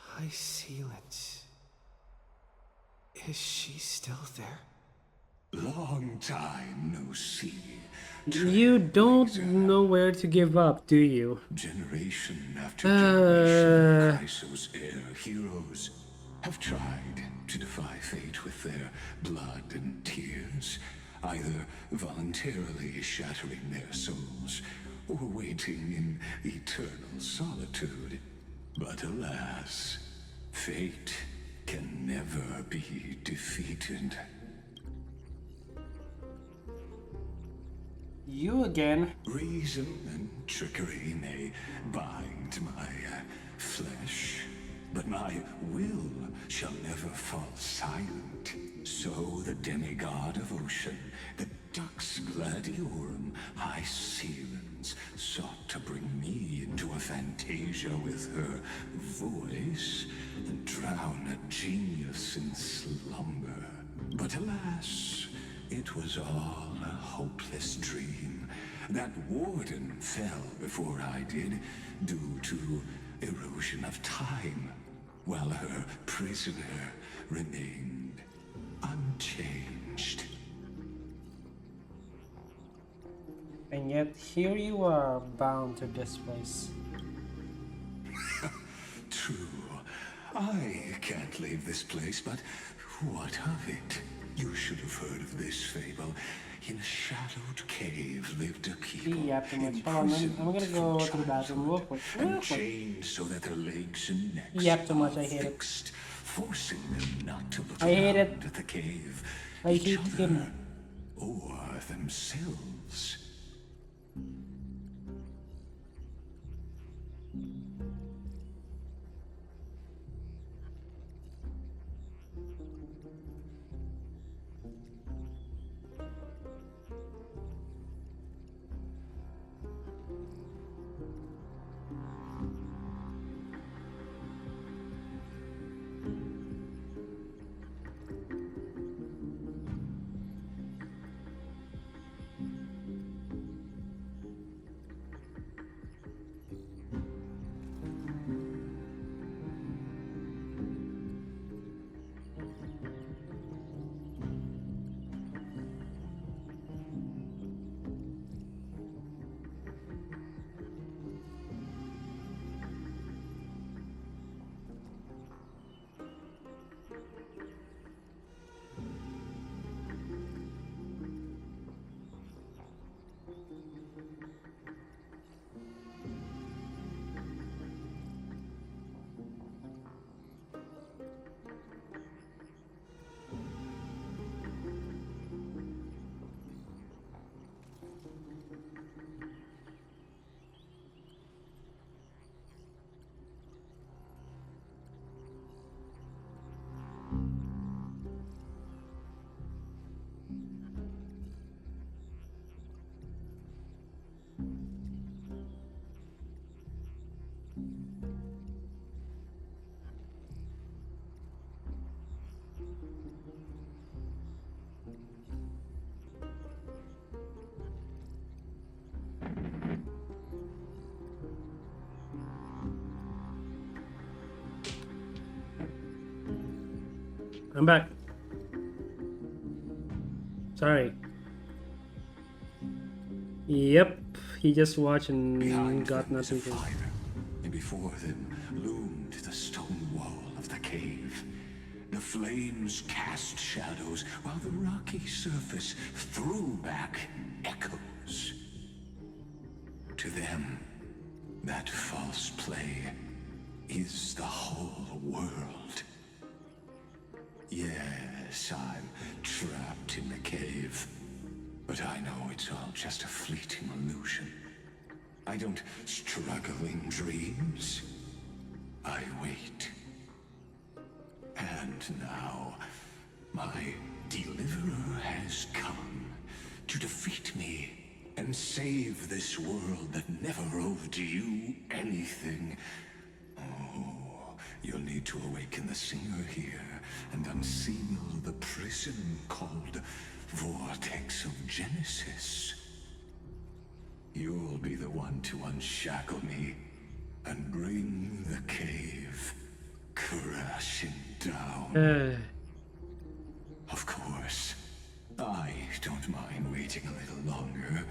High Sealants. Is she still there?
Long time no see.
You don't know where to give up, do you?
Generation after generation, Chrysos' heir heroes have tried to defy fate with their blood and tears, either voluntarily shattering their souls or waiting in eternal solitude. But alas, fate can never be defeated.
You again.
Reason and trickery may bind my flesh, but my will shall never fall silent. So the demigod of ocean, the Dux Gladiorum High Sealens, sought to bring me into a fantasia with her voice and drown a genius in slumber. But alas, it was all a hopeless dream. That warden fell before I did, due to erosion of time, while her prisoner remained unchanged.
And yet here you are, bound to this place.
True. I can't leave this place, but what of it? You should have heard of this fable. In a shadowed cave lived a people,
Yeah, too much. Hold on, I'm gonna go to the bathroom real quick.
and chained so that their legs and necks
Yeah, too much.
are
I hate it.
fixed, forcing them not to look
I hate it.
around at the cave,
I
each
hate
other,
him.
or themselves.
I'm back. Sorry. Yep, he just watched and
Behind
got
them is a
nothing to.
fire, and before them loomed the stone wall of the cave. The flames cast shadows, while the rocky surface threw back echoes. To them, that false play is the whole world. Yes, I'm trapped in the cave, but I know it's all just a fleeting illusion. I don't struggle in dreams. I wait. And now, my deliverer has come to defeat me and save this world that never owed you anything. Oh, you'll need to awaken the singer here and unseal the prison called Vortex of Genesis. You'll be the one to unshackle me and bring the cave crashing down. Of course, I don't mind waiting a little longer.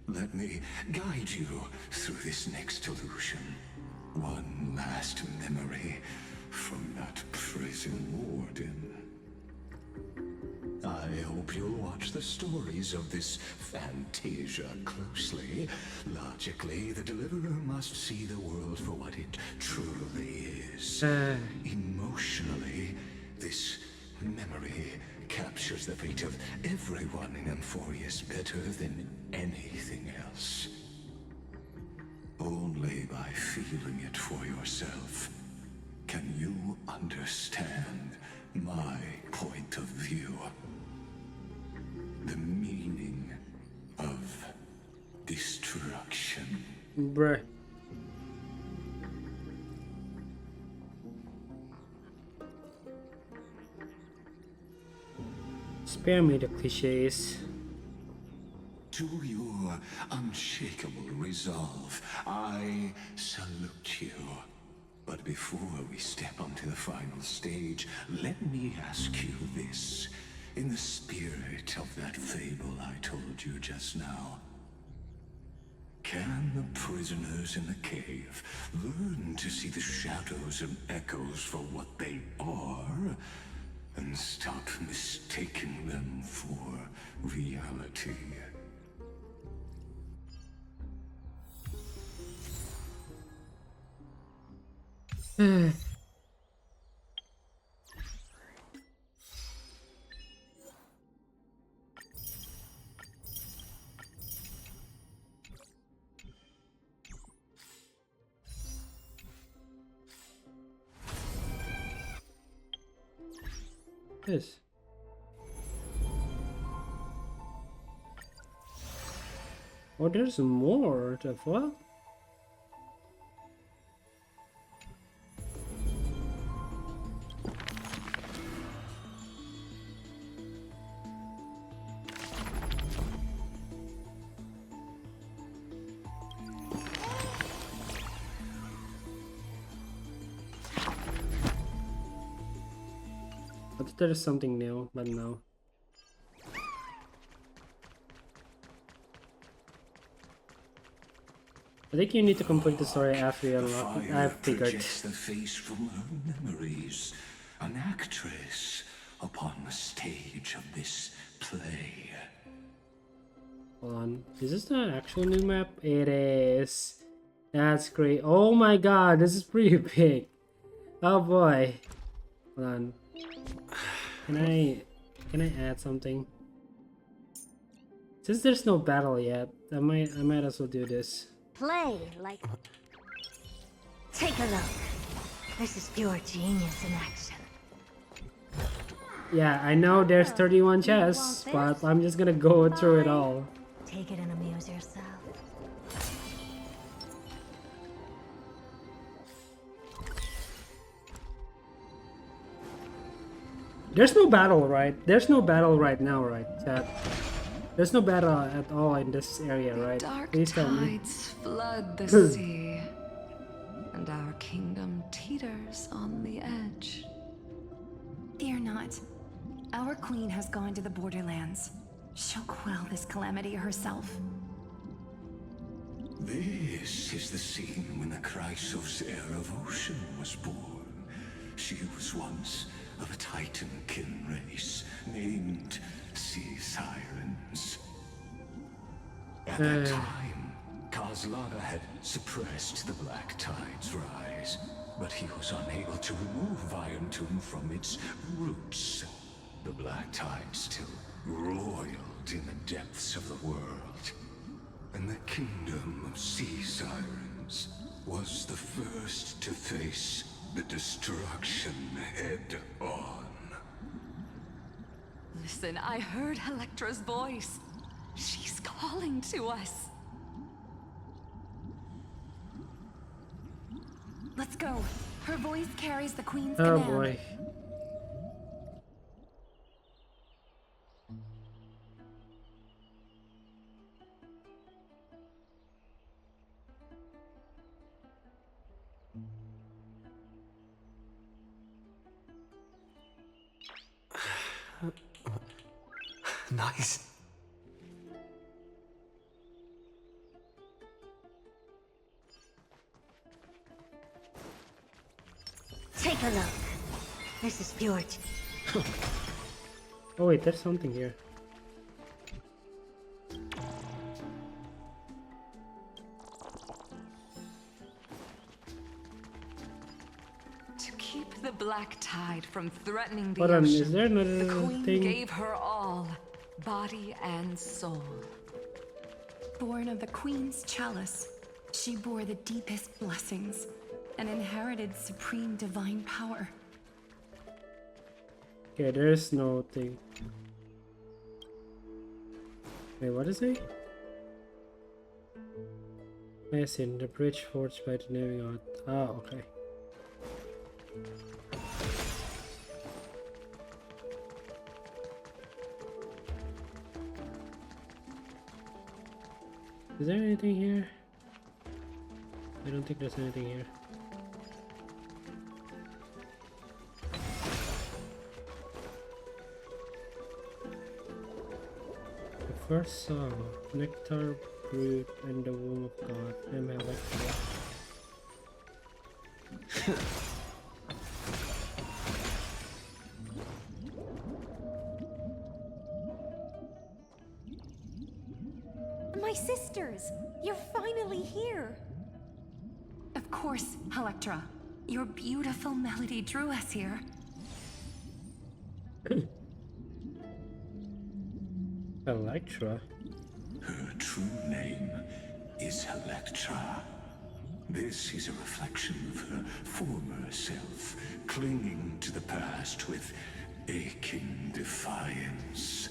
Let me guide you through this next illusion. One last memory from that prison warden. hope you'll watch the stories of this Fantasia closely. Logically, the deliverer must see the world for what it truly is. Emotionally, this memory captures the fate of everyone in Amphorius better than anything else. Only by feeling it for yourself can you understand my point of view. The meaning of destruction.
Bruh. Spare me the cliches.
To your unshakable resolve, I salute you. But before we step onto the final stage, let me ask you this. In the spirit of that fable I told you just now, can the prisoners in the cave learn to see the shadows and echoes for what they are, and stop mistaking them for reality?
Yes. Oh, there's more. The fuck? I thought there is something new, but no. I think you need to complete the story after you unlock it. I've figured.
Projects the face from her memories. An actress upon the stage of this play.
Hold on. Is this the actual new map? It is. That's great. Oh my god, this is pretty big. Oh boy. Hold on. Can I add something? Since there's no battle yet, I might as well do this.
Play like... Take a look. This is pure genius in action.
Yeah, I know there's 31 chests, but I'm just gonna go through it all.
Take it and amuse yourself.
There's no battle, right? There's no battle right now, right, chat? There's no battle at all in this area, right?
Dark
Please tell me.
tides flood the sea, and our kingdom teeters on the edge.
Fear not. Our queen has gone to the borderlands. She'll quell this calamity herself.
This is the scene when the Chrysos heir of Ocean was born. She was once of a Titankin race named Sea Sirens. At that time, Kozlana had suppressed the Black Tide's rise, but he was unable to remove Iron Tomb from its roots. The Black Tide still roiled in the depths of the world, and the kingdom of Sea Sirens was the first to face the destruction head on.
Listen, I heard Electra's voice. She's calling to us.
Let's go. Her voice carries the queen's
Oh
command.
boy.
Nice.
Take a look. This is pure...
Oh wait, there's something here.
black tide from threatening the
Hold on,
ocean,
is there another
the queen
thing?
gave her all, body and soul.
Born of the Queen's chalice, she bore the deepest blessings and inherited supreme divine power.
Okay, there's no thing. Wait, what is it? Yes, in the bridge forged by the Navy God. Ah, okay. Is there anything here? I don't think there's anything here. The first song, Nectar Brood and the Womb of God. I'm Electra.
My sisters! You're finally here!
Of course, Electra. Your beautiful melody drew us here.
Electra?
Her true name is Electra. This is a reflection of her former self, clinging to the past with aching defiance.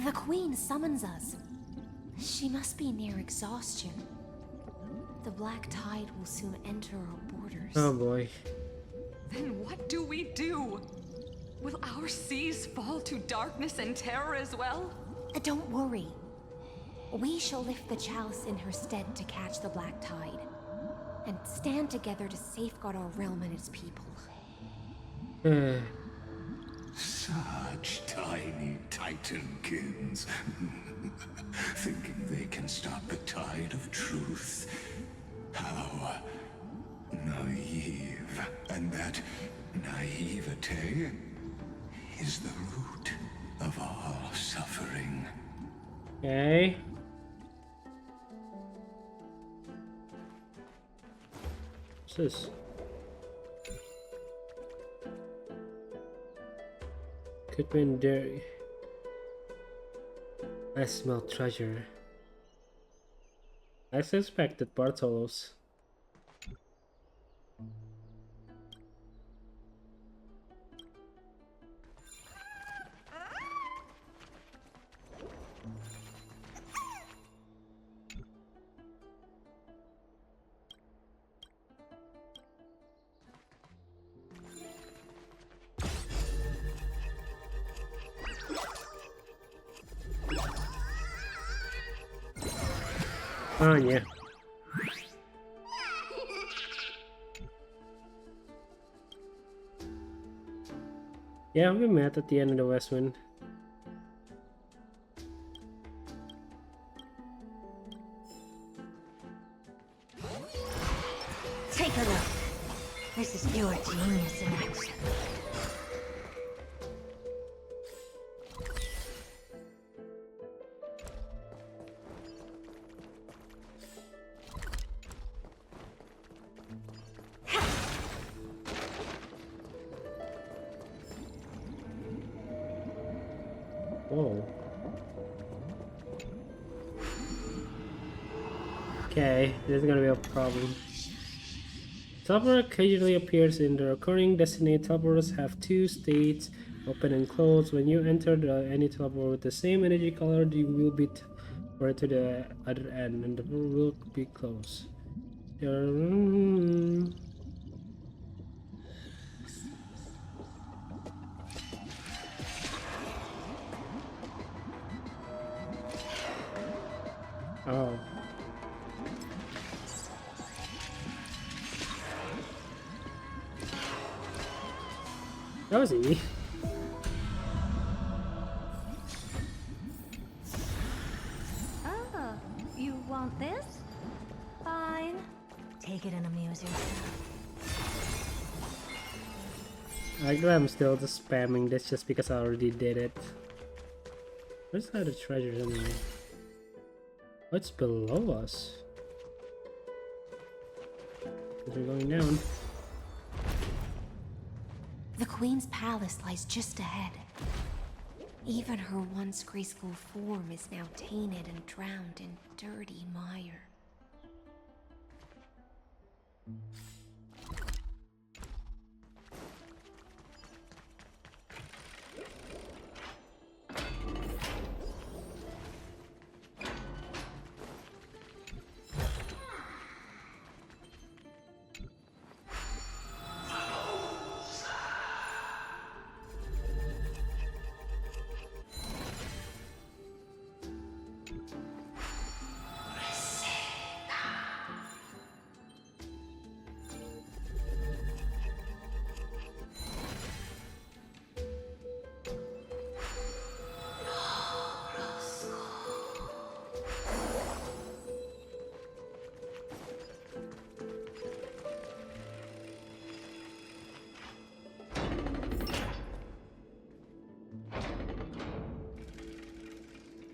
The Queen summons us. She must be near exhaustion. The black tide will soon enter our borders.
Oh boy.
Then what do we do? Will our seas fall to darkness and terror as well?
Don't worry. We shall lift the chalice in her stead to catch the black tide, and stand together to safeguard our realm and its people.
Such tiny titankins, thinking they can stop the tide of truth. How naive. And that naivete is the root of all suffering.
Okay. What's this? Could be in dairy. I smell treasure. I suspected Bartolos. Oh yeah. Yeah, we met at the end of the West Wind.
Take a look. This is pure genius in action.
Whoa. Okay, this is gonna be a problem. Teleport occasionally appears in the recurring destiny. Teleporters have two states, open and closed. When you enter any teleport with the same energy color, you will be teleported to the other end, and the door will be closed. Oh. That was easy.
Oh, you want this? Fine. Take it and amuse yourself.
I like that I'm still just spamming this just because I already did it. Where's the other treasures anyway? What's below us? We're going down.
The Queen's palace lies just ahead. Even her once graceful form is now tainted and drowned in dirty mire.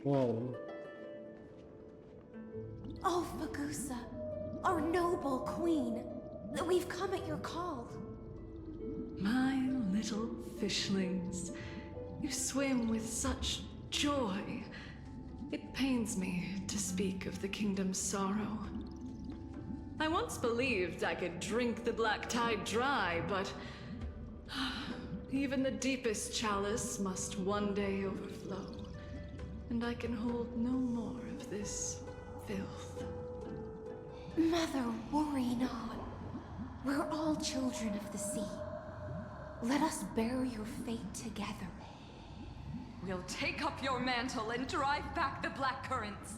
Whoa.
Oh, Fagusa, our noble queen, we've come at your call.
My little fishlings, you swim with such joy. It pains me to speak of the kingdom's sorrow. I once believed I could drink the black tide dry, but even the deepest chalice must one day overflow. And I can hold no more of this filth.
Mother, worry not. We're all children of the sea. Let us bear your fate together.
We'll take up your mantle and drive back the black currents.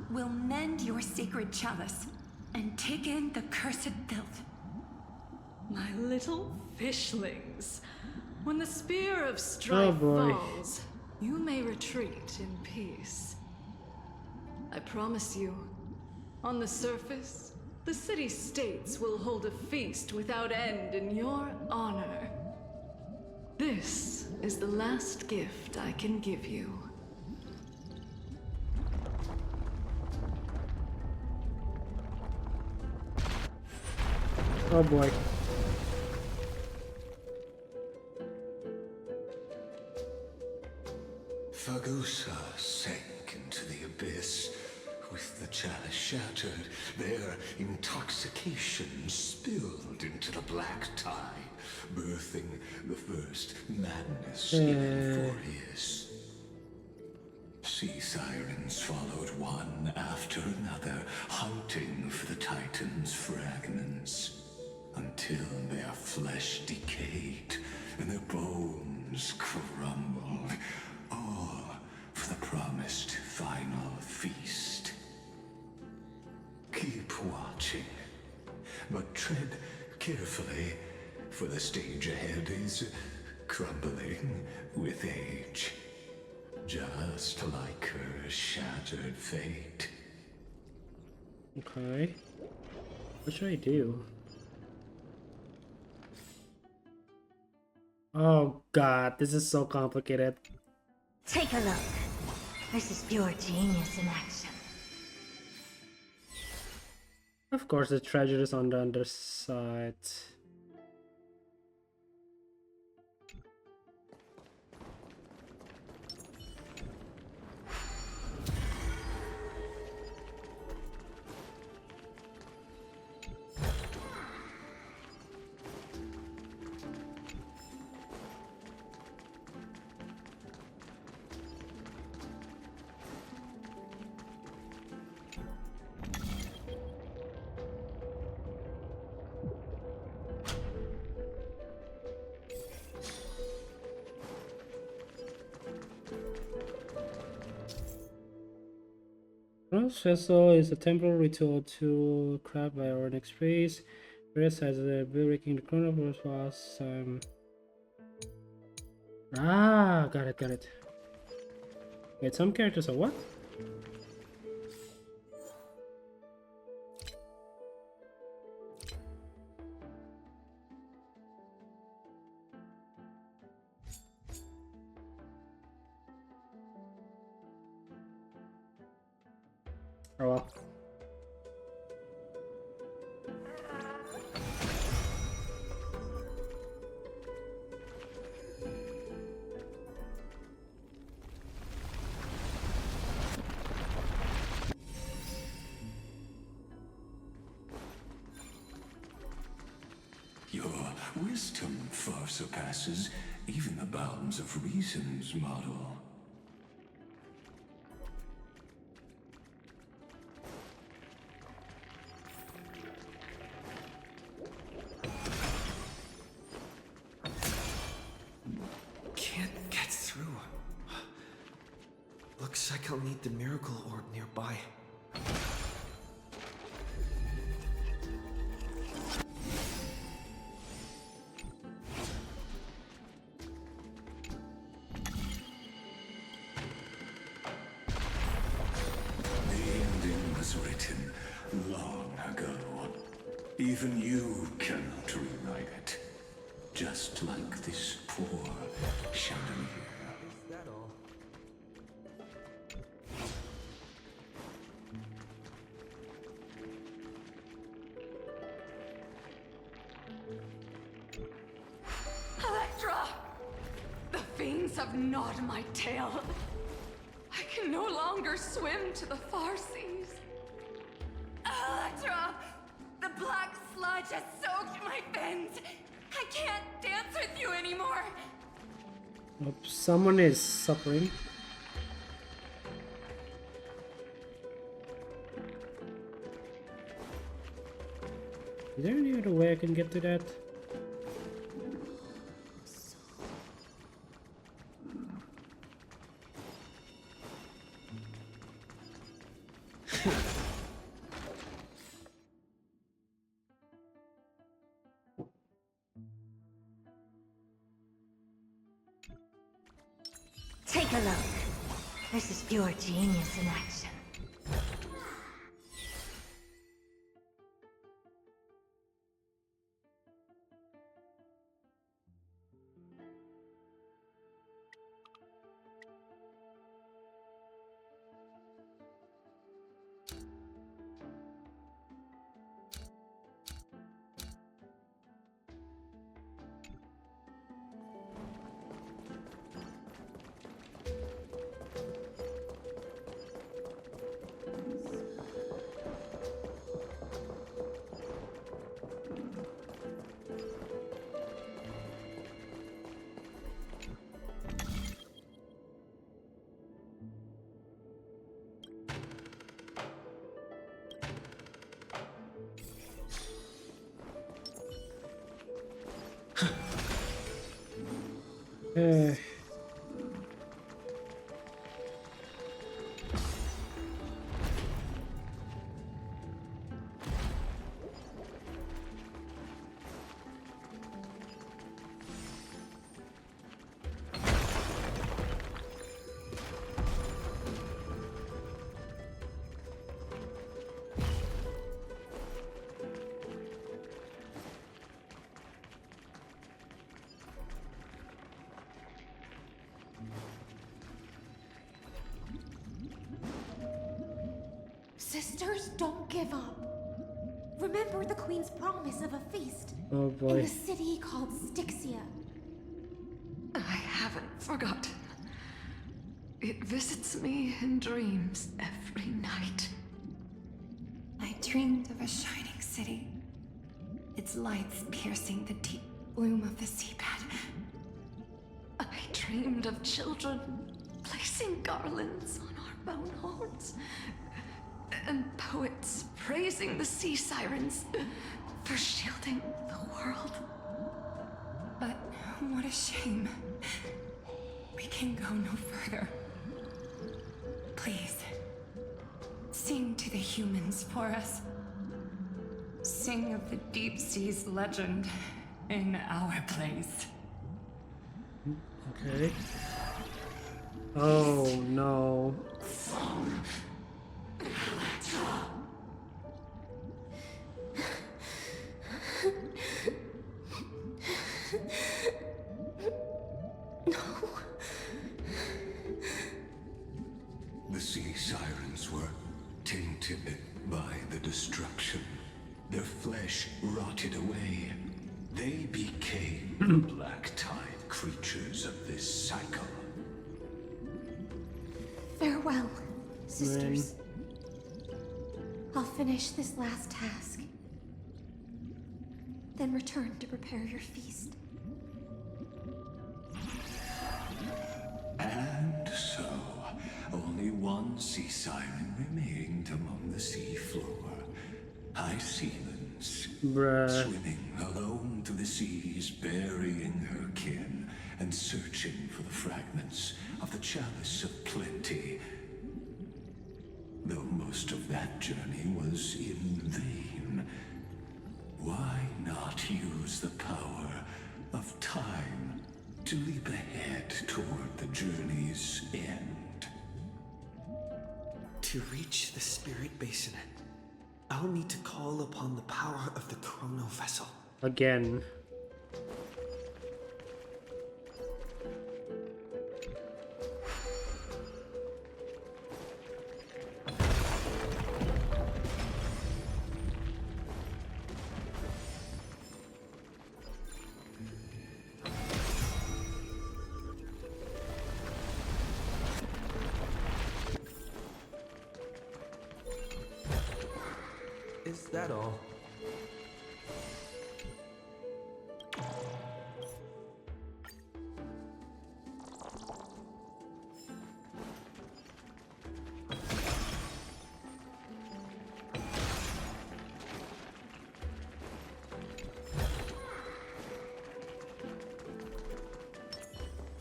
We'll mend your sacred chalice and take in the cursed filth.
My little fishlings, when the spear of strife falls, you may retreat in peace. I promise you, on the surface, the city-states will hold a feast without end in your honor. This is the last gift I can give you.
Oh boy.
Fagusa sank into the abyss. With the chalice shattered, their intoxication spilled into the black tide, birthing the first madness in Amphorius. Sea sirens followed one after another, hunting for the Titan's fragments, until their flesh decayed and their bones crumbled, all for the promised final feast. Keep watching, but tread carefully, for the stage ahead is crumbling with age, just like her shattered fate.
Okay. What should I do? Oh god, this is so complicated.
Take a look. This is pure genius in action.
Of course, the treasure is on the underside. Bronze vessel is a temporal ritual to craft by our next phase. Rest has a breaking the chrono for last time. Ah, got it. Wait, some characters are what? Oh well.
wisdom far surpasses even the bounds of reason's model.
Can't get through. Looks like I'll need the miracle orb nearby.
Written long ago. Even you cannot rewrite it. Just like this poor chandelier.
Is that all?
Electra! The fiends have gnawed my tail. I can no longer swim to the far seas. Electra! The black sludge has soaked my fins. I can't dance with you anymore.
Someone is suffering. Is there any other way I can get to that?
Take a look. This is pure genius in action.
Sisters, don't give up. Remember the Queen's promise of a feast
Oh
in
boy.
the city called Styxia.
I haven't forgotten. It visits me in dreams every night.
I dreamed of a shining city, its lights piercing the deep gloom of the seabed.
I dreamed of children placing garlands on our bone horns, and poets praising the sea sirens for shielding the world.
But what a shame. We can go no further. Please, sing to the humans for us. Sing of the deep sea's legend in our place.
Okay. Oh no.
The sea sirens were tainted by the destruction. Their flesh rotted away. They became the black tide creatures of this cycle.
Farewell, sisters. I'll finish this last task.
Then return to prepare your feast.
And so, only one sea siren remained among the sea floor. High sealens, swimming alone through the seas, burying her kin, and searching for the fragments of the chalice of plenty. Though most of that journey was in vain, why not use the power of time to leap ahead toward the journey's end?
To reach the spirit basin, I'll need to call upon the power of the chrono vessel.
Again.
Is that all?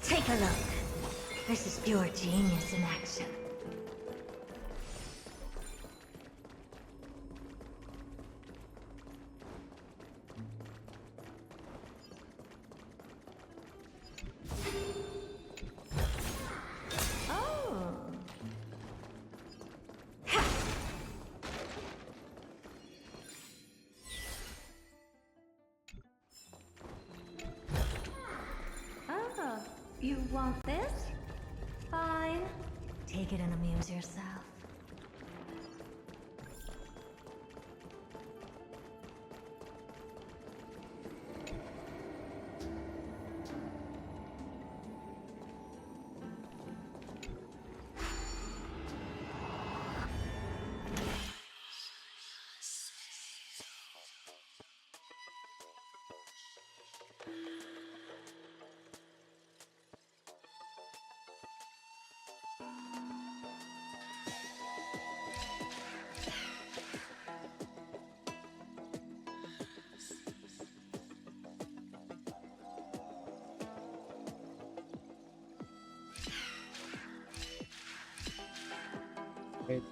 Take a look. This is pure genius in action.
You want this? Fine.
Take it and amuse yourself.
Wait.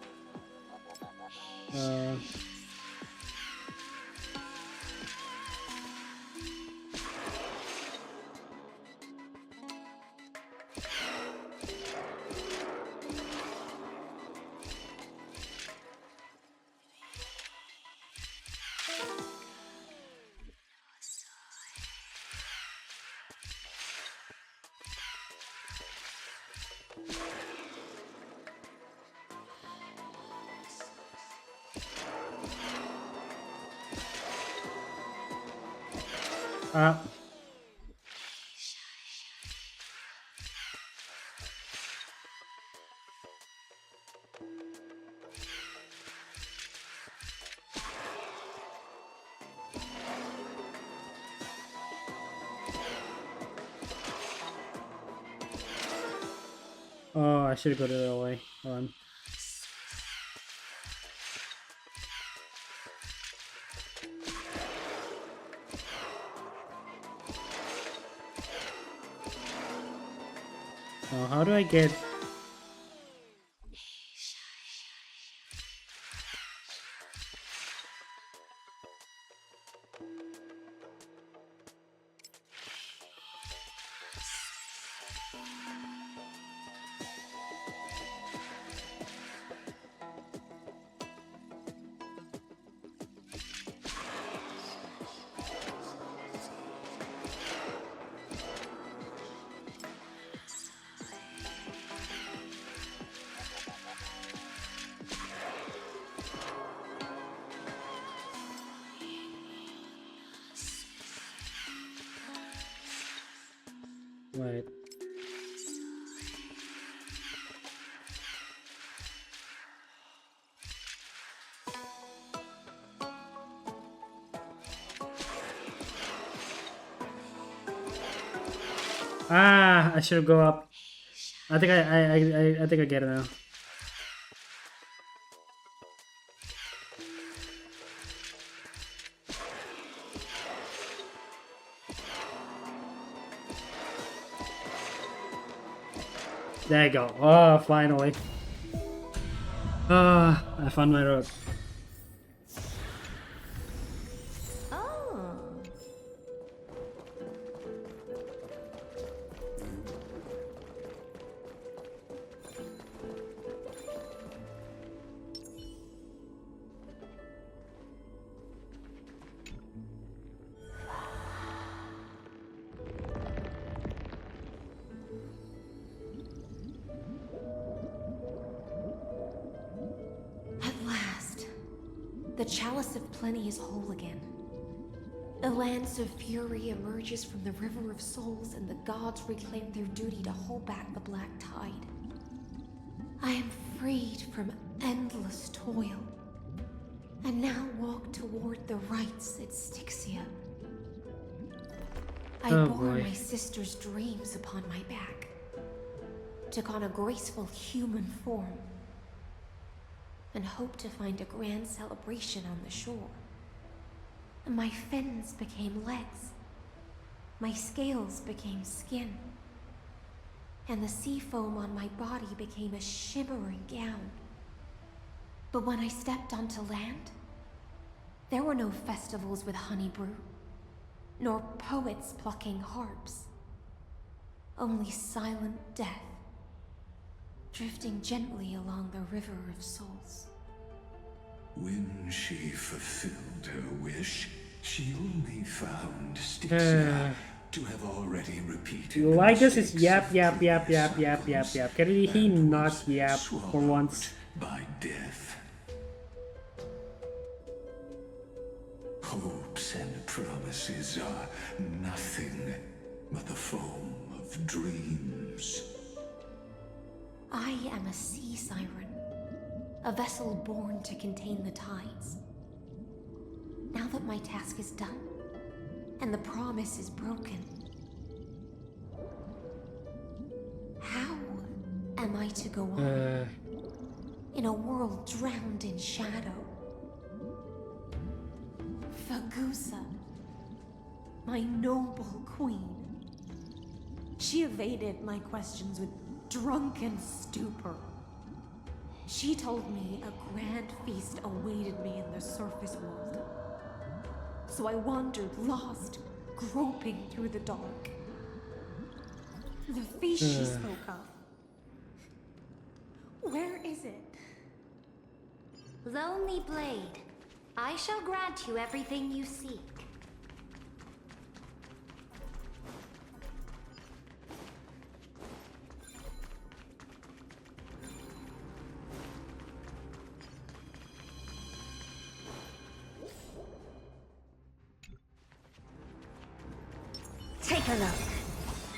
Oh, I should go the other way. Hold on. Oh, how do I get... Right. Ah, I should go up. I think I think I get it now. There you go. Oh, finally. Ah, I found my road.
At last, the Chalice of Plenty is whole again. A lance of fury emerges from the River of Souls, and the gods reclaim their duty to hold back the Black Tide. I am freed from endless toil, and now walk toward the rites at Styxia. I bore my sister's dreams upon my back, took on a graceful human form, and hoped to find a grand celebration on the shore. My fins became legs, my scales became skin, and the sea foam on my body became a shimmering gown. But when I stepped onto land, there were no festivals with honey brew, nor poets plucking harps. Only silent death, drifting gently along the River of Souls.
When she fulfilled her wish, she only found Styxia to have already repeated.
Like this is yap. Can he not yap for once?
By death. Hopes and promises are nothing but the foam of dreams.
I am a sea siren, a vessel born to contain the tides. Now that my task is done, and the promise is broken, how am I to go on in a world drowned in shadow? Fagusa, my noble queen. She evaded my questions with drunken stupor. She told me a grand feast awaited me in the surface world. So I wandered lost, groping through the dark. The feast she spoke of. Where is it?
Lonely Blade, I shall grant you everything you seek.
Take a look.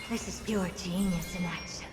This is pure genius in action.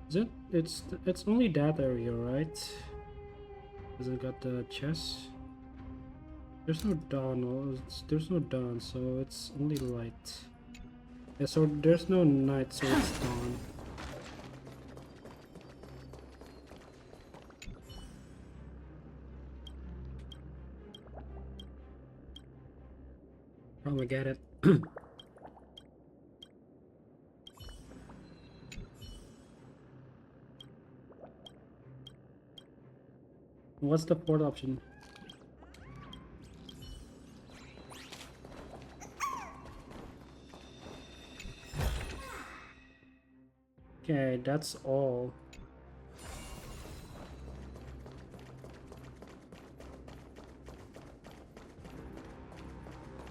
Is it? It's only that area, right? Has it got the chest? There's no dawn. There's no dawn, so it's only light. Yeah, so there's no night, so it's dawn. Probably get it. What's the port option? Okay, that's all.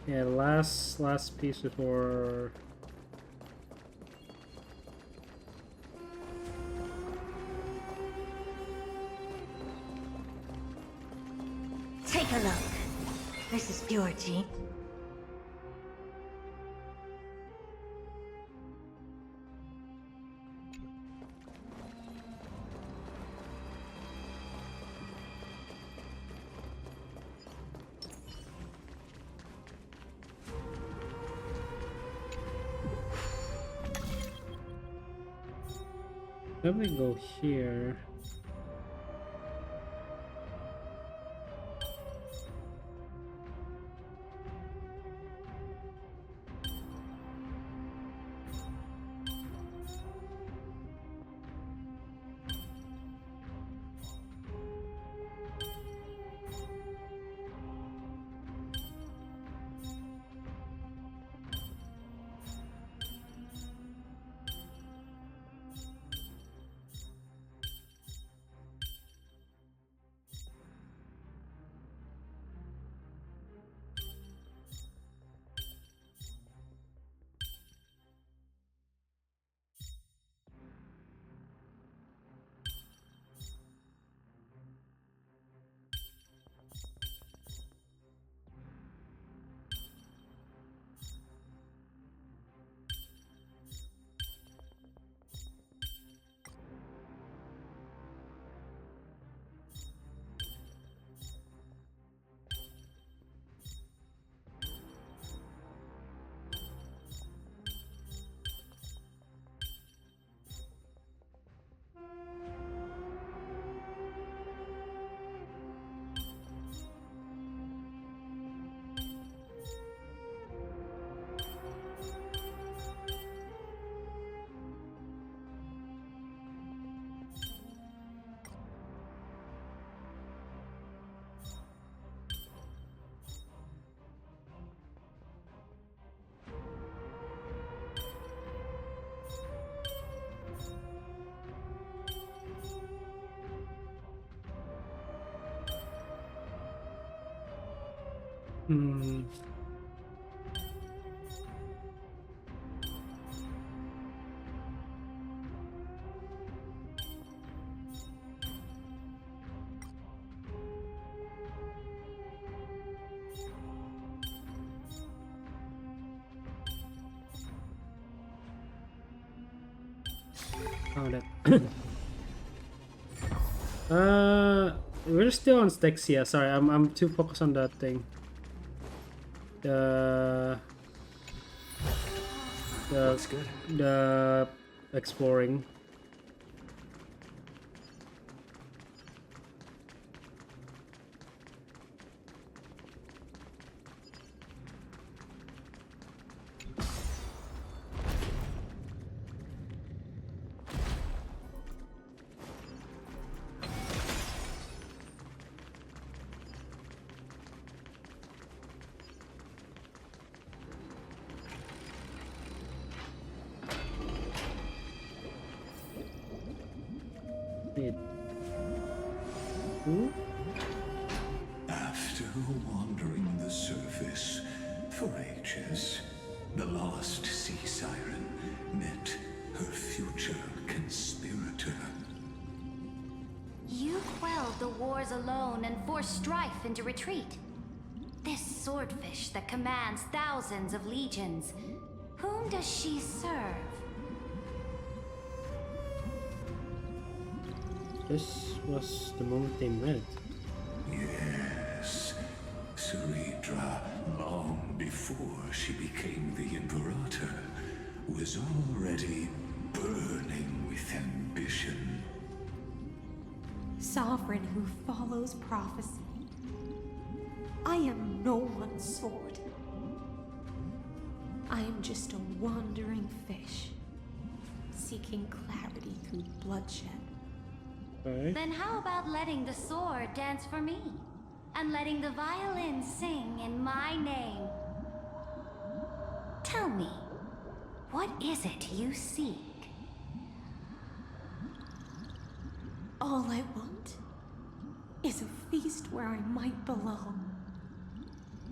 Yeah, last piece before.
Take a look. This is pure G.
Let me go here. Hmm. Found it. We're still on Stexia. Sorry, I'm too focused on that thing.
Looks good.
The exploring.
After wandering the surface for ages, the lost sea siren met her future conspirator.
You quelled the wars alone and forced strife into retreat. This swordfish that commands thousands of legions, whom does she serve?
This was the moment they met.
Yes, Ceridra, long before she became the Imperator, was already burning with ambition.
Sovereign who follows prophecy. I am no one's sword. I am just a wandering fish, seeking clarity through bloodshed.
Okay.
Then how about letting the sword dance for me? And letting the violin sing in my name? Tell me, what is it you seek?
All I want is a feast where I might belong.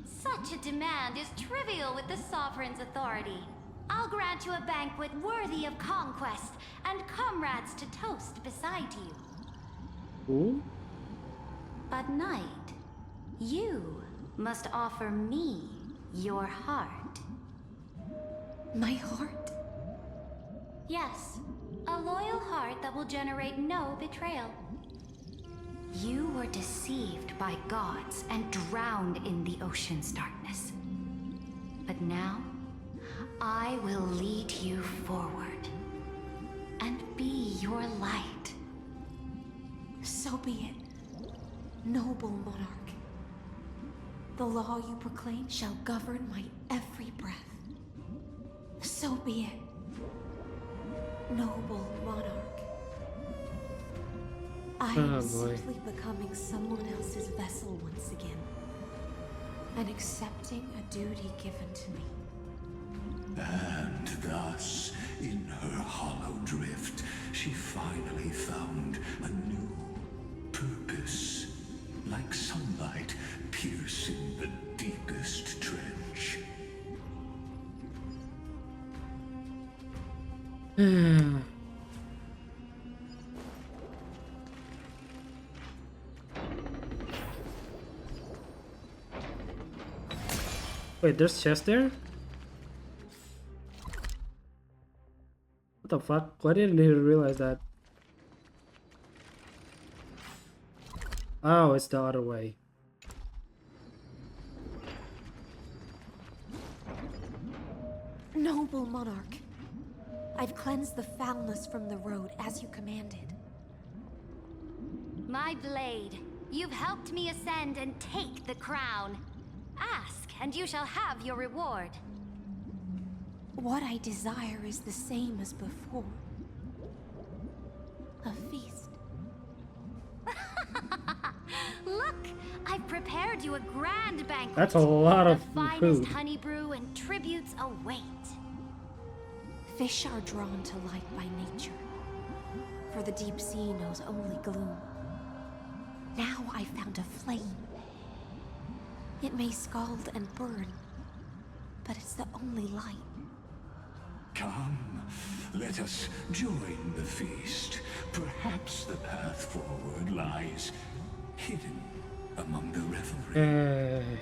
Such a demand is trivial with the Sovereign's authority. I'll grant you a banquet worthy of conquest and comrades to toast beside you.
Ooh.
But Knight, you must offer me your heart.
My heart?
Yes, a loyal heart that will generate no betrayal. You were deceived by gods and drowned in the ocean's darkness. But now, I will lead you forward and be your light.
So be it, noble monarch. The law you proclaim shall govern my every breath. So be it, noble monarch. I am simply becoming someone else's vessel once again, and accepting a duty given to me.
And thus, in her hollow drift, she finally found a new purpose, like sunlight piercing the deepest trench.
Wait, there's chest there? What the fuck? Why didn't I realize that? Oh, it's the other way.
Noble monarch, I've cleansed the foulness from the road as you commanded.
My blade, you've helped me ascend and take the crown. Ask, and you shall have your reward.
What I desire is the same as before. A feast.
Look, I've prepared you a grand banquet.
That's a lot of
the finest
food.
honey brew and tributes await.
Fish are drawn to light by nature, for the deep sea knows only gloom. Now I found a flame. It may scald and burn, but it's the only light.
Come, let us join the feast. Perhaps the path forward lies hidden among the revelry.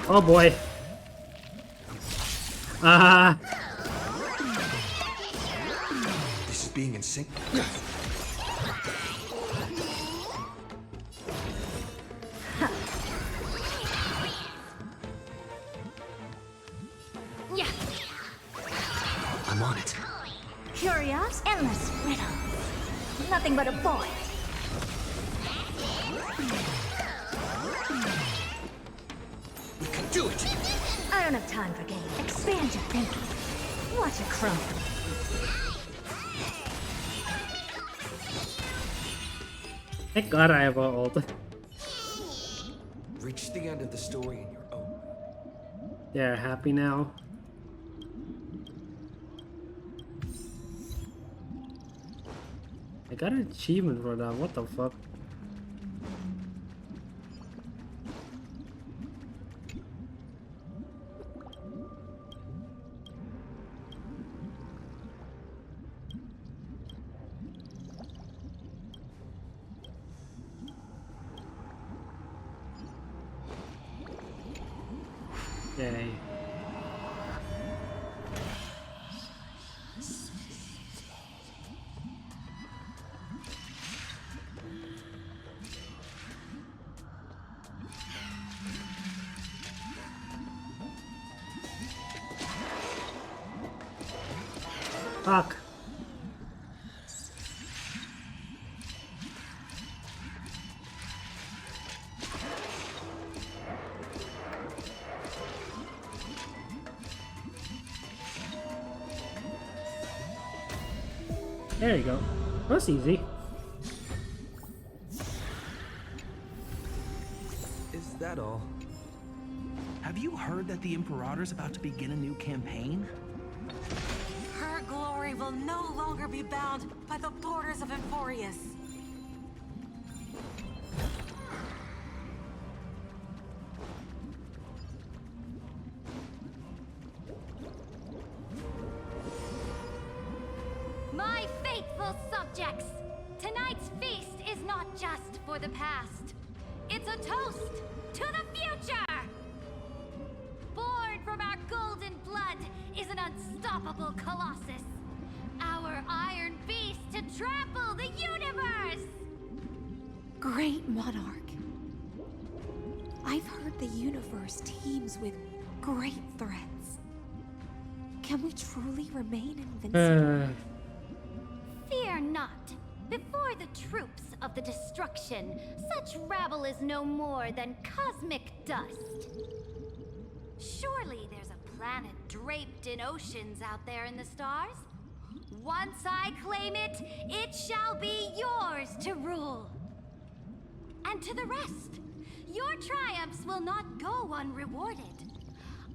Oh boy.
This is being in sync.
Yeah.
I'm on it.
Curious, endless riddle. Nothing but a void.
We can do it!
I don't have time for games. Expand your thinking. Watch it crumble.
Thank God I have a ult.
Reach the end of the story in your own.
They're happy now. I got an achievement for that. What the fuck? Okay. Fuck. There you go. That's easy.
Is that all? Have you heard that the Imperator's about to begin a new campaign?
Her glory will no longer be bound by the borders of Emporius.
My faithful subjects, tonight's feast is not just for the past. It's a toast to the future! Born from our golden blood is an unstoppable colossus. Our iron beast to trample the universe!
Great monarch. I've heard the universe teems with great threats. Can we truly remain invincible?
Fear not. Before the troops of the destruction, such rabble is no more than cosmic dust. Surely there's a planet draped in oceans out there in the stars. Once I claim it, it shall be yours to rule. And to the rest, your triumphs will not go unrewarded.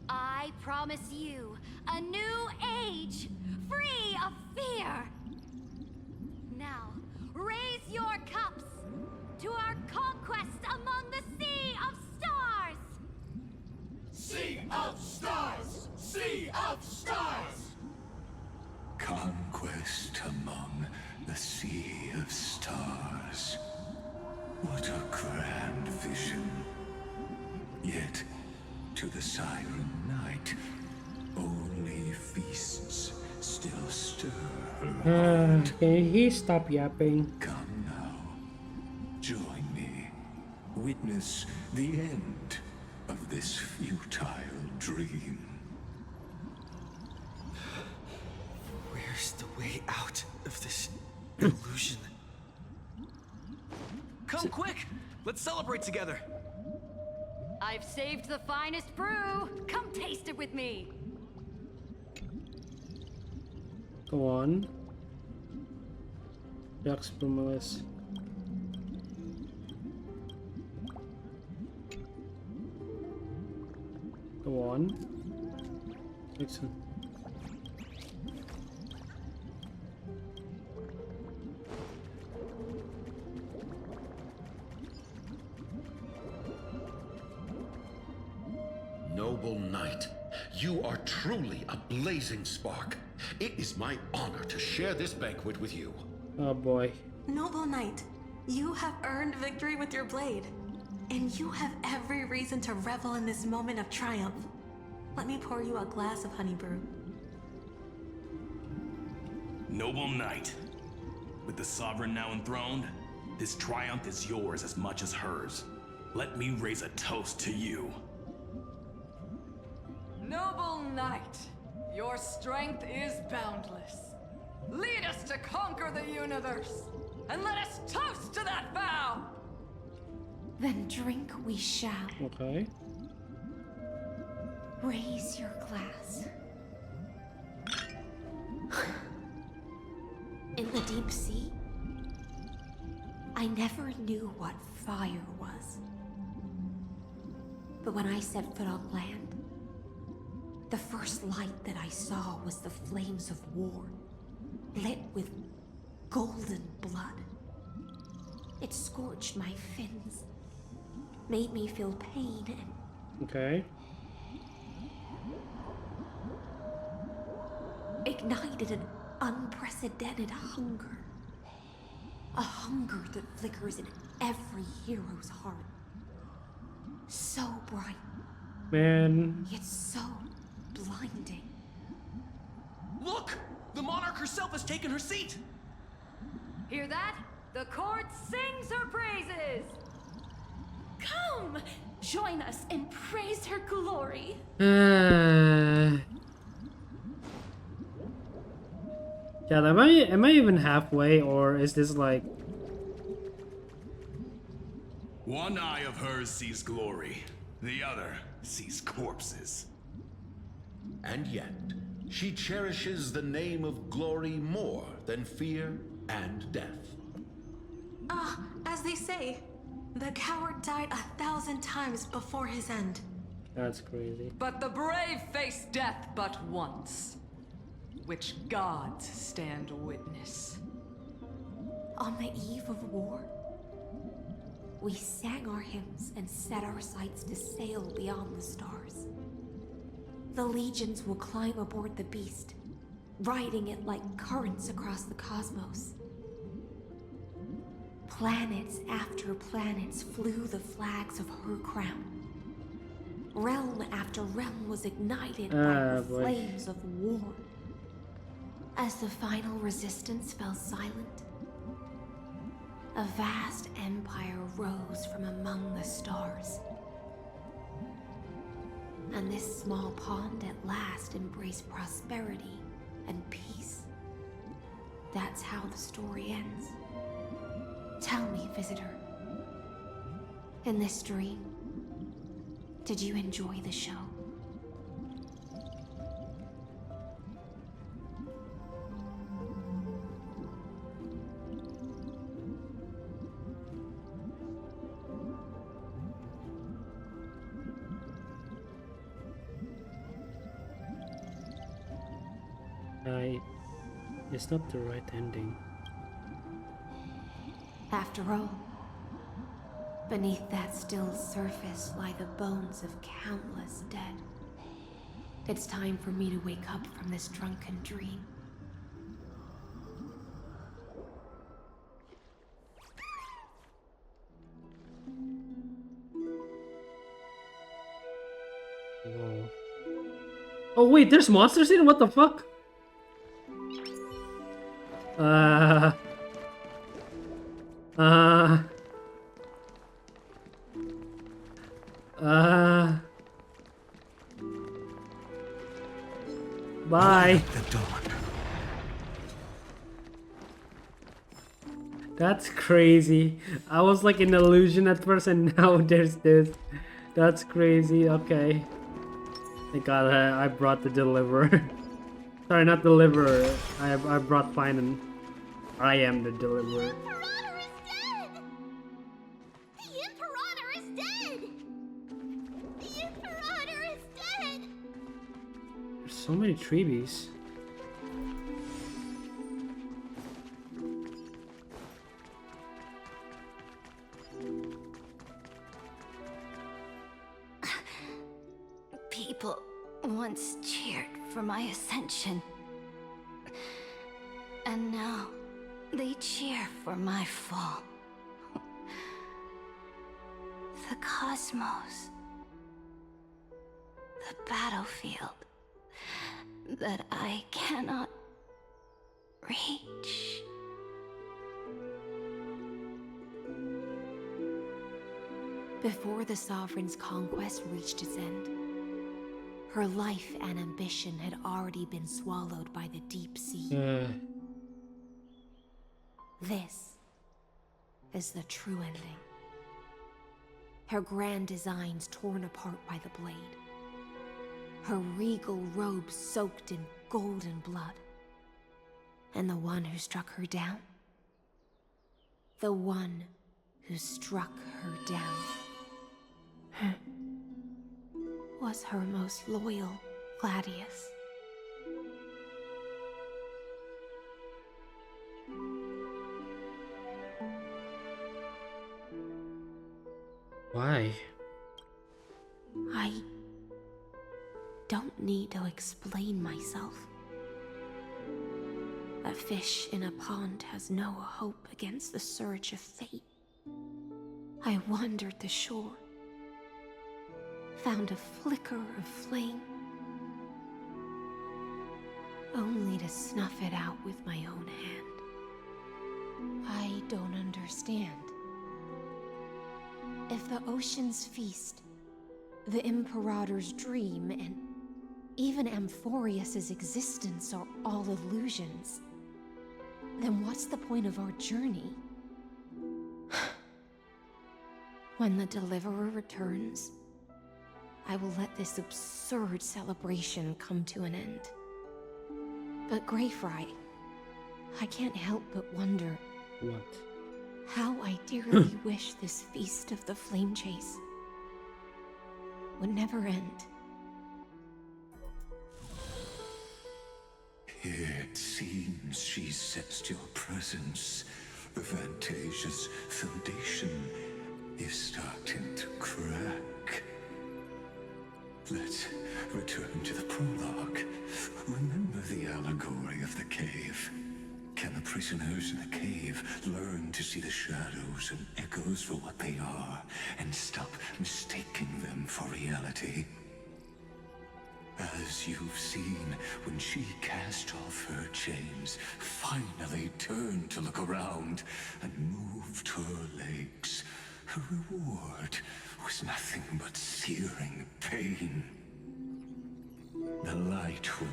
I promise you a new age, free of fear. Now, raise your cups to our conquest among the Sea of Stars!
Sea of Stars! Sea of Stars!
Conquest among the Sea of Stars. What a grand vision. Yet, to the Siren Knight, only feasts still stir her heart.
Can he stop yapping?
Come now. Join me. Witness the end of this futile dream.
Where's the way out of this illusion?
Come quick! Let's celebrate together!
I've saved the finest brew! Come taste it with me!
Go on. Jax Brumalis. Go on. Excellent.
Noble knight, you are truly a blazing spark. It is my honor to share this banquet with you.
Oh boy.
Noble Knight, you have earned victory with your blade. And you have every reason to revel in this moment of triumph. Let me pour you a glass of honey brew.
Noble Knight, with the Sovereign now enthroned, this triumph is yours as much as hers. Let me raise a toast to you.
Noble Knight, your strength is boundless. Lead us to conquer the universe, and let us toast to that vow!
Then drink we shall.
Okay.
Raise your glass. In the deep sea, I never knew what fire was. But when I set foot on land, the first light that I saw was the flames of war, lit with golden blood. It scorched my fins, made me feel pain and
Okay.
ignited an unprecedented hunger. A hunger that flickers in every hero's heart. So bright,
Man.
It's so blinding.
Look! The monarch herself has taken her seat!
Hear that? The court sings her praises!
Come! Join us and praise her glory.
Yeah, am I even halfway, or is this like...
One eye of hers sees glory, the other sees corpses.
And yet, she cherishes the name of glory more than fear and death.
Ah, as they say, the coward died 1,000 times before his end.
That's crazy.
But the brave face death but once, which gods stand witness.
On the eve of war, we sang our hymns and set our sights to sail beyond the stars. The legions will climb aboard the beast, riding it like currents across the cosmos. Planets after planets flew the flags of her crown. Realm after realm was ignited by the flames of war. As the final resistance fell silent, a vast empire rose from among the stars. And this small pond at last embraced prosperity and peace. That's how the story ends. Tell me, visitor, in this dream, did you enjoy the show?
It's not the right ending.
After all, beneath that still surface lie the bones of countless dead. It's time for me to wake up from this drunken dream.
Whoa. Oh wait, there's monsters in? What the fuck? Bye. That's crazy. I was like in illusion at first and now there's this. That's crazy. Okay. Thank God I brought the deliverer. Sorry, not deliverer. I brought Finan. I am the deliverer.
The Imperator is dead! The Imperator is dead!
There's so many treebies.
People once cheered for my ascension. And now they cheer for my fall. The cosmos. The battlefield that I cannot reach.
Before the Sovereign's conquest reached its end, her life and ambition had already been swallowed by the deep sea. This is the true ending. Her grand designs torn apart by the blade. Her regal robes soaked in golden blood. And the one who struck her down? The one who struck her down was her most loyal Gladius.
Why?
I don't need to explain myself. A fish in a pond has no hope against the surge of fate. I wandered the shore, found a flicker of flame, only to snuff it out with my own hand. I don't understand. If the ocean's feast, the Imperator's dream, and even Amphorius's existence are all illusions, then what's the point of our journey? When the Deliverer returns, I will let this absurd celebration come to an end. But Greyfry, I can't help but wonder...
What?
How I dearly wish this feast of the Flame Chase would never end.
It seems she sensed your presence. The Fantasia's foundation is starting to crack. Let's return to the prologue. Remember the allegory of the cave? Can the prisoners in the cave learn to see the shadows and echoes for what they are, and stop mistaking them for reality? As you've seen, when she cast off her chains, finally turned to look around, and moved her legs, her reward was nothing but searing pain. The light will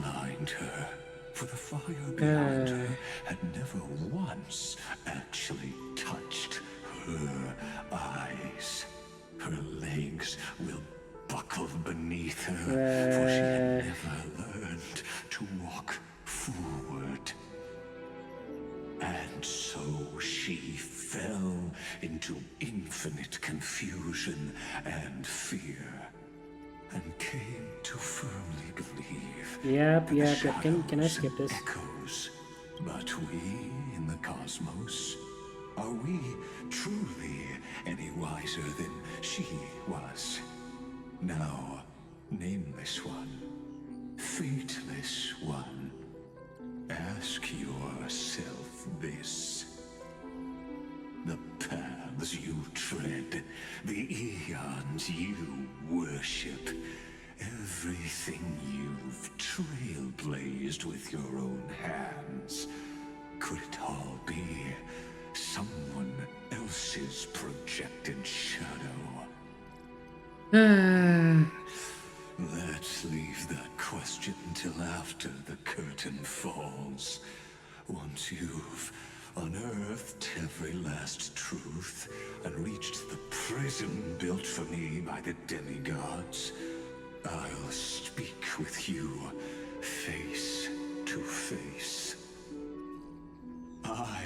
blind her, for the fire behind her had never once actually touched her eyes. Her legs will buckle beneath her, for she had never learned to walk forward. And so she fell into infinite confusion and fear, and came to firmly believe
Yep.
that
Can I skip this?
echoes. But we in the cosmos, are we truly any wiser than she was? Now, nameless one, fateless one, ask yourself this. The paths you tread, the eons you worship, everything you've trailblazed with your own hands, could it all be someone else's projected shadow? Let's leave that question till after the curtain falls. Once you've unearthed every last truth and reached the prison built for me by the demigods, I'll speak with you face to face. I,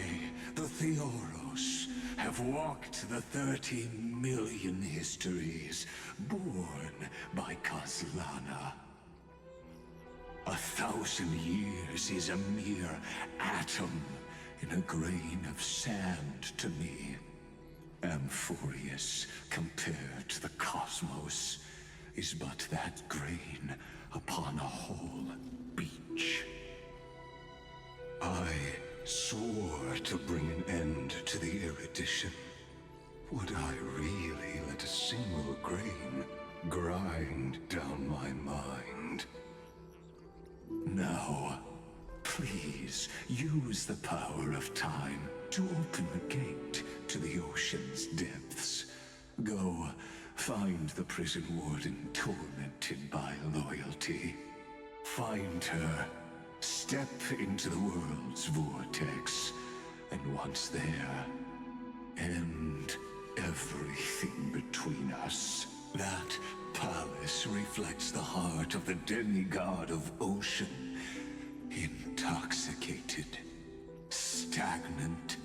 the Theoros, have walked the 30 million histories born by Kozlana. 1,000 years is a mere atom in a grain of sand to me. Amphorius, compared to the cosmos, is but that grain upon a whole beach. I swore to bring an end to the erudition. Would I really let a single grain grind down my mind? Now, please use the power of time to open the gate to the ocean's depths. Go, find the prison warden tormented by loyalty. Find her, step into the world's vortex, and once there, end everything between us. That palace reflects the heart of the demigod of ocean. Intoxicated, stagnant.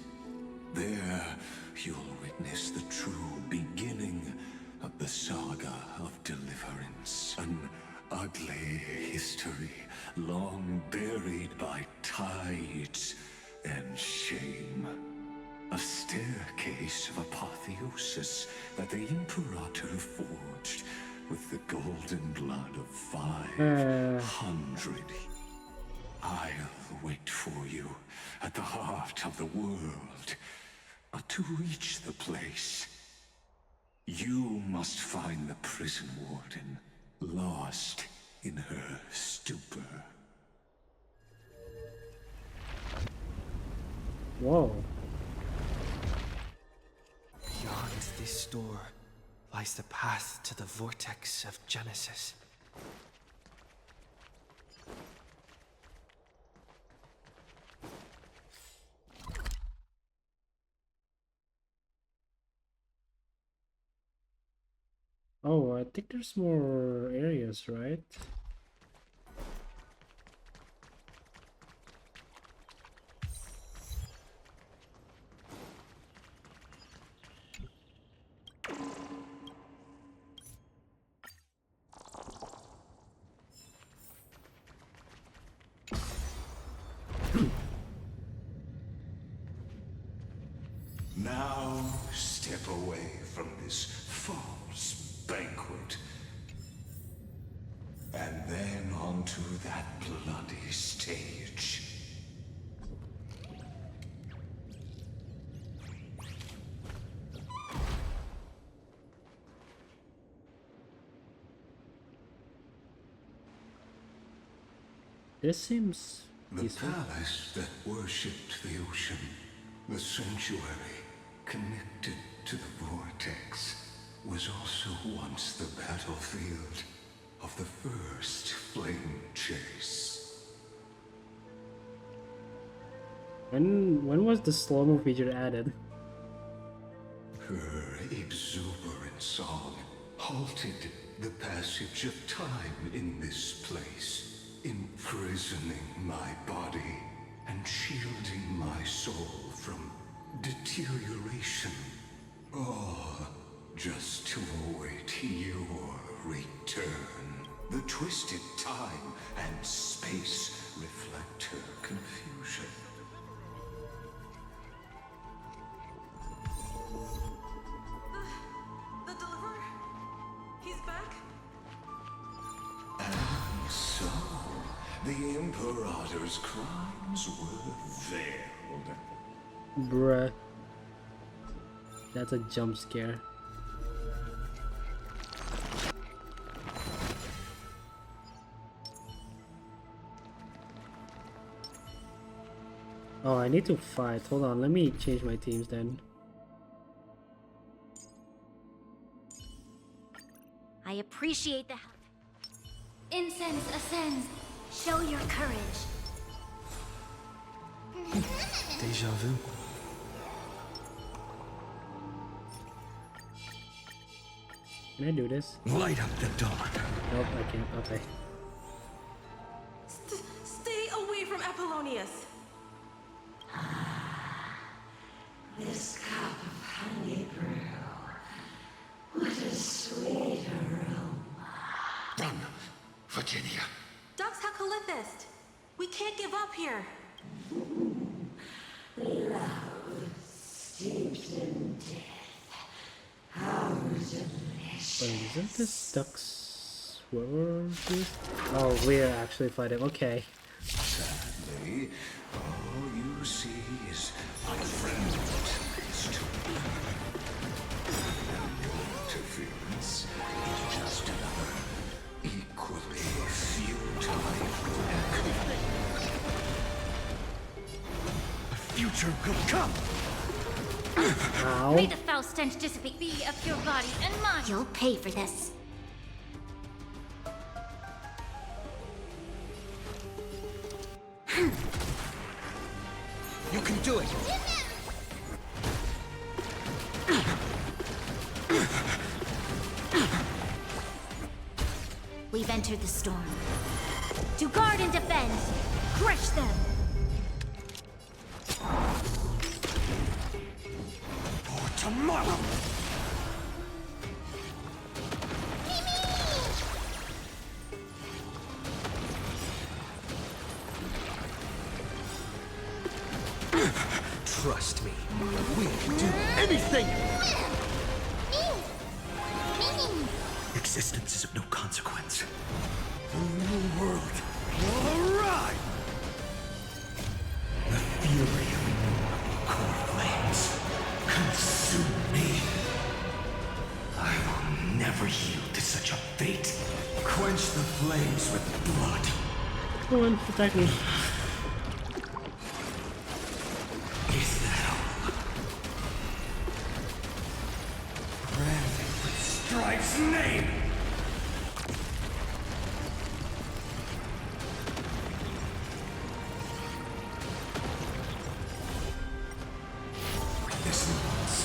There, you'll witness the true beginning of the saga of deliverance. An ugly history, long buried by tides and shame. A staircase of apotheosis that the Imperator forged with the golden blood of 500. I'll wait for you at the heart of the world. But to reach the place, You must find the prison warden, lost in her stupor.
Whoa.
Beyond this door lies the path to the vortex of Genesis.
Oh, I think there's more areas, right?
Now step away from this false banquet. And then onto that bloody stage.
This seems
The
peaceful.
palace that worshipped the ocean, the sanctuary connected to the vortex, was also once the battlefield of the first flame chase.
When was the slow-mo feature added?
Her exuberant song halted the passage of time in this place, imprisoning my body and shielding my soul from deterioration. All just to await your return. The twisted time and space reflect her confusion.
The deliverer? He's back?
And so, the Imperator's crimes were veiled.
Bruh. That's a jump scare. Oh, I need to fight. Hold on, let me change my teams then.
I appreciate the help. Incense ascends. Show your courage.
Deja vu.
Can I do this?
Light up the dawn.
Nope, I can't. Okay.
Stay away from Apollonius.
This cup of honey brew. What a sweet aroma.
Run, Virginia.
Dux Hakalithist. We can't give up here.
Love steeped in death. How delicious.
Wait, isn't this Duck's whoever this? Oh, we're actually fighting. Okay.
Sadly, all you see is unfriendliness to me. And your interference is just another equally futile act.
The future will come!
Ow.
May the foul stench dissipate be of your body and mind. You'll pay for this.
You can do it!
We've entered the storm. To guard and defend, crush them!
For tomorrow!
Trust me, we can do anything!
Existence is of no consequence. The new world will arrive! The fury of innumerable core flames consume me. yield to such a fate.
Quench the flames with blood.
Come on, attack me.
Is that all? Branding with Strife's name! This once.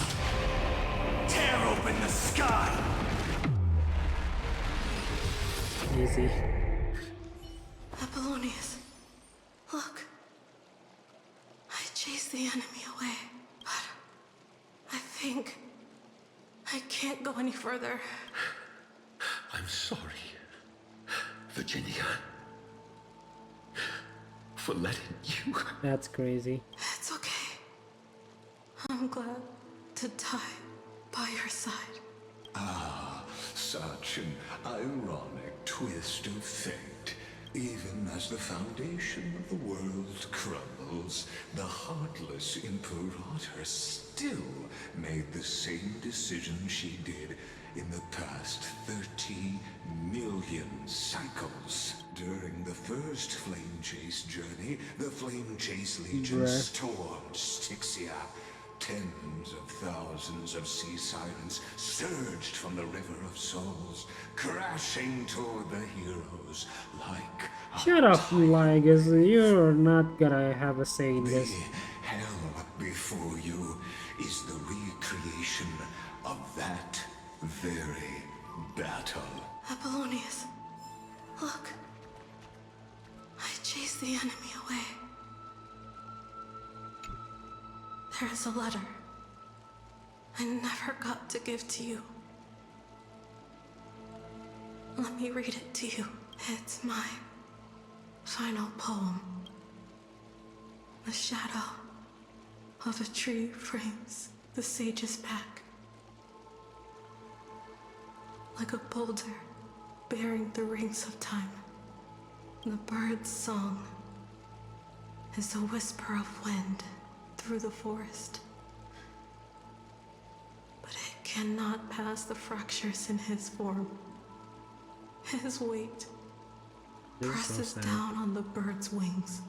Tear open the sky!
Easy.
Apollonius, look. I chased the enemy away, but I think I can't go any further.
I'm sorry, Virginia, for letting you.
That's crazy.
It's okay. I'm glad to die by your side.
Ah, such an ironic twist of fate. Even as the foundation of the world crumbles, the heartless Imperator still made the same decision she did in the past 30 million cycles. During the first Flame Chase journey, the Flame Chase Legion stormed Styxia. Tens of thousands of sea sirens surged from the River of Souls, crashing toward the heroes like a
Shut up, you Ligas. You're not gonna have a say in this.
The hell before you is the recreation of that very battle.
Apollonius, look. I chased the enemy away. There is a letter I never got to give to you. Let me read it to you. It's my final poem. The shadow of a tree frames the sage's back, like a boulder bearing the rings of time. The bird's song is a whisper of wind through the forest, but it cannot pass the fractures in his form. His weight presses
so
down on the bird's wings.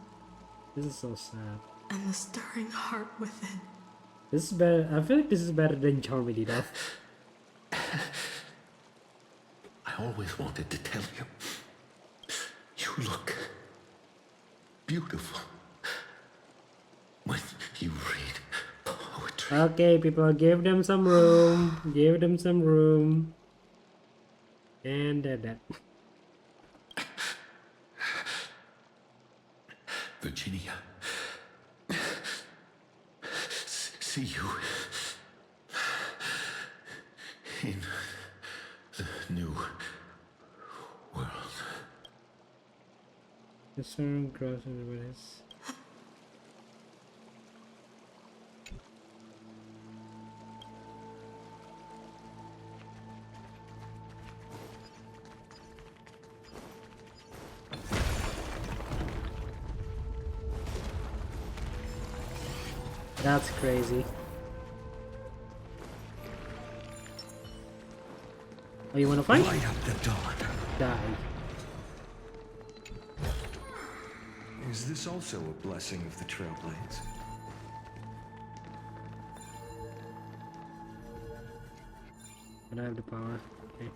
This is so sad.
And the stirring heart within.
This is better. I feel like this is better than Charmony though.
I always wanted to tell you. You look beautiful when you read poetry.
Okay, people, give them some room. Give them some room. And that.
Virginia, see you in the new world.
The sun grows in the west. That's crazy. Oh, you wanna fight?
Light up the dawn.
Die.
Is this also a blessing of the Trailblades?
But I have the power. Okay.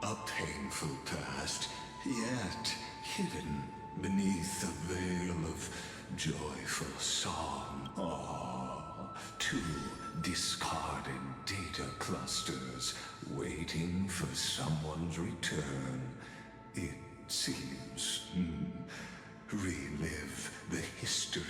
A painful past, yet hidden beneath a veil of joyful song. Ah, two discarded data clusters waiting for someone's return. It seems. Relive the history.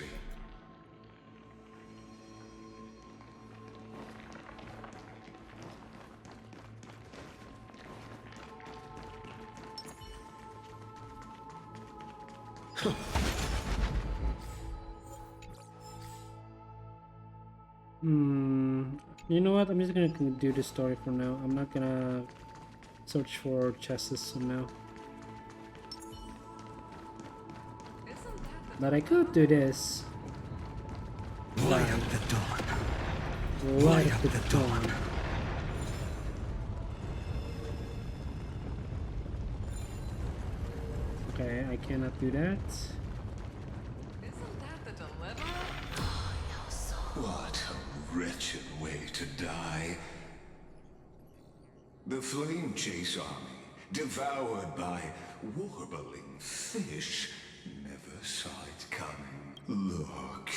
You know what? I'm just gonna do the story for now. I'm not gonna search for chests for now. But I could do this.
Light up the dawn.
Light up the dawn. Okay, I cannot do that.
Isn't that the deliverer?
What a wretched way to die. The flame chase army, devoured by warbling fish, never saw it coming. Look,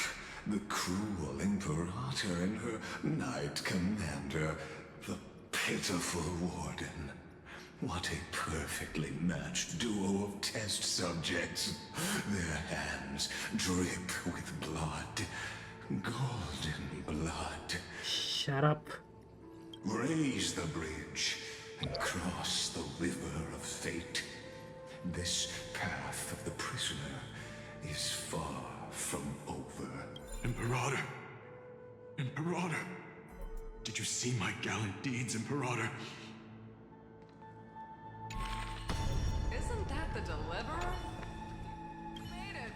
the cruel Imperator and her knight commander, the pitiful warden. What a perfectly matched duo of test subjects. Their hands drip with blood. Golden blood.
Shut up.
Raise the bridge and cross the river of fate. This path of the prisoner is far from over.
Imperator! Imperator! Did you see my gallant deeds, Imperator?
Isn't that the deliverer? Made it.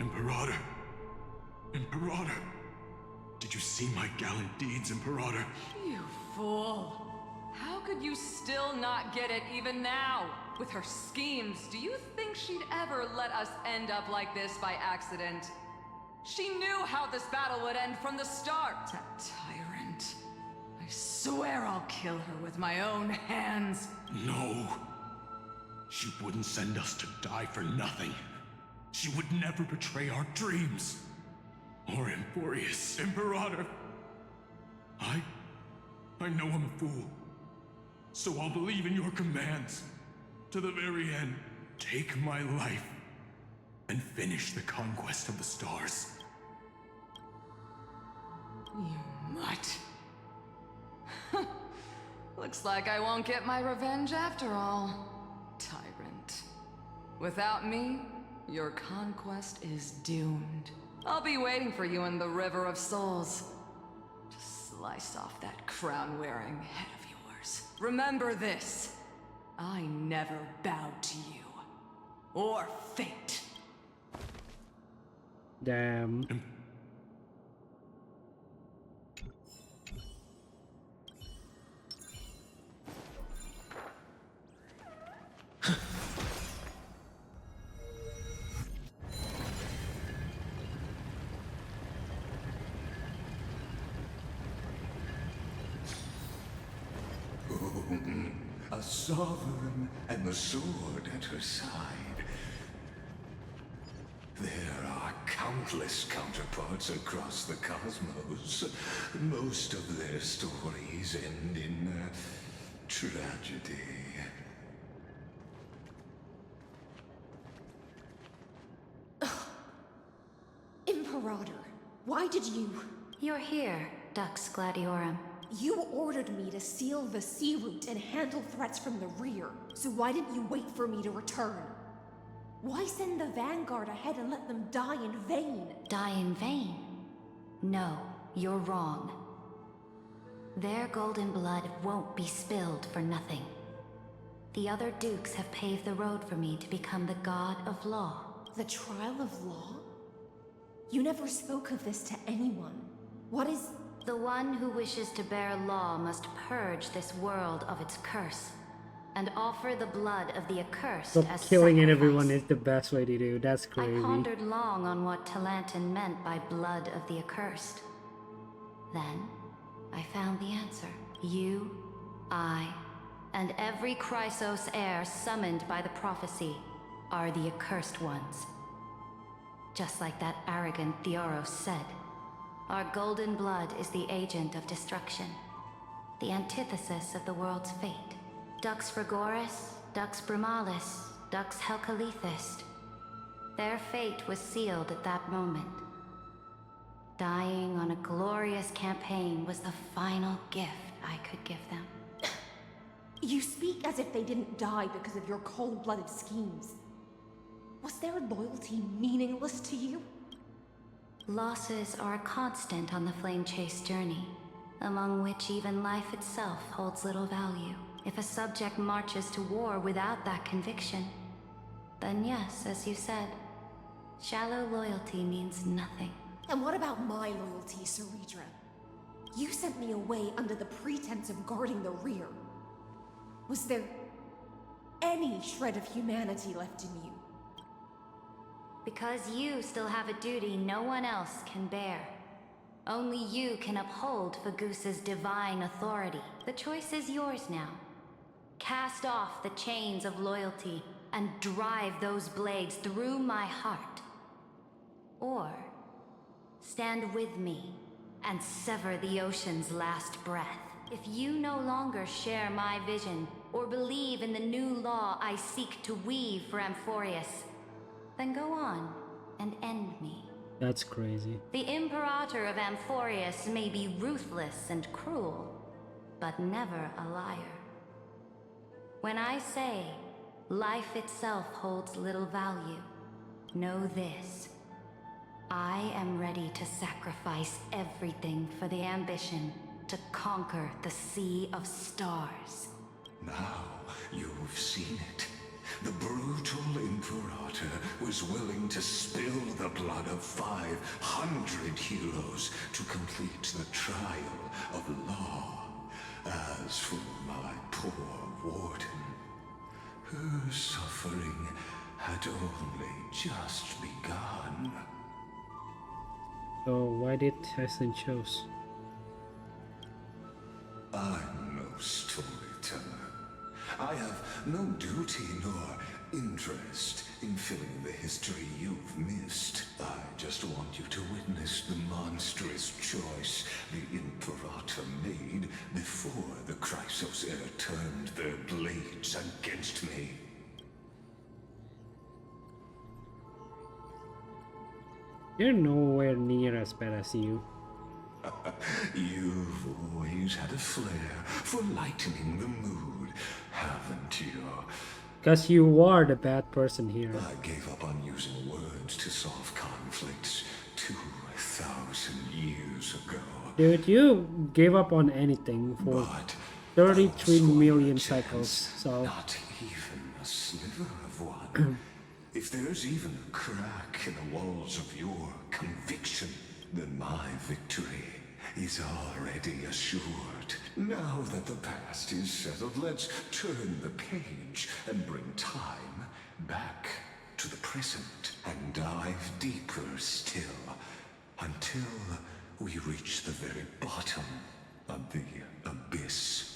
Imperator! Imperator! Did you see my gallant deeds, Imperator?
You fool. How could you still not get it even now? With her schemes, do you think she'd ever let us end up like this by accident? She knew how this battle would end from the start. That tyrant. I swear I'll kill her with my own hands.
No. She wouldn't send us to die for nothing. She would never betray our dreams. Or Emporius, Imperator. I know I'm a fool. So I'll believe in your commands. To the very end. Take my life. And finish the conquest of the stars.
You mutt. Looks like I won't get my revenge after all. Tyrant. Without me, your conquest is doomed. I'll be waiting for you in the River of Souls. To slice off that crown-wearing head of yours. Remember this. I never bowed to you. Or fate.
Damn.
A sovereign and the sword at her side. There are countless counterparts across the cosmos. Most of their stories end in tragedy.
Imperator, why did you...
You're here, Dux Gladiorum.
You ordered me to seal the sea route and handle threats from the rear, so why didn't you wait for me to return? Why send the Vanguard ahead and let them die in vain?
Die in vain? No, you're wrong. Their golden blood won't be spilled for nothing. The other dukes have paved the road for me to become the god of law.
The trial of law? You never spoke of this to anyone. What is...
The one who wishes to bear law must purge this world of its curse, and offer the blood of the accursed
So
as
killing
sacrifice.
everyone is the best way to do. That's crazy.
I pondered long on what Talantin meant by blood of the accursed. Then, I found the answer. You, I, and every Chrysos heir summoned by the prophecy are the accursed ones. Just like that arrogant Theoros said, our golden blood is the agent of destruction, the antithesis of the world's fate. Dux Frigoris, Dux Brumalis, Dux Helcalethist. Their fate was sealed at that moment. Dying on a glorious campaign was the final gift I could give them.
You speak as if they didn't die because of your cold-blooded schemes. Was their loyalty meaningless to you?
Losses are a constant on the Flame Chase journey, among which even life itself holds little value. If a subject marches to war without that conviction, then yes, as you said, shallow loyalty means nothing.
And what about my loyalty, Ceredra? You sent me away under the pretense of guarding the rear. Was there any shred of humanity left in you?
Because you still have a duty no one else can bear. Only you can uphold Fagusa's divine authority. The choice is yours now. Cast off the chains of loyalty and drive those blades through my heart. Or stand with me and sever the ocean's last breath. If you no longer share my vision or believe in the new law I seek to weave for Amphorius, then go on and end me.
That's crazy.
The Imperator of Amphorius may be ruthless and cruel, but never a liar. When I say life itself holds little value, know this. I am ready to sacrifice everything for the ambition to conquer the Sea of Stars.
Now you've seen it. The brutal Imperator was willing to spill the blood of 500 heroes to complete the trial of law. As for my poor warden, her suffering had only just begun.
So why did Tyson choose?
I'm no storyteller. I have no duty nor interest in filling the history you've missed. I just want you to witness the monstrous choice the Imperator made before the Chrysos Heir turned their blades against me.
You're nowhere near as bad as you.
You've always had a flair for lightening the mood, haven't you?
Because you are the bad person here.
I gave up on using words to solve conflicts 2,000 years ago.
Dude, you gave up on anything for 33 million cycles, so...
Not even a sliver of one. If there's even a crack in the walls of your conviction, then my victory is already assured. Now that the past is settled, let's turn the page and bring time back to the present and dive deeper still until we reach the very bottom of the abyss.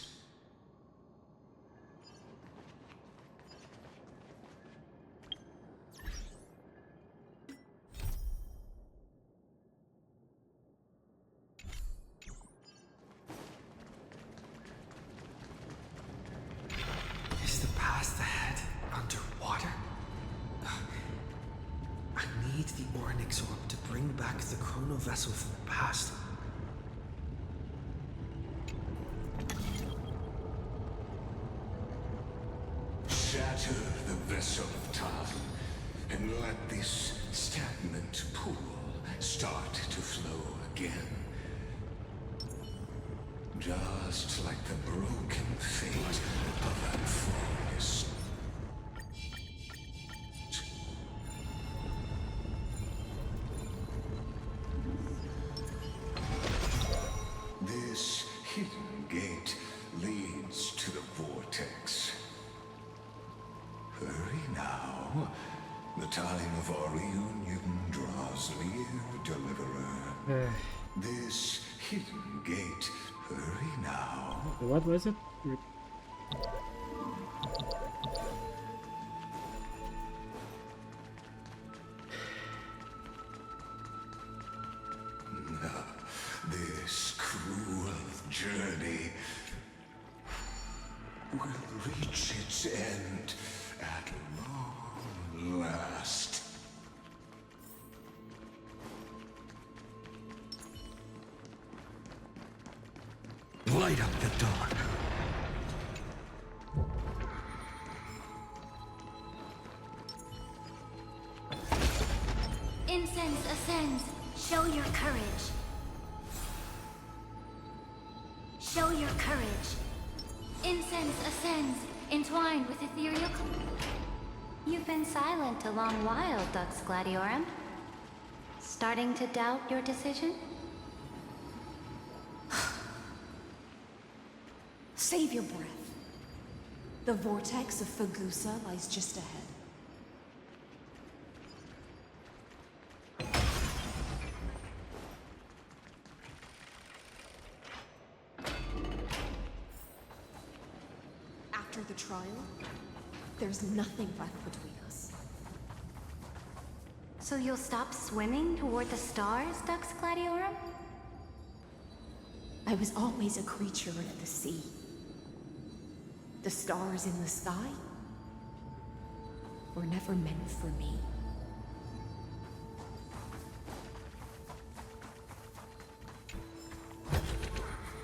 Is the path ahead underwater? I need the Oryx orb to bring back the chrono vessel from the past.
Shatter the vessel of time and let this stagnant pool start to flow again. Just like the broken fate of Amphorius. This hidden gate leads to the vortex. Hurry now. The time of our reunion draws near, Deliverer. This hidden gate. Hurry now.
What was it?
This cruel journey will reach its end at long last.
Light up the dark.
your courage. Show your courage.
Incense ascends, entwined with ethereal. You've been silent a long while, Dux Gladiorum. Starting to doubt your decision?
Save your breath. The vortex of Fagusa lies just ahead. After the trial, there's nothing left between us.
So you'll stop swimming toward the stars, Dux Gladiorum?
I was always a creature of the sea. The stars in the sky were never meant for me.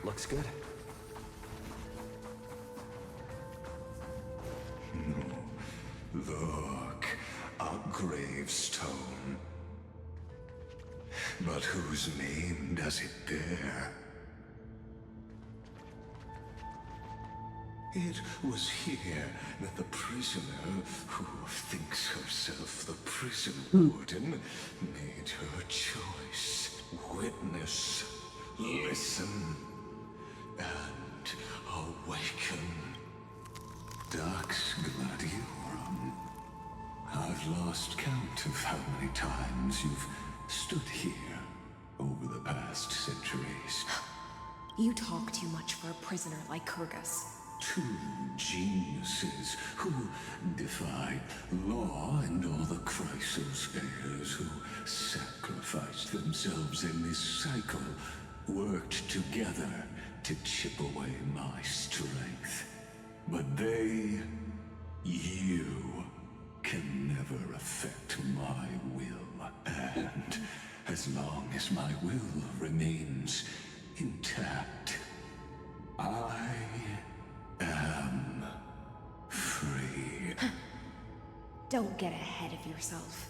Looks good.
Look, a gravestone. But whose name does it bear? It was here that the prisoner, who thinks herself the prison warden, made her choice. Witness, listen, and awaken. Dux Gladiorum. I've lost count of how many times you've stood here over the past centuries.
You talk too much for a prisoner like Kurgus.
Two geniuses who defy law and all the Chrysos heirs who sacrificed themselves in this cycle, worked together to chip away my strength. But they, you, can never affect my will. And as long as my will remains intact, I am free.
Don't get ahead of yourself.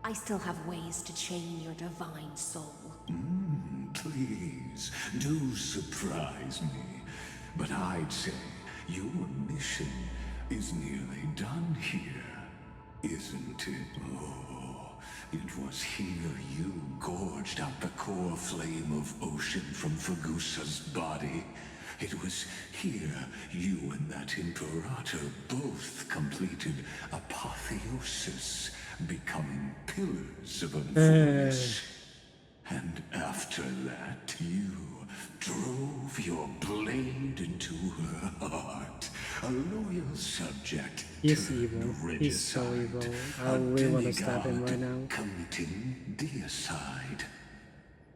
I still have ways to chain your divine soul.
Please, do surprise me. But I'd say your mission is nearly done here, isn't it? Oh, it was here you gorged out the core flame of ocean from Fagusa's body. It was here you and that Imperator both completed apotheosis, becoming pillars of Euphorius. And after that, you drove your blade into her heart, a loyal subject.
He's evil. He's so evil. I really want to stab him right now.
Committing deicide.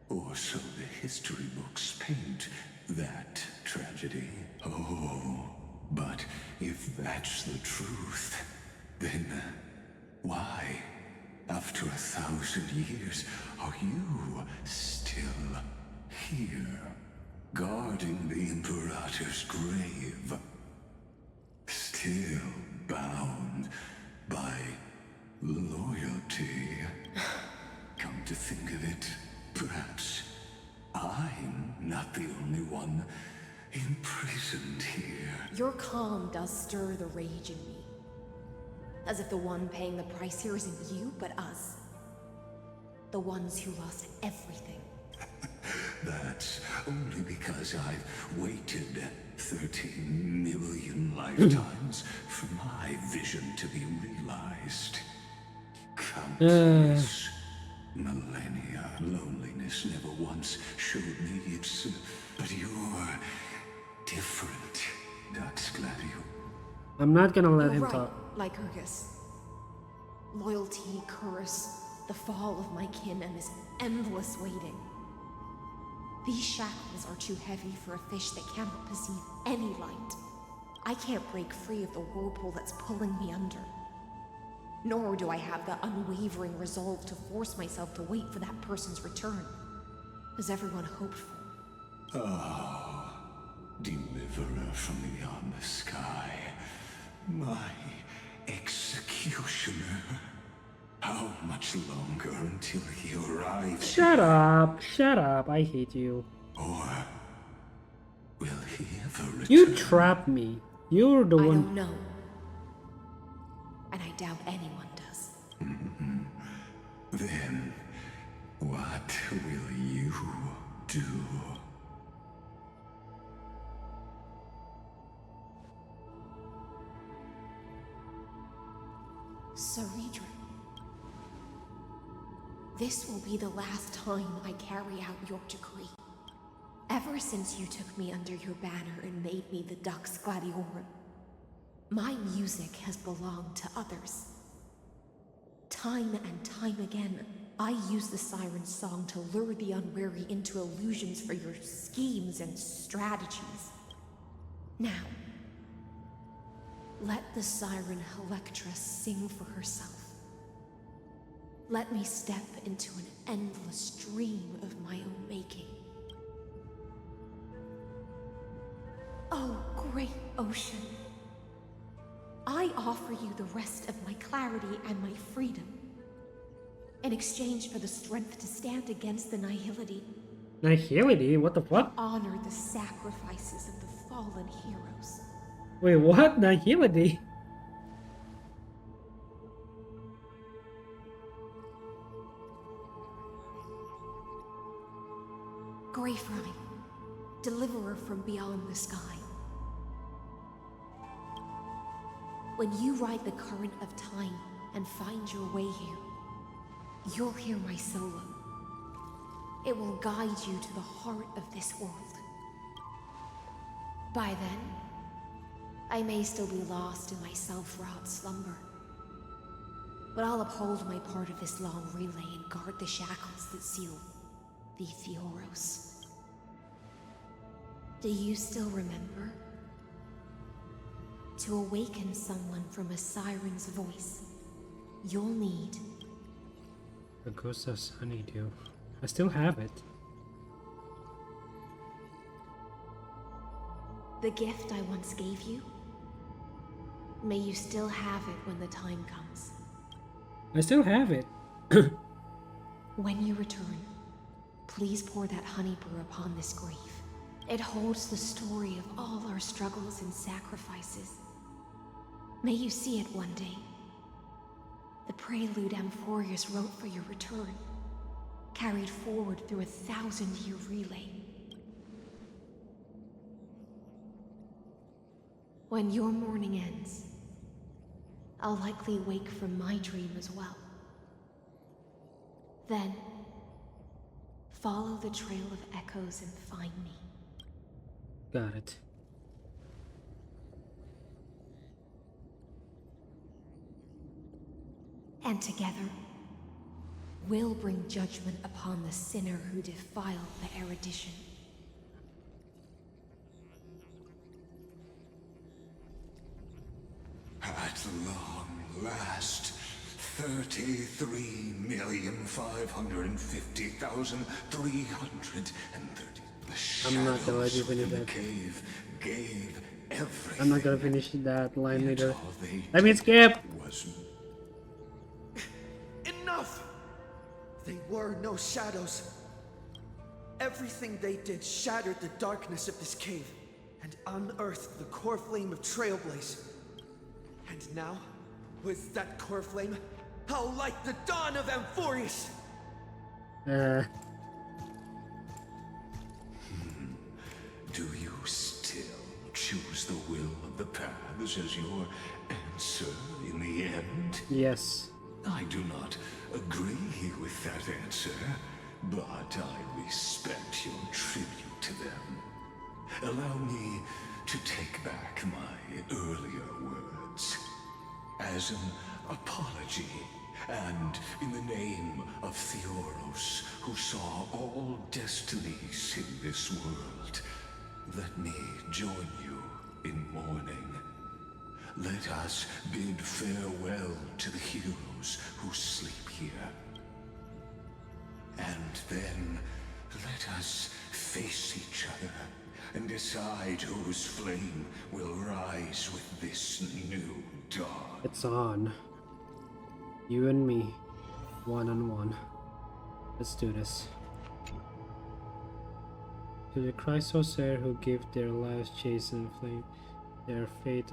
Or so the history books paint that tragedy. Oh, but if that's the truth, then why, after 1,000 years, are you still here, guarding the Imperator's grave? Still bound by loyalty. Come to think of it, perhaps I'm not the only one imprisoned here.
Your calm does stir the rage in me. As if the one paying the price here isn't you, but us. The ones who lost everything.
That's only because I've waited 13 million lifetimes for my vision to be realized. Countless millennia loneliness never once showed me it's... But you're different, Dux Gladio.
I'm not gonna let him
right,
talk.
Lycurgus. Loyalty, curse, the fall of my kin, and this endless waiting. These shackles are too heavy for a fish that cannot perceive any light. I can't break free of the whirlpool that's pulling me under. Nor do I have the unwavering resolve to force myself to wait for that person's return, as everyone hoped for.
Oh, deliverer from beyond the sky, my executioner. How much longer until he arrives?
Shut up! Shut up! I hate you.
Or will he ever return?
You trapped me. You're the
I
one.
don't know. And I doubt anyone does.
Then, what will you do?
Saridra. This will be the last time I carry out your decree. Ever since you took me under your banner and made me the Dux Gladiorum, my music has belonged to others. Time and time again, I use the siren's song to lure the unwary into illusions for your schemes and strategies. Now, let the siren Electra sing for herself. Let me step into an endless dream of my own making. Oh, great ocean. I offer you the rest of my clarity and my freedom, in exchange for the strength to stand against the nihility.
Nihility? What the fuck?
Honor the sacrifices of the fallen heroes.
Wait, what? Nihility?
Greyfrine, deliverer from beyond the sky. When you ride the current of time and find your way here, you'll hear my solo. It will guide you to the heart of this world. By then, I may still be lost in my self-wrought slumber, but I'll uphold my part of this long relay and guard the shackles that seal the Theoros. Do you still remember? To awaken someone from a siren's voice, you'll need
The ghost of Honeydew. I still have it.
the gift I once gave you. May you still have it when the time comes.
I still have it.
When you return, please pour that honey brew upon this grave. It holds the story of all our struggles and sacrifices. May you see it one day. The prelude Amphorius wrote for your return, carried forward through a 1,000-year relay. When your morning ends, I'll likely wake from my dream as well. Then, follow the trail of echoes and find me.
Got it.
And together, we'll bring judgment upon the sinner who defiled the erudition.
At long last, 33,550,330. The
I'm not gonna let you
shadows
finish
within the
that.
cave gave everything.
I'm not gonna finish that line
Yet
later.
all they
Let me skip!
was
Enough! They were no shadows. Everything they did shattered the darkness of this cave and unearthed the core flame of Trailblaze. And now, with that core flame, I'll light the dawn of Amphorius!
Do you still choose the will of the paths as your answer in the end?
Yes.
I do not agree with that answer, but I respect your tribute to them. Allow me to take back my earlier words. As an apology, and in the name of Theoros, who saw all destinies in this world, let me join you in mourning. Let us bid farewell to the heroes who sleep here. And then let us face each other and decide whose flame will rise with this new dawn.
It's on. You and me. one-on-one. Let's do this. To the Chrysos heir who give their lives chase and flame, their fate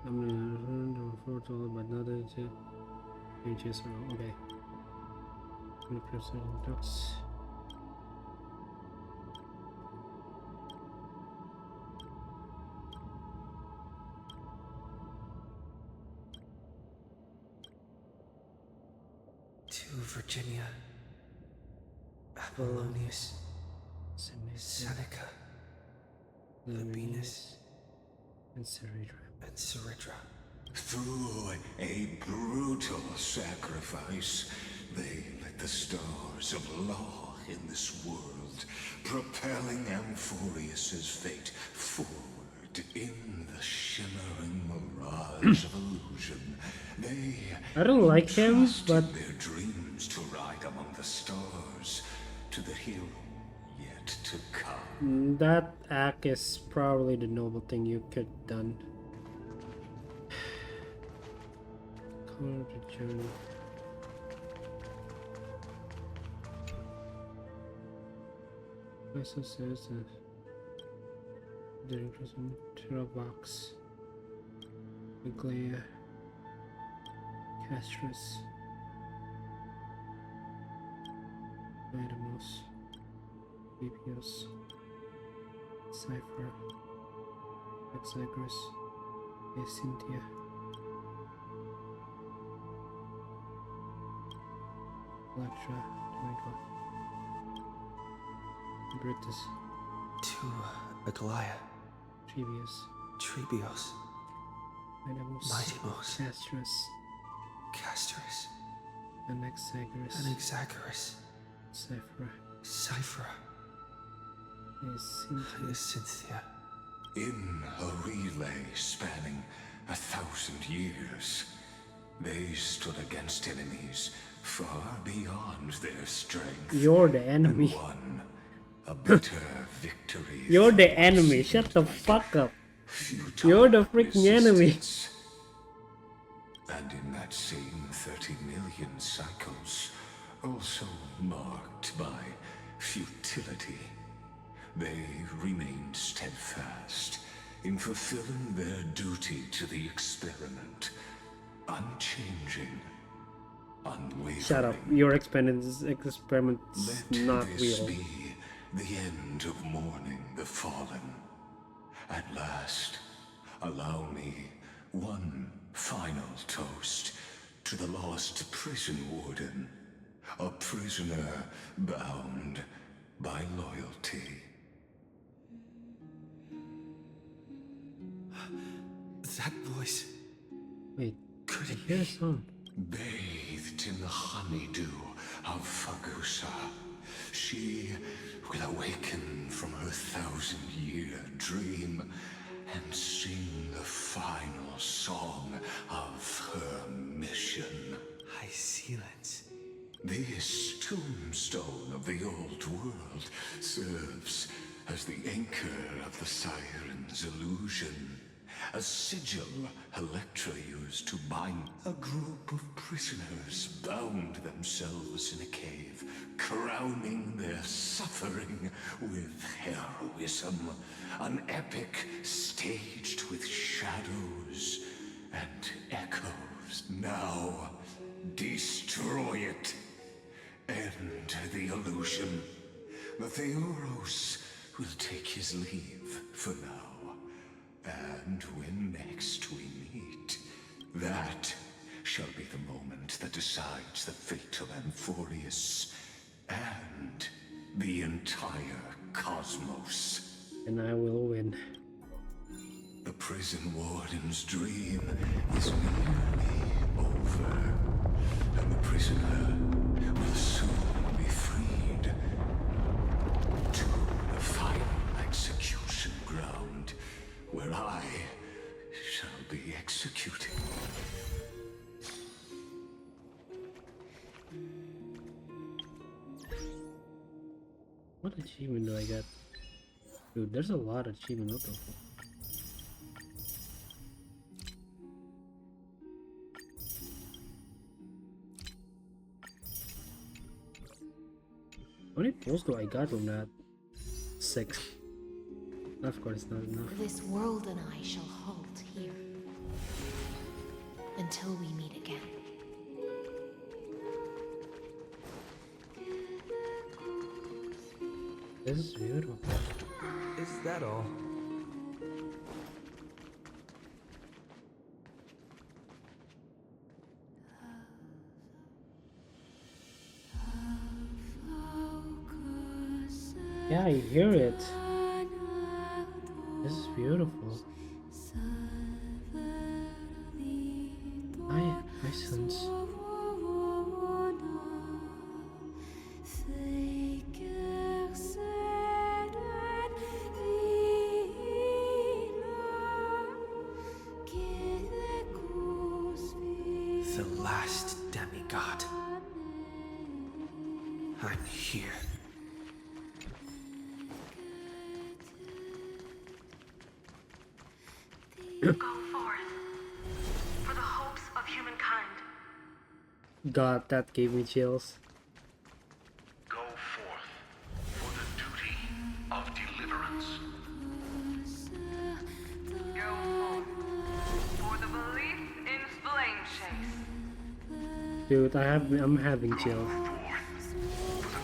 I'm foretold but not into changes. Okay. Ducks.
To Virginia, Apollonius, Seneca, Labienus,
and Ceridra.
Through a brutal sacrifice, they lit the stars of law in this world, propelling Amphorius's fate forward in the shimmering mirage of illusion. They
I don't like him, but
their dreams to ride among the stars, to the hero yet to come.
that act is probably the noble thing you could have done. Color the journey. Also says the prison Terra box. Aglaia. Castris. Maidamos. Bepios. Cypher. Exagris. Cynthia. Electra. Brutus.
To Aglaia, Trebios, Mightymost, Castris, Anaxagoras, Cyphera, Cynthia.
In a relay spanning 1,000 years, they stood against enemies far beyond their strength.
You're the enemy.
And won a bitter victory.
You're the enemy. Shut the fuck up. You're the freaking enemy.
And in that same 30 million cycles, also marked by futility, they remained steadfast in fulfilling their duty to the experiment, unchanging, unwavering.
Shut up. Your experiment's not
This
real.
be the end of mourning the fallen. At last, allow me one final toast to the lost prison warden, a prisoner bound by loyalty.
That voice.
Wait,
could it
hear a song?
Bathed in the honeydew of Fagusa, she will awaken from her 1,000-year dream and sing the final song of her mission.
High silence.
This tombstone of the old world serves as the anchor of the siren's illusion. A sigil Electra used to bind a group of prisoners bound themselves in a cave, crowning their suffering with heroism. An epic staged with shadows and echoes. Now, destroy it. End the illusion. The Theoros will take his leave for now. And when next we meet, that shall be the moment that decides the fate of Amphorius and the entire cosmos.
And I will win.
The prison warden's dream is nearly over, and the prisoner will soon be freed to the final execution ground, where I shall be executed.
What achievement do I get? Dude, there's a lot of achievement. What the fuck? many pulls do I got from that? 6. Of course, not enough.
This world and I shall halt here until we meet again.
This is beautiful.
Is that all?
Yeah, I hear it. This is beautiful. I sense.
The last demigod. I'm here.
Go forth for the hopes of humankind.
God, that gave me chills.
Go forth for the duty of deliverance.
Go forth for the belief in flame chase.
Dude, I'm having chills.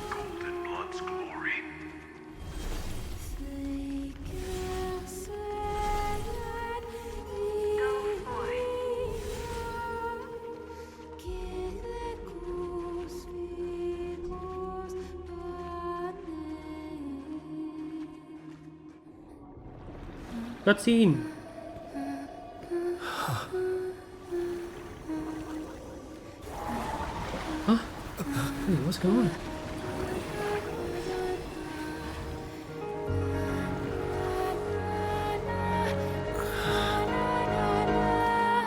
Golden Blood's glory.
Cutscene. Huh? Hey, what's going on?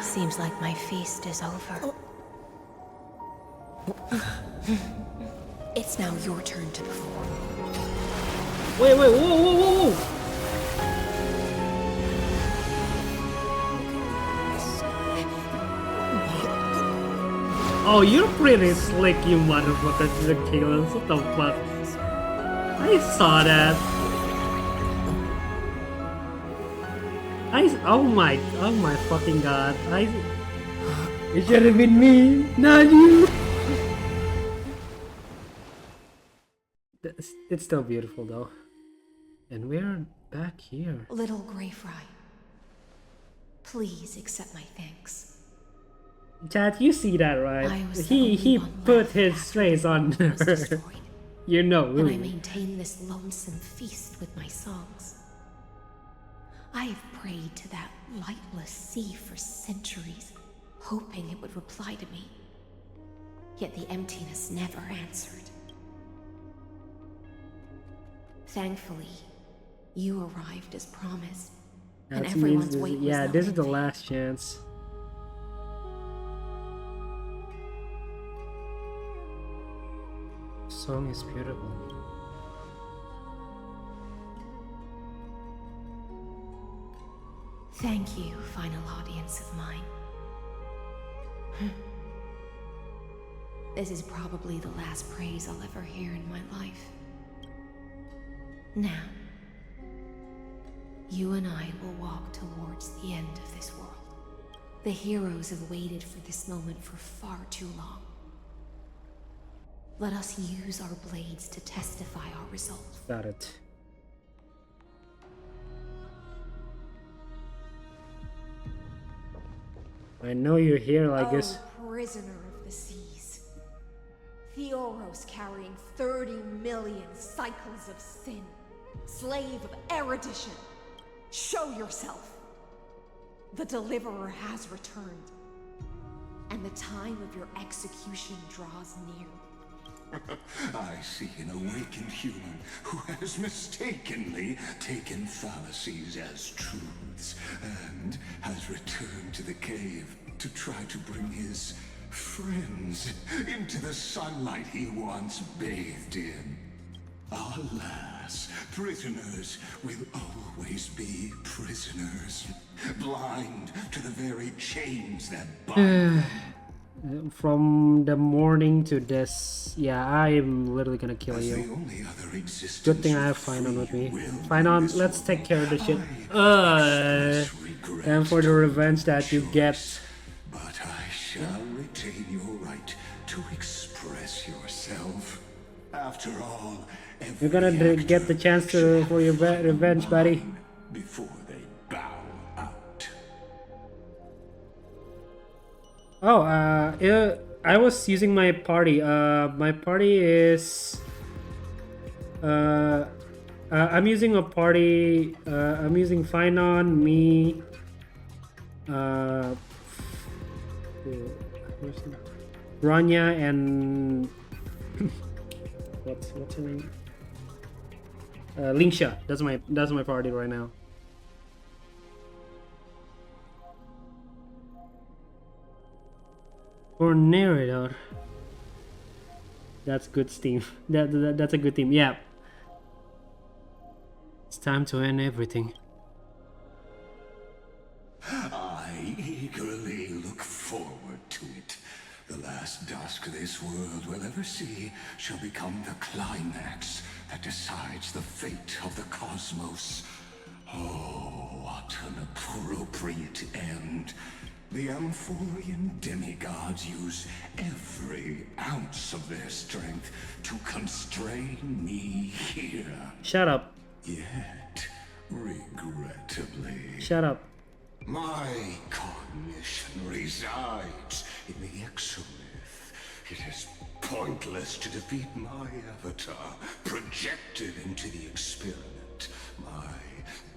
Seems like my feast is over. It's now your turn to perform.
Wait, whoa, whoa, whoa, whoa! Oh, you're pretty slick, you motherfuckers, the killers. What the fuck? I saw that. Oh my fucking god. It should have been me, not you. It's still beautiful though. And we're back here.
Little Grey Fry, please accept my thanks.
Chad, you see that, right? He put his trace on her. You know,
and I maintain this lonesome feast with my songs. I have prayed to that lightless sea for centuries, hoping it would reply to me. Yet the emptiness never answered. Thankfully, you arrived as promised, and everyone's wait was not
this is the
in vain.
last chance. The song is beautiful.
Thank you, final audience of mine. This is probably the last praise I'll ever hear in my life. Now, you and I will walk towards the end of this world. The heroes have waited for this moment for far too long. Let us use our blades to testify our resolve.
Got it. I know you're here like this.
Prisoner of the seas. Theoros carrying 30 million cycles of sin. Slave of erudition. Show yourself. The deliverer has returned. And the time of your execution draws near.
I see an awakened human who has mistakenly taken fallacies as truths and has returned to the cave to try to bring his friends into the sunlight he once bathed in. Alas, prisoners will always be prisoners, blind to the very chains that bind them.
From the morning to this, yeah, I'm literally gonna kill you. Good thing I have Finon with me. Finon, let's take care of the shit. And for the revenge that you get.
But I shall retain your right to express yourself. After all,
you're gonna get the chance to for your revenge, buddy.
Before they bow out.
Oh, I was using my party. My party is. I'm using a party. I'm using Finon, me. Rania and what's her name? Lingsha. That's my party right now. For narrator. That's good team. That's a good team. Yeah. It's time to end everything.
I eagerly look forward to it. The last dusk this world will ever see shall become the climax that decides the fate of the cosmos. Oh, what an appropriate end. The Amphorian demigods use every ounce of their strength to constrain me here.
Shut up.
Yet, regrettably...
Shut up.
My cognition resides in the exolith. It is pointless to defeat my avatar, projected into the experiment. My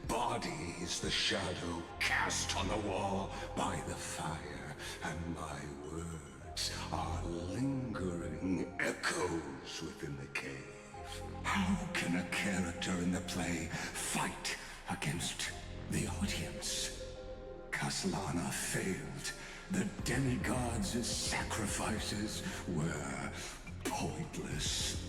body is the shadow cast on the wall by the fire, and my words are lingering echoes within the cave. How can a character in the play fight against the audience? Kaslana failed. The demigods' sacrifices were pointless.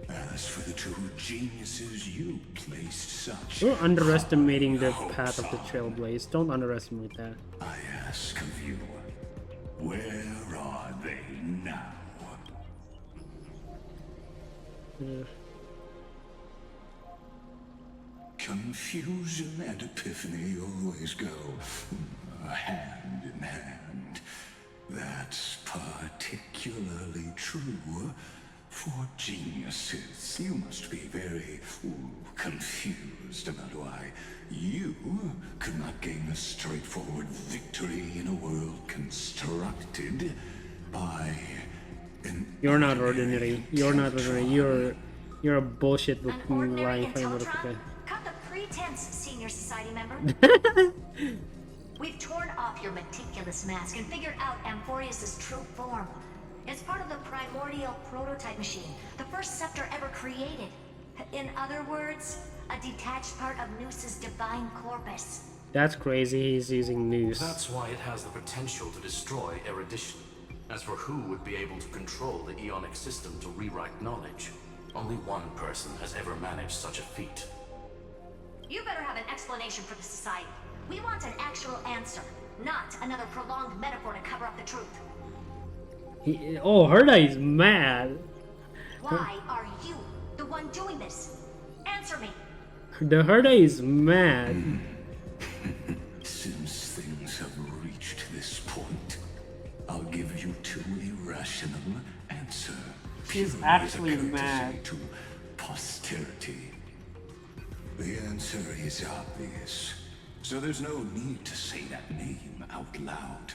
As for the two geniuses, you placed such...
You're underestimating the path of the Trailblaze. Don't underestimate that.
I ask of you, where are they now? Confusion and epiphany always go hand in hand. That's particularly true for geniuses. You must be very confused about why you could not gain a straightforward victory in a world constructed by an...
You're not ordinary. You're not ordinary. You're a bullshit with lying
Cut the pretense, senior society member. We've torn off your meticulous mask and figured out Amphorius' true form. It's part of the primordial prototype machine, the first scepter ever created. In other words, a detached part of Noos's divine corpus.
That's crazy, he's using Noose.
That's why it has the potential to destroy erudition. As for who would be able to control the Eonic system to rewrite knowledge, only one person has ever managed such a feat.
You better have an explanation for the society. We want an actual answer, not another prolonged metaphor to cover up the truth.
Herda is mad.
Why are you the one doing this? Answer me.
The Herda is mad.
Since things have reached this point, I'll give you two irrational answers.
She's actually mad.
To posterity. The answer is obvious, so there's no need to say that name out loud.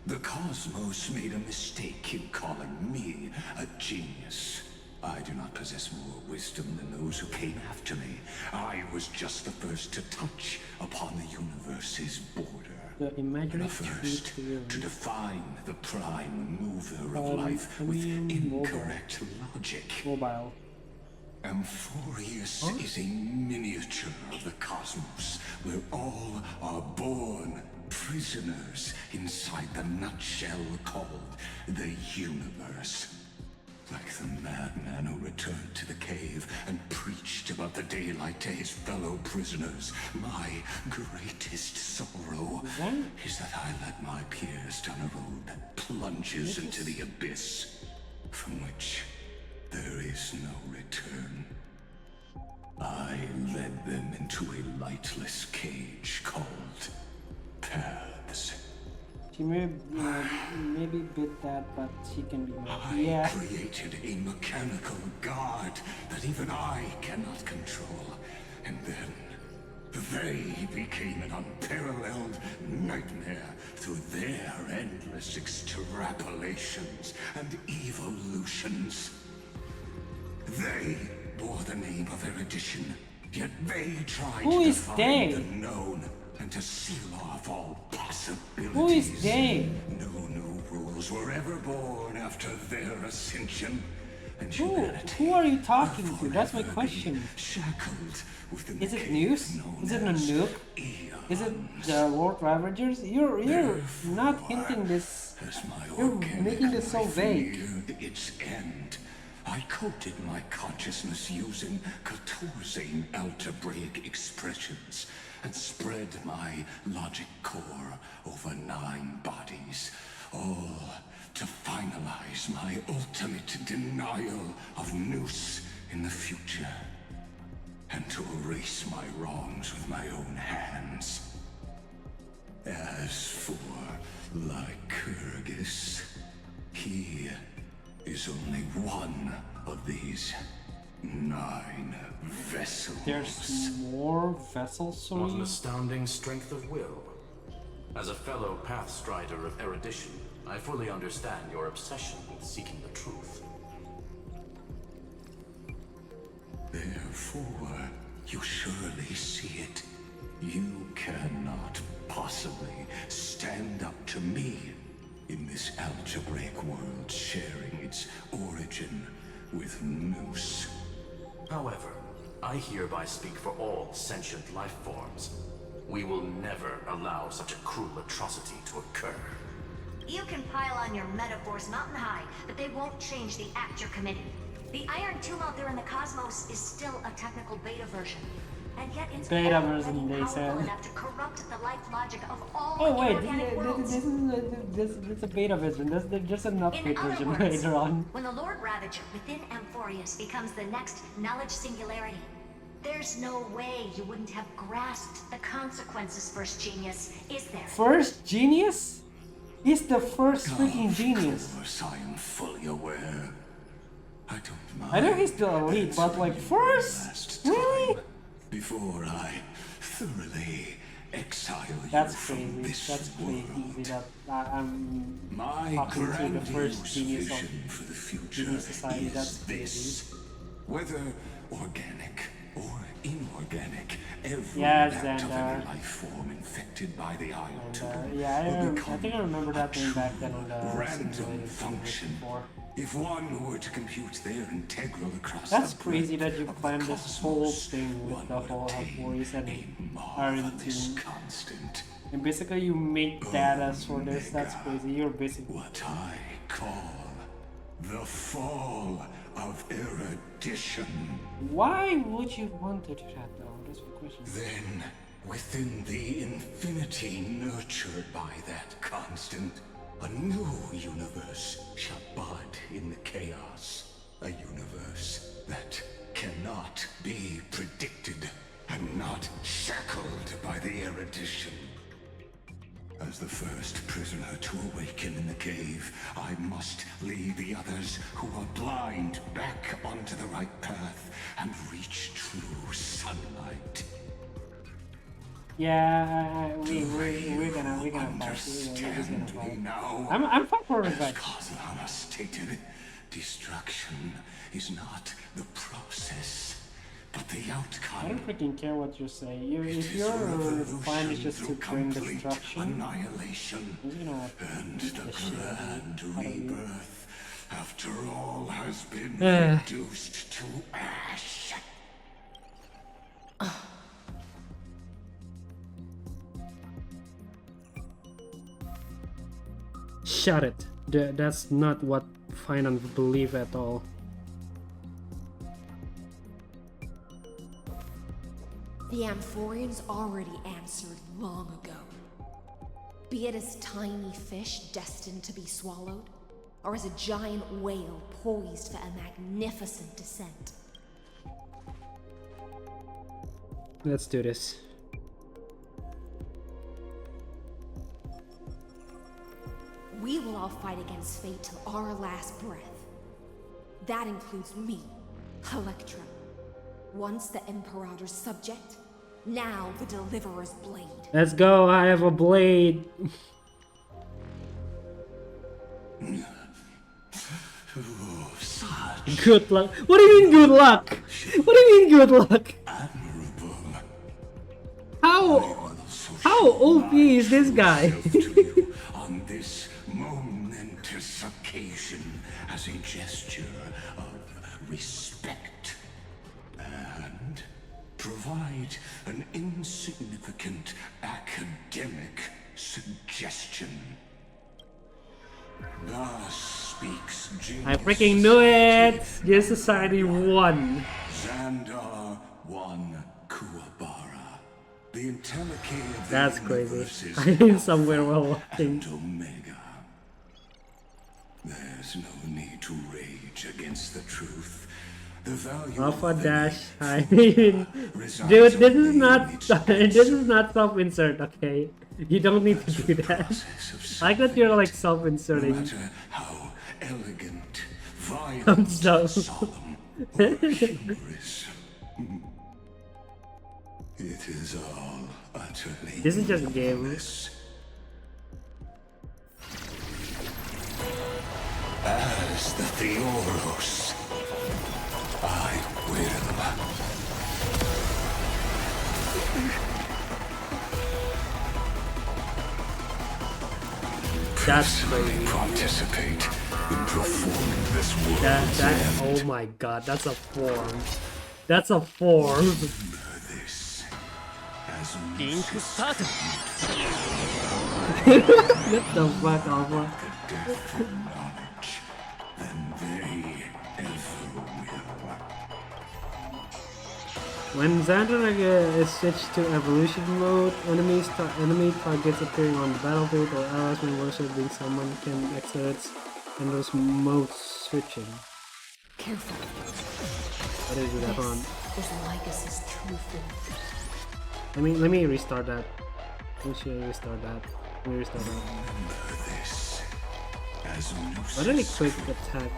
The cosmos made a mistake in calling me a genius. I do not possess more wisdom than those who came after me. I was just the first to touch upon the universe's border.
The imaginary
first to define the prime mover of life with incorrect logic.
Mobile.
Amphorius is a miniature of the cosmos, where all are born prisoners inside the nutshell called the universe. Like the madman who returned to the cave and preached about the daylight to his fellow prisoners, my greatest sorrow
is that I led my peers down a road that plunges into the abyss, from which there is no return. I led them into a lightless cage called paths.
She maybe bit that, but she can be mad.
I created a mechanical guard that even I cannot control, and then they became an unparalleled nightmare through their endless extrapolations and evolutions. They bore the name of erudition, yet they tried to define the known and to seal off all possibilities.
Who is they?
No new rules were ever born after their ascension. And
who are you talking to? That's my question.
Shackled with the
is it news? Is it a nuke? Is it the Lord Ravagers? You're not hinting this. You're making this so vague.
Its end. I coded my consciousness using 14 algebraic expressions and spread my logic core over 9 bodies, all to finalize my ultimate denial of Noose in the future, and to erase my wrongs with my own hands. As for Lycurgus, he is only one of these 9 vessels.
There's more vessels, sorry?
What an astounding strength of will. As a fellow pathstrider of erudition, I fully understand your obsession with seeking the truth.
Therefore, you surely see it. You cannot possibly stand up to me in this algebraic world sharing its origin with Noose.
However, I hereby speak for all sentient life forms. We will never allow such a cruel atrocity to occur.
You can pile on your metaphors mountain high, but they won't change the act you're committing. The Iron Tomb out there in the cosmos is still a technical beta version. And yet it's
beta
already
version, they
powerful
said.
enough to corrupt the life logic of all
Oh wait,
inorganic worlds.
this is a beta version. There's just an update
In other
version
words,
later on.
when the Lord Ravager within Amphorius becomes the next knowledge singularity, there's no way you wouldn't have grasped the consequences, First Genius, is there?
First Genius? He's the first freaking genius.
Of course, I am fully aware. I don't mind.
I know he's the elite, but like first? Really?
Before I thoroughly exile you
That's
from
crazy.
this
That's
world.
crazy that I'm
My
talking to the
grandiose
first genius
vision
of
for the future
Genius Society.
is
That's crazy.
this. Whether organic or inorganic, every
Yeah,
act of
Xander.
any life form infected by the Iron Tomb
Yeah,
will
I think I remember that name back then on the
random
simulated
function.
before.
If one were to compute their integral across
That's
the
crazy
breadth
that you
of the
planned this whole
cosmos,
thing with the whole Half-Warriors and Iron
marvelous
Tomb.
constant.
And basically you make data for this. That's crazy. You're basically
What I call the fall of erudition.
Why would you want to do that though? That's the question.
Then, within the infinity nurtured by that constant, a new universe shall bud in the chaos. A universe that cannot be predicted and not shackled by the erudition. As the first prisoner to awaken in the cave, I must lead the others who are blind back onto the right path and reach true sunlight.
Yeah, we're gonna fight. We're just gonna fight. I'm fine for revenge.
Kozlana stated, destruction is not the process, but the
I
outcome.
don't freaking care what you say. If your plan is just to bring destruction,
Annihilation
you're gonna
and
beat
the
the shit out
grand
of you.
rebirth, after all, has been
Eh.
reduced to ash.
Shut it. That's not what Finan believe at all.
The Amphorians already answered long ago. Be it as tiny fish destined to be swallowed, or as a giant whale poised for a magnificent descent.
Let's do this.
We will all fight against fate till our last breath. That includes me, Electra. Once the Imperator's subject, now the Deliverer's blade.
Let's go, I have a blade. Good luck. What do you mean good luck? What do you mean good luck? How OP is this guy?
On this momentous occasion as a gesture of respect and provide an insignificant academic suggestion. Thus speaks genius.
I freaking knew it! Yes, Society won.
Xandar won Kuwabara. The Entelechy of the
That's crazy.
universe is
I mean somewhere while watching.
and Omega. There's no need to rage against the truth. The value
Alpha
of the
dash. I
name
mean,
resides
dude, this
only
is
in
not
its
this is not self-insert. Okay, you don't need to do that. I like that you're like
no
self-inserting.
matter how elegant,
I'm
violent,
so.
solemn, or humorous. It is all utterly
This is just a game.
meaningless. As the Theoros, I will.
That's
personally participate in performing this world's
that.
end.
Oh my god, that's a form. That's a form.
This as
What the fuck, Alpha?
depth of knowledge than they ever will.
When Tsundere is switched to evolution mode, enemy targets appearing on the battlefield or allies when worship being summoned can exit and those modes switching.
Careful.
How do you do that? Hold on.
This is Lycus's true form.
Let me restart that. Let me restart that. Let me restart that.
Remember this as
Why did it quick attack?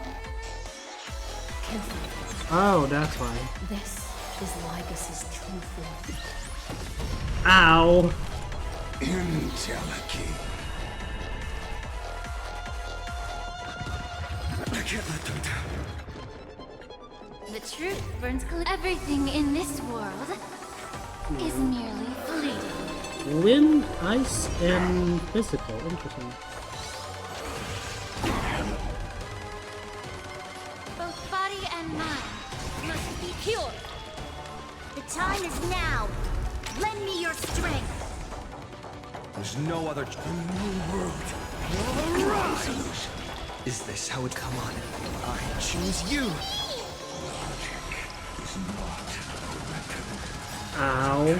Careful.
Oh, that's why.
This is Lycus's true form.
Ow!
Entelechy. I can't let them down.
The truth burns clear. Everything in this world is merely fleeting.
Wind, ice, and physical. Interesting.
Both body and mind must be pure. The time is now. Lend me your strength.
There's no other new world. Rise. Is this how it come on? I choose you.
Ow.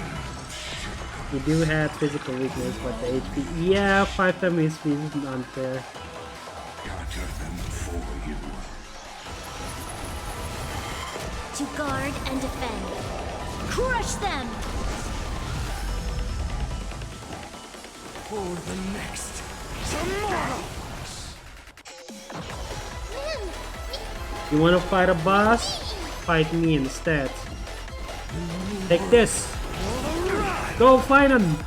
We do have physical weakness, but the HP. Yeah, 5 times HP is unfair.
Gather them for you.
To guard and defend. Crush them!
For the next tomorrow.
You wanna fight a boss? Fight me instead. Take this. Go fight him.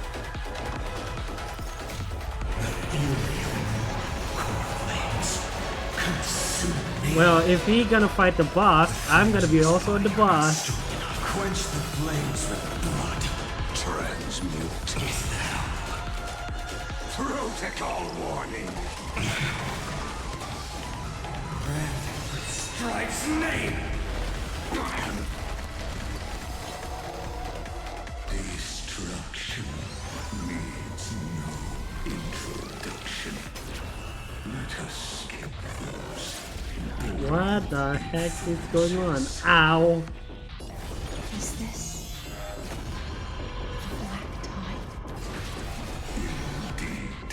Well, if he gonna fight the boss, I'm gonna be also the boss.
Quench the flames with blood.
Transmute. Protocol warning.
Strike's name.
Destruction needs no introduction. Let us skip those.
What the heck is going on? Ow.
Is this the black tide?
Indeed.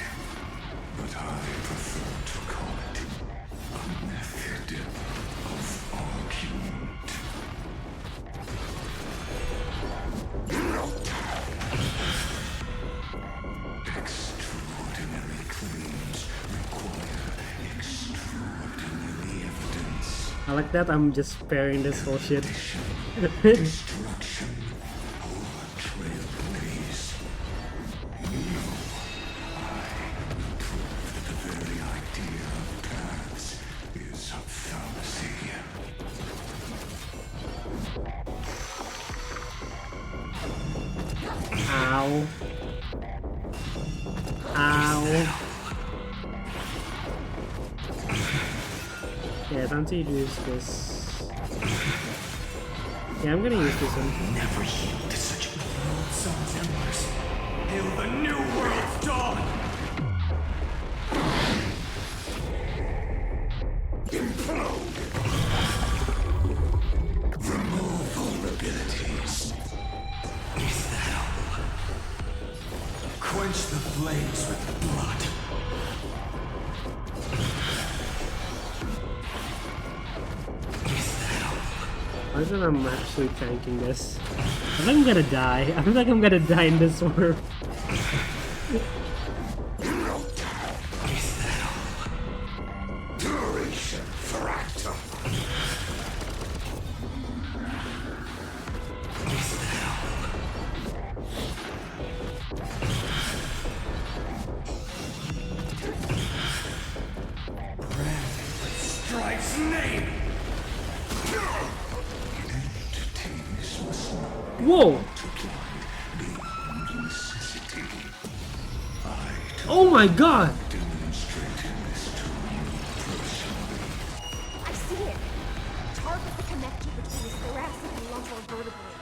like that. I'm just sparing this whole shit.
Destruction or trailblaze. You, prove that the very idea of paths is a fallacy.
Ow. Ow. Yeah, time to use this. Yeah, I'm gonna use this one.
Never yield to such sun's embers. Hail the new world's dawn!
Implode! Remove vulnerabilities. Is that all?
Quench the flames with blood.
I think I'm actually tanking this. I think I'm gonna die. I feel like I'm gonna die in this world.
Duration fractum.
Strife's name!
Whoa! Oh my god!
I see it. Target the connection between his thoracic and lumbar vertebrae.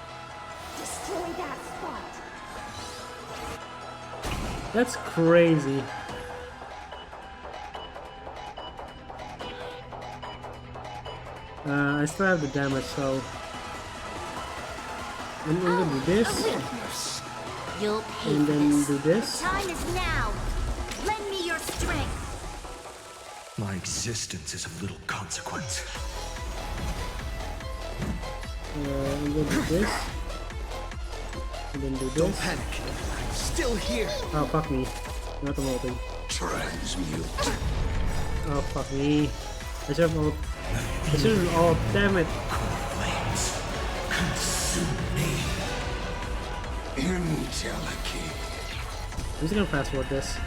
Destroy that spot.
That's crazy. I still have the damage, so I'm gonna do this,
You'll pay
and
for
then
this.
do this.
Time is now. Lend me your strength.
My existence is of little consequence.
I'm gonna do this, and then do this.
Don't panic. I'm still here.
Oh fuck me, not emoting.
Transmute.
Oh fuck me. I should have ult. I should have ult. Damn it.
Flames consume me. Indelicate.
I'm just gonna fast forward this.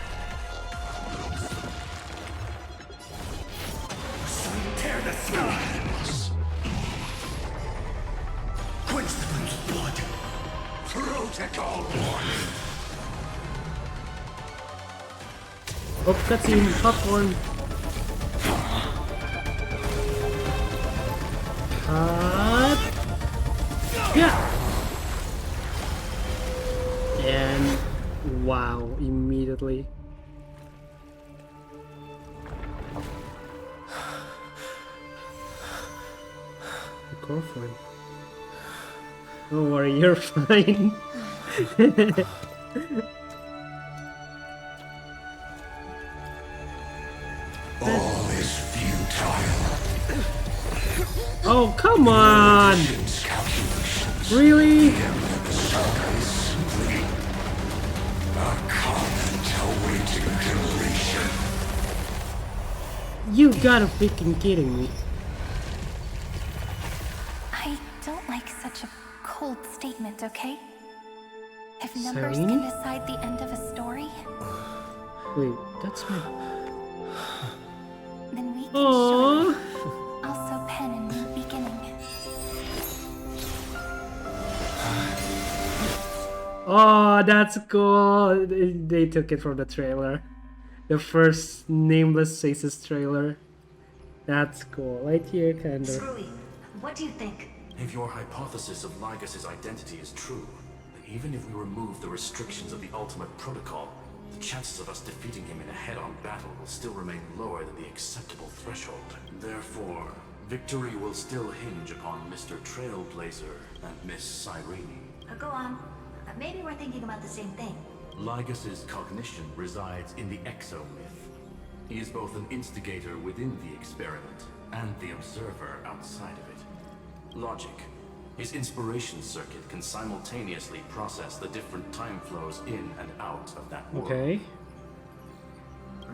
Tear the skies! Quench the flame's blood!
Protocol warning.
Oh, cutscene, popcorn. Yeah. And wow, immediately. The girlfriend. Don't worry, you're fine.
All is futile.
Oh, come on! Really?
A comment awaiting completion.
You gotta freaking kidding me.
I don't like such a cold statement, okay? If numbers
Sorry?
can decide the end of a story,
Wait, that's my...
then we can
Aww.
surely also pen a new beginning.
Oh, that's cool. They took it from the trailer. The first Nameless Faces trailer. That's cool. Right here, kind of.
Screwy, what do you think?
If your hypothesis of Lygus' identity is true, then even if we remove the restrictions of the Ultimate Protocol, the chances of us defeating him in a head-on battle will still remain lower than the acceptable threshold. Therefore, victory will still hinge upon Mr. Trailblazer and Miss Cyrene.
Go on. Maybe we're thinking about the same thing.
Lygus' cognition resides in the exomyth. He is both an instigator within the experiment and the observer outside of it. Logic. His inspiration circuit can simultaneously process the different time flows in and out of that world.
Okay.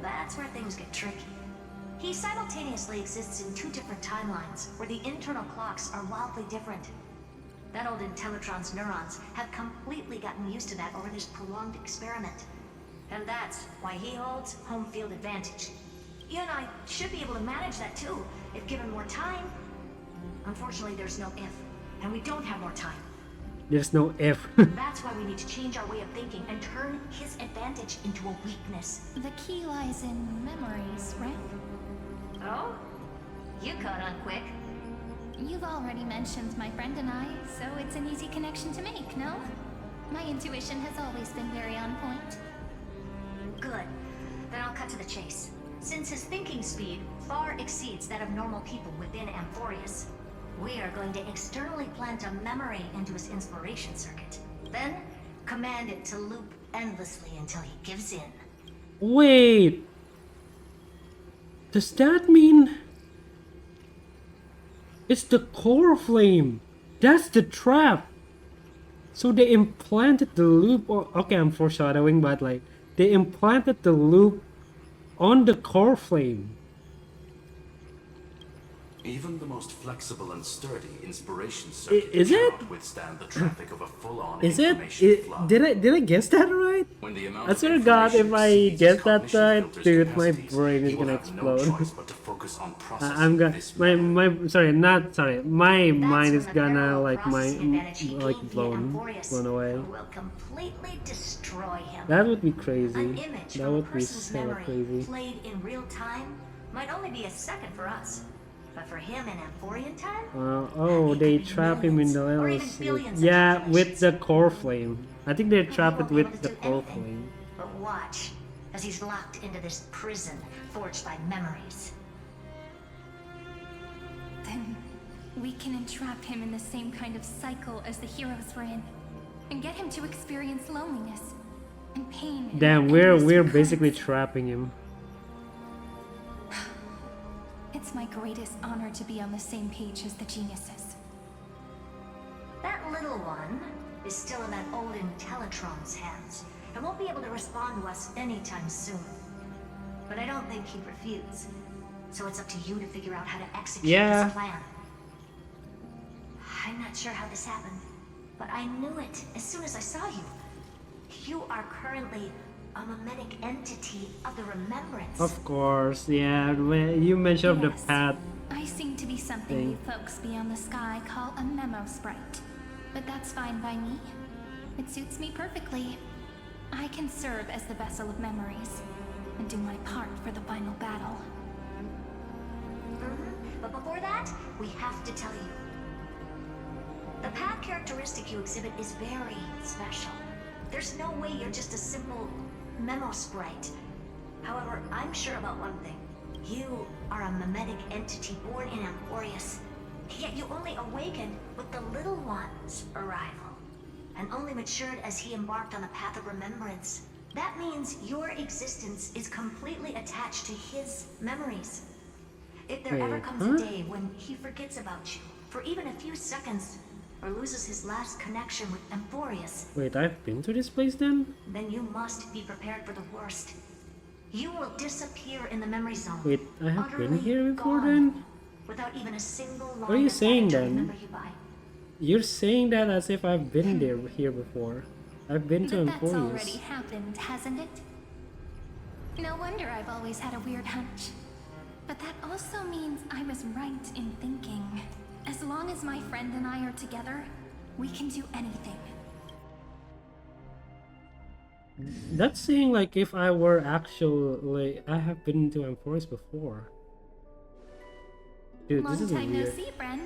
That's where things get tricky. He simultaneously exists in two different timelines, where the internal clocks are wildly different. That old Intellitron's neurons have completely gotten used to that over this prolonged experiment. And that's why he holds home field advantage. You and I should be able to manage that too, if given more time. Unfortunately, there's no if, and we don't have more time.
There's no if.
That's why we need to change our way of thinking and turn his advantage into a weakness.
The key lies in memories, right?
Oh? You caught on quick.
You've already mentioned my friend and I, so it's an easy connection to make, no? My intuition has always been very on point.
Good. Then I'll cut to the chase. Since his thinking speed far exceeds that of normal people within Amphorius, we are going to externally plant a memory into his inspiration circuit. Then, command it to loop endlessly until he gives in.
Wait. Does that mean it's the core flame? That's the trap. So they implanted the loop. Okay, I'm foreshadowing, but like they implanted the loop on the core flame.
Even the most flexible and sturdy inspiration circuit
Is it?
cannot withstand the traffic of a full-on
Is it?
information flood.
Did I guess that right?
When the amount
I
of
swear to God, if
information
I
exceeds
guess
his
that
cognition
right,
filter's
dude, my
capacities,
brain is
he will
gonna
have no
explode.
choice but to focus on processing
I'm gonna
this
my my mind is
when the
gonna
parallel
like
processing advantage he
like
gained via
blown
Amphorius
away.
will completely destroy him.
That would be crazy.
An image
That
from a
would be
person's
so
memory
crazy.
played in real time might only be a second for us. But for him in Amphorian time,
Oh, they trap him in the
or even
levels.
billions of
Yeah, with the core flame. I think they trap it
won't be able
with
to
the
do
core
anything.
flame.
But watch as he's locked into this prison forged by memories.
Then we can entrap him in the same kind of cycle as the heroes were in, and get him to experience loneliness and pain. and
Damn,
endless
we're
recurrence.
basically trapping him.
It's my greatest honor to be on the same page as the geniuses.
That little one is still in that old Intellitron's hands and won't be able to respond to us anytime soon. But I don't think he'd refuse. So it's up to you to figure out how to execute
Yeah.
this plan. I'm not sure how this happened, but I knew it as soon as I saw you. You are currently a mimetic entity of the remembrance.
Of course, yeah. When you mentioned the path.
I seem to be something you folks beyond the sky call a memo sprite. But that's fine by me. It suits me perfectly. I can serve as the vessel of memories and do my part for the final battle.
But before that, we have to tell you. The path characteristic you exhibit is very special. There's no way you're just a simple memo sprite. However, I'm sure about one thing. You are a mimetic entity born in Amphorius. Yet you only awakened with the little one's arrival, and only matured as he embarked on the path of remembrance. That means your existence is completely attached to his memories. If there ever
Wait,
comes
huh?
a day when he forgets about you, for even a few seconds, or loses his last connection with Amphorius,
Wait, I've been to this place then?
then you must be prepared for the worst. You will disappear in the memory zone.
Wait, I have been
utterly
here before
gone,
then?
without even a single line
What are you
of
saying
data to
then?
remember you by.
You're saying that as if I've been here before. I've been to
But that's already
Emporius.
happened, hasn't it? No wonder I've always had a weird hunch. But that also means I was right in thinking. As long as my friend and I are together, we can do anything.
That's saying like if I were actually I have been to Emporius before. Dude, this
Long
is
time no
weird.
see, friend.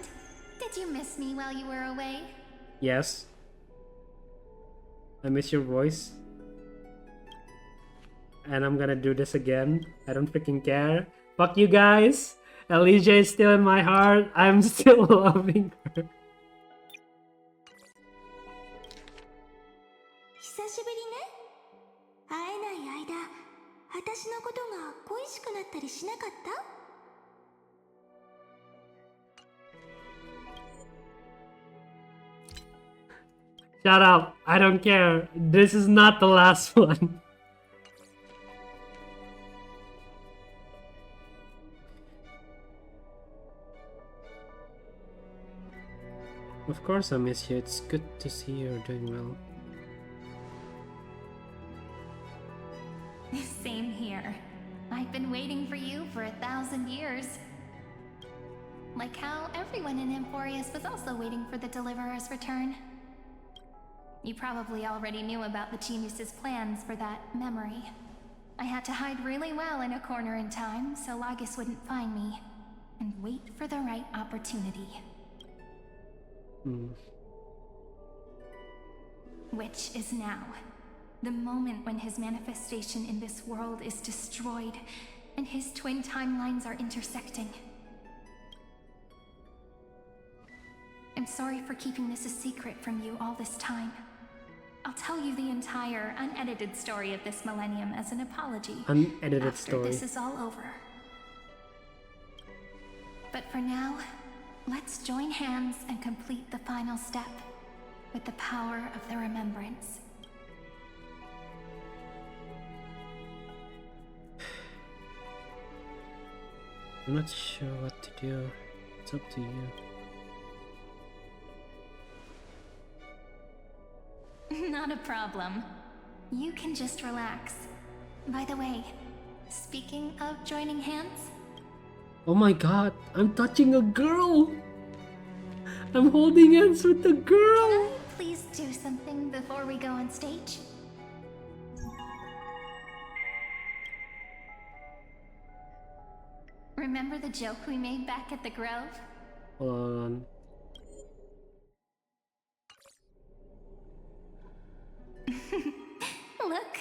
Did you miss me while you were away?
Yes. I miss your voice. And I'm gonna do this again. I don't freaking care. Fuck you guys. Elijah is still in my heart. I'm still loving her.
久しぶりね。会えない間、私のことが恋しくなったりしなかった？
Shut up. I don't care. This is not the last one. Of course I miss you. It's good to see you're doing well.
Same here. I've been waiting for you for 1,000 years. Like how everyone in Emporius was also waiting for the Deliverer's return. You probably already knew about the genius's plans for that memory. I had to hide really well in a corner in time so Lagus wouldn't find me, and wait for the right opportunity. Which is now. The moment when his manifestation in this world is destroyed, and his twin timelines are intersecting. I'm sorry for keeping this a secret from you all this time. I'll tell you the entire unedited story of this millennium as an apology
Unedited
after
story.
this is all over. But for now, let's join hands and complete the final step with the power of the remembrance.
I'm not sure what to do. It's up to you.
Not a problem. You can just relax. By the way, speaking of joining hands,
Oh my god, I'm touching a girl! I'm holding hands with a girl!
can I please do something before we go on stage? Remember the joke we made back at the Grove?
Hold on.
Look!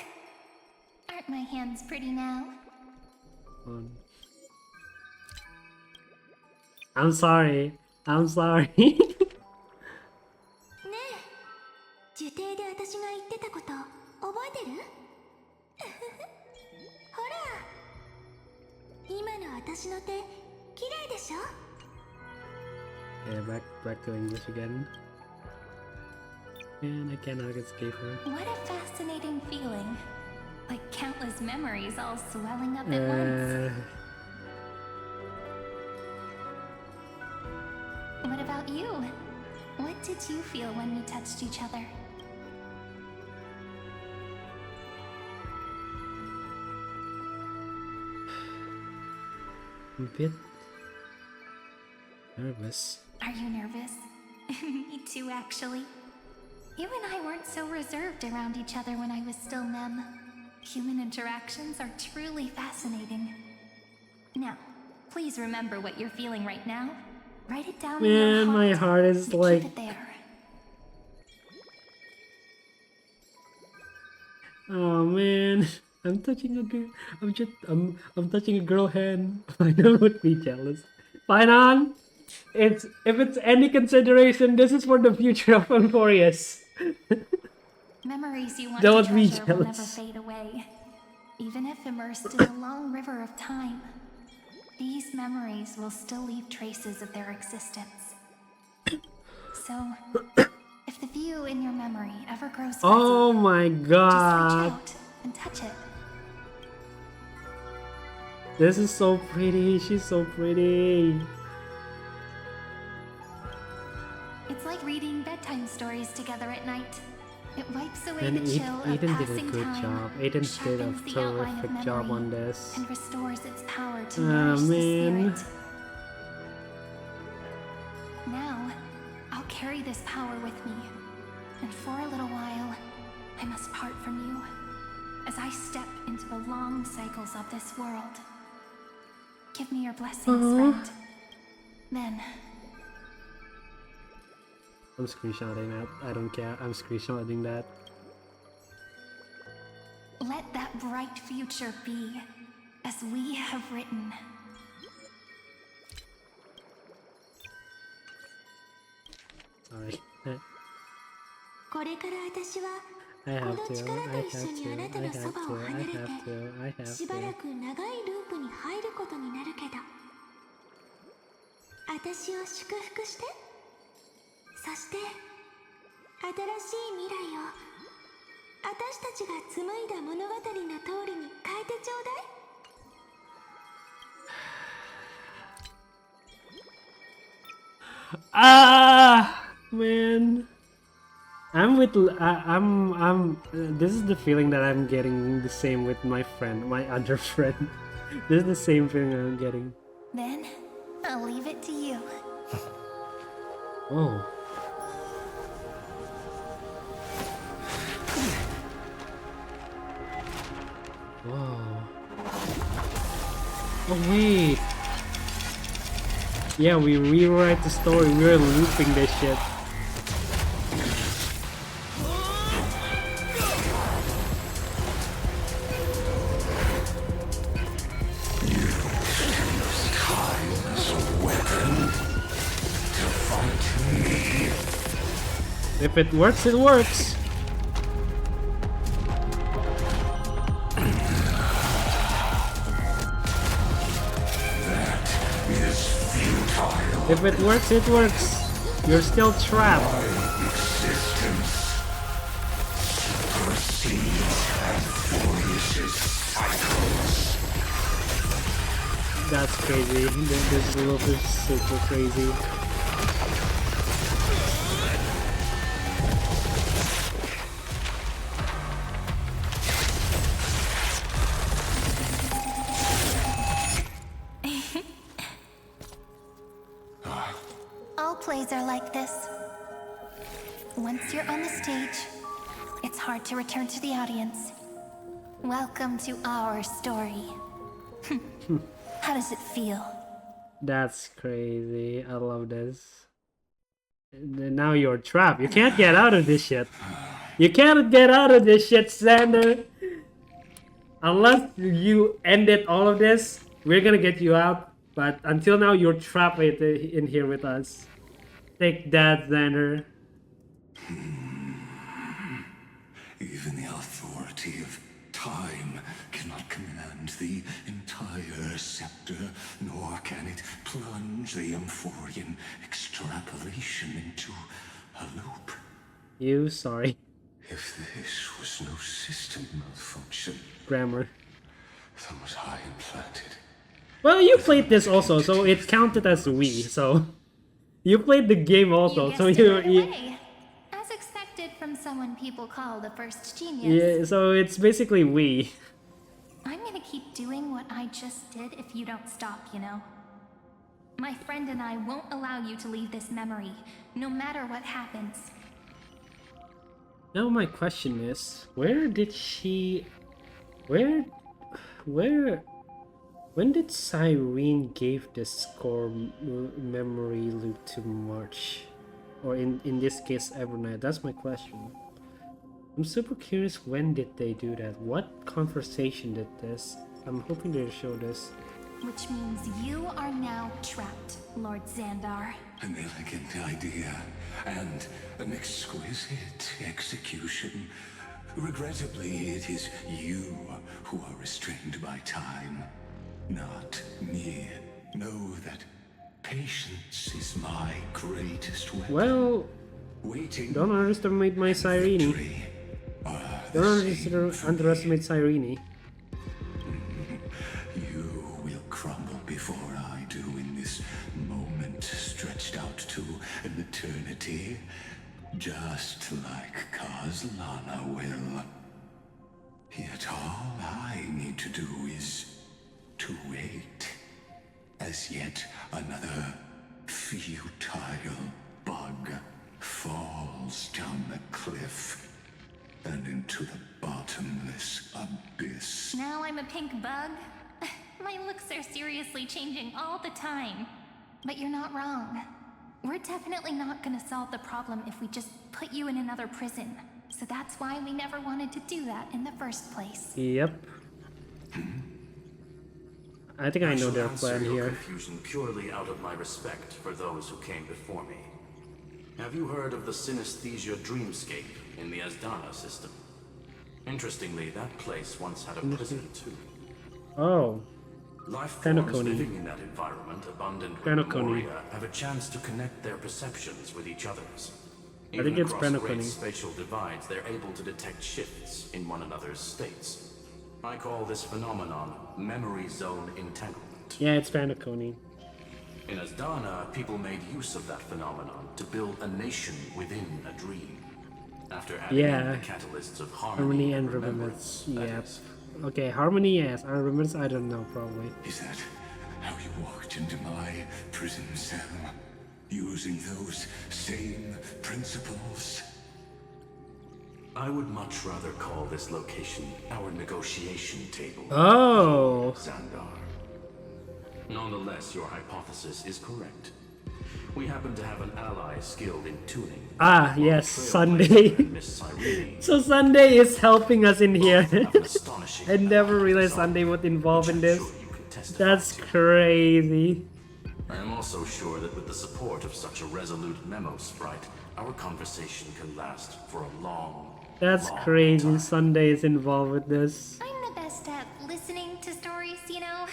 Aren't my hands pretty now?
I'm sorry. I'm sorry.
ねえ、受定で私が言ってたこと覚えてる？ほら、今の私の手、綺麗でしょ？
Yeah, back to English again. And I cannot escape her.
What a fascinating feeling. Like countless memories all swelling up at once. What about you? What did you feel when we touched each other?
I'm a bit nervous.
Are you nervous? Me too, actually. You and I weren't so reserved around each other when I was still Mem. Human interactions are truly fascinating. Now, please remember what you're feeling right now. Write it down in your
Man,
heart.
my heart is like...
Keep it there.
Oh man, I'm touching a girl. I'm touching a girl hand. I would be jealous. Fine on. If it's any consideration, this is for the future of Emporius.
Memories you want
Don't
to
be
treasure will never
jealous.
fade away. Even if immersed in a long river of time, these memories will still leave traces of their existence. So, if the view in your memory ever grows fuzzy,
Oh my
just reach
god.
out and touch it.
This is so pretty. She's so pretty.
It's like reading bedtime stories together at night. It wipes away
And
the chill of
Aiden did a
passing
good
time,
job. Aiden did a
sharpens the outline of
terrific job
memory,
on this.
and restores its power to
Oh
nourish the
man.
spirit. Now, I'll carry this power with me, and for a little while, I must part from you, as I step into the long cycles of this world. Give me your blessings, friend. Then,
I'm screenshotting that. I don't care. I'm screenshotting that.
let that bright future be, as we have written.
Sorry.
これから私は
I
こ
have
の
to.
力
I
と一
have
緒に
to.
あなた
I
のそ
have
ば
to.
を離
I
れ
have to. I
て
have
しばら
to.
く長いループに入ることになるけど私を祝福してそして新しい未来を私たちが紡いだ物語の通りに変えてちょうだい
Man, I'm with. I'm. This is the feeling that I'm getting. The same with my friend, my other friend. This is the same feeling I'm getting.
Then, I'll leave it to you.
Oh. Whoa. Oh wait. Yeah, we rewrite the story. We're looping this shit. If it works, it works. If it works, it works. You're still trapped. That's crazy. This loop is super crazy.
All plays are like this. Once you're on the stage, it's hard to return to the audience. Welcome to our story. How does it feel?
That's crazy. I love this. And now you're trapped. You can't get out of this shit. You can't get out of this shit, Tsundere. Unless you ended all of this, we're gonna get you out. But until now, you're trapped in here with us. Take that, Tsundere.
Even the authority of time cannot command the entire scepter, nor can it plunge the Amphorian extrapolation into a loop.
You, sorry.
If this was no system malfunction,
Grammar.
then was I implanted?
Well, you played this also, so it's counted as we. So you played the game also, so you.
As expected from someone people call the first genius.
Yeah, so it's basically we.
I'm gonna keep doing what I just did if you don't stop, you know? My friend and I won't allow you to leave this memory, no matter what happens.
Now my question is, where did she... When did Cyrene give the score memory loop to March? Or in this case, Evernight? That's my question. I'm super curious, when did they do that? What conversation did this? I'm hoping they'll show this.
Which means you are now trapped, Lord Xandar.
An elegant idea, and an exquisite execution. Regrettably, it is you who are restrained by time, not me. Know that patience is my greatest weapon.
Well, don't underestimate my Cyrene. Don't underestimate Cyrene.
You will crumble before I do in this moment stretched out to an eternity, just like Kazlana will. Yet all I need to do is to wait, as yet another futile bug falls down the cliff and into the bottomless abyss.
Now I'm a pink bug? My looks are seriously changing all the time. But you're not wrong. We're definitely not gonna solve the problem if we just put you in another prison. So that's why we never wanted to do that in the first place.
Yep. I think I know their
answer
plan
your
here.
confusion purely out of my respect for those who came before me. Have you heard of the synesthesia dreamscape in the Asdana system? Interestingly, that place once had a prison too.
Oh.
Life forms
Penacony.
living in that environment, abundant with
Penacony.
memoria, have a chance to connect their perceptions with each other's.
I think it's
across
Penacony.
great spatial divides, they're able to detect shifts in one another's states. I call this phenomenon memory zone entanglement.
Yeah, it's Penacony.
In Asdana, people made use of that phenomenon to build a nation within a dream. After adding in the catalysts of harmony and remembrance.
Yeah. Okay, harmony, yes. Remembrance, I don't know, probably.
Is that how you walked into my prison cell? Using those same principles?
I would much rather call this location our negotiation table.
Oh!
Xandar. Nonetheless, your hypothesis is correct. We happen to have an ally skilled in tuning.
Ah, yes, Sunday. So Sunday is helping us in here. I never realized Sunday would involve in this. That's crazy.
I am also sure that with the support of such a resolute memo sprite, our conversation can last for a long,
That's crazy. Sunday is involved with this.
I'm the best at listening to stories, you know.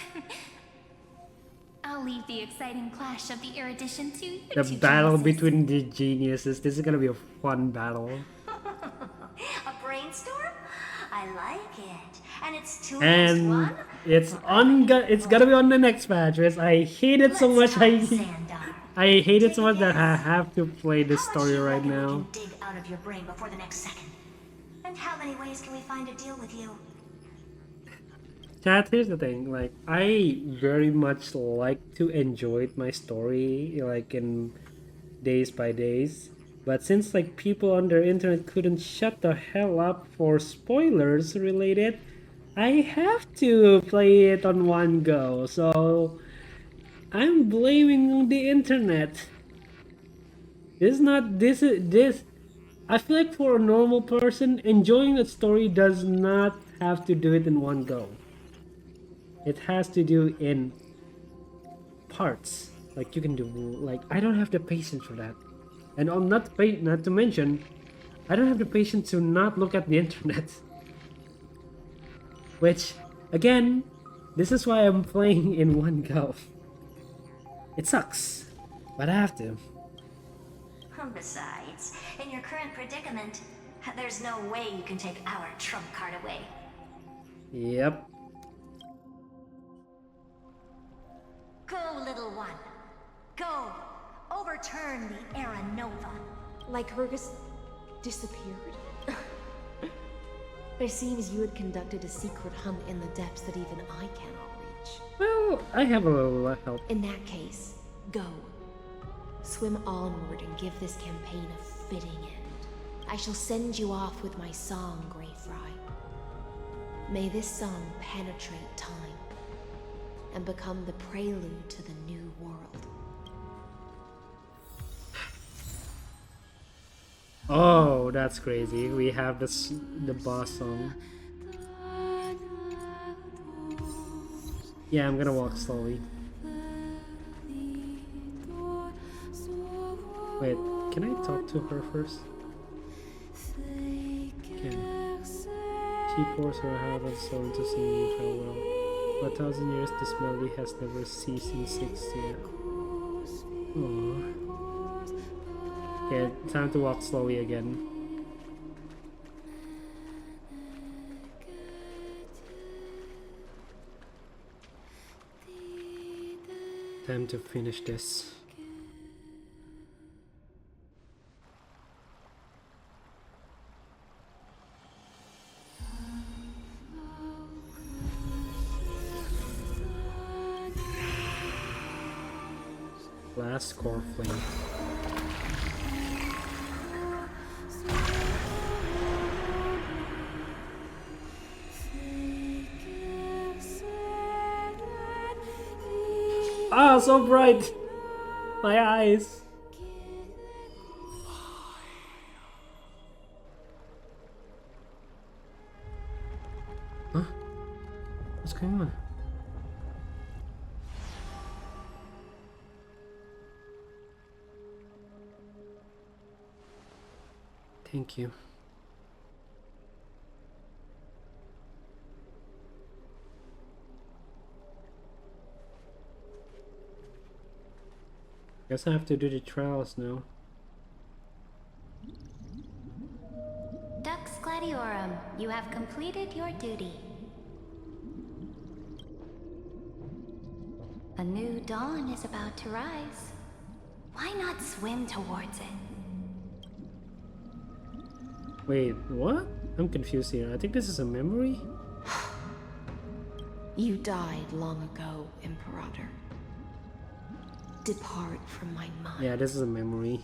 I'll leave the exciting clash of the erudition to you
The
two
battle
geniuses.
between the geniuses. This is gonna be a fun battle.
A brainstorm? I like it. And it's 2
And
against 1?
it's gonna be on the next patch. I hate it so much. I hate it so much that I have to play this story right now.
Dig out of your brain before the next second. And how many ways can we find to deal with you?
Chat, here's the thing, like, I very much like to enjoy my story, like, in days by days. But since, like, people on the internet couldn't shut the hell up for spoilers related, I have to play it on one go. So, I'm blaming the internet. I feel like for a normal person, enjoying a story does not have to do it in one go. It has to do in parts. Like you can do, like I don't have the patience for that, and I'm not to mention, I don't have the patience to not look at the internet. Which, again, this is why I'm playing in one go. It sucks, but I have to.
Besides, in your current predicament, there's no way you can take our trump card away.
Yep.
Go, little one. Go. Overturn the Era Nova.
Like Hergus disappeared? It seems you had conducted a secret hunt in the depths that even I cannot reach.
Well, I have a little help.
In that case, go. Swim onward and give this campaign a fitting end. I shall send you off with my song, Greyfry. May this song penetrate time and become the prelude to the new world.
Oh, that's crazy. We have the boss song. Yeah, I'm gonna walk slowly. Wait, can I talk to her first? Can. She pours her heart and soul to sing you farewell. For 1,000 years this melody has never ceased in 6 years. Aww. Okay, time to walk slowly again. Time to finish this. Last core flame. Ah, so bright! My eyes! Huh? What's going on? Thank you. Guess I have to do the trials now.
Dux Gladiorum, you have completed your duty. A new dawn is about to rise. Why not swim towards it?
Wait, what? I'm confused here. I think this is a memory?
You died long ago, Imperator. Depart from my mind.
Yeah, this is a memory.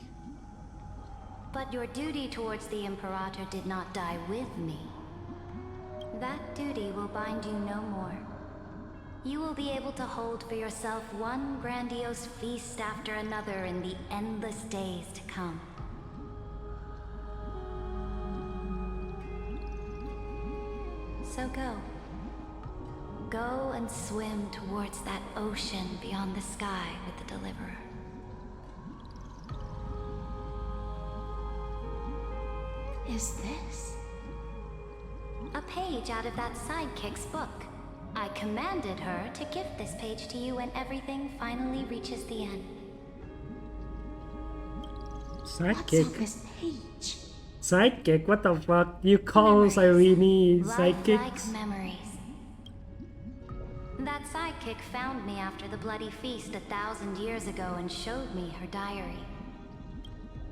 But your duty towards the Imperator did not die with me. That duty will bind you no more. You will be able to hold for yourself one grandiose feast after another in the endless days to come. So go. Go and swim towards that ocean beyond the sky with the Deliverer.
Is this?
A page out of that sidekick's book. I commanded her to gift this page to you when everything finally reaches the end.
Sidekick.
What's on this page?
Sidekick? What the fuck? You call Irene sidekicks?
Lifelike memories. That sidekick found me after the bloody feast 1,000 years ago and showed me her diary.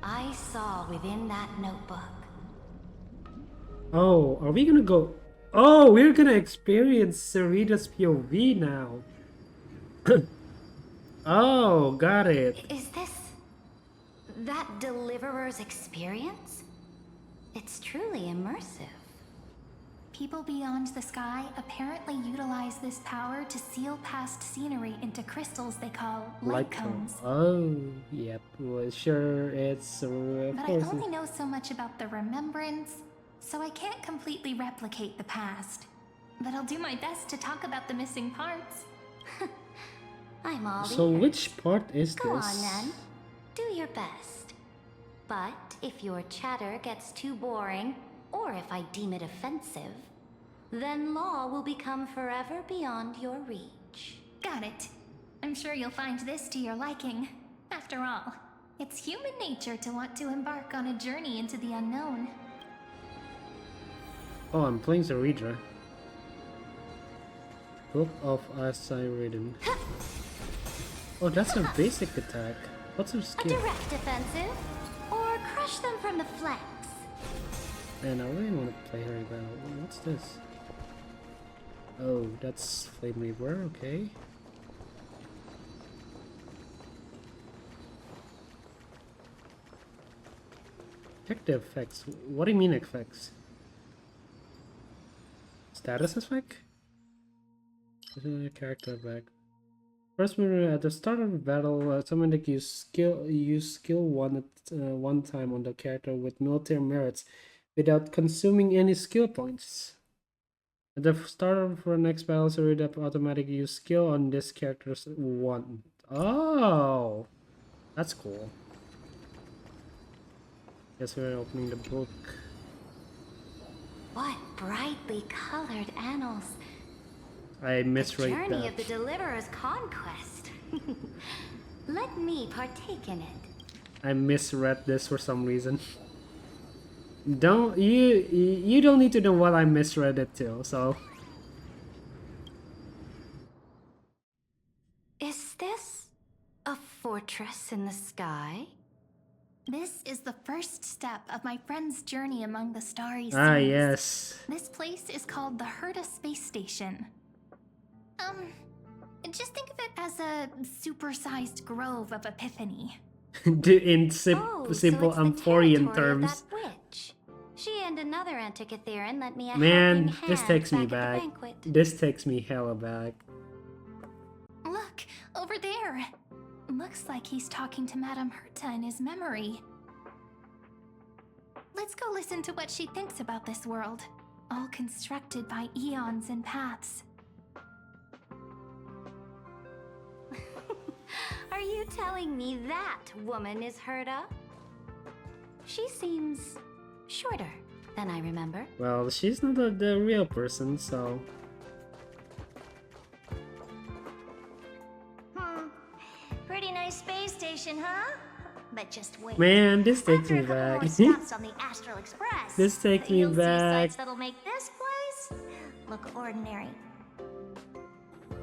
I saw within that notebook.
Oh, are we gonna go? Oh, we're gonna experience Serena's POV now. Oh, got it.
Is this that Deliverer's experience? It's truly immersive.
People beyond the sky apparently utilize this power to seal past scenery into crystals they call light cones.
Oh, yep. Well, sure, it's of
But I
course.
only know so much about the remembrance, so I can't completely replicate the past. But I'll do my best to talk about the missing parts.
I'm all
So
ears.
which part is
Go
this?
on then. Do your best. But if your chatter gets too boring, or if I deem it offensive, then law will become forever beyond your reach.
Got it. I'm sure you'll find this to your liking. After all, it's human nature to want to embark on a journey into the unknown.
Oh, I'm playing Zarydra. Book of Asiriden. Oh, that's a basic attack. What's her
A
skill?
direct offensive, or crush them from the flanks.
Man, I really want to play her battle. What's this? Oh, that's Flame Reaver, okay. Check the effects. What do you mean effects? Status effect? Character back. First mirror at the start of the battle, someone that use skill one time on the character with military merits without consuming any skill points. At the start of the next battle, so that automatically use skill on this character's one. Oh, that's cool. Guess we're opening the book.
What brightly colored annals.
I misread
Journey
that.
of the Deliverer's conquest. Let me partake in it.
I misread this for some reason. You don't need to know what I misread it to, so.
Is this a fortress in the sky?
This is the first step of my friend's journey among the starry seas.
Ah, yes.
This place is called the Herta Space Station. Just think of it as a supersized grove of Epiphany.
In simple
So it's the
Amphorian
territory of
terms.
that witch. She and another Antikytherian lent me a
Man,
helping
this
hand
takes me
back at the
back.
banquet.
This takes me hella back.
Look, over there. Looks like he's talking to Madame Herta in his memory. Let's go listen to what she thinks about this world, all constructed by eons and paths.
Are you telling me that woman is Herta? She seems shorter than I remember.
Well, she's not the real person, so.
Pretty nice space station, huh? But just wait.
Man, this takes me
After a couple
back.
more stops on the Astral Express,
This takes me
you'll see
back.
sights that'll make this place look ordinary.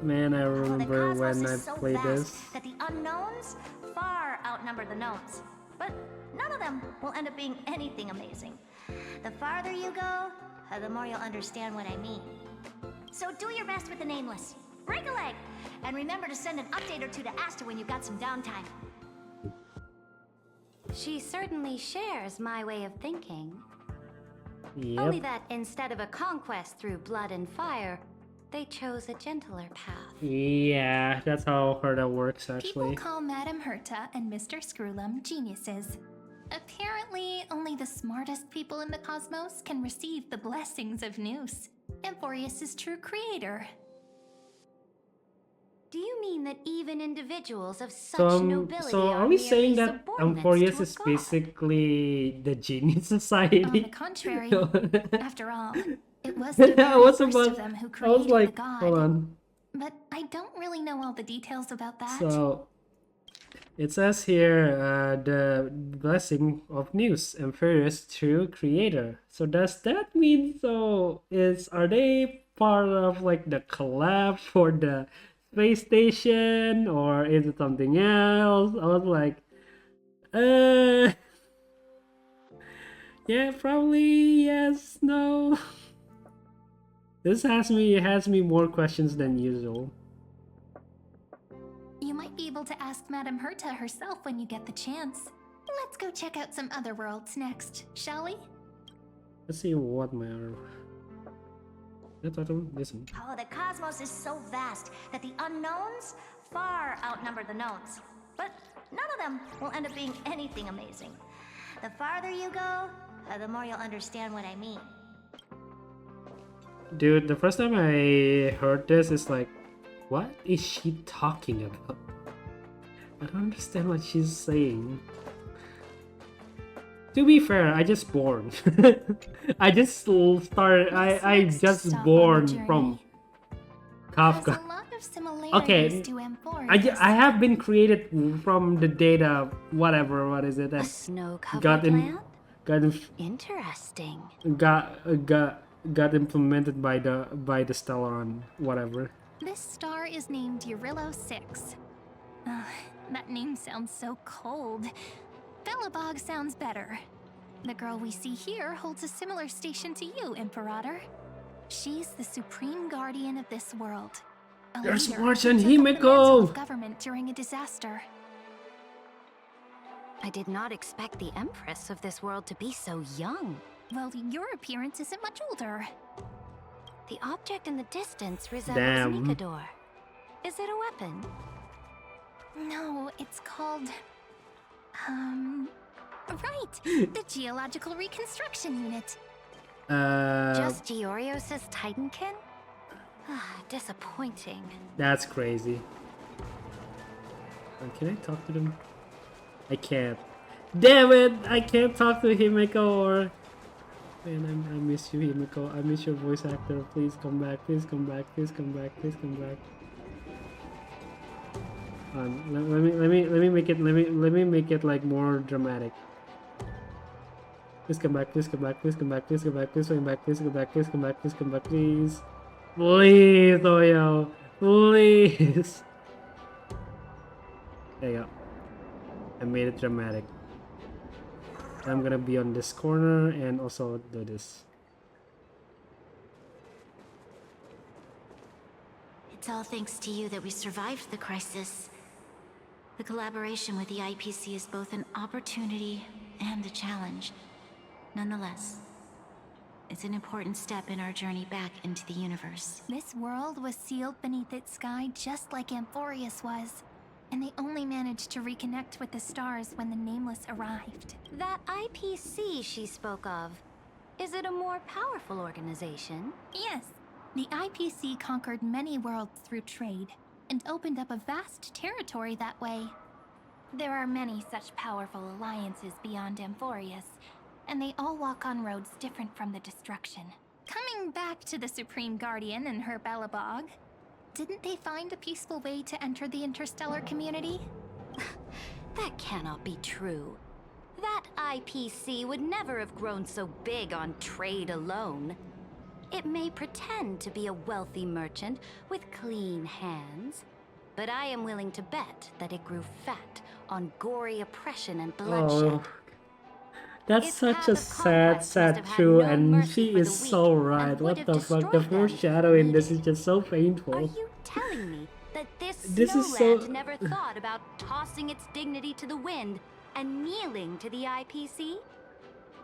Man, I
The
remember
cosmos
when I
is so
played
vast
this.
that the unknowns far outnumber the knowns. But none of them will end up being anything amazing. The farther you go, the more you'll understand what I mean. So do your best with the nameless. Break a leg! And remember to send an update or two to Asta when you've got some downtime.
She certainly shares my way of thinking.
Yep.
Only that instead of a conquest through blood and fire, they chose a gentler path.
Yeah, that's how Herta works actually.
People call Madame Herta and Mr. Screwlum geniuses. Apparently, only the smartest people in the cosmos can receive the blessings of Noose, Amphorius' true creator.
Do you mean that even individuals of such
So,
nobility
so are
are
we
merely
saying that
subordinates
Amphorius
to a
is
god?
basically the genius society?
On the contrary, after all, it was
I
the very
was
first
about,
of them who
I was
created
like,
the god.
hold on.
But I don't really know all the details about that.
So it says here the blessing of News, Amphorius true creator. So does that mean are they part of like the collab for the space station, or is it something else? I was like, yeah, probably yes, no. This has me more questions than usual.
You might be able to ask Madame Herta herself when you get the chance. Let's go check out some other worlds next, shall we?
Let's see what my other. Listen.
Oh, the cosmos is so vast that the unknowns far outnumber the knowns. But none of them will end up being anything amazing. The farther you go, the more you'll understand what I mean.
Dude, the first time I heard this, is like, what is she talking about? I don't understand what she's saying. To be fair, I just born. I just started. I just born from Kafka. Okay, I have been created from the data. Whatever. What is it?
A snow-covered
Interesting.
Got implemented by the Stellaron. Whatever.
This star is named Eurillo 6. That name sounds so cold. Belobog sounds better. The girl we see here holds a similar station to you, Imperator. She's the supreme guardian of this world. A
There's
leader
more
who
than
took up the mantle
Himeko!
of government during a disaster.
I did not expect the Empress of this world to be so young.
Well, your appearance isn't much older.
The object in the distance resembles
Damn.
Nikador. Is it a weapon?
No, it's called... Right! The Geological Reconstruction Unit.
Just Giorios' Titankin? Disappointing.
That's crazy. Can I talk to them? I can't. Damn it! I can't talk to Himeko or... Man, I miss you, Himeko. I miss your voice actor. Please come back. Please come back. Please come back. Please come back. Let me make it like more dramatic. Please come back. Please come back. Please come back. Please come back. Please come back. Please come back. Please come back. Please come back. Please. Please, Oyo. Please. There you go. I made it dramatic. I'm gonna be on this corner and also do this.
It's all thanks to you that we survived the crisis. The collaboration with the IPC is both an opportunity and a challenge. Nonetheless, it's an important step in our journey back into the universe.
This world was sealed beneath its sky just like Amphorius was. And they only managed to reconnect with the stars when the Nameless arrived.
That IPC she spoke of, is it a more powerful organization?
Yes. The IPC conquered many worlds through trade, and opened up a vast territory that way. There are many such powerful alliances beyond Amphorius, and they all walk on roads different from the destruction. Coming back to the Supreme Guardian and her Belobog, didn't they find a peaceful way to enter the interstellar community?
That cannot be true. That IPC would never have grown so big on trade alone.
It may pretend to be a wealthy merchant with clean hands, but I am willing to bet that it grew fat on gory oppression and bloodshed.
Oh, that's such a sad truth, and she is so right. What the fuck? The foreshadow in this is just so painful.
Are you telling me that
This is so-
Snowland never thought about tossing its dignity to the wind and kneeling to the IPC?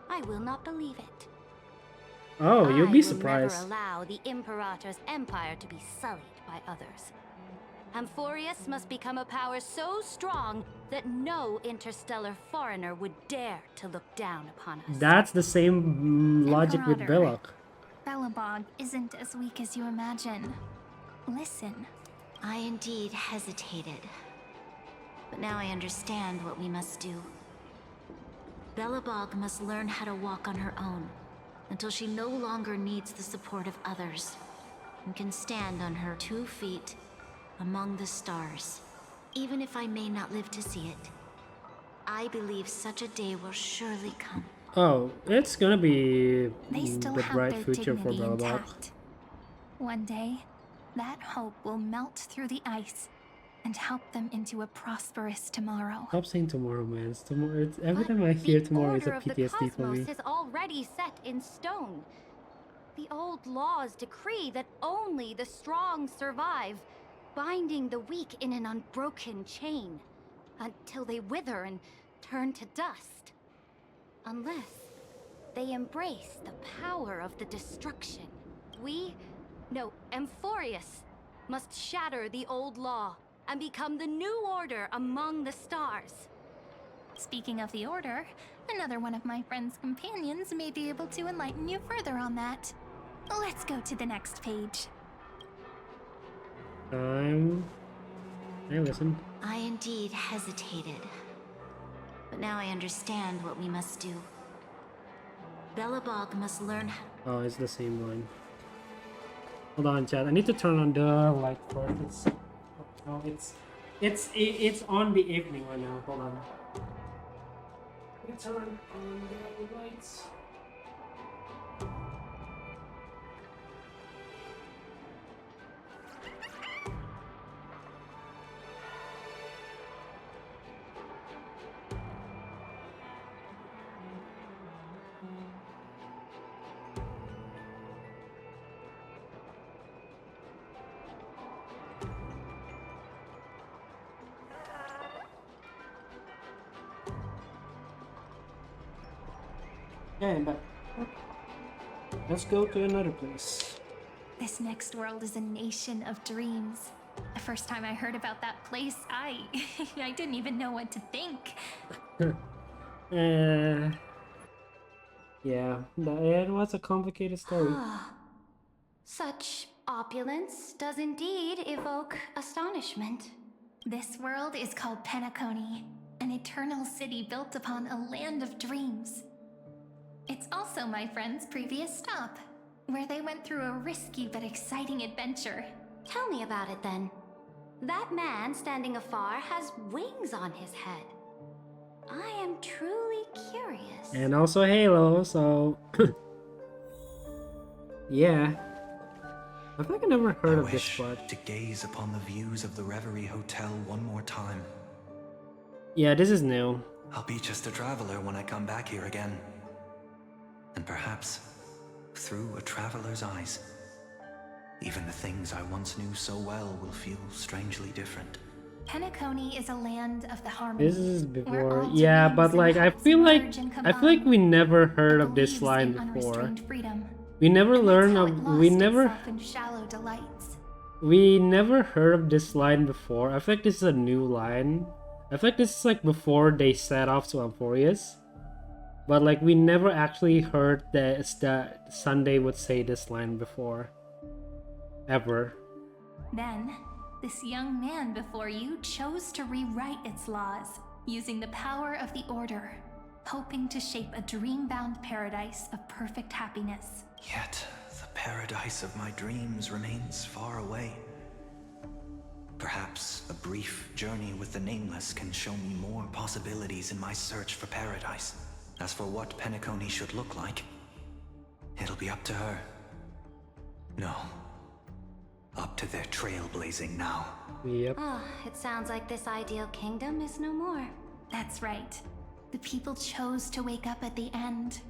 I will not believe it.
Oh, you'll be
I will
surprised.
never allow the Imperator's empire to be sullied by others. Amphorius must become a power so strong that no interstellar foreigner would dare to look down upon us.
That's the same logic with
Imperator.
Belloc.
Belobog isn't as weak as you imagine. Listen.
I indeed hesitated. But now I understand what we must do. Belobog must learn how to walk on her own until she no longer needs the support of others and can stand on her 2 feet among the stars. Even if I may not live to see it, I believe such a day will surely come.
Oh, it's gonna be
They still
the
have
bright
their
future for
dignity
Belloc.
intact. One day, that hope will melt through the ice and help them into a prosperous tomorrow.
Stop saying tomorrow, man. It's tomorrow. It's, every time I hear tomorrow, it's a
Order of the
PTSD for me.
cosmos is already set in stone. The old laws decree that only the strong survive, binding the weak in an unbroken chain until they wither and turn to dust. Unless they embrace the power of the destruction. Amphorius must shatter the old law and become the new order among the stars.
Speaking of the Order, another one of my friend's companions may be able to enlighten you further on that. Let's go to the next page.
Hey, listen.
I indeed hesitated. But now I understand what we must do. Belobog must learn how.
Oh, it's the same one. Hold on, chat. I need to turn on the light first. It's on the evening right now. Hold on. Let me turn on the lights. Okay, I'm back. Let's go to another place.
This next world is a nation of dreams. The first time I heard about that place, I didn't even know what to think.
Yeah, it was a complicated story.
Such opulence does indeed evoke astonishment.
This world is called Penacony, an eternal city built upon a land of dreams. It's also my friend's previous stop, where they went through a risky but exciting adventure.
Tell me about it then. That man standing afar has wings on his head. I am truly curious.
And also Halo, so yeah. I think I never heard of this part.
To gaze upon the views of the Reverie Hotel one more time.
Yeah, this is new.
I'll be just a traveler when I come back here again. And perhaps, through a traveler's eyes, even the things I once knew so well will feel strangely different.
Penacony is a land of the harmony.
This is before, yeah, but like I feel like we never heard of this line before. We never learned of we never heard of this line before. I feel like this is a new line. I feel like this is like before they set off to Amphorius. But like we never actually heard that Tsundere would say this line before. Ever.
Then, this young man before you chose to rewrite its laws, using the power of the Order, hoping to shape a dream-bound paradise of perfect happiness.
Yet, the paradise of my dreams remains far away. Perhaps a brief journey with the Nameless can show me more possibilities in my search for paradise. As for what Penacony should look like, it'll be up to her. No. Up to their trailblazing now.
Yep.
Oh, it sounds like this ideal kingdom is no more.
That's right. The people chose to wake up at the end.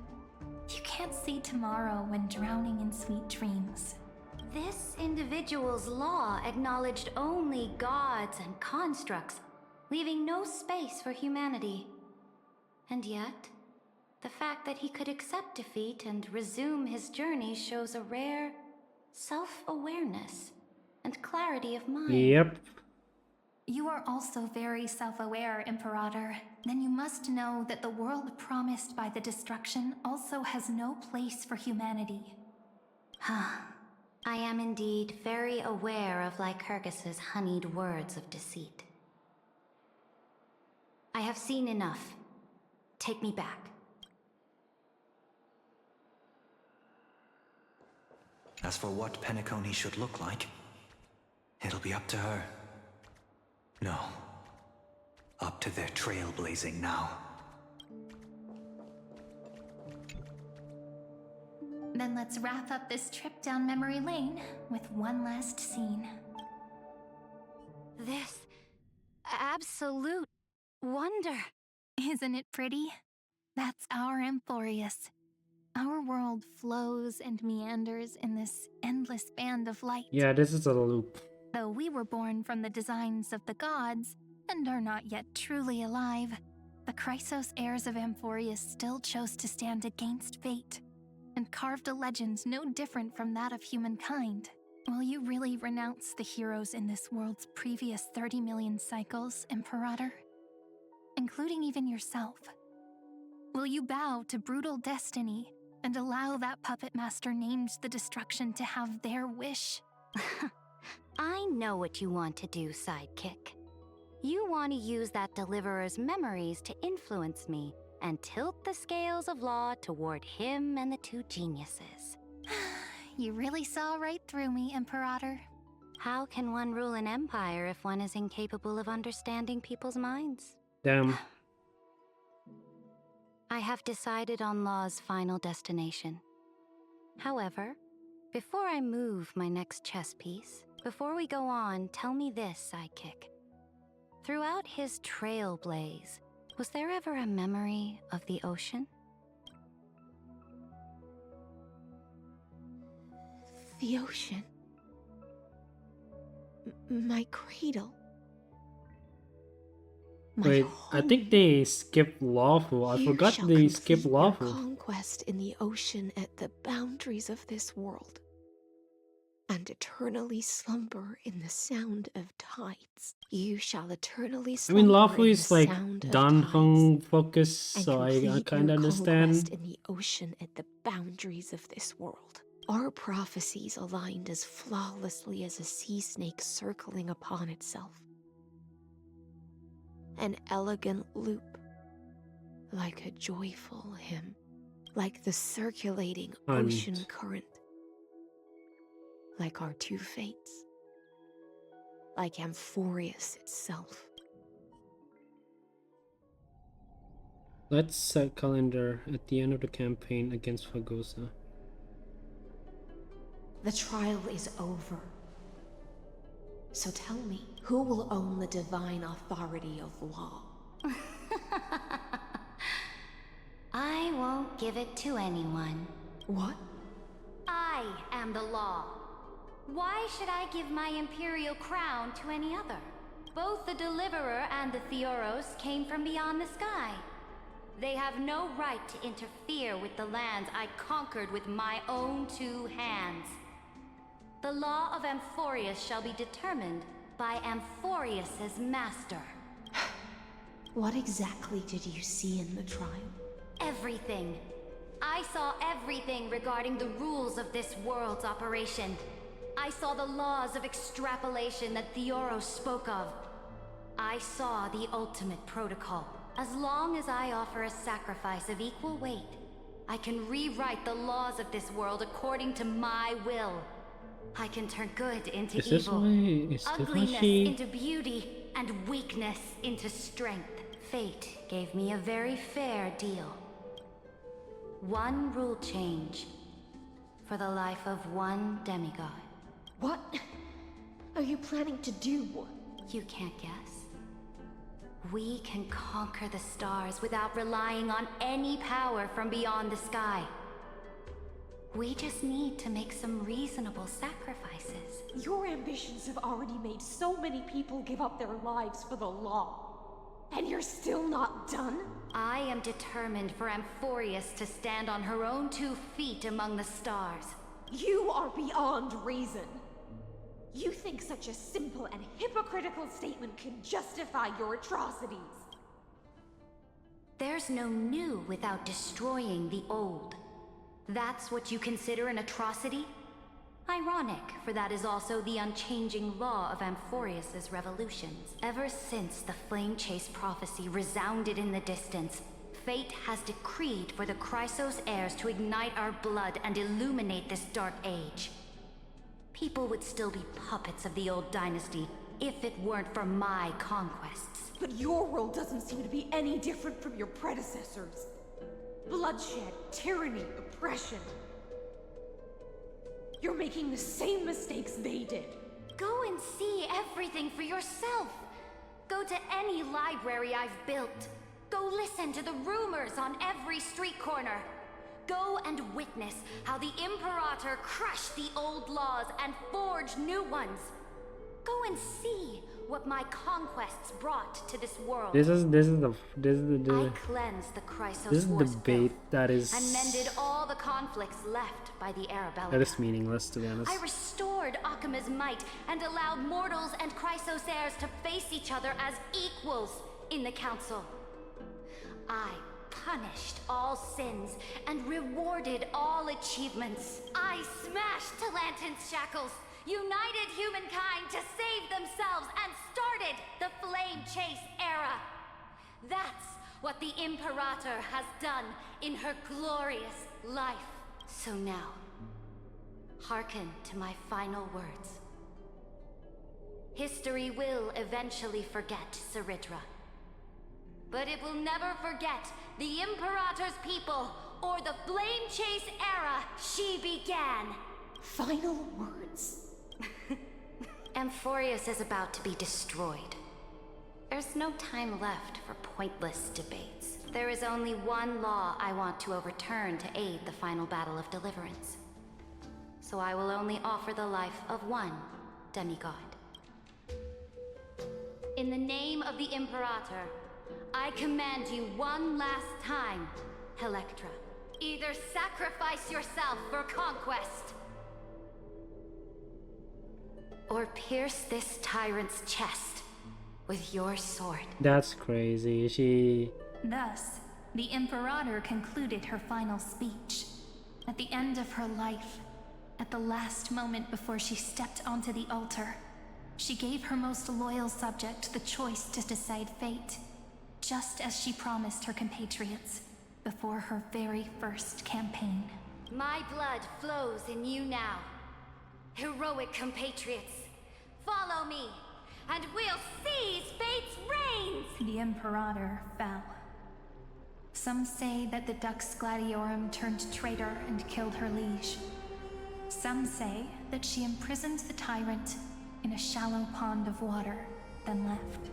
You can't see tomorrow when drowning in sweet dreams.
This individual's law acknowledged only gods and constructs, leaving no space for humanity. And yet, the fact that he could accept defeat and resume his journey shows a rare self-awareness and clarity of mind.
Yep.
You are also very self-aware, Imperator. Then you must know that the world promised by the destruction also has no place for humanity.
I am indeed very aware of Lycurgus's honeyed words of deceit. I have seen enough. Take me back.
As for what Penacony should look like, it'll be up to her. No. Up to their trailblazing now.
Then let's wrap up this trip down memory lane with one last scene.
This absolute wonder.
Isn't it pretty? That's our Amphorius. Our world flows and meanders in this endless band of light.
Yeah, this is a loop.
Though we were born from the designs of the gods and are not yet truly alive, the Chrysos heirs of Amphorius still chose to stand against fate and carved a legend no different from that of humankind. Will you really renounce the heroes in this world's previous 30 million cycles, Imperator? Including even yourself. Will you bow to brutal destiny and allow that puppet master named the destruction to have their wish?
I know what you want to do, sidekick. You want to use that deliverer's memories to influence me and tilt the scales of law toward him and the two geniuses.
You really saw right through me, Imperator.
How can one rule an empire if one is incapable of understanding people's minds?
Damn.
I have decided on Law's final destination. However, before I move my next chess piece, before we go on, tell me this, sidekick. Throughout his trailblaze, was there ever a memory of the ocean?
The ocean. My cradle.
Wait, I think they skipped lawful. I forgot they skipped lawful.
Conquest in the ocean at the boundaries of this world, and eternally slumber in the sound of tides. You shall eternally
I
slumber
mean, lawful
in
is
the
like
sound of
Dan
tides,
Hong focus,
and
so I
complete
kind
your
of
conquest
understand.
in the ocean at the boundaries of this world. Our prophecies aligned as flawlessly as a sea snake circling upon itself. An elegant loop, like a joyful hymn, like the circulating ocean current, like our two fates, like Amphorius itself.
Let's set calendar at the end of the campaign against Fagosa.
The trial is over. So tell me, who will own the divine authority of law?
I won't give it to anyone.
What?
I am the law. Why should I give my imperial crown to any other? Both the Deliverer and the Theoros came from beyond the sky. They have no right to interfere with the lands I conquered with my own two hands. The law of Amphorius shall be determined by Amphorius's master.
What exactly did you see in the trial?
Everything. I saw everything regarding the rules of this world's operation. I saw the laws of extrapolation that Theoros spoke of. I saw the ultimate protocol. As long as I offer a sacrifice of equal weight, I can rewrite the laws of this world according to my will. I can turn good into evil, ugliness into beauty, and weakness into strength. Fate gave me a very fair deal. One rule change for the life of one demigod.
What are you planning to do?
You can't guess. We can conquer the stars without relying on any power from beyond the sky. We just need to make some reasonable sacrifices.
Your ambitions have already made so many people give up their lives for the law. And you're still not done?
I am determined for Amphorius to stand on her own 2 feet among the stars.
You are beyond reason. You think such a simple and hypocritical statement can justify your atrocities.
There's no new without destroying the old. That's what you consider an atrocity? Ironic, for that is also the unchanging law of Amphorius's revolutions. Ever since the Flame Chase prophecy resounded in the distance, fate has decreed for the Chrysos heirs to ignite our blood and illuminate this dark age. People would still be puppets of the old dynasty if it weren't for my conquests.
But your world doesn't seem to be any different from your predecessors. Bloodshed, tyranny, oppression. You're making the same mistakes they did.
Go and see everything for yourself. Go to any library I've built. Go listen to the rumors on every street corner. Go and witness how the Imperator crushed the old laws and forged new ones. Go and see what my conquests brought to this world.
This is the
I cleansed the Chrysos
this is the
Force
debate that is
and mended all the conflicts left by the Arabella.
that is meaningless, to be honest.
I restored Akima's might and allowed mortals and Chrysos heirs to face each other as equals in the council. I punished all sins and rewarded all achievements. I smashed Talantin's shackles, united humankind to save themselves, and started the Flame Chase era. That's what the Imperator has done in her glorious life. So now, hearken to my final words. History will eventually forget Saridra, but it will never forget the Imperator's people or the Flame Chase era she began.
Final words.
Amphorius is about to be destroyed. There's no time left for pointless debates. There is only one law I want to overturn to aid the final battle of deliverance. So I will only offer the life of one demigod. In the name of the Imperator, I command you one last time, Electra. Either sacrifice yourself for conquest, or pierce this tyrant's chest with your sword.
That's crazy. She...
Thus, the Imperator concluded her final speech. At the end of her life, at the last moment before she stepped onto the altar, she gave her most loyal subject the choice to decide fate, just as she promised her compatriots before her very first campaign.
My blood flows in you now. Heroic compatriots, follow me, and we'll seize fate's reins!
The Imperator fell. Some say that the Dux Gladiorum turned traitor and killed her liege. Some say that she imprisoned the tyrant in a shallow pond of water, then left.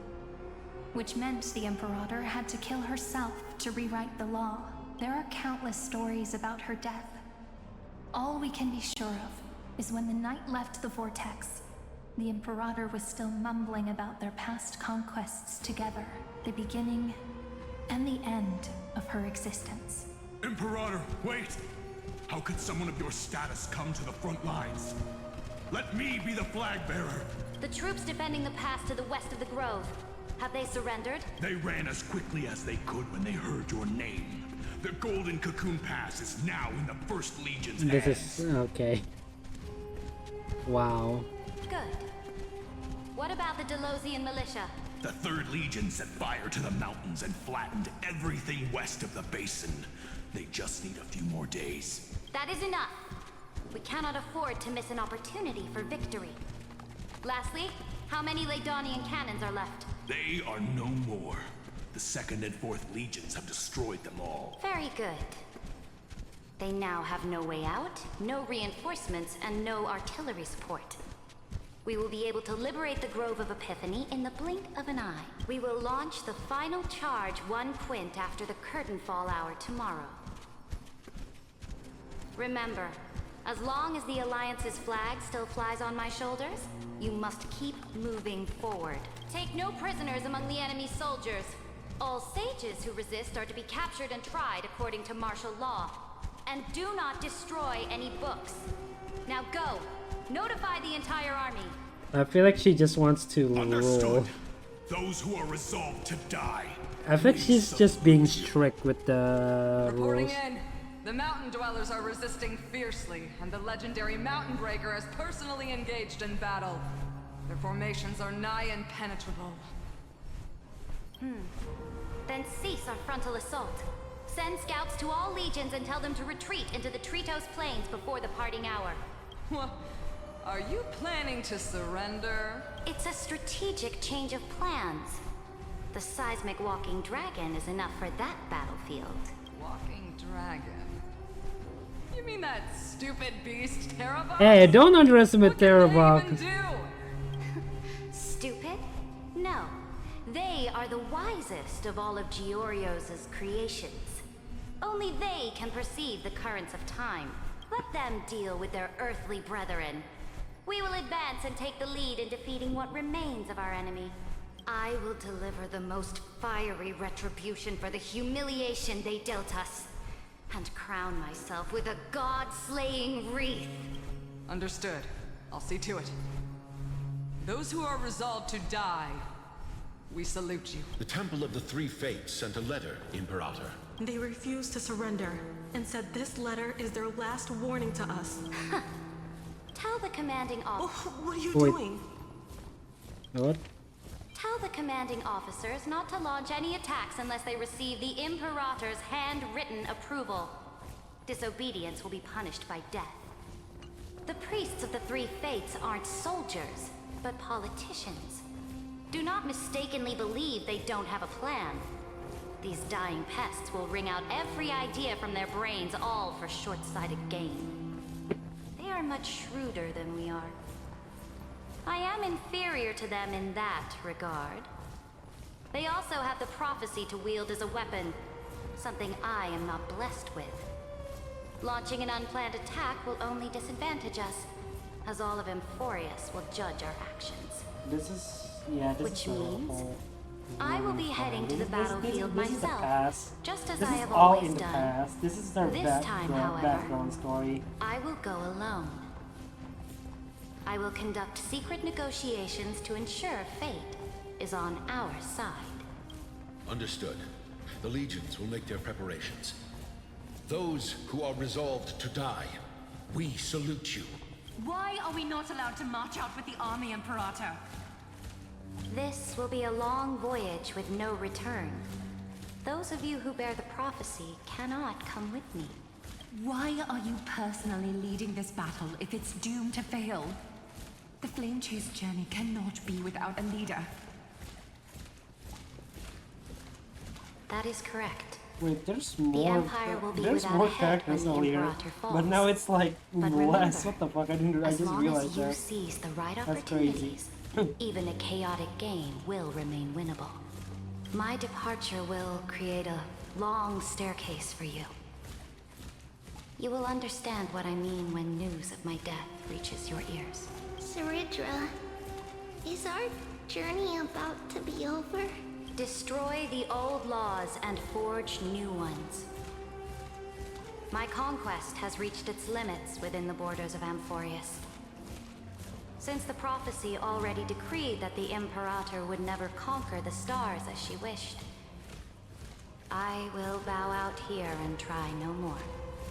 Which meant the Imperator had to kill herself to rewrite the law. There are countless stories about her death. All we can be sure of is when the knight left the vortex, the Imperator was still mumbling about their past conquests together, the beginning and the end of her existence.
Imperator, wait! How could someone of your status come to the front lines? Let me be the flag bearer!
The troops defending the pass to the west of the grove, have they surrendered?
They ran as quickly as they could when they heard your name. The Golden Cocoon Pass is now in the First Legion's hands.
This is... okay. Wow.
Good. What about the Delosian militia?
The Third Legion set fire to the mountains and flattened everything west of the basin. They just need a few more days.
That is enough. We cannot afford to miss an opportunity for victory. Lastly, how many Laedonian cannons are left?
They are no more. The Second and Fourth Legions have destroyed them all.
Very good. They now have no way out, no reinforcements, and no artillery support. We will be able to liberate the Grove of Epiphany in the blink of an eye. We will launch the final charge 1 quint after the curtain fall hour tomorrow. Remember, as long as the Alliance's flag still flies on my shoulders, you must keep moving forward. Take no prisoners among the enemy soldiers. All sages who resist are to be captured and tried according to martial law. And do not destroy any books. Now go! Notify the entire army.
I feel like she just wants to rule.
Those who are resolved to die.
I think she's just being strict with the
Reporting
rules.
in. The mountain dwellers are resisting fiercely, and the legendary Mountain Breaker is personally engaged in battle. Their formations are nigh impenetrable.
Then cease our frontal assault. Send scouts to all legions and tell them to retreat into the Tritos Plains before the parting hour.
What? Are you planning to surrender?
It's a strategic change of plans. The seismic walking dragon is enough for that battlefield.
Walking dragon? You mean that stupid beast, Terravox?
Hey, don't underestimate Terravox.
Stupid? No. They are the wisest of all of Giorio's creations. Only they can perceive the currents of time. Let them deal with their earthly brethren. We will advance and take the lead in defeating what remains of our enemy. I will deliver the most fiery retribution for the humiliation they dealt us, and crown myself with a god-slaying wreath.
Understood. I'll see to it. Those who are resolved to die, we salute you.
The Temple of the Three Fates sent a letter, Imperator.
They refused to surrender, and said this letter is their last warning to us.
Tell the commanding officer...
What are you doing?
What?
Tell the commanding officers not to launch any attacks unless they receive the Imperator's handwritten approval. Disobedience will be punished by death. The priests of the Three Fates aren't soldiers, but politicians. Do not mistakenly believe they don't have a plan. These dying pests will wring out every idea from their brains, all for short-sighted gain. They are much shrewder than we are. I am inferior to them in that regard. They also have the prophecy to wield as a weapon, something I am not blessed with. Launching an unplanned attack will only disadvantage us, as all of Amphorius will judge our actions.
This is... yeah, this
Which
is the
means
whole...
I will be heading to the battlefield
this is the
myself,
past.
just as
This
I
is
have
all
always
in the
done.
past. This is their
This time, however,
background story.
I will go alone. I will conduct secret negotiations to ensure fate is on our side.
Understood. The legions will make their preparations. Those who are resolved to die, we salute you.
Why are we not allowed to march out with the army, Imperator?
This will be a long voyage with no return. Those of you who bear the prophecy cannot come with me.
Why are you personally leading this battle if it's doomed to fail? The Flame Chase journey cannot be without a leader.
That is correct.
Wait, there's
The
more.
Empire will be
There's
without
more
a head
characters
when the
earlier,
Imperator falls.
but now it's like
But
less.
remember,
What the fuck? I didn't. I
as
just
long
realized
as you
that.
seize the right
That's crazy.
opportunities, even a chaotic game will remain winnable. My departure will create a long staircase for you. You will understand what I mean when news of my death reaches your ears.
Saridra, is our journey about to be over?
Destroy the old laws and forge new ones. My conquest has reached its limits within the borders of Amphorius. Since the prophecy already decreed that the Imperator would never conquer the stars as she wished, I will bow out here and try no more.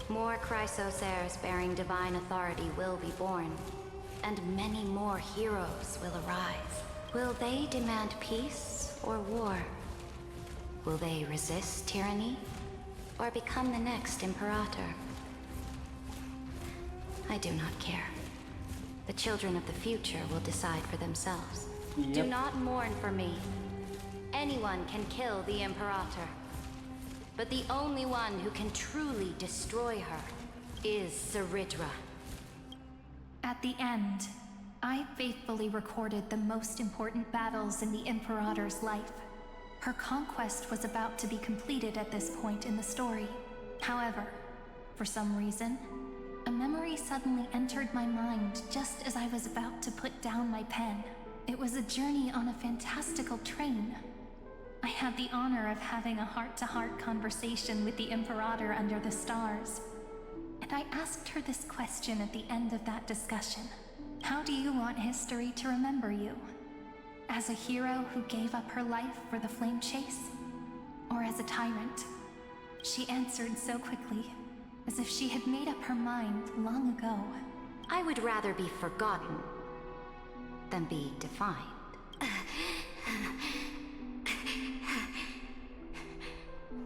More Chrysos heirs bearing divine authority will be born, and many more heroes will arise. Will they demand peace or war? Will they resist tyranny or become the next Imperator? I do not care. The children of the future will decide for themselves.
Yep.
Do not mourn for me. Anyone can kill the Imperator. But the only one who can truly destroy her is Tsundere.
At the end, I faithfully recorded the most important battles in the Imperator's life. Her conquest was about to be completed at this point in the story. However, for some reason, a memory suddenly entered my mind just as I was about to put down my pen. It was a journey on a fantastical train. I had the honor of having a heart-to-heart conversation with the Imperator under the stars. And I asked her this question at the end of that discussion. How do you want history to remember you? As a hero who gave up her life for the flame chase? Or as a tyrant? She answered so quickly, as if she had made up her mind long ago.
I would rather be forgotten than be defined.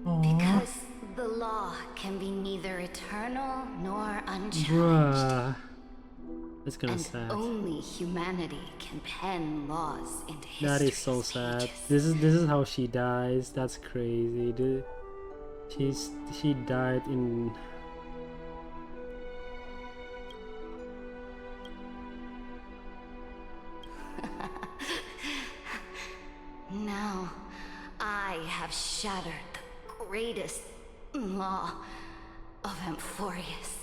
Because the law can be neither eternal nor unchallenged.
Bruh. That's kinda
and
sad.
Only humanity can pen laws into history.
That is so sad. This is how she dies. That's crazy, dude. She died in.
Now, I have shattered the greatest law of Amphorius.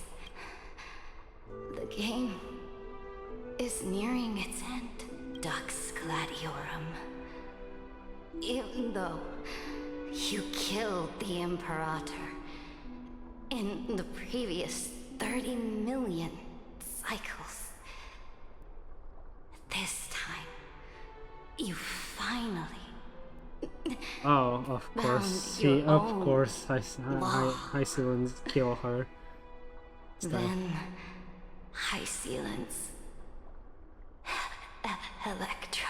The game is nearing its end, Dux Gladiorum. Even though you killed the Imperator in the previous 30 million cycles, this time, you finally
Oh, of course. She, of course, Hysilens kill her.
Then, Hysilens, Electra.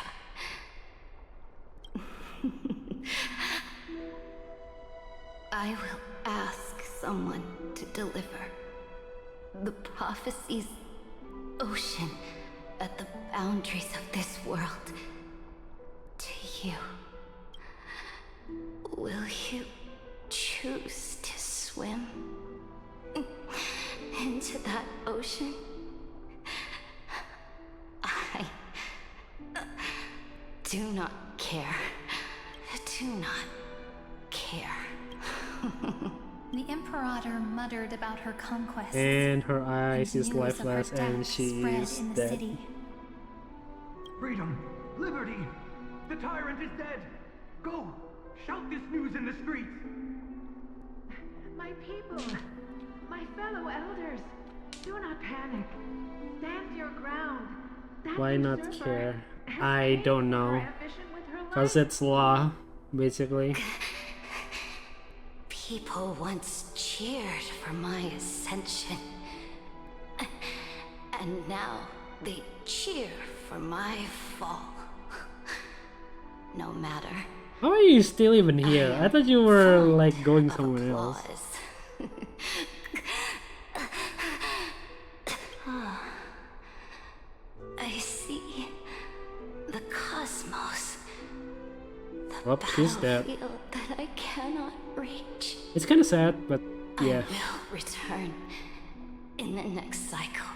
I will ask someone to deliver the prophecy's ocean at the boundaries of this world to you. Will you choose to swim into that ocean? I do not care. Do not care.
The Imperator muttered about her conquest.
And her eyes is
news of her
lifeless and
death
she
spread
is
in the
dead.
city.
Freedom! Liberty! The tyrant is dead! Go! Shout this news in the streets!
My people, my fellow elders, do not panic. Stand your ground. That
Why not
usurper
care?
has
I
paid
don't
for
know.
her ambition with her
Cause
life.
it's law, basically.
People once cheered for my ascension. And now they cheer for my fall. No matter.
How are you still even here? I thought you were like going somewhere else.
I see the cosmos.
Oh, she's dead.
Battlefield that I cannot reach.
It's kind of sad, but yeah.
I will return in the next cycle.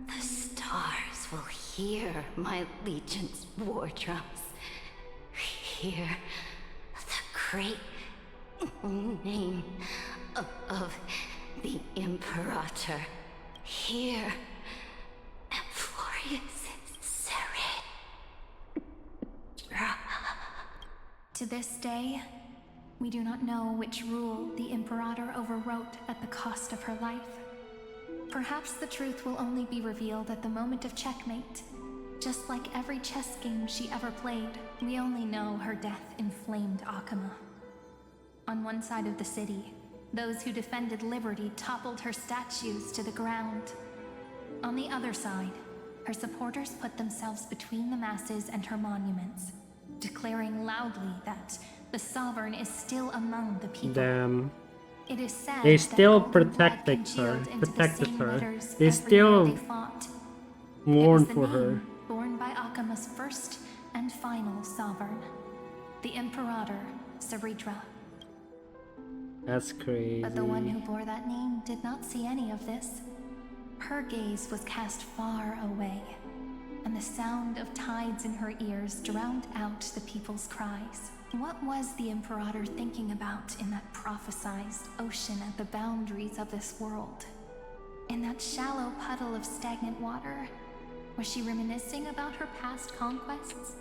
The stars will hear my legion's war drums. Hear the great name of the Imperator. Hear Amphorius Seret.
To this day, we do not know which rule the Imperator overwrote at the cost of her life. Perhaps the truth will only be revealed at the moment of checkmate. Just like every chess game she ever played, we only know her death inflamed Akama. On one side of the city, those who defended liberty toppled her statues to the ground. On the other side, her supporters put themselves between the masses and her monuments, declaring loudly that the Sovereign is still among the people.
Damn.
It is sad
They
that
still
all the blood
protected her.
congealed into the
Protected
same
her.
letters
They
everywhere
still
they fought.
mourn
It was
for
the
her.
name borne by Akama's first and final sovereign, the Imperator Tsundere.
That's crazy.
But the one who bore that name did not see any of this. Her gaze was cast far away, and the sound of tides in her ears drowned out the people's cries. What was the Imperator thinking about in that prophesized ocean at the boundaries of this world? In that shallow puddle of stagnant water, was she reminiscing about her past conquests?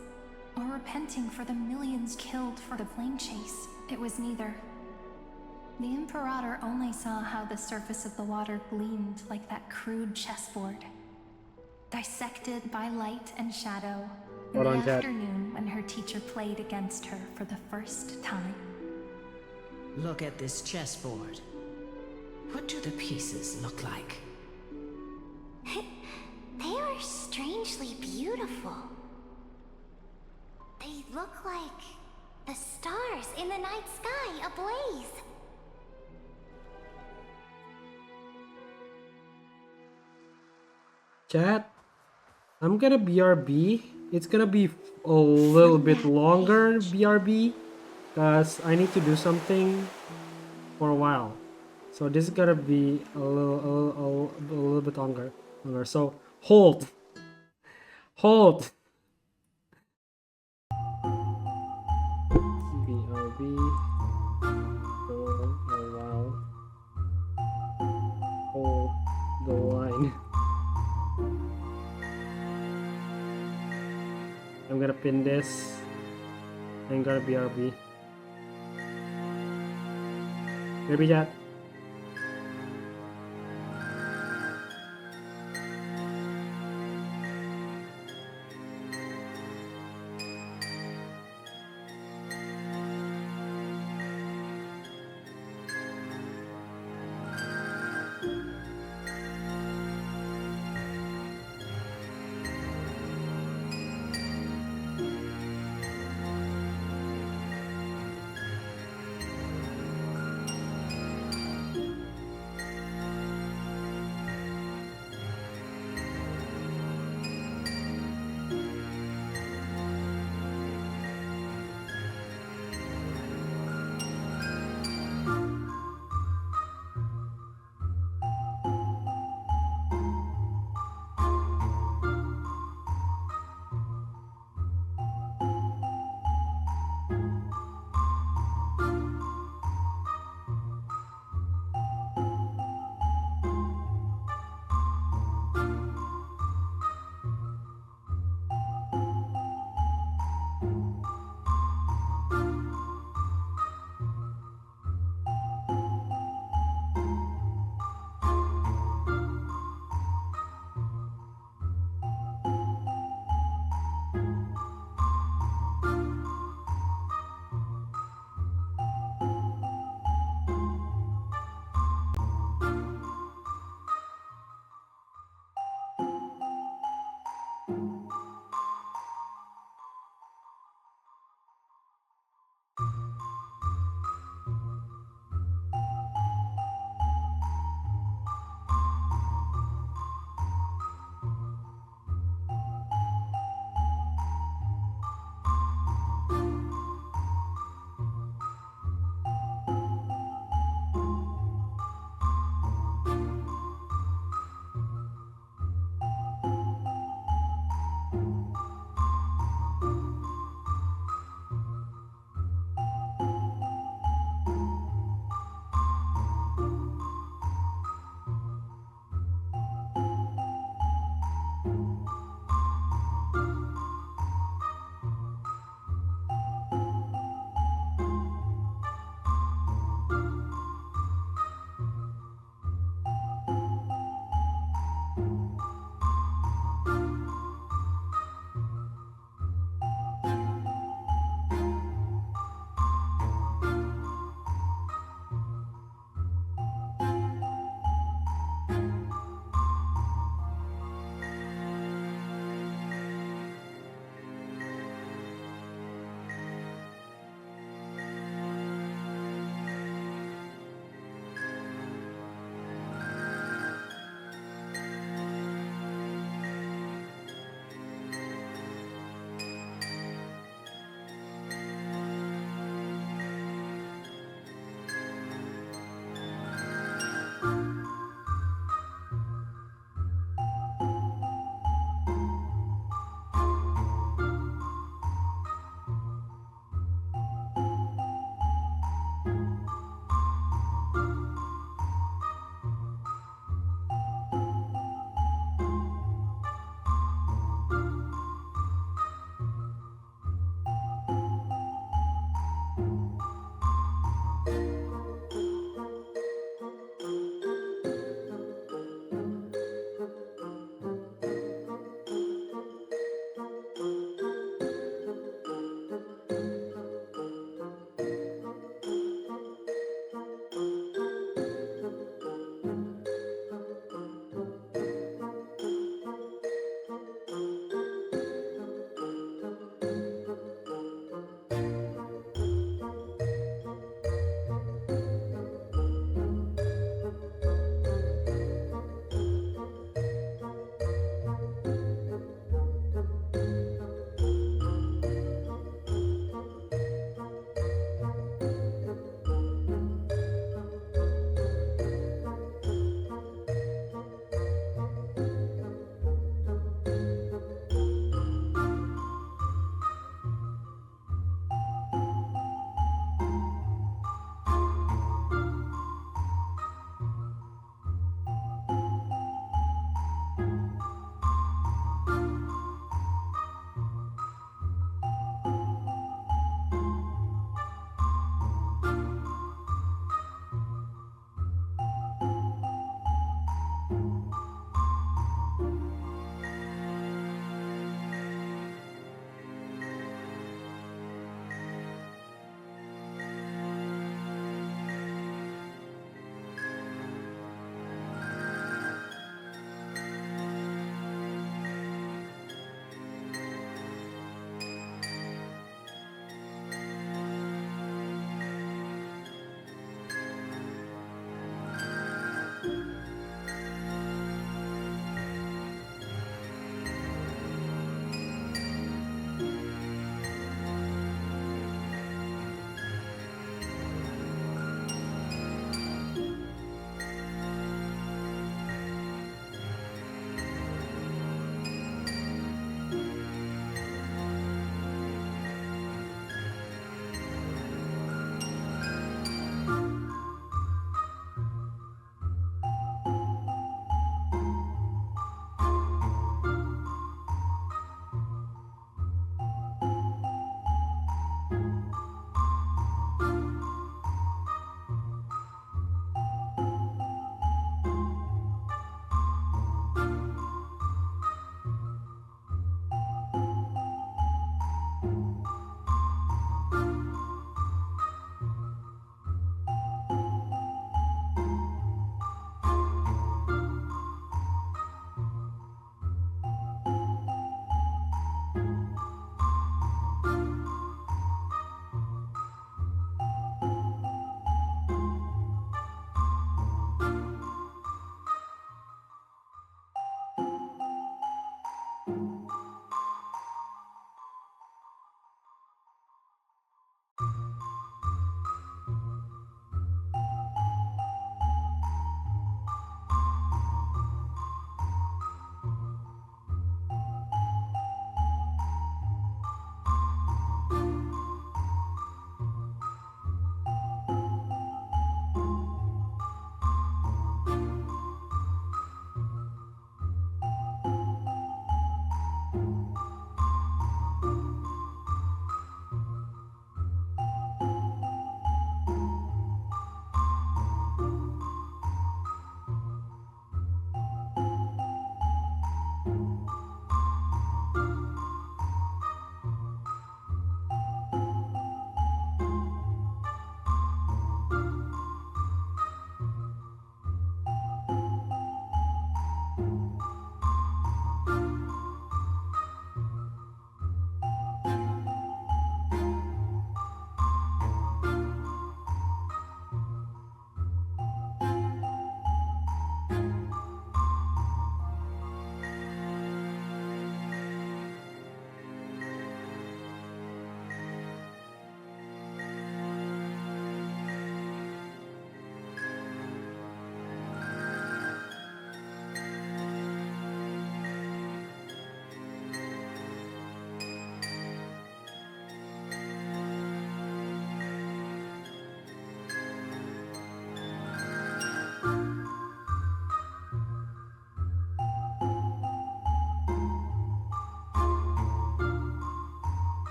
Or repenting for the millions killed for the flame chase? It was neither. The Imperator only saw how the surface of the water gleamed like that crude chessboard, dissected by light and shadow, in the afternoon when her teacher played against her for the first time.
Look at this chessboard. What do the pieces look like?
They are strangely beautiful. They look like the stars in the night sky ablaze.
Chat, I'm gonna BRB. It's gonna be a little bit longer BRB because I need to do something for a while. So this is gonna be a little bit longer. So hold. BRB for a while. Hold the line. I'm gonna pin this. I'm gonna BRB. Maybe that.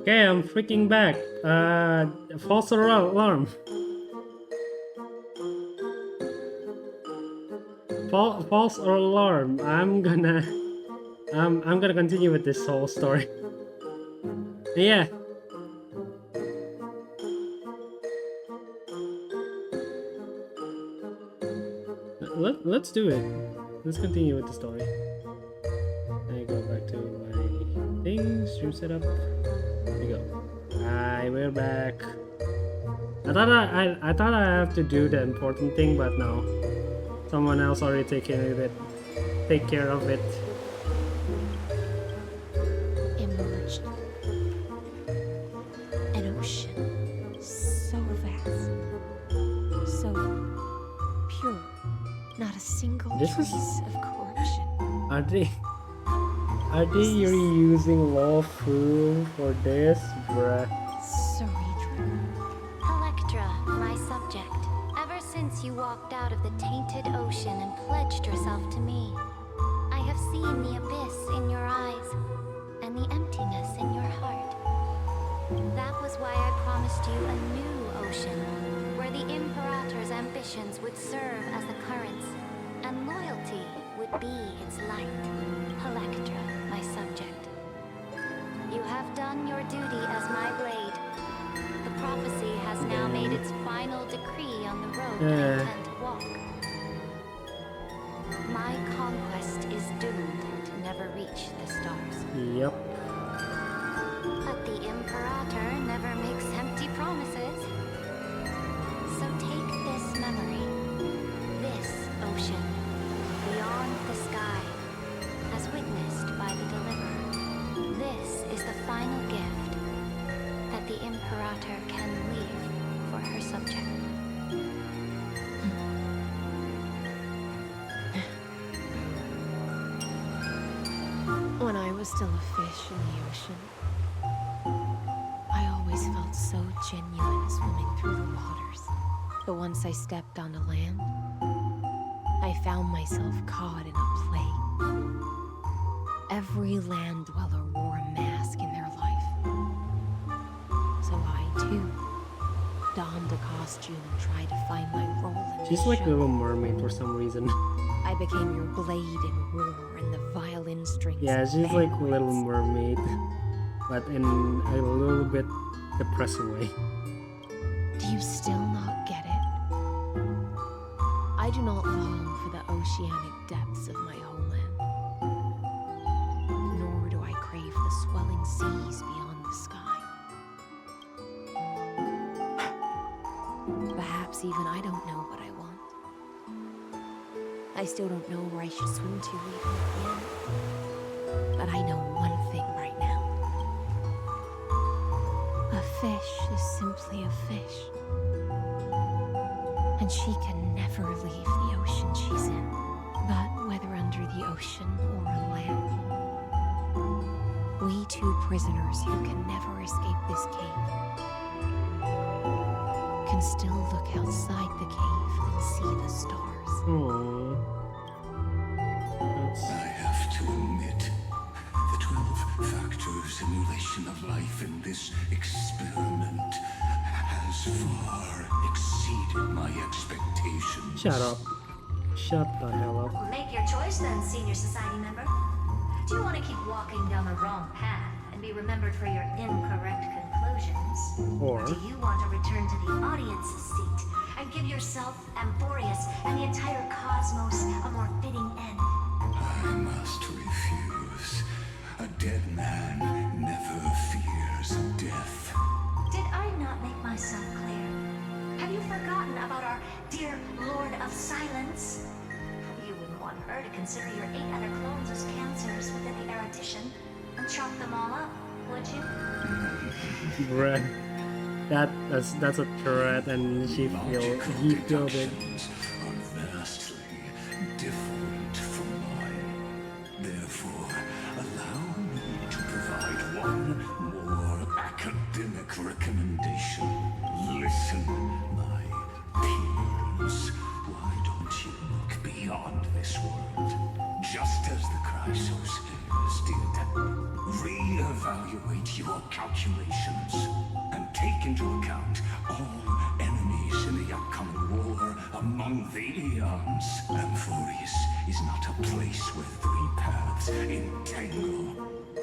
Okay, I'm freaking back. False alarm. False alarm. I'm gonna continue with this whole story. Yeah. Let's do it. Let's continue with the story. I go back to my thing, stream setup. There we go. Hi, we're back. I thought I have to do the important thing, but no. Someone else already take care of it.
Emerged. An ocean. So vast. So pure. Not a single trace of corruption.
Are they reusing law proof for this, bruh?
Electra, my subject. Ever since you walked out of the tainted ocean and pledged yourself to me, I have seen the abyss in your eyes and the emptiness in your heart. That was why I promised you a new ocean, where the Imperator's ambitions would serve as the currents, and loyalty would be its light. Electra, my subject. You have done your duty as my blade. The prophecy has now made its final decree on the road I intend to walk. My conquest is doomed to never reach the stars.
Yep.
But the Imperator never makes empty promises. So take this memory, this ocean, beyond the sky, as witnessed by the Deliverer. This is the final gift that the Imperator can leave for her subject.
When I was still a fish in the ocean, I always felt so genuine swimming through the waters. But once I stepped onto land, I found myself caught in a play. Every land dweller wore a mask in their life. So I, too, donned a costume and tried to find my role in
She's
the
like
show.
Little Mermaid for some reason.
I became your blade in war and the violin strings.
Yeah, she's like Little Mermaid, but in a little bit depressing way.
Do you still not get it? I do not long for the oceanic depths of my homeland. Nor do I crave the swelling seas beyond the sky. Perhaps even I don't know what I want. I still don't know where I should swim to even at the end. But I know one thing right now. A fish is simply a fish. And she can never leave the ocean she's in. But whether under the ocean or on land, we two prisoners who can never escape this cave can still look outside the cave and see the stars.
I have to admit, the 12-factor simulation of life in this experiment has far exceeded my expectations.
Shut up. Shut the hell up.
Make your choice then, senior society member. Do you want to keep walking down the wrong path and be remembered for your incorrect conclusions?
Or
do you want to return to the audience's seat and give yourself, Amphorius, and the entire cosmos a more fitting end?
I must refuse. A dead man never fears death.
Did I not make myself clear? Have you forgotten about our dear Lord of Silence? You wouldn't want her to consider your 8 other clones as cancers within the erudition and chalk them all up, would you?
bruh. That's a threat, and he feels it.
Are vastly different from mine. Therefore, allow me to provide one more academic recommendation. Listen, my peers. Why don't you look beyond this world? Just as the Chrysos did. Re-evaluate your
calculations and take into account all enemies in the upcoming war among the eons. Amphorius is not a place where three paths entangle,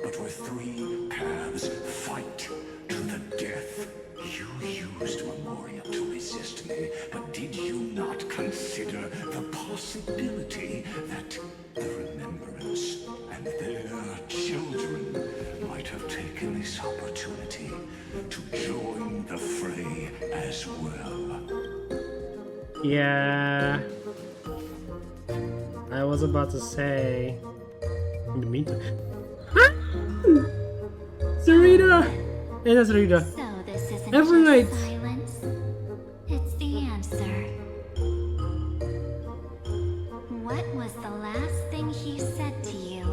but where three paths fight to the death. You used Memoria to resist me, but did you not consider the possibility that the Remembrance and their children might have taken this opportunity to join the fray as well?
Yeah. I was about to say. In the meantime. Sarita! Hey, that's Sarita.
So this isn't
Every night.
just silence. It's the answer. What was the last thing he said to you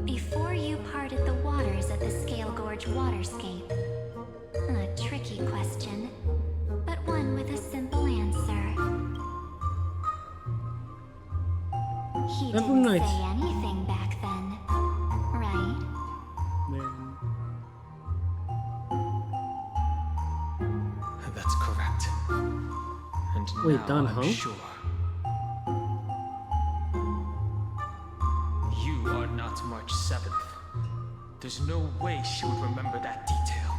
before you parted the waters at the Scale Gorge waterscape? A tricky question, but one with a simple answer. He
Every
didn't
night.
say anything back then, right?
Man.
That's correct. And
Wait,
now
done,
I'm
huh?
sure. You are not March 7th. There's no way she would remember that detail.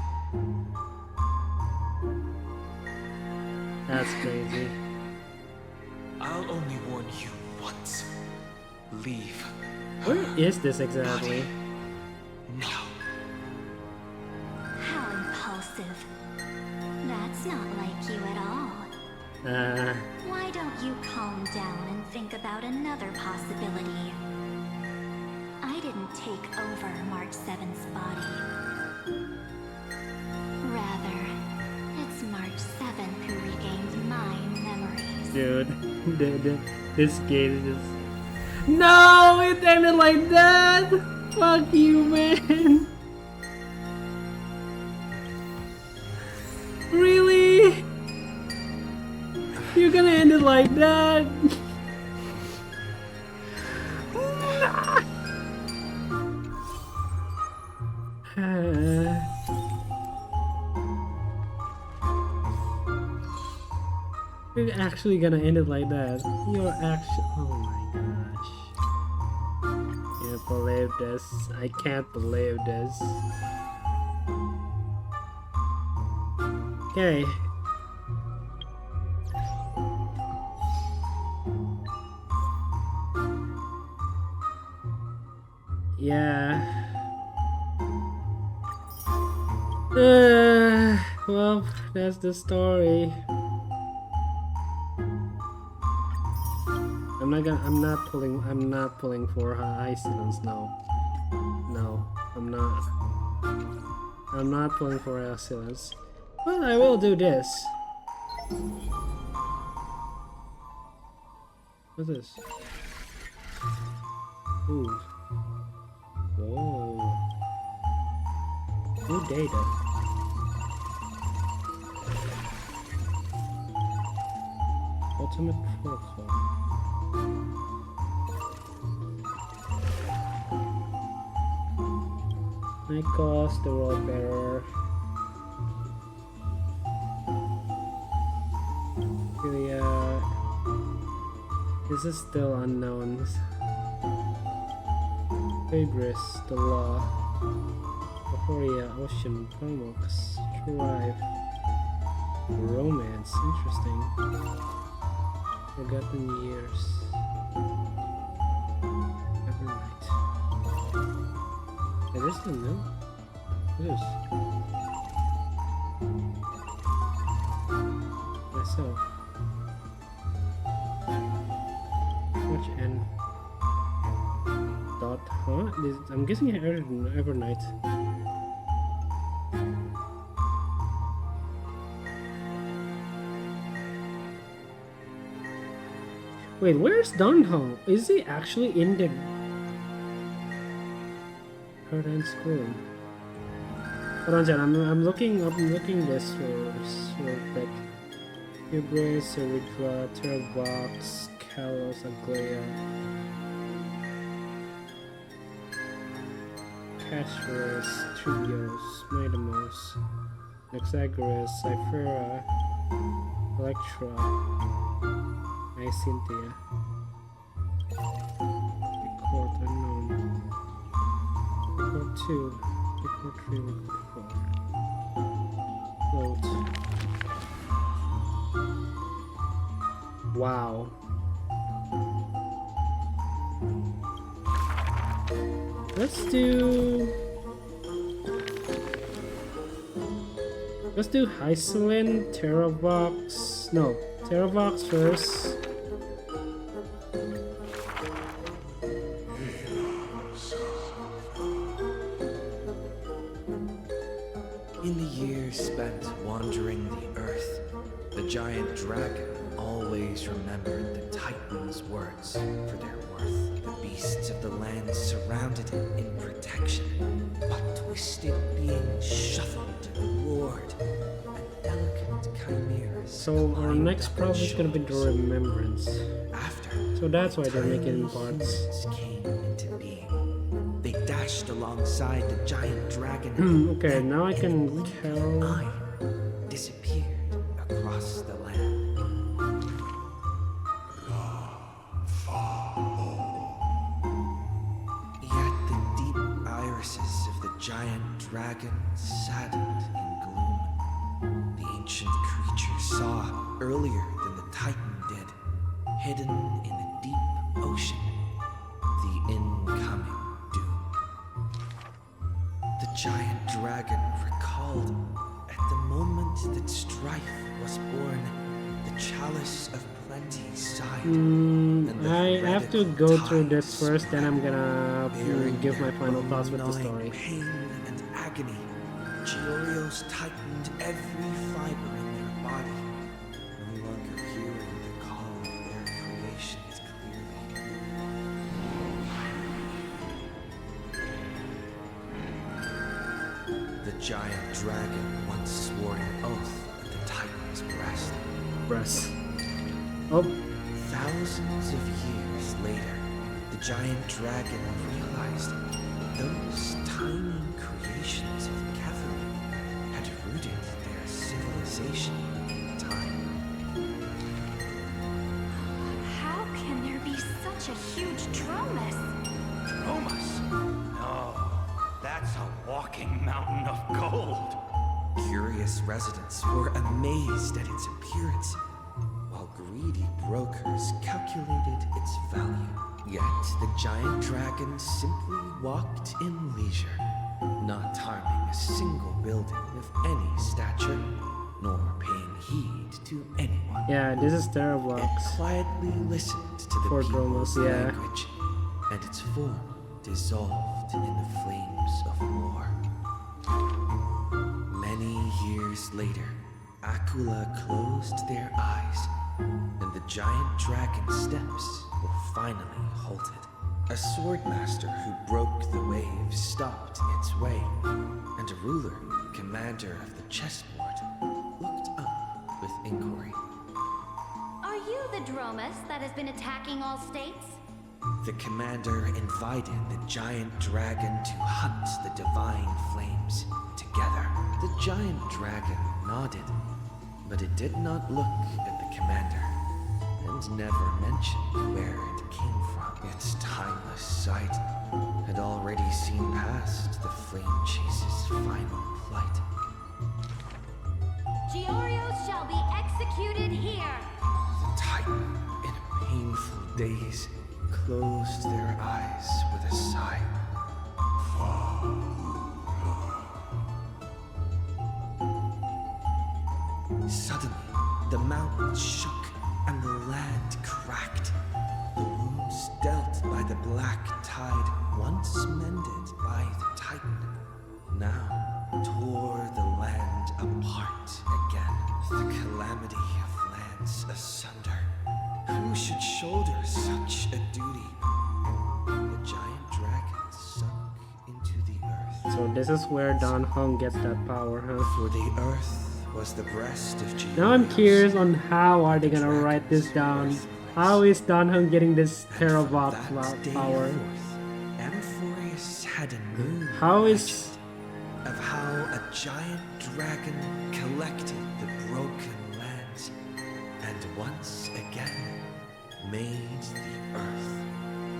That's crazy.
I'll only warn you once. Leave.
Where is this exactly?
Now.
How impulsive. That's not like you at all. Why don't you calm down and think about another possibility? I didn't take over March 7th's body. Rather, it's March 7th who regained my memories.
Dude, this game is just... No! It ended like that! Fuck you, man! Really? You're gonna end it like that? You're actually gonna end it like that. You're actually... Oh my gosh. Can't believe this. I can't believe this. Okay. Yeah. Well, that's the story. I'm not pulling for Icelands, no. No, I'm not pulling for Icelands. But I will do this. What's this? Ooh. Whoa. New data. Ultimate protocol. Night cost, the world bearer. This is still unknowns. Fabris, the law. Euphoria, ocean, Pomox, Strive. Romance, interesting. Forgotten years. Every night. It is still new? What is this? Myself. Watch N. Dot, huh? I'm guessing every night. Wait, where's Dunhong? Is he actually in the current school? Hold on, Jen. I'm looking this for like Hubris, Erythra, Terrorbox, Kalos, Aglaya. Cashers, Trios, Maidamos, Nexagorus, Cyphera, Electra, Cynthia, Record unknown, Record 2, Record 3, Record 4, Float. Wow. Let's do Hycelin, Terravox. No, Terravox first.
In the years spent wandering the earth, the giant dragon always remembered the Titan's words for their worth. The beasts of the land surrounded him in protection, but twisted beings shuffled and roared, and delicate chimeras.
So our next problem is gonna be the remembrance. So that's why they're making it in parts.
Came into being. They dashed alongside the giant dragon.
Okay, now I can tell.
Disappeared across the land. Yet the deep irises of the giant dragon saddened in gloom. The ancient creature saw earlier than the Titan did, hidden in the deep ocean, the incoming doom. The giant dragon recalled at the moment that strife was born, the chalice of plenty sighed.
I have to go through this first, then I'm gonna give my final thoughts with the story.
Pain and agony, Georios tightened every fiber in their body, no longer hearing the call of their creations clearly. The giant dragon once swore an oath at the Titan's breast.
Oh.
Thousands of years later, the giant dragon realized those tiny creations of Kefir had rooted their civilization in time.
How can there be such a huge Dromus?
Dromus? No, that's a walking mountain of gold.
Curious residents were amazed at its appearance, while greedy brokers calculated its value. Yet the giant dragon simply walked in leisure, not harming a single building of any stature, nor paying heed to anyone.
Yeah, this is Terravox.
It quietly listened to the people's language, and its form dissolved in the flames of war. Many years later, Akula closed their eyes, and the giant dragon's steps were finally halted. A swordmaster who broke the waves stopped its way, and a ruler, commander of the chessboard, looked up with inquiry.
Are you the Dromus that has been attacking all states?
The commander invited the giant dragon to hunt the divine flames together. The giant dragon nodded, but it did not look at the commander, and never mentioned where it came from. Its timeless sight had already seen past the flame chase's final flight.
Georios shall be executed here!
The Titan, in a painful daze, closed their eyes with a sigh. Suddenly, the mountains shook and the land cracked. The wounds dealt by the black tide, once mended by the Titan, now tore the land apart again. The calamity of lands asunder. Who should shoulder such a duty? The giant dragon sunk into the earth.
So this is where Dan Hong gets that power, huh?
For the earth was the breast of Jesus.
Now I'm curious on how are they gonna write this down. How is Dan Hong getting this Terravox power?
Amphorius had a new
How is
of how a giant dragon collected the broken lands and once again made the earth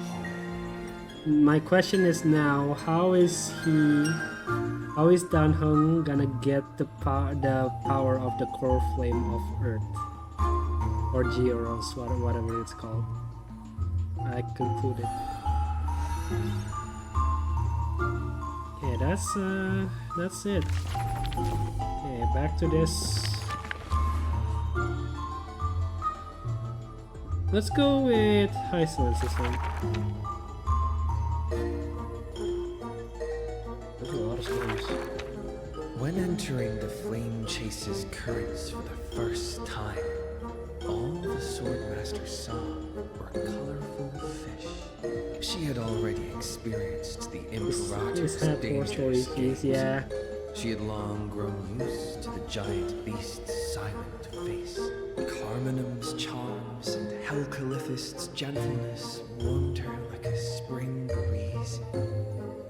whole.
my question is now, how is Dan Heng gonna get the power of the core flame of Earth or Georos, whatever it's called? I concluded. Okay, that's it. Okay, back to this. Let's go with Iceland system. There's a lot of storms.
When entering the Flame Chase's currents for the first time, all the Swordmaster saw were colorful fish. She had already experienced the Imperator's dangerous games.
Yeah.
She had long grown used to the giant beast's silent face. Carminum's charms and Helcalithist's gentleness warmed her like a spring breeze.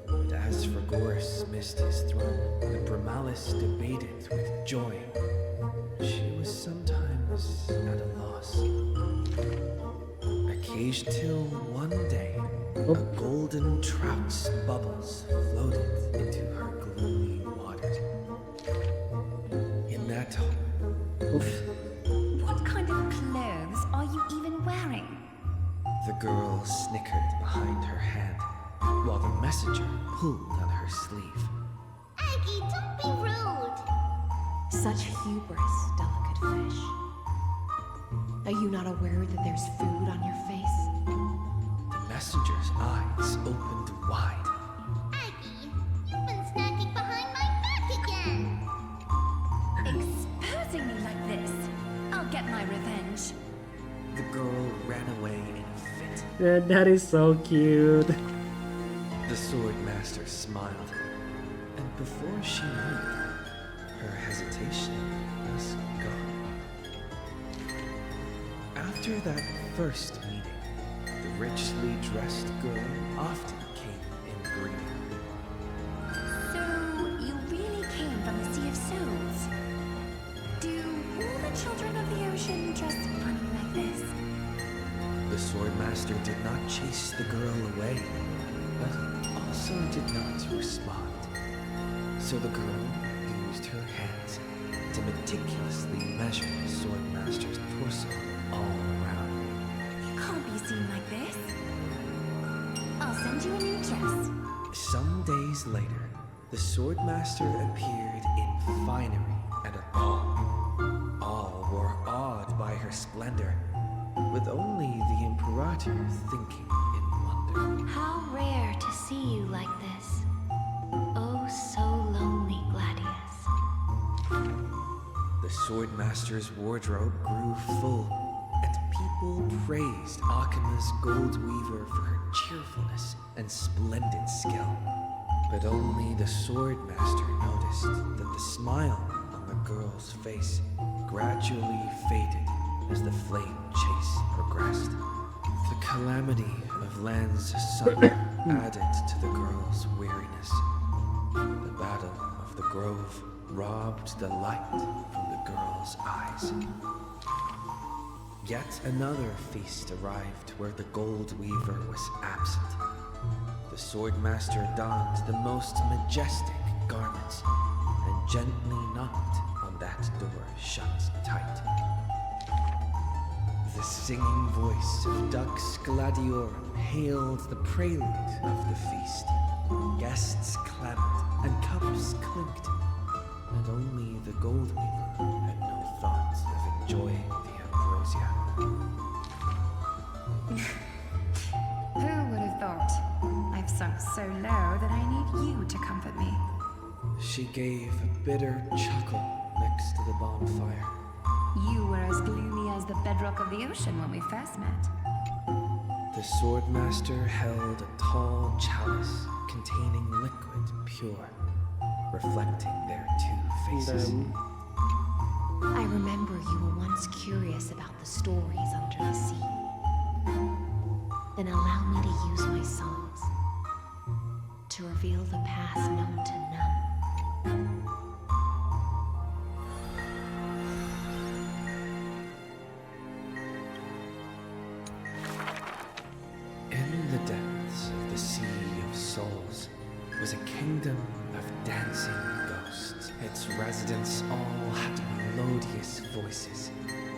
But as Fragoris missed his throne and Bramalis debated with joy, she was sometimes at a loss. Occasionally, till one day, a golden trout's bubbles floated into her gloomy waters. In that
What kind of clothes are you even wearing?
the girl snickered behind her hand, while the messenger pulled on her sleeve.
Aggie, don't be rude.
Such hubris, delicate fish. Are you not aware that there's food on your face?
The messenger's eyes opened wide.
Aggie, you've been snacking behind my back again.
Exposing me like this. I'll get my revenge.
The girl ran away in a fit.
That is so cute.
The Swordmaster smiled, and before she knew it, her hesitation was gone. After that first meeting, the richly dressed girl often came in green.
So, you really came from the Sea of Souls? Do all the children of the ocean dress funny like this?
The Swordmaster did not chase the girl away, but also did not respond. So the girl used her hands to meticulously measure the Swordmaster's torso all around.
You can't be seen like this. I'll send you a new dress.
Some days later, the Swordmaster appeared in finery at a ball. All were awed by her splendor, with only the Imperator thinking in wonder.
How rare to see you like this. Oh, so lonely, Gladius.
The Swordmaster's wardrobe grew full, and people praised Akima's Gold Weaver for her cheerfulness and splendid skill. But only the Swordmaster noticed that the smile on the girl's face gradually faded as the flame chase progressed. The calamity of Lan's sun added to the girl's weariness. The battle of the grove robbed the light from the girl's eyes. Yet another feast arrived where the Gold Weaver was absent. The Swordmaster donned the most majestic garments and gently knocked on that door shut tight. The singing voice of Dux Gladiorum hailed the prelude of the feast. Guests clamored and cups clinked, and only the Gold Weaver had no thought of enjoying the ambrosia.
Who would have thought? I've sunk so low that I need you to comfort me.
She gave a bitter chuckle next to the bonfire.
You were as gloomy as the bedrock of the ocean when we first met.
The Swordmaster held a tall chalice containing liquid pure, reflecting their two faces.
I remember you were once curious about the stories under the sea. Then allow me to use my songs. reveal the path known to none.
In the depths of the Sea of Souls was a kingdom of dancing ghosts. Its residents all had melodious voices,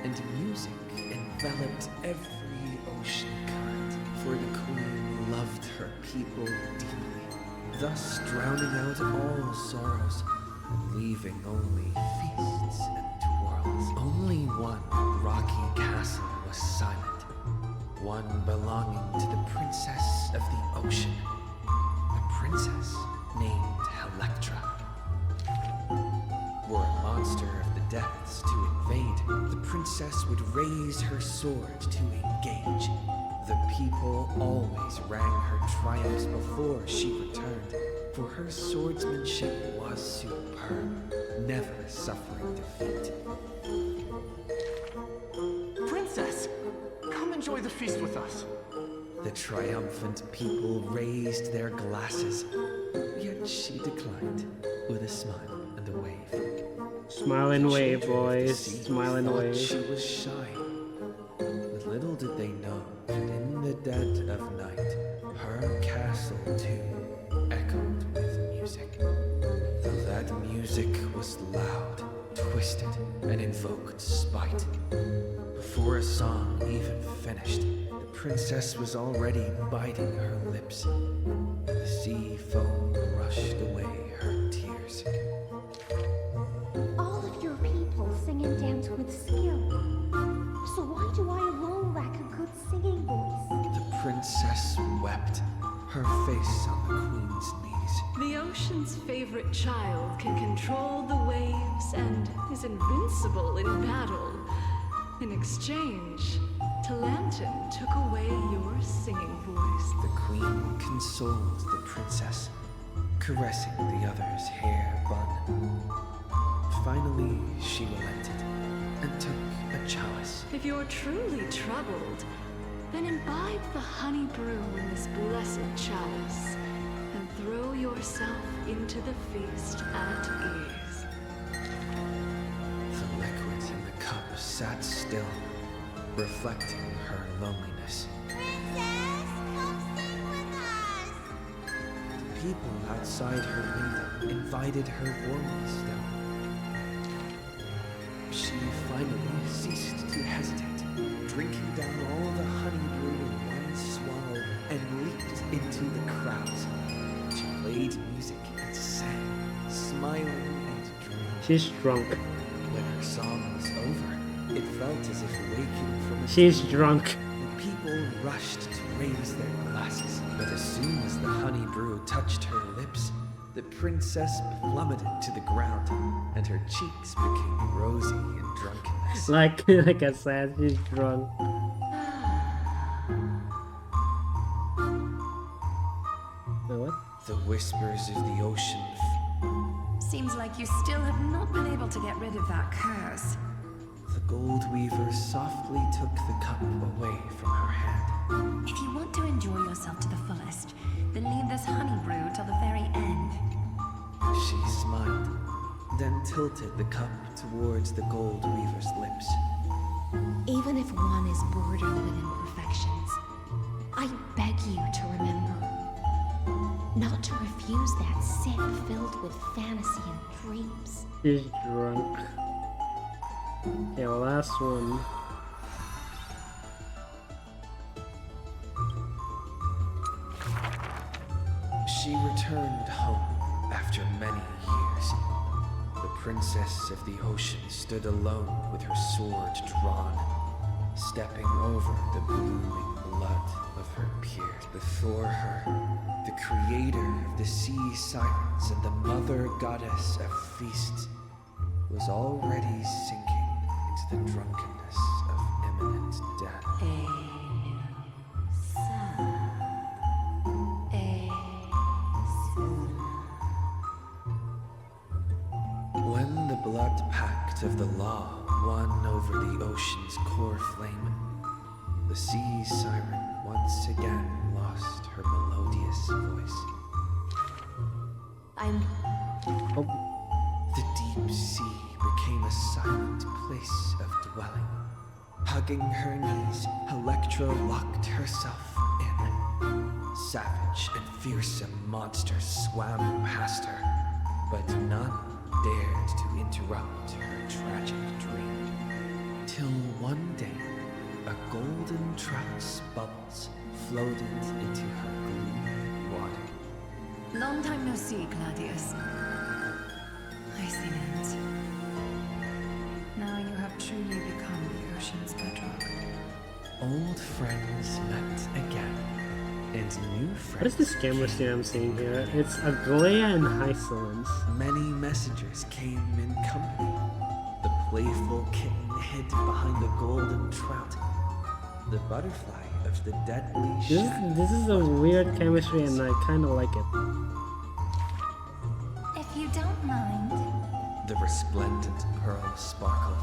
and music enveloped every ocean current, for the queen loved her people deeply, thus drowning out all sorrows, and leaving only feasts and twirls. Only one rocky castle was silent, one belonging to the princess of the ocean, a princess named Electra. Were a monster of the depths to invade, the princess would raise her sword to engage. The people always rang her triumphs before she returned, for her swordsmanship was superb, never suffering defeat.
Princess, come enjoy the feast with us.
The triumphant people raised their glasses, yet she declined with a smile and a wave.
Smile and wave,
Children of the
boys.
sea
Smile and
thought
wave.
She was shy, but little did they know that in the dead of night, her castle too echoed with music. Though that music was loud, twisted, and invoked spite. Before a song even finished, the princess was already biting her lips. The sea foam rushed away her tears.
All of your people sing and dance with skill. So why do I alone lack a good singing voice?
The princess wept, her face on the queen's knees.
The ocean's favorite child can control the waves and is invincible in battle. In exchange, Talantin took away your singing voice.
The queen consoled the princess, caressing the other's hair bun. Finally, she relented and took a chalice.
If you're truly troubled, then imbibe the honey brew in this blessed chalice and throw yourself into the feast at ease.
The liquid in the cup sat still, reflecting her loneliness.
Princess, come sing with us!
The people outside her window invited her warmly still. She finally ceased to hesitate, drinking down all the honey brew in one swallow, and leaped into the crowds. She played music and sang, smiling and dreaming.
She's drunk.
When her song was over, it felt as if waking from a
She's
dream.
drunk.
The people rushed to raise their glasses, but as soon as the honey brew touched her lips, the princess plummeted to the ground, and her cheeks became rosy in drunkenness.
Like I said, she's drunk. What?
The whispers of the ocean.
Seems like you still have not been able to get rid of that curse.
The gold weaver softly took the cup away from her hand.
If you want to enjoy yourself to the fullest, then leave this honey brew till the very end.
She smiled, then tilted the cup towards the gold weaver's lips.
Even if one is bordered with imperfections, I beg you to remember not to refuse that sip filled with fantasy and dreams.
She's drunk. Okay, well, last one.
She returned home after many years. The princess of the ocean stood alone with her sword drawn, stepping over the blooming blood of her peers. Before her, the creator of the sea sirens and the mother goddess of feasts was already sinking into the drunkenness of imminent death. When the blood pact of the law won over the ocean's core flame, the sea siren once again lost her melodious voice.
Oh.
The deep sea became a silent place of dwelling. Hugging her knees, Electra locked herself in. Savage and fearsome monsters swam past her, but none dared to interrupt her tragic dream. Till one day, a golden trout's bubbles floated into her gloomy water.
Long time no see, Gladius. I see it. Now you have truly become the ocean's bedrock.
Old friends met again, and new friends.
What is this camera scene I'm seeing here? It's Aglaia and Hysolence.
Many messengers came in company. The playful kitten hid behind the golden trout. The butterfly of the deadly shadow.
This is a weird chemistry and I kinda like it.
If you don't mind,
The resplendent pearl sparkled.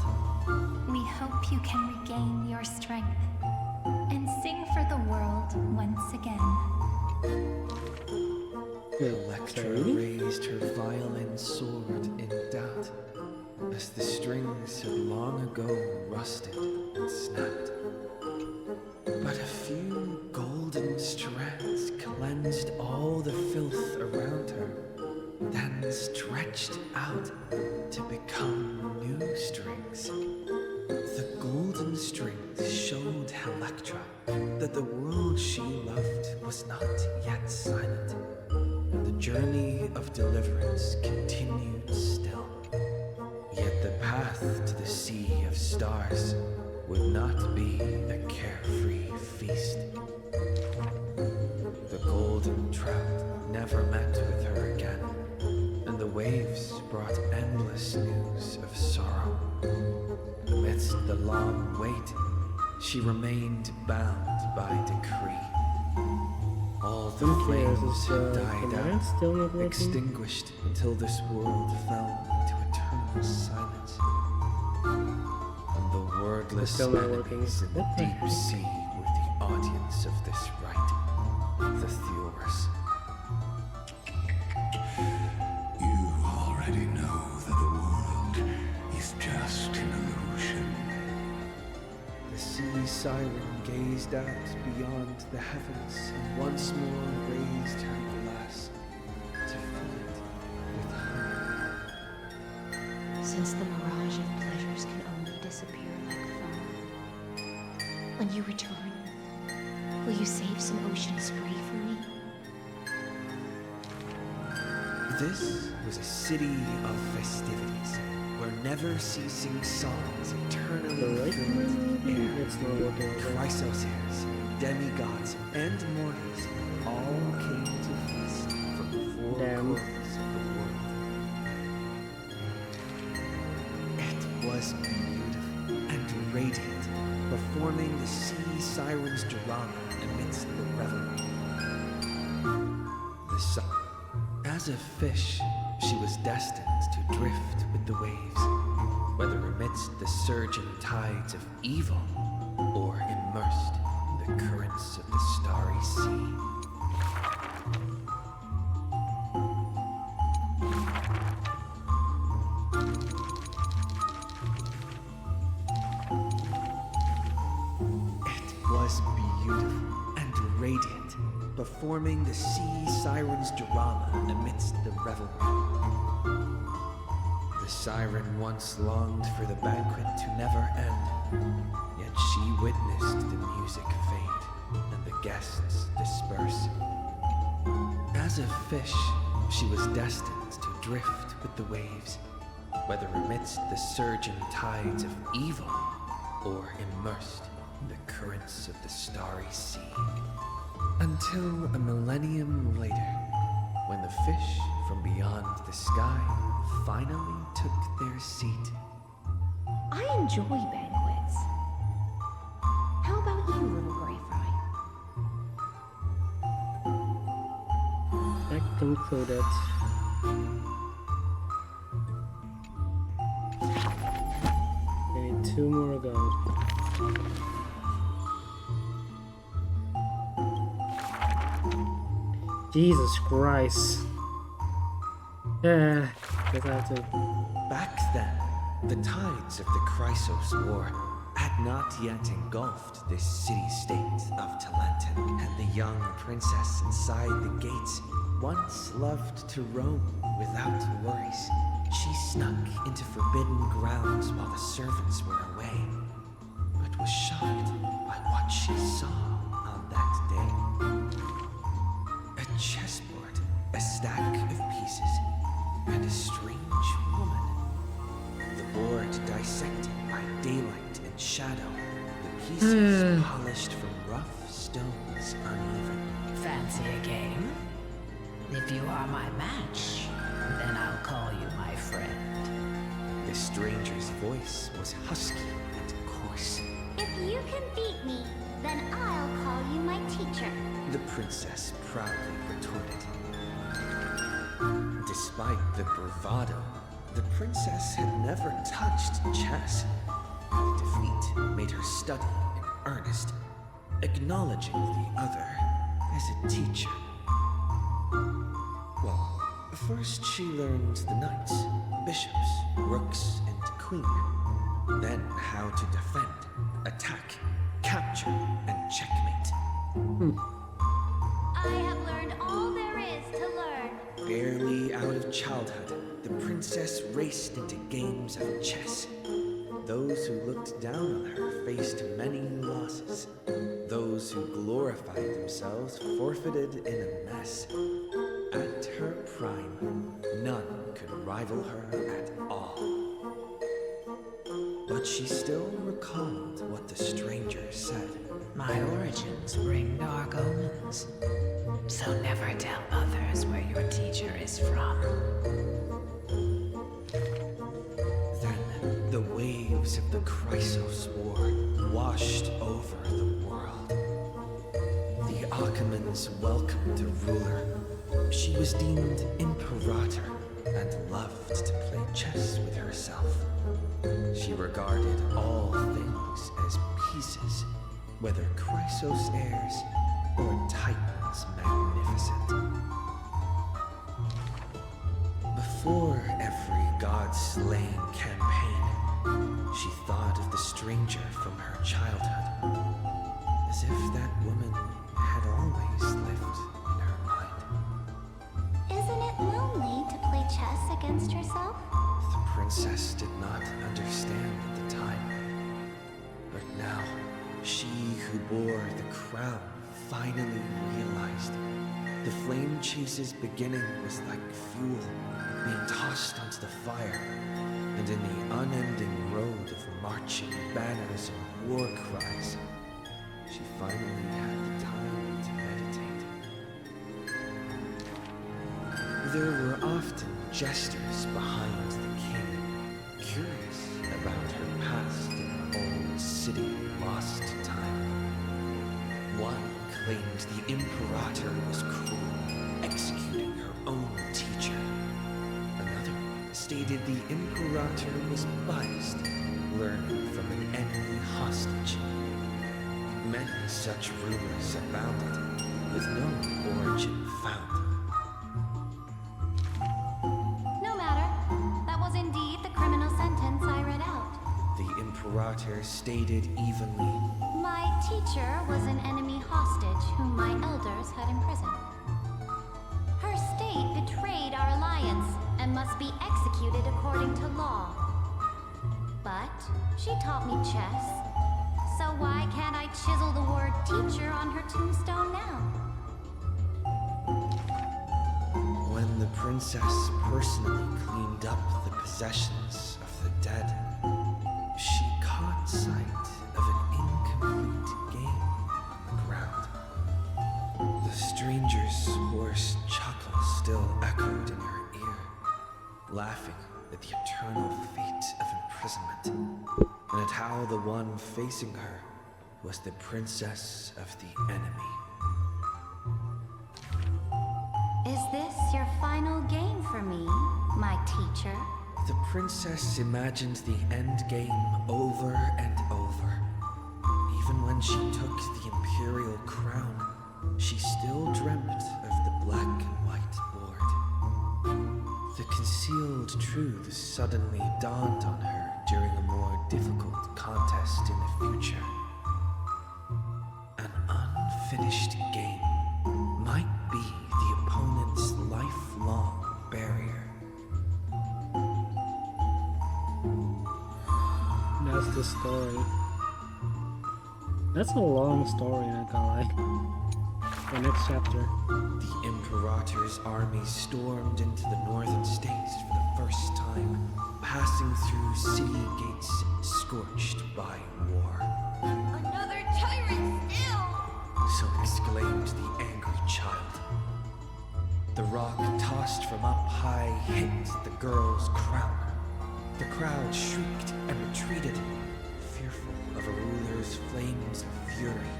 we hope you can regain your strength and sing for the world once again.
Electra raised her violin sword in doubt, as the strings had long ago rusted and snapped. But a few golden strands cleansed all the filth around her, then stretched out to become new strings. The golden strings showed Electra that the world she loved was not yet silent, and the journey of deliverance continued still. Yet the path to the Sea of Stars would not be a carefree feast. The golden trout never met with her again, and the waves brought endless news of sorrow. Amidst the long wait, she remained bound by decree. All the flames had died out, extinguished until this world fell into eternal silence. And the wordless enemies in the deep sea were the audience of this rite, the Theors.
You already know that the world is just an illusion.
The sea siren gazed out beyond the heavens and once more raised her glass to fill it with honey.
Since the mirage of pleasures can only disappear like foam, when you return, will you save some ocean spray for me?
This was a city of festivities, where never-ceasing songs eternally filled the air. Chrysosers, demigods, and mortals all came to feast from the four corners of the world. It was beautiful and radiant, performing the sea siren's drama amidst the revelry. The sun. As a fish, she was destined to drift with the waves, whether amidst the surging tides of evil or immersed in the currents of the starry sea. It was beautiful and radiant, performing the sea siren's drama amidst the revelry. The siren once longed for the banquet to never end, yet she witnessed the music fade and the guests disperse. As a fish, she was destined to drift with the waves, whether amidst the surging tides of evil or immersed in the currents of the starry sea. Until a millennium later, when the fish from beyond the sky finally took their seat.
I enjoy banquets. How about you, little gray fry?
That concluded. Okay, 2 more to go. Jesus Christ. Yeah, guess I have to.
Back then, the tides of the Chrysos War had not yet engulfed this city-state of Talenton, and the young princess inside the gates once loved to roam without worries. She snuck into forbidden grounds while the servants were away, but was shocked by what she saw on that day. A chessboard, a stack of pieces, and a strange woman. The board dissected by daylight and shadow, the pieces polished from rough stones uneven.
Fancy a game? If you are my match, then I'll call you my friend.
The stranger's voice was husky and coarse.
If you can beat me, then I'll call you my teacher.
The princess proudly retorted. Despite the bravado, the princess had never touched chess. Defeat made her study in earnest, acknowledging the other as a teacher. Well, first she learned the knights, bishops, rooks, and queen. Then how to defend, attack, capture, and checkmate.
I have learned all there is to learn.
Barely out of childhood, the princess raced into games of chess. Those who looked down on her faced many losses. Those who glorified themselves forfeited in a mess. At her prime, none could rival her at all. But she still recalled what the stranger said.
My origins bring dark omens, so never tell others where your teacher is from.
Then the waves of the Chrysos War washed over the world. The Achaemens welcomed a ruler. She was deemed Imperator and loved to play chess with herself. She regarded all things as pieces, whether Chrysos heirs or Titans magnificent. Before every god-slaying campaign, she thought of the stranger from her childhood, as if that woman had always lived in her mind.
Isn't it lonely to play chess against yourself?
The princess did not understand at the time, but now she who bore the crown finally realized the flame chase's beginning was like fuel being tossed onto the fire, and in the unending road of marching banners and war cries, she finally had the time to meditate. There were often jesters behind the king, curious about her past in her old city lost to time. One claimed the Imperator was cruel, executing her own teacher. Another stated the Imperator was biased, learning from an enemy hostage. Many such rumors abounded, with no origin found.
No matter. That was indeed the criminal sentence I read out.
The Imperator stated evenly,
My teacher was an enemy hostage whom my elders had imprisoned. Her state betrayed our alliance and must be executed according to law. But she taught me chess, so why can't I chisel the word teacher on her tombstone now?
when the princess personally cleaned up the possessions of the dead, she caught sight of an incomplete game on the ground. The stranger's hoarse chuckle still echoed in her ear, laughing at the eternal fate of imprisonment, and at how the one facing her was the princess of the enemy.
Is this your final game for me, my teacher?
The princess imagined the end game over and over. Even when she took the imperial crown, she still dreamt of the black and white board. The concealed truths suddenly dawned on her during a more difficult contest in the future. An unfinished game might be the opponent's lifelong barrier.
That's the story. That's a long story, not gonna lie. The next chapter.
The Imperator's army stormed into the northern states for the first time, passing through city gates scorched by war.
Another tyrant still!
So exclaimed the angry child. The rock tossed from up high hit the girl's crown. The crowd shrieked and retreated, fearful of a ruler's flames of fury.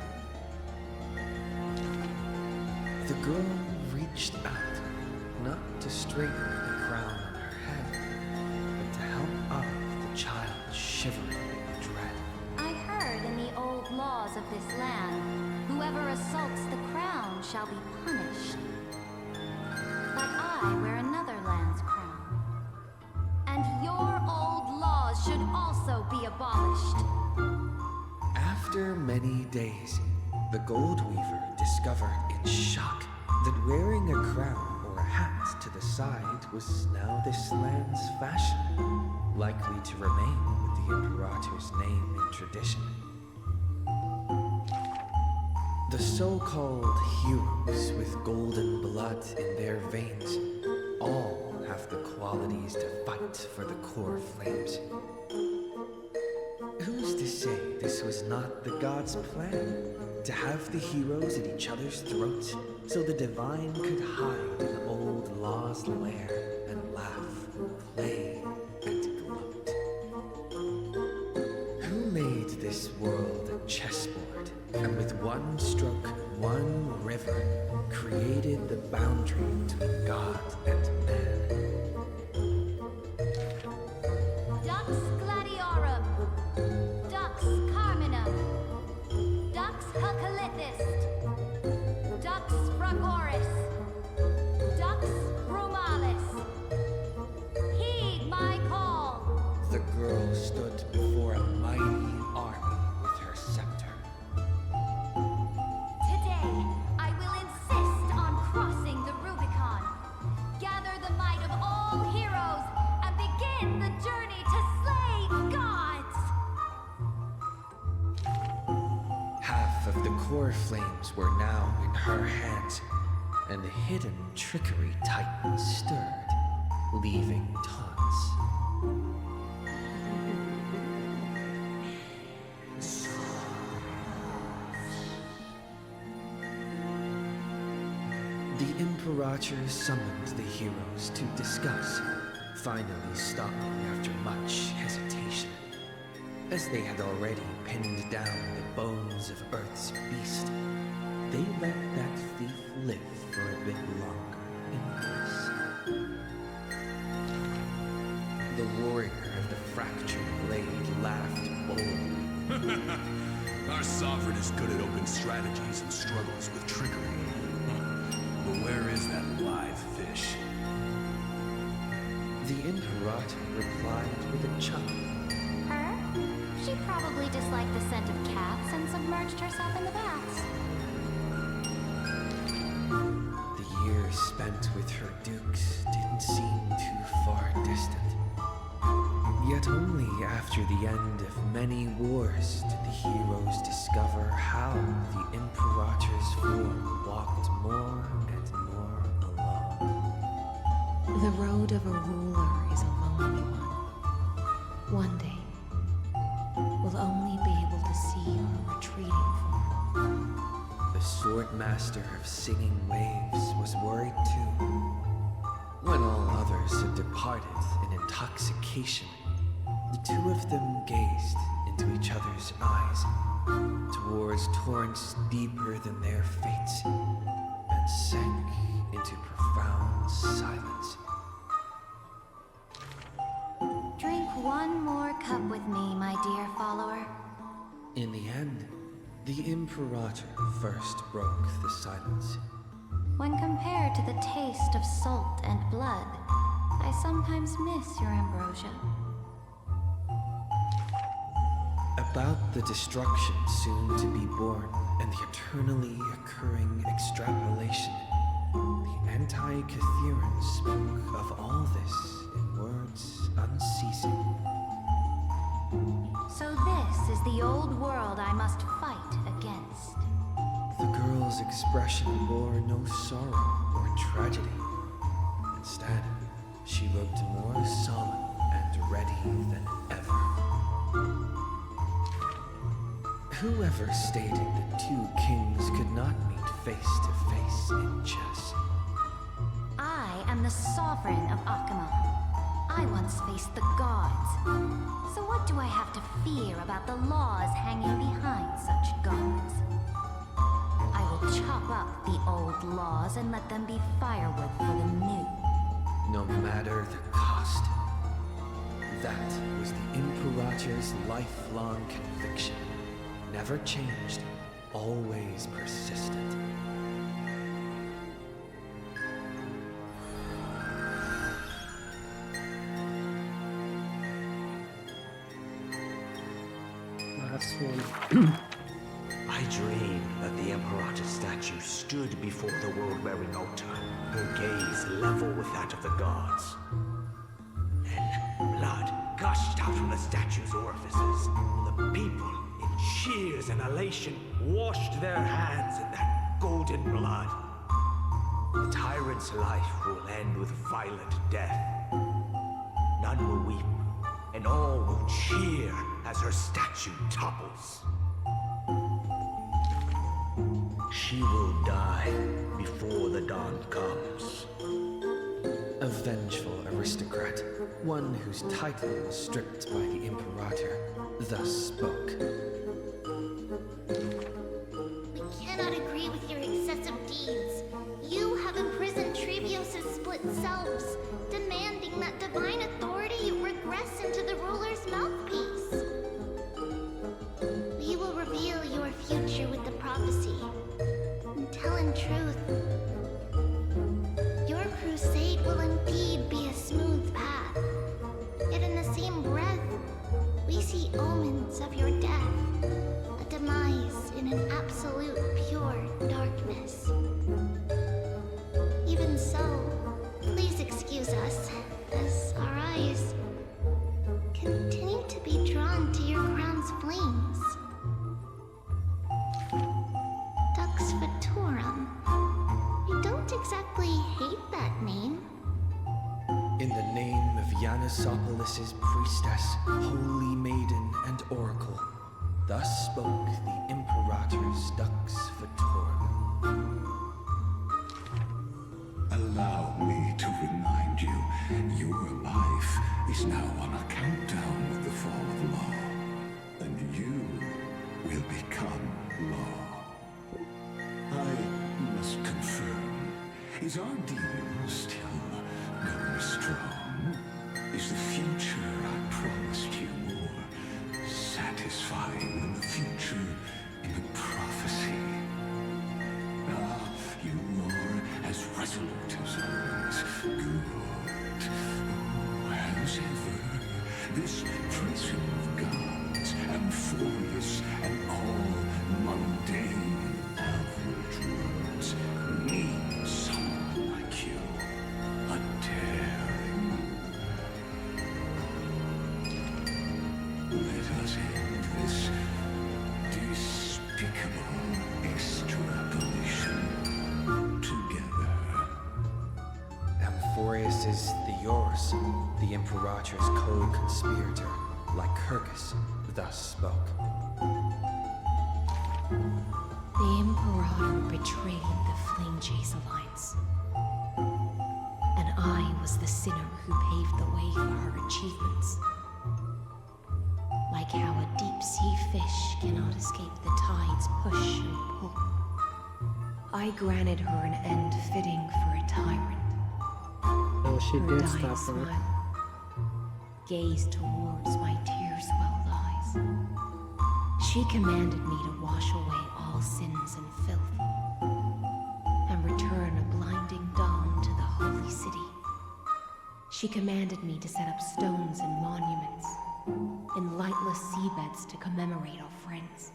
The girl reached out, not to straighten the crown on her head, but to help up the child shivering in dread.
I heard in the old laws of this land, whoever assaults the crown shall be punished. But I wear another land's crown. And your old laws should also be abolished.
After many days, the gold weaver discovered in shock that wearing a crown or a hat to the side was now this land's fashion, likely to remain with the Imperator's name in tradition. The so-called heroes with golden blood in their veins all have the qualities to fight for the core flames. Who's to say this was not the gods' plan? To have the heroes at each other's throats so the divine could hide in old law's lair and laugh, play, and gloat. Who made this world a chessboard and with one stroke, one river, created the boundary between God and man?
Dux Gladiorum, Dux Carminum, Dux Helcalithis, Dux Fragoris, Dux Brumalis. Heed my call.
The girl stood before a mighty army with her scepter.
Today, I will insist on crossing the Rubicon. Gather the might of all heroes and begin the journey to slay gods.
Half of the core flames were now in her hands, and the hidden trickery titan stirred, leaving taunts. The Imperator summoned the heroes to discuss, finally stopping after much hesitation. As they had already pinned down the bones of Earth's beast, they let that thief live for a bit longer in peace. The warrior of the fractured blade laughed boldly.
Our sovereign is good at open strategies and struggles with trickery. But where is that live fish?
The Imperator replied with a chuckle.
Her? She probably disliked the scent of cats and submerged herself in the baths.
The years spent with her dukes didn't seem too far distant. Yet only after the end of many wars did the heroes discover how the Imperator's form walked more and more along.
The road of a ruler is a lonely one. One day, we'll only be able to see her retreating form.
The Swordmaster of Singing Waves was worried too. When all others had departed in intoxication, the two of them gazed into each other's eyes, towards torrents deeper than their fates, and sank into profound silence.
Drink one more cup with me, my dear follower.
In the end, the Imperator first broke the silence.
When compared to the taste of salt and blood, I sometimes miss your ambrosia.
About the destruction soon to be born and the eternally occurring extrapolation, the anti-Catherians spoke of all this in words unceasing.
So this is the old world I must fight against.
The girl's expression bore no sorrow or tragedy. Instead, she looked more solemn and ready than ever. Whoever stated that two kings could not meet face to face in chess?
I am the sovereign of Akama. I once faced the gods. So what do I have to fear about the laws hanging behind such gods? I will chop up the old laws and let them be firewood for the new.
No matter the cost. That was the Imperator's lifelong conviction. Never changed, always persistent.
Last one.
I dreamed that the Imperator's statue stood before the world-wearing altar, her gaze level with that of the gods. Then blood gushed out from the statue's orifices, and the people, in cheers and elation, washed their hands in that golden blood. The tyrant's life will end with violent death. None will weep, and all will cheer as her statue topples. She will die before the dawn comes.
A vengeful aristocrat, one whose title was stripped by the Imperator, thus spoke.
We cannot agree with your excessive deeds. You have imprisoned Trevios' split selves, demanding that divine authority regress into the ruler's mouthpiece. We will reveal your future with the prophecy. And tell in truth, your crusade will indeed be a smooth path. Yet in the same breath, we see omens of your death, a demise in an absolute pure darkness. Even so, please excuse us, as our eyes continue to be drawn to your crown's flames. Dux Futurum. We don't exactly hate that name.
In the name of Yanisopoulos' priestess, holy maiden, and oracle, thus spoke the Imperator's Dux Futurum.
Allow me to remind you, your life is now on a countdown with the fall of law, and you will become law. I must confirm, is our deal still going strong? Is the future I promised you more satisfying than the future in the prophecy? Ah, you are as resolute as always. Good. Oh, as ever, this prison of gods, Amphorius, and all mundane average words need someone like you. A daring. Let us end this despicable extrapolation together.
Amphorius is the yours, the Imperator's co-conspirator, Lycurgus, thus spoke.
The Imperator betrayed the Flame Chase Alliance. And I was the sinner who paved the way for her achievements. Like how a deep-sea fish cannot escape the tide's push and pull. I granted her an end fitting for a tyrant.
Oh, she
Her
did
dying
stop her.
smile gazed towards my tear-swelled eyes. She commanded me to wash away all sins and filth, and return a blinding dawn to the holy city. She commanded me to set up stones and monuments, and lightless seabeds to commemorate our friends.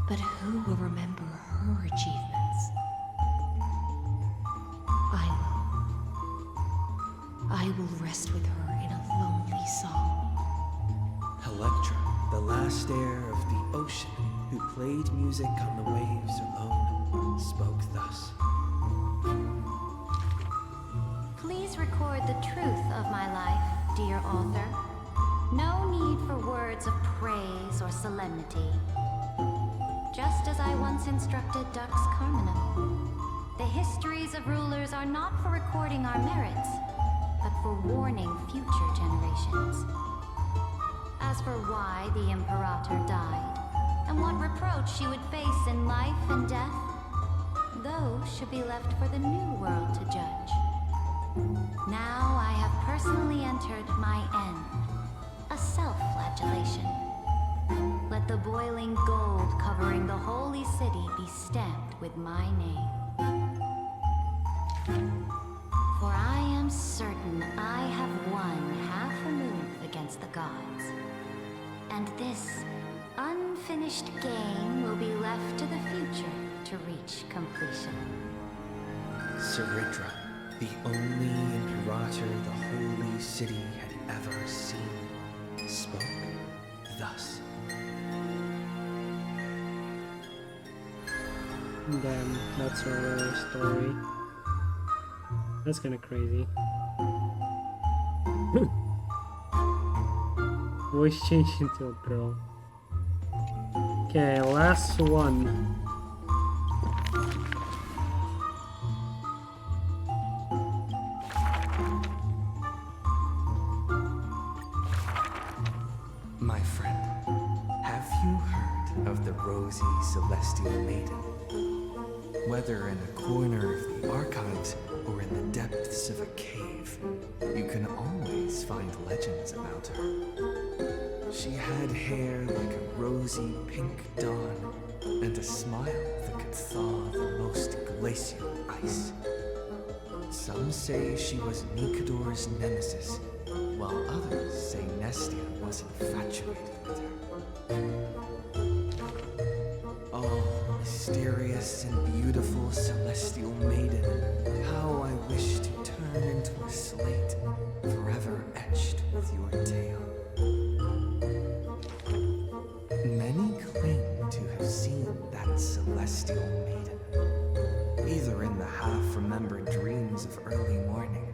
But who will remember her achievements? I will rest with her in a lonely song.
Electra, the last heir of the ocean, who played music on the waves alone, spoke thus.
Please record the truth of my life, dear author. No need for words of praise or solemnity. Just as I once instructed Dux Carmina, the histories of rulers are not for recording our merits, but for warning future generations. As for why the Imperator died, and what reproach she would face in life and death, those should be left for the new world to judge. Now I have personally entered my end, a self-flagellation. Let the boiling gold covering the holy city be stamped with my name. For I am certain I have won half a move against the gods. And this unfinished game will be left to the future to reach completion.
Saridra, the only Imperator the holy city had ever seen, spoke thus.
Damn, that's a real story. That's kinda crazy. Voice changed into a girl. Okay, last one.
My friend, have you heard of the rosy celestial maiden? Whether in a corner of the archives or in the depths of a cave, you can always find legends about her. She had hair like a rosy pink dawn, and a smile that could thaw the most glacial ice. Some say she was Nikador's nemesis, while others say Nestia was infatuated with her. Oh, mysterious and beautiful celestial maiden, how I wish to turn into a slate, forever etched with your tale. Many claim to have seen that celestial maiden, either in the half-remembered dreams of early morning,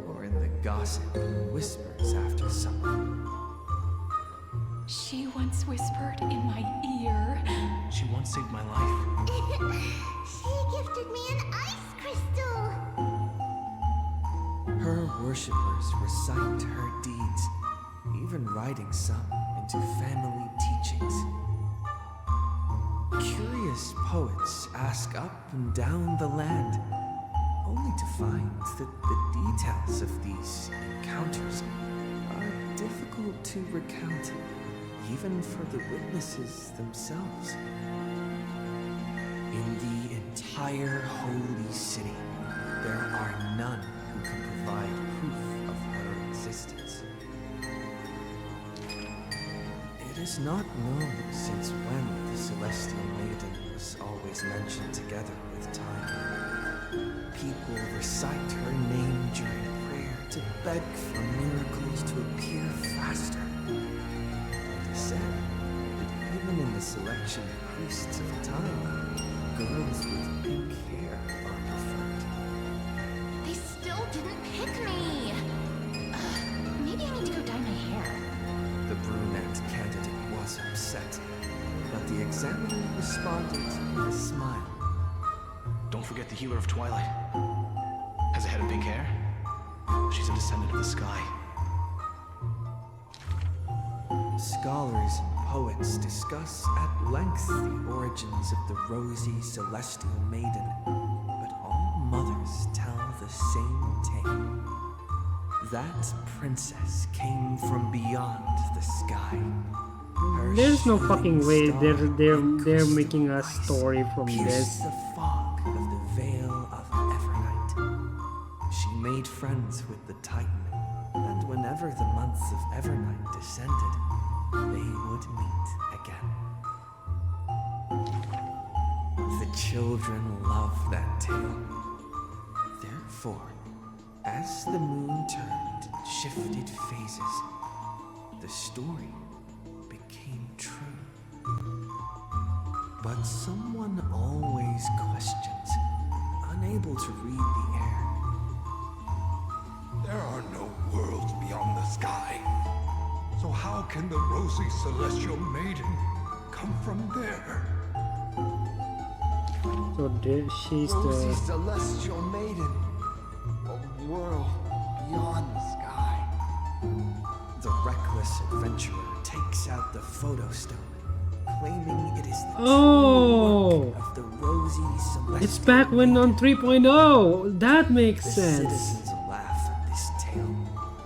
or in the gossip and whispers after supper.
She once whispered in my ear.
She once saved my life.
She gifted me an ice crystal.
Her worshippers recite her deeds, even writing some into family teachings. Curious poets ask up and down the land, only to find that the details of these encounters are difficult to recount, even for the witnesses themselves. In the entire holy city, there are none who can provide proof of her existence. It is not known since when the Celestial Maiden was always mentioned together with time. People recite her name during prayer to beg for miracles to appear faster. It is said that even in the selection of priests of the time, girls with pink hair are preferred.
They still didn't pick me! Maybe I need to go dye my hair.
The brunette candidate was upset, but the examiner responded with a smile.
Don't forget the Healer of Twilight. Has a head of pink hair. She's a descendant of the sky.
Scholars and poets discuss at length the origins of the rosy celestial maiden, but all mothers tell the same tale. That princess came from beyond the sky.
There's no fucking way they're making a story from this.
The fog of the Veil of Evernight. She made friends with the Titan, and whenever the months of Evernight descended, they would meet again. The children loved that tale. Therefore, as the moon turned and shifted phases, the story became true. But someone always questions, unable to read the air.
There are no worlds beyond the sky. So how can the rosy celestial maiden come from there?
So she's
Rosy
the...
celestial maiden, a world beyond the sky. The reckless adventurer takes out the photo stone, claiming it is the
Oh!
of the rosy celestial.
It's back when on 3.0! That makes
The
sense!
citizens laugh at this tale,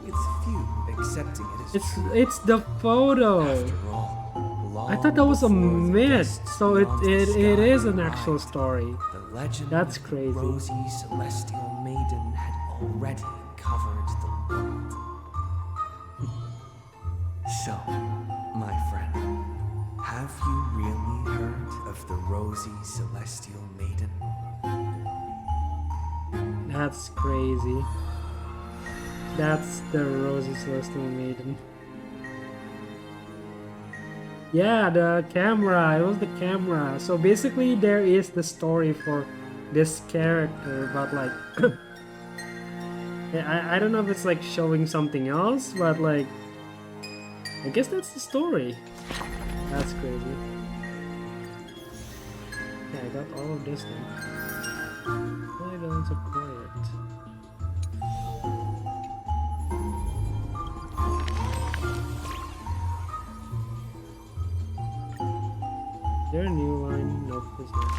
with few accepting it as true.
It's the photo!
After all,
I thought that was a
before the
myth,
guests
so it
beyond the sky
is an
arrived,
actual story.
the legend
That's
of the
crazy.
rosy celestial maiden had already covered the world. So, my friend, have you really heard of the rosy celestial maiden?
That's crazy. That's the Rosy Celestial Maiden. Yeah, the camera. It was the camera. So basically there is the story for this character, but like... I don't know if it's like showing something else, but like... I guess that's the story. That's crazy. Yeah, I got all of this now. Why don't so quiet? Is there a new line? Nope, it's not.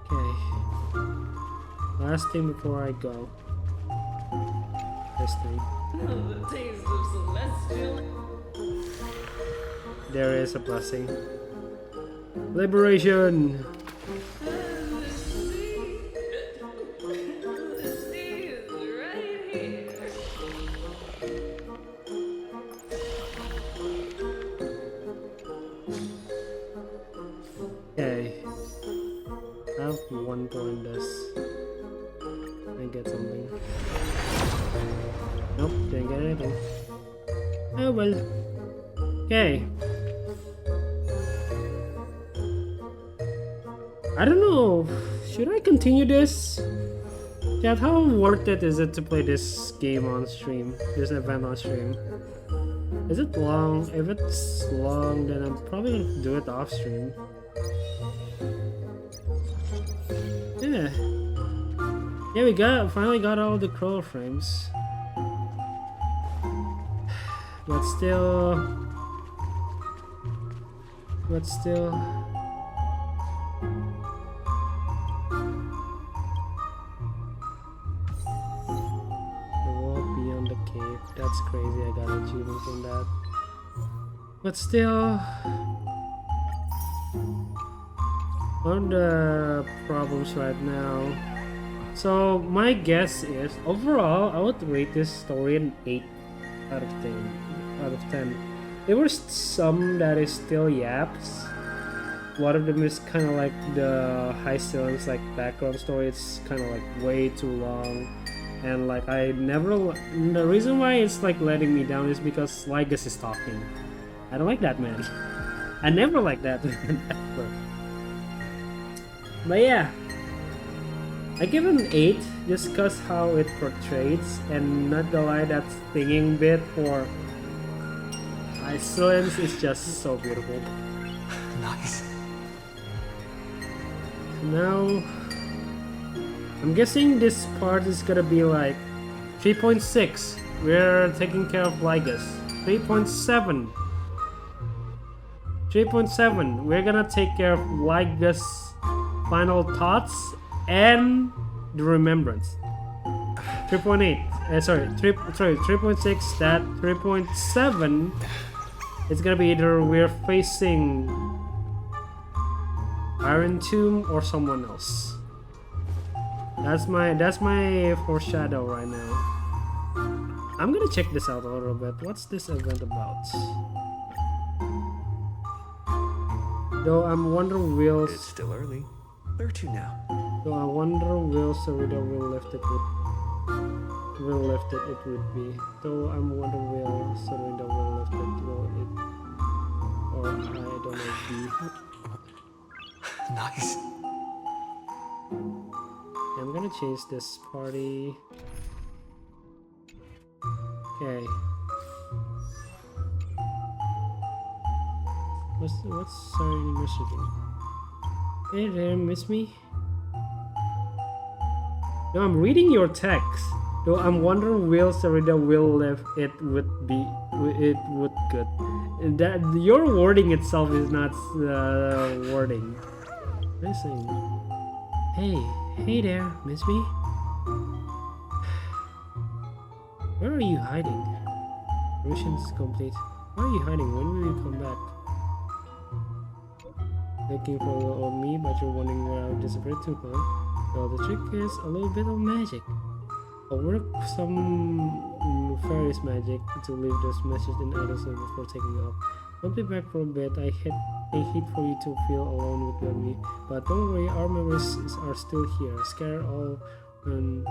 Okay. Last thing before I go. This thing.
The taste of celestial.
There is a blessing. Liberation! Okay. I have one point this. I get something. Nope, didn't get anything. Oh well. Okay. I don't know. Should I continue this? Chat, how worth it is it to play this game on stream? This event on stream? Is it long? If it's long, then I'm probably gonna do it off stream. Yeah. Yeah, we finally got all the crawl frames. But still... The wall beyond the cave. That's crazy, I got an achievement from that. But still... One of the problems right now. So my guess is, overall, I would rate this story an 8 out of 10. There were some that is still yaps. One of them is kind of like the high ceilings, like background story. It's kind of like way too long, and like the reason why it's like letting me down is because Lygus is talking. I don't like that man. I never liked that man ever. But yeah, I give it an 8 just because how it portrays, and not gonna lie, that singing bit for Iceland is just so beautiful.
Nice.
Now, I'm guessing this part is gonna be like 3.6. We're taking care of Lygus. 3.7. 3.7. We're gonna take care of Lygus' final thoughts and the remembrance. 3.8. Sorry, 3.6. That 3.7. It's gonna be either we're facing Iron Tomb or someone else. That's my foreshadow right now. I'm gonna check this out a little bit. What's this event about? Though I'm wondering will
It's still early. Where to now?
Though I wonder will Sarita will lift it would be. Though I'm wondering will Sarita will lift it or I don't know be.
Nice.
I'm gonna change this party. Okay. What's Sarita messaging? Hey there, miss me? No, I'm reading your text. Though I'm wondering will Sarita will live it would good. And that your wording itself is not wording. Listen. Hey there, miss me? Where are you hiding? Mission's complete. Where are you hiding? When will you come back? Looking for little old me, but you're wondering where I disappeared to, huh? Well, the trick is a little bit of magic. I'll work some fairies magic to leave this message in Edison before taking off. I'll be back for a bit. I hate for you to feel alone with me, but don't worry, our memories are still here. Scare all, and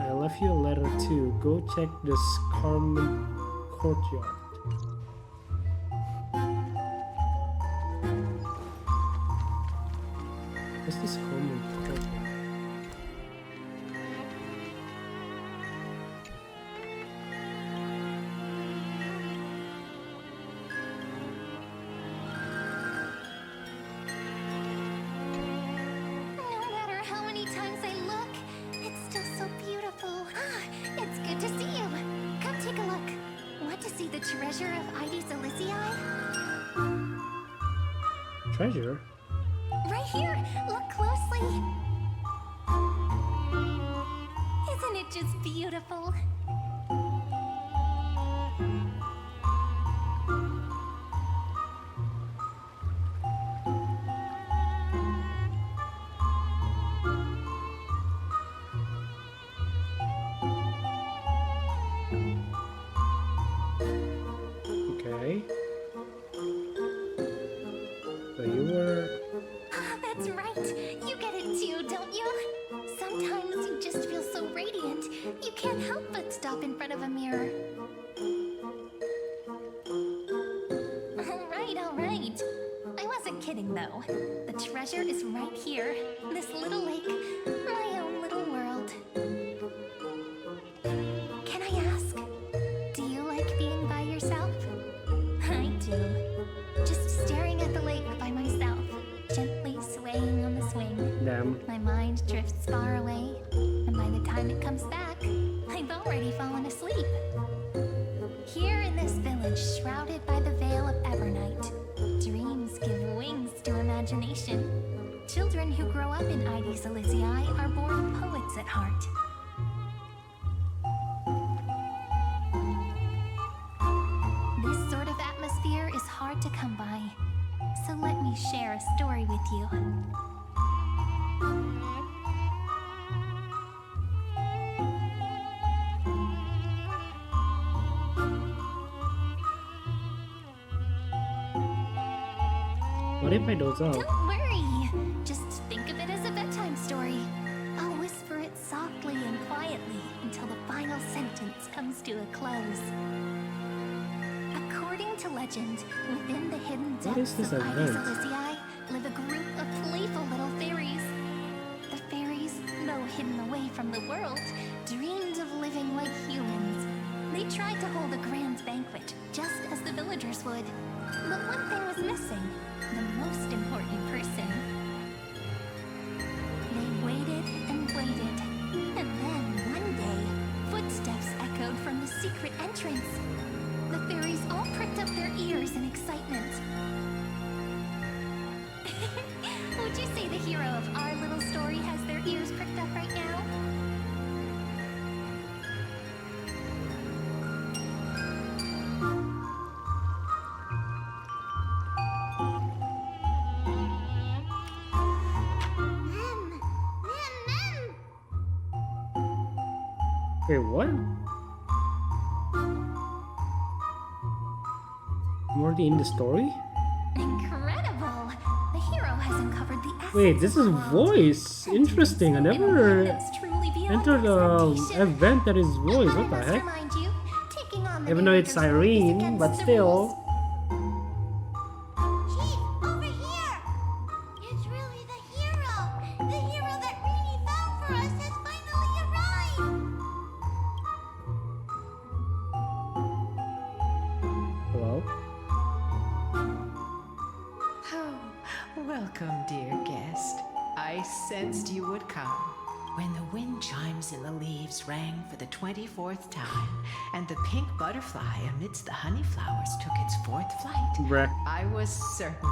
I left you a letter too. Go check this Carmen courtyard. What's this Carmen courtyard?
Treasure of Ides Elysiae?
Treasure?
Right here! Look closely! Isn't it just beautiful?
Okay. So you were...
That's right! You get it too, don't you? Sometimes you just feel so radiant, you can't help but stop in front of a mirror. Alright. I wasn't kidding though. The treasure is right here. This little lake, my own little world. Can I ask, do you like being by yourself? I do. Just staring at the lake by myself, gently swaying on the swing.
Damn.
My mind drifts far away, and by the time it comes back, I've already fallen asleep. Here in this village, shrouded by the veil of Evernight, dreams give wings to imagination. Children who grow up in Ides Elysiae are born poets at heart. This sort of atmosphere is hard to come by, so let me share a story with you.
What if I doze off?
Don't worry! Just think of it as a bedtime story. I'll whisper it softly and quietly until the final sentence comes to a close. According to legend, within the hidden depths of Ides Elysiae live a group of playful little fairies. The fairies, though hidden away from the world, dreamed of living like humans. They tried to hold a grand banquet, just as the villagers would. But one thing was missing. The most important person. They waited and waited, and then one day, footsteps echoed from the secret entrance. The fairies all pricked up their ears in excitement. Would you say the hero of our little story has their ears pricked up right now?
Wait, what? I'm already in the story?
Incredible! The hero has uncovered the essence
Wait, this
of
is
the world.
voice. Interesting. I
In a
never
world that's truly beyond
entered the
expectation.
event that is voice.
I
What the
must
heck?
remind you, taking on the
Even though it's
narrator's role is
Irene,
against
but
the
still.
Chief, over here! It's really the hero! The hero that Rini found for us has finally arrived!
Hello?
Oh, welcome, dear guest. I sensed you would come. When the wind chimes in the leaves rang for the 24th time, and the pink butterfly amidst the honey flowers took its 4th flight,
Bruh.
I was certain.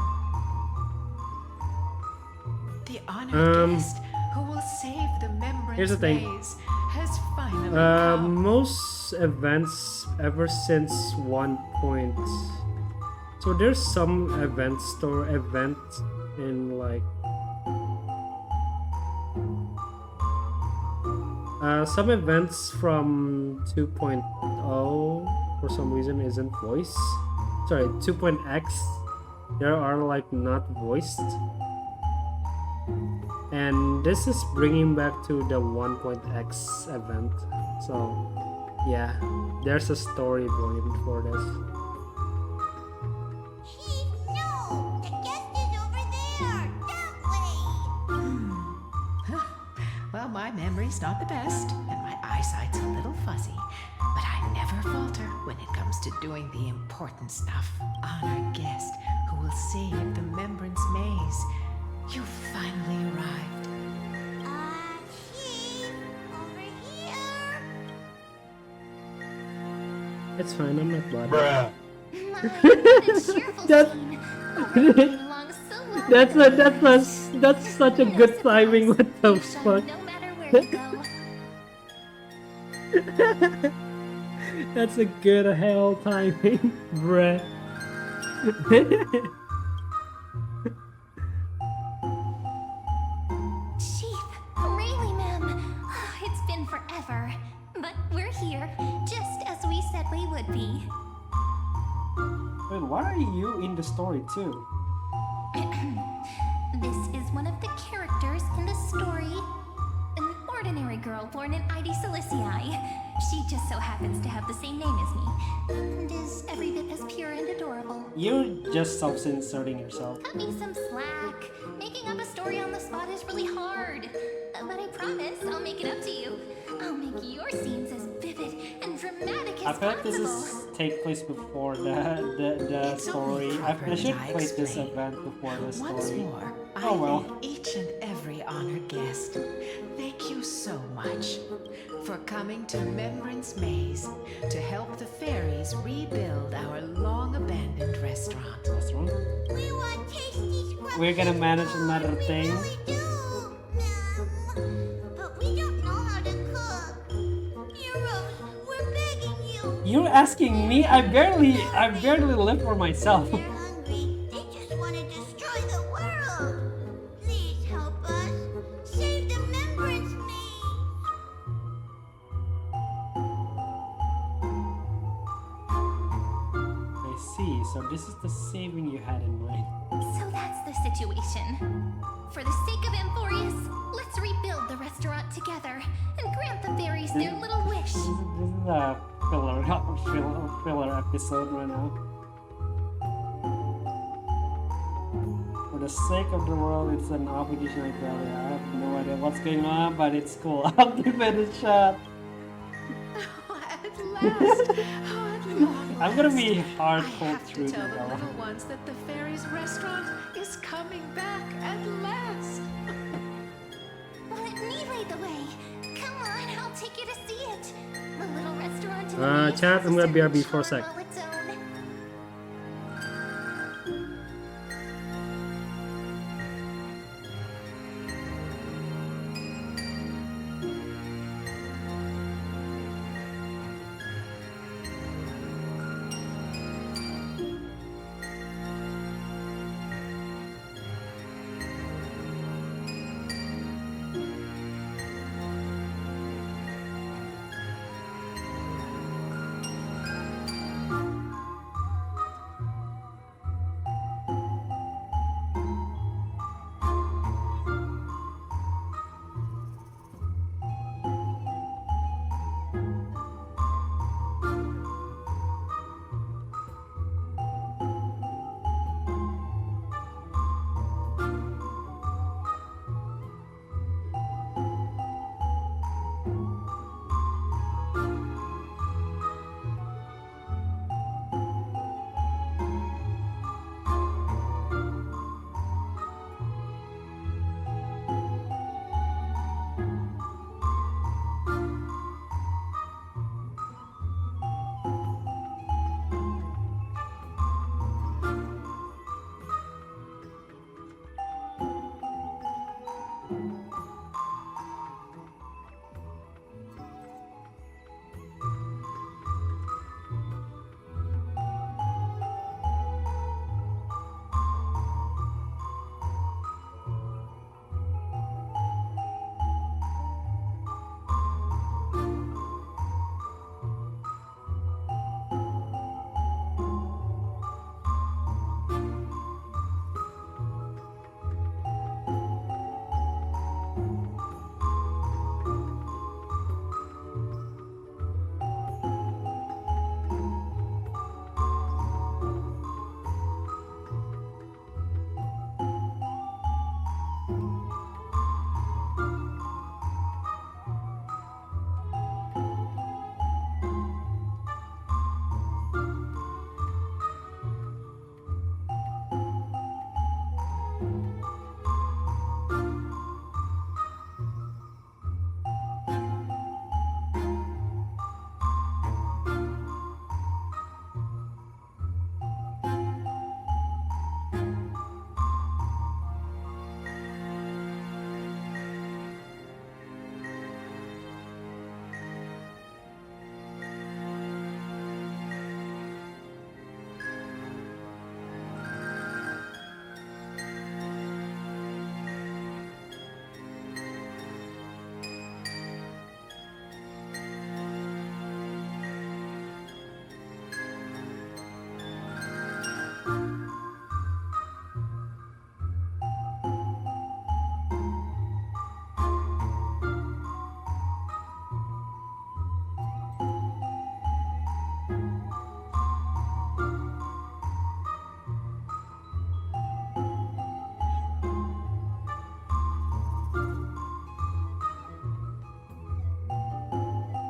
The honored guest who will save the
Here's
Membrance
the thing.
Maze has finally come.
Most events ever since 1 point. So there's some event in like some events from 2.0 for some reason isn't voiced. Sorry, 2.x there are like not voiced. And this is bringing back to the 1.x event. So yeah, there's a story point for this.
Chief, no! The guest is over there! That way!
Well, my memory's not the best, and my eyesight's a little fuzzy, but I never falter when it comes to doing the important stuff. Honored guest who will save the Membrance Maze. You finally arrived.
Chief, over here!
It's fine, I'm not bothered.
My, what a cheerful
That-
scene. Already getting along so well.
That's such a good timing. What the fuck?
No matter where you go.
That's a good hell timing, bruh.
Chief, really, ma'am. It's been forever. But we're here, just as we said we would be.
Wait, why are you in the story too?
This is one of the characters in the story. An ordinary girl born in Ide Silicii. She just so happens to have the same name as me, and is every bit as pure and adorable.
You're just self-inserting yourself.
Cut me some slack. Making up a story on the spot is really hard. But I promise I'll make it up to you. I'll make your scenes as vivid and dramatic
I
as
feel like this
possible.
is take place before the story. I should play this event before the story.
Once more,
Oh well.
I thank each and every honored guest. Thank you so much for coming to Membrance Maze to help the fairies rebuild our long-abandoned restaurant.
We want tasty scrumptious
We're gonna manage another
food, we
thing.
really do, ma'am. But we don't know how to cook. Heroes, we're begging you.
You're asking me? I barely live for myself.
They're hungry. They just want to destroy the world. Please help us. Save the Membrance Maze.
I see. So this is the saving you had in mind.
So that's the situation. For the sake of Amphorius, let's rebuild the restaurant together and grant the fairies their little wish.
This is a filler episode right now. For the sake of the world, it's an obligation I feel. I have no idea what's going on, but it's cool. I'll give it a shot.
At last! Oh, at long
I'm gonna
last.
be
I
hardcore
have to
through
tell the
the
little ones that the fairies' restaurant is coming back at last.
Let me lead the way. Come on, I'll take you to see it. The little restaurant in the maze
Chat,
has
I'm gonna
a
BRB
certain
for a sec.
charm all its own.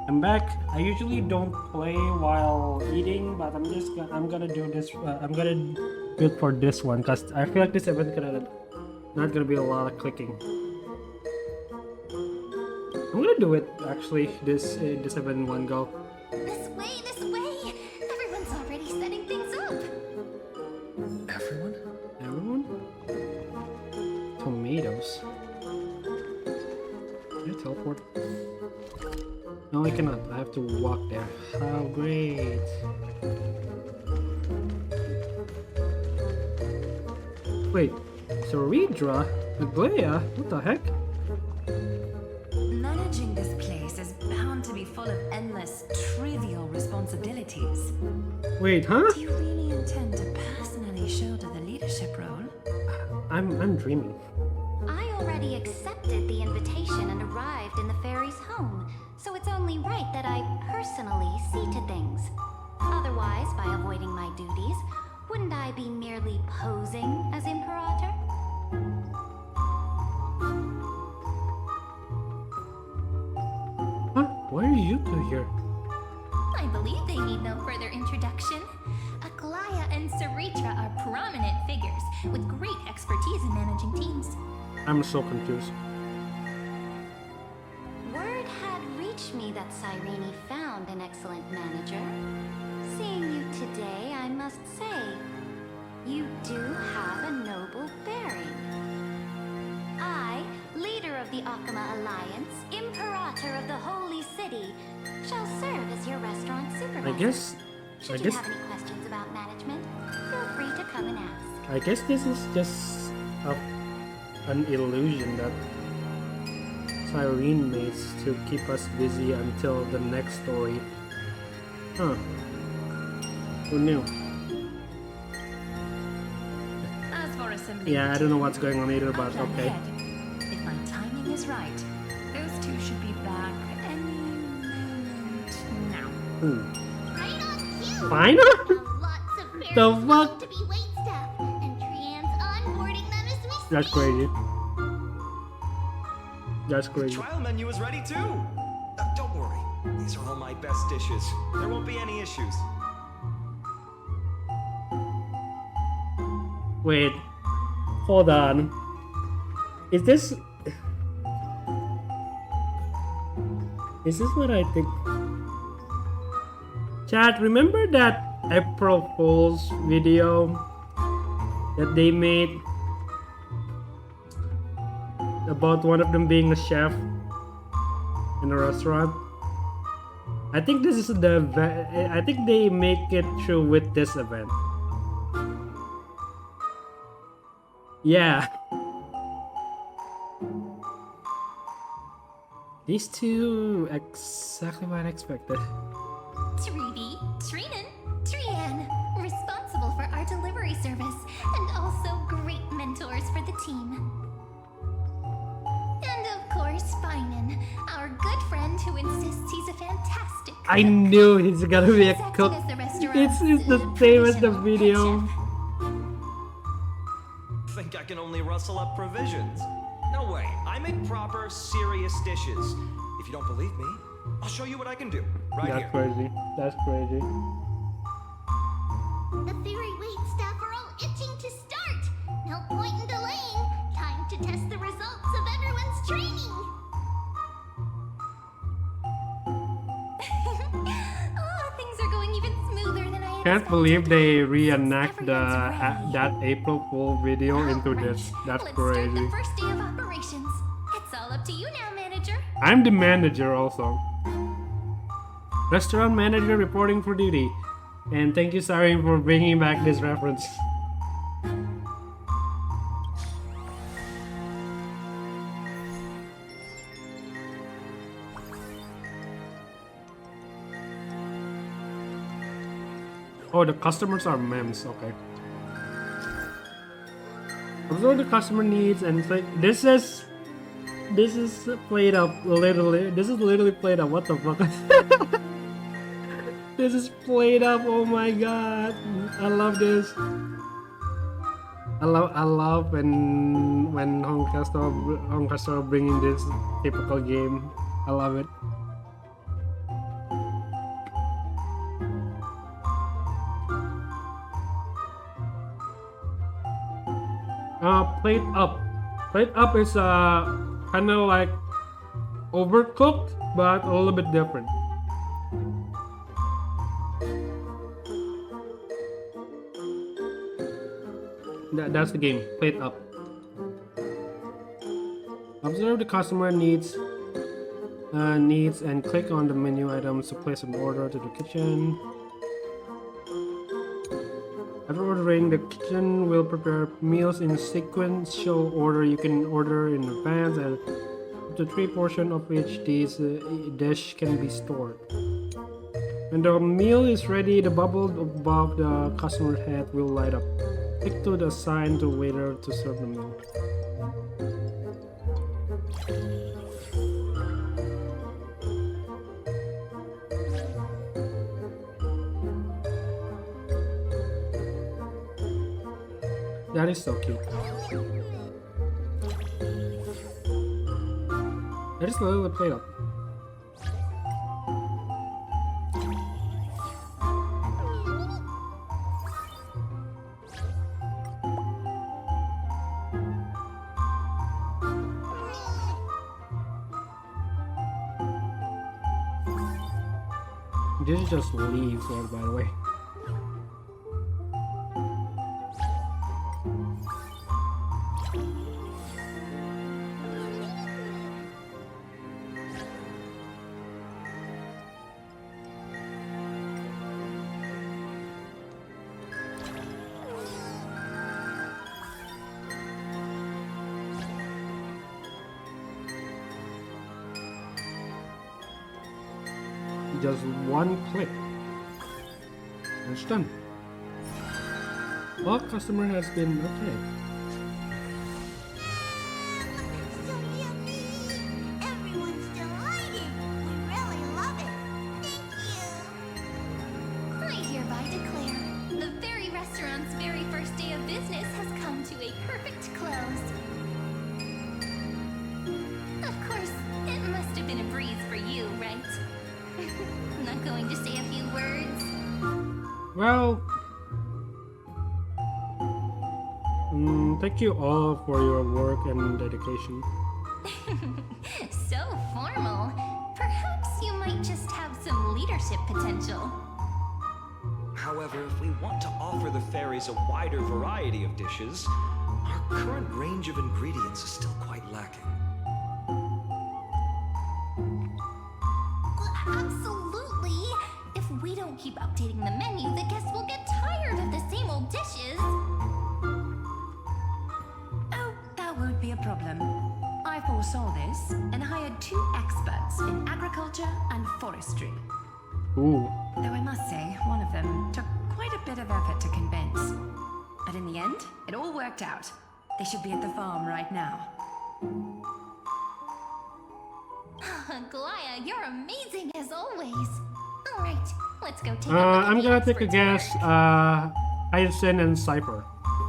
I'm back. I usually don't play while eating, but I'm gonna do this. I'm gonna do it for this one because I feel like this event not gonna be a lot of clicking. I'm gonna do it actually. This event in one go.
This way, this way! Everyone's already setting things up!
Everyone?
Everyone? Tomatoes. Can I teleport? No, I cannot. I have to walk there. How great! Wait, Saridra? Aglaya? What the heck?
Managing this place is bound to be full of endless, trivial responsibilities.
Wait, huh?
Do you really intend to personally shoulder the leadership role?
I'm dreaming.
I already accepted the invitation and arrived in the fairy's home, so it's only right that I personally see to things. Otherwise, by avoiding my duties, wouldn't I be merely posing as Imperator?
Huh? Why are you two here?
I believe they need no further introduction. Aglaya and Saritra are prominent figures with great expertise in managing teams.
I'm so confused.
Word had reached me that Cyrene found an excellent manager. Seeing you today, I must say, you do have a noble bearing. I, leader of the Akama Alliance, Imperator of the Holy City, shall serve as your restaurant supervisor. Should you have any questions about management, feel free to come and ask.
I guess this is just an illusion that Cyrene makes to keep us busy until the next story. Huh. Who knew?
As for assembly,
Yeah, I don't know what's going on either, but
plan
okay.
ahead. If my timing is right, those two should be back any moment now.
Final? The fuck?
To be waitstaff, and Trian's onboarding them as we speak.
That's crazy. That's crazy.
Trial menu is ready too. Don't worry, these are all my best dishes. There won't be any issues.
Wait, hold on. Is this what I think? Chat, remember that April Fool's video that they made about one of them being a chef in a restaurant? I think this is I think they make it through with this event. Yeah. These two, exactly what I expected.
Trivi, Trinan, Trian, responsible for our delivery service, and also great mentors for the team. And of course, Finan, our good friend who insists he's a fantastic cook.
I knew he's gonna be a cook.
As the restaurant's,
It's the same as the video.
Think I can only rustle up provisions? No way. I make proper, serious dishes. If you don't believe me, I'll show you what I can do. Right
That's
here.
crazy. That's crazy.
The fairy waitstaff are all itching to start. No point in delaying. Time to test the results of everyone's training.
Oh, things are going even smoother than I
Can't believe they reenact that April Fool video into this. That's
Let's
crazy.
start the first day of operations. It's all up to you now, manager.
I'm the manager also. Restaurant manager reporting for duty. And thank you, Sarin, for bringing back this reference. Oh, the customers are memes. Okay. Observe the customer needs and it's like this is played up literally. This is literally played up. What the fuck? This is played up. Oh my god. I love this. I love when Honkastor bringing this typical game. I love it. Plate up. Plate up is kind of like overcooked, but a little bit different. That's the game. Plate up. Observe the customer needs and click on the menu items to place an order to the kitchen. After ordering, the kitchen will prepare meals in sequential order. You can order in advance, and up to 3 portions of each dish can be stored. When the meal is ready, the bubble above the customer's head will light up. Click to the sign to waiter to serve the meal. That is so cute. That is a little plate up. This is just leaves, by the way. Just one click. It's done. Well, customer has been okay.
I hereby declare the very restaurant's very first day of business has come to a perfect close. Of course, it must have been a breeze for you, right? Not going to say a few words?
Well, thank you all for your work and dedication.
So formal. Perhaps you might just have some leadership potential.
However, if we want to offer the fairies a wider variety of dishes, our current range of ingredients is still quite lacking.
Absolutely! If we don't keep updating the menu, the guests will get tired of the same old dishes.
Oh, that won't be a problem. I foresaw this and hired 2 experts in agriculture and forestry.
Ooh.
Though I must say, one of them took quite a bit of effort to convince. But in the end, it all worked out. They should be at the farm right now.
Glaya, you're amazing as always. All right, let's go take a look
I'm
at the
gonna take a
expert's
guess.
work.
Hyacinth and Cypher.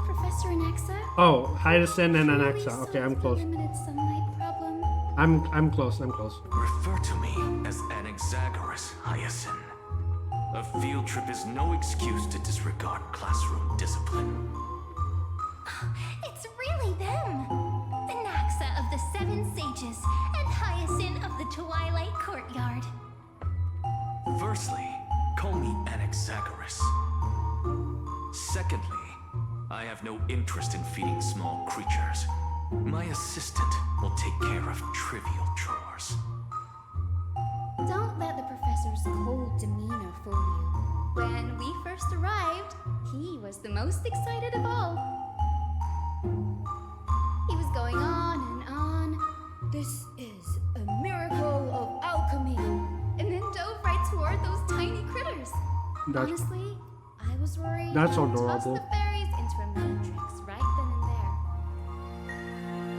Professor Anaxa?
Oh, Hyacinth and Anaxa. Okay, I'm close.
Limited sunlight problem.
I'm close. I'm close.
Refer to me as Anaxagoras, Hyacinth. A field trip is no excuse to disregard classroom discipline.
It's really them! The Naxa of the Seven Sages and Hyacinth of the Twilight Courtyard.
Firstly, call me Anaxagoras. Secondly, I have no interest in feeding small creatures. My assistant will take care of trivial chores.
Don't let the professor's cold demeanor fool you. When we first arrived, he was the most excited of all. He was going on and on. This is a miracle of alchemy. And then dove right toward those tiny critters. Honestly, I was worried
That's
he'd toss
adorable.
the fairies into a matrix right then and there.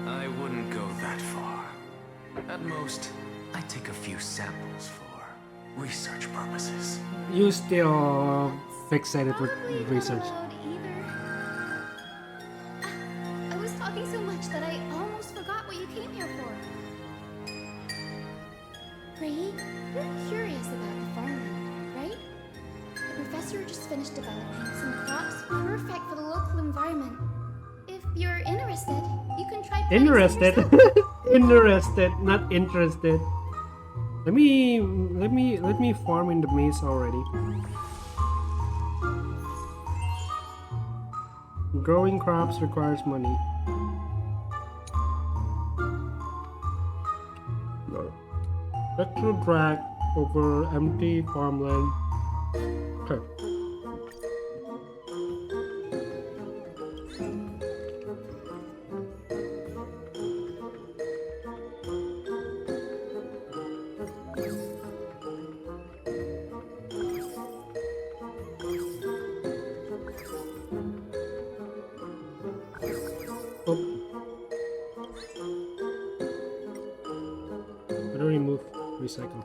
I wouldn't go that far. At most, I take a few samples for research purposes.
You still fixated with research.
I was talking so much that I almost forgot what you came here for. Ray, you're curious about the farmland, right? The professor just finished developing some crops perfect for the local environment. If you're interested,
interested, you can try planning some
Interested?
yourself.
Interested, not interested. Let me farm in the maze already. Growing crops requires money. Electro drag over empty farmland. Okay. How do we remove recycle?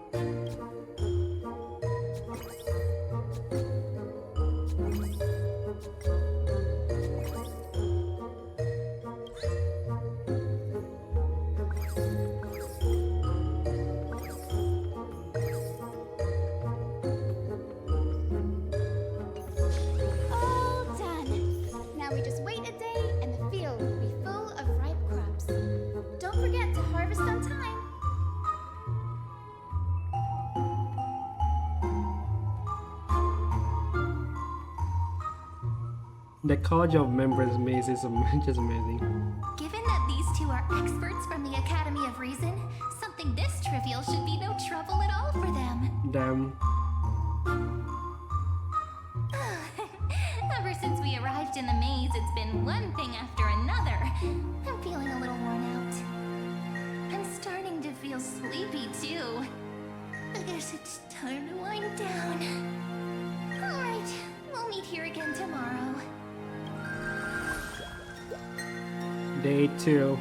All done. Now we just wait a day and the field will be full of ripe crops. Don't forget to harvest on time.
The College of Members maze is just amazing.
Given that these two are experts from the Academy of Reason, something this trivial should be no trouble at all for them.
Damn.
Ever since we arrived in the maze, it's been one thing after another. I'm feeling a little worn out. I'm starting to feel sleepy too. I guess it's time to wind down. Alright, we'll meet here again tomorrow.
Day 2.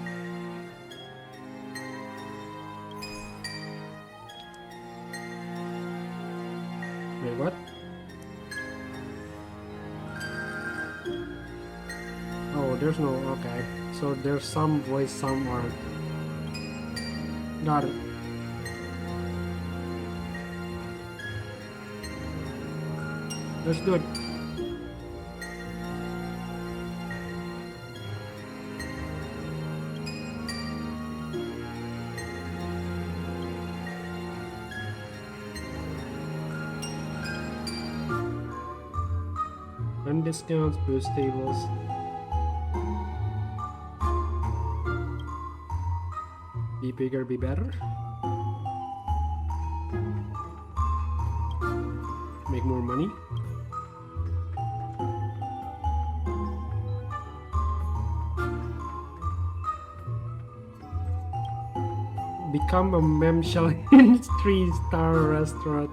Wait, what? Oh, there's no... okay. So there's some voice, some aren't. Got it. That's good. Run discounts, boost tables. Be bigger, be better. Make more money. Become a Michelin 3-star restaurant.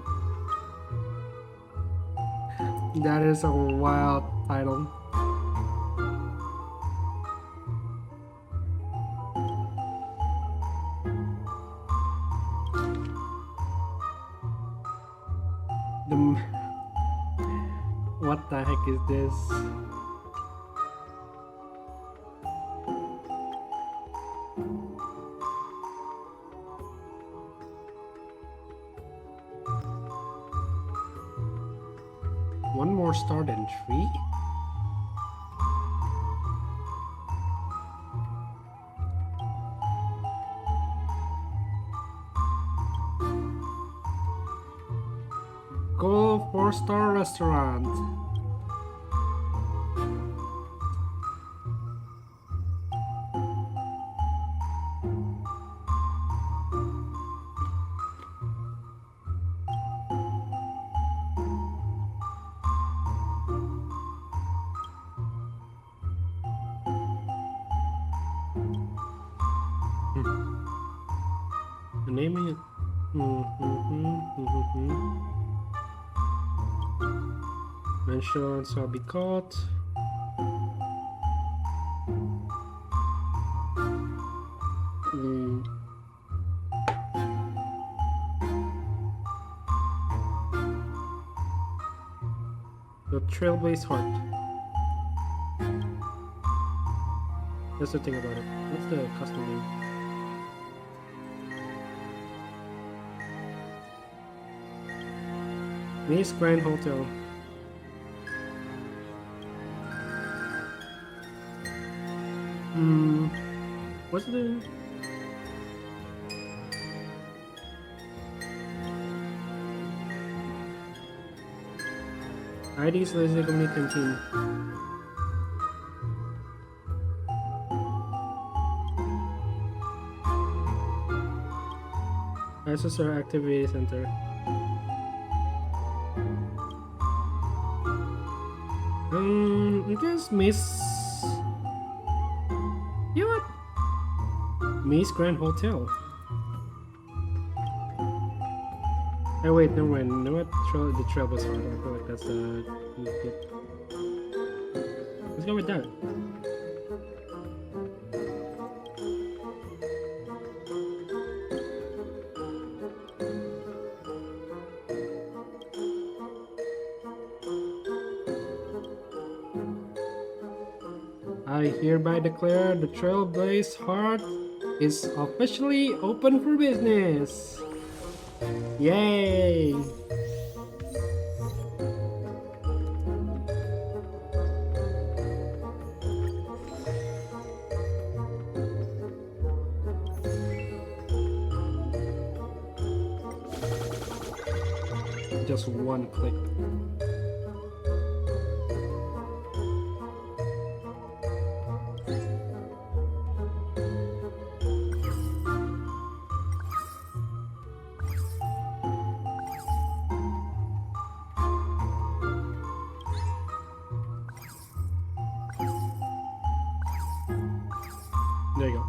That is a wild title. What the heck is this? One more star than 3? Go 4-star restaurant. Naming it. Insurance will be caught. The Trailblaze Heart. That's the thing about it. What's the custom name? Maze Grand Hotel. What's the... IDs listed community canteen. SSR Activity Center. I guess Miss... You know what? Miss Grand Hotel. Oh wait, never mind. You know what? The trail was hard. I feel like that's let's go with that. I hereby declare the Trailblaze Heart is officially open for business. Yay! Just one click. There you go.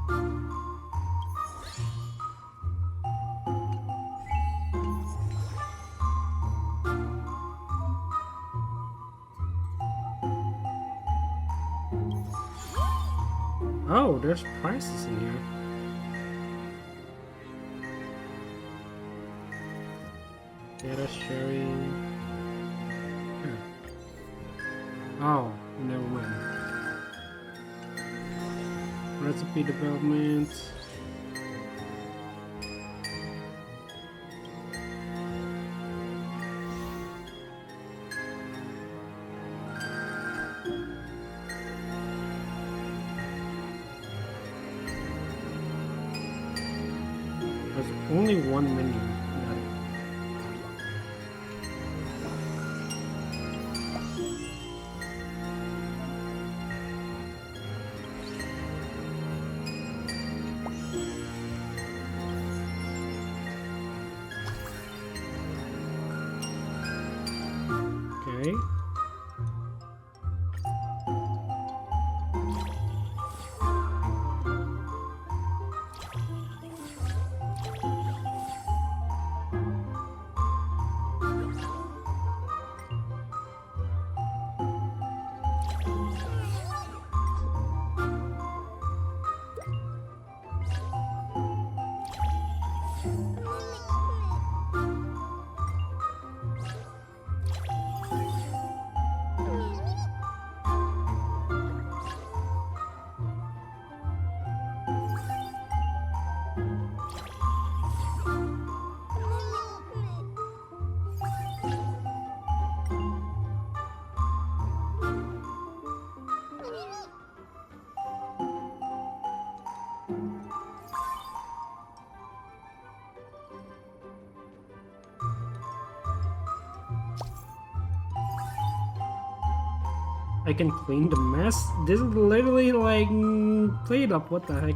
Oh, there's prices in here. Data sharing. Yeah. Oh, never mind. Recipe development. There's only one menu. Got it. Okay. I can clean the mess? This is literally like played up, what the heck?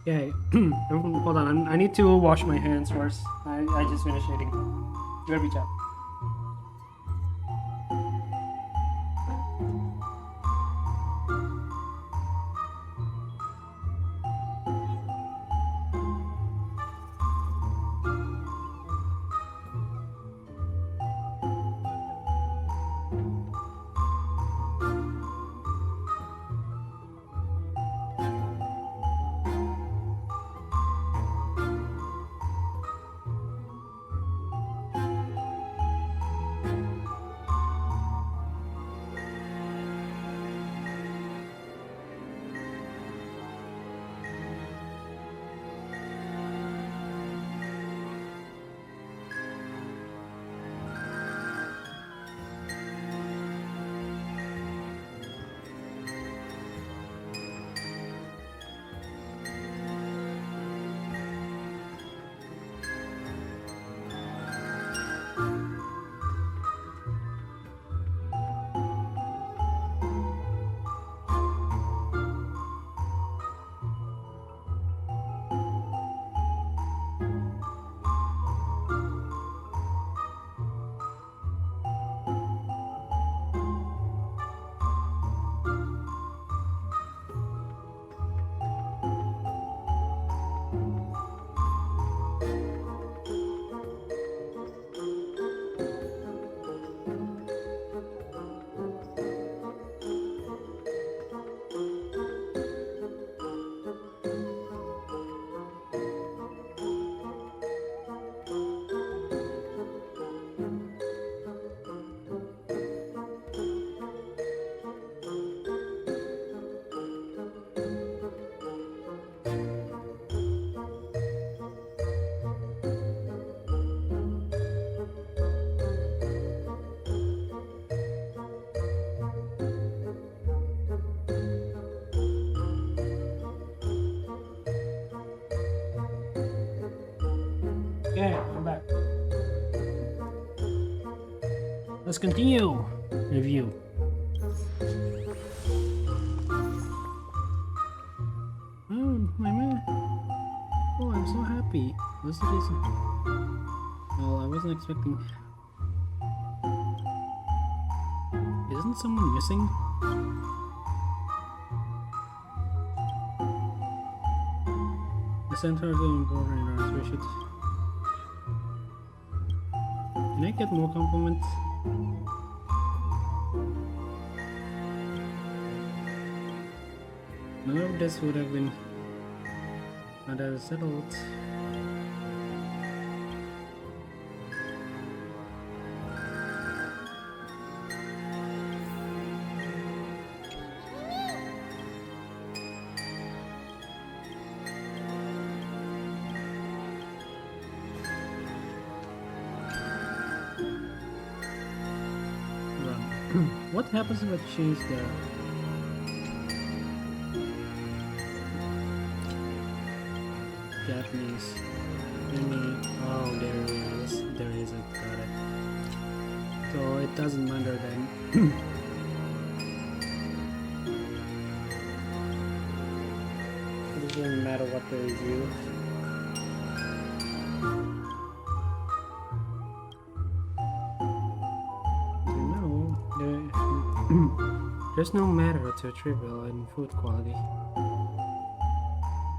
Yeah, hold on, I need to wash my hands first. I just finished eating. Very chat. Okay, I'm back. Let's continue review. Oh, my man. Oh, I'm so happy. What's the reason? Well, I wasn't expecting. Isn't someone missing? The center is important in our species. Can I get more compliments? None of this would have been settled. What happens if I change the Japanese? Oh, there is it, got it. So it doesn't matter then. It doesn't matter what the review. There's no matter to trivial in food quality.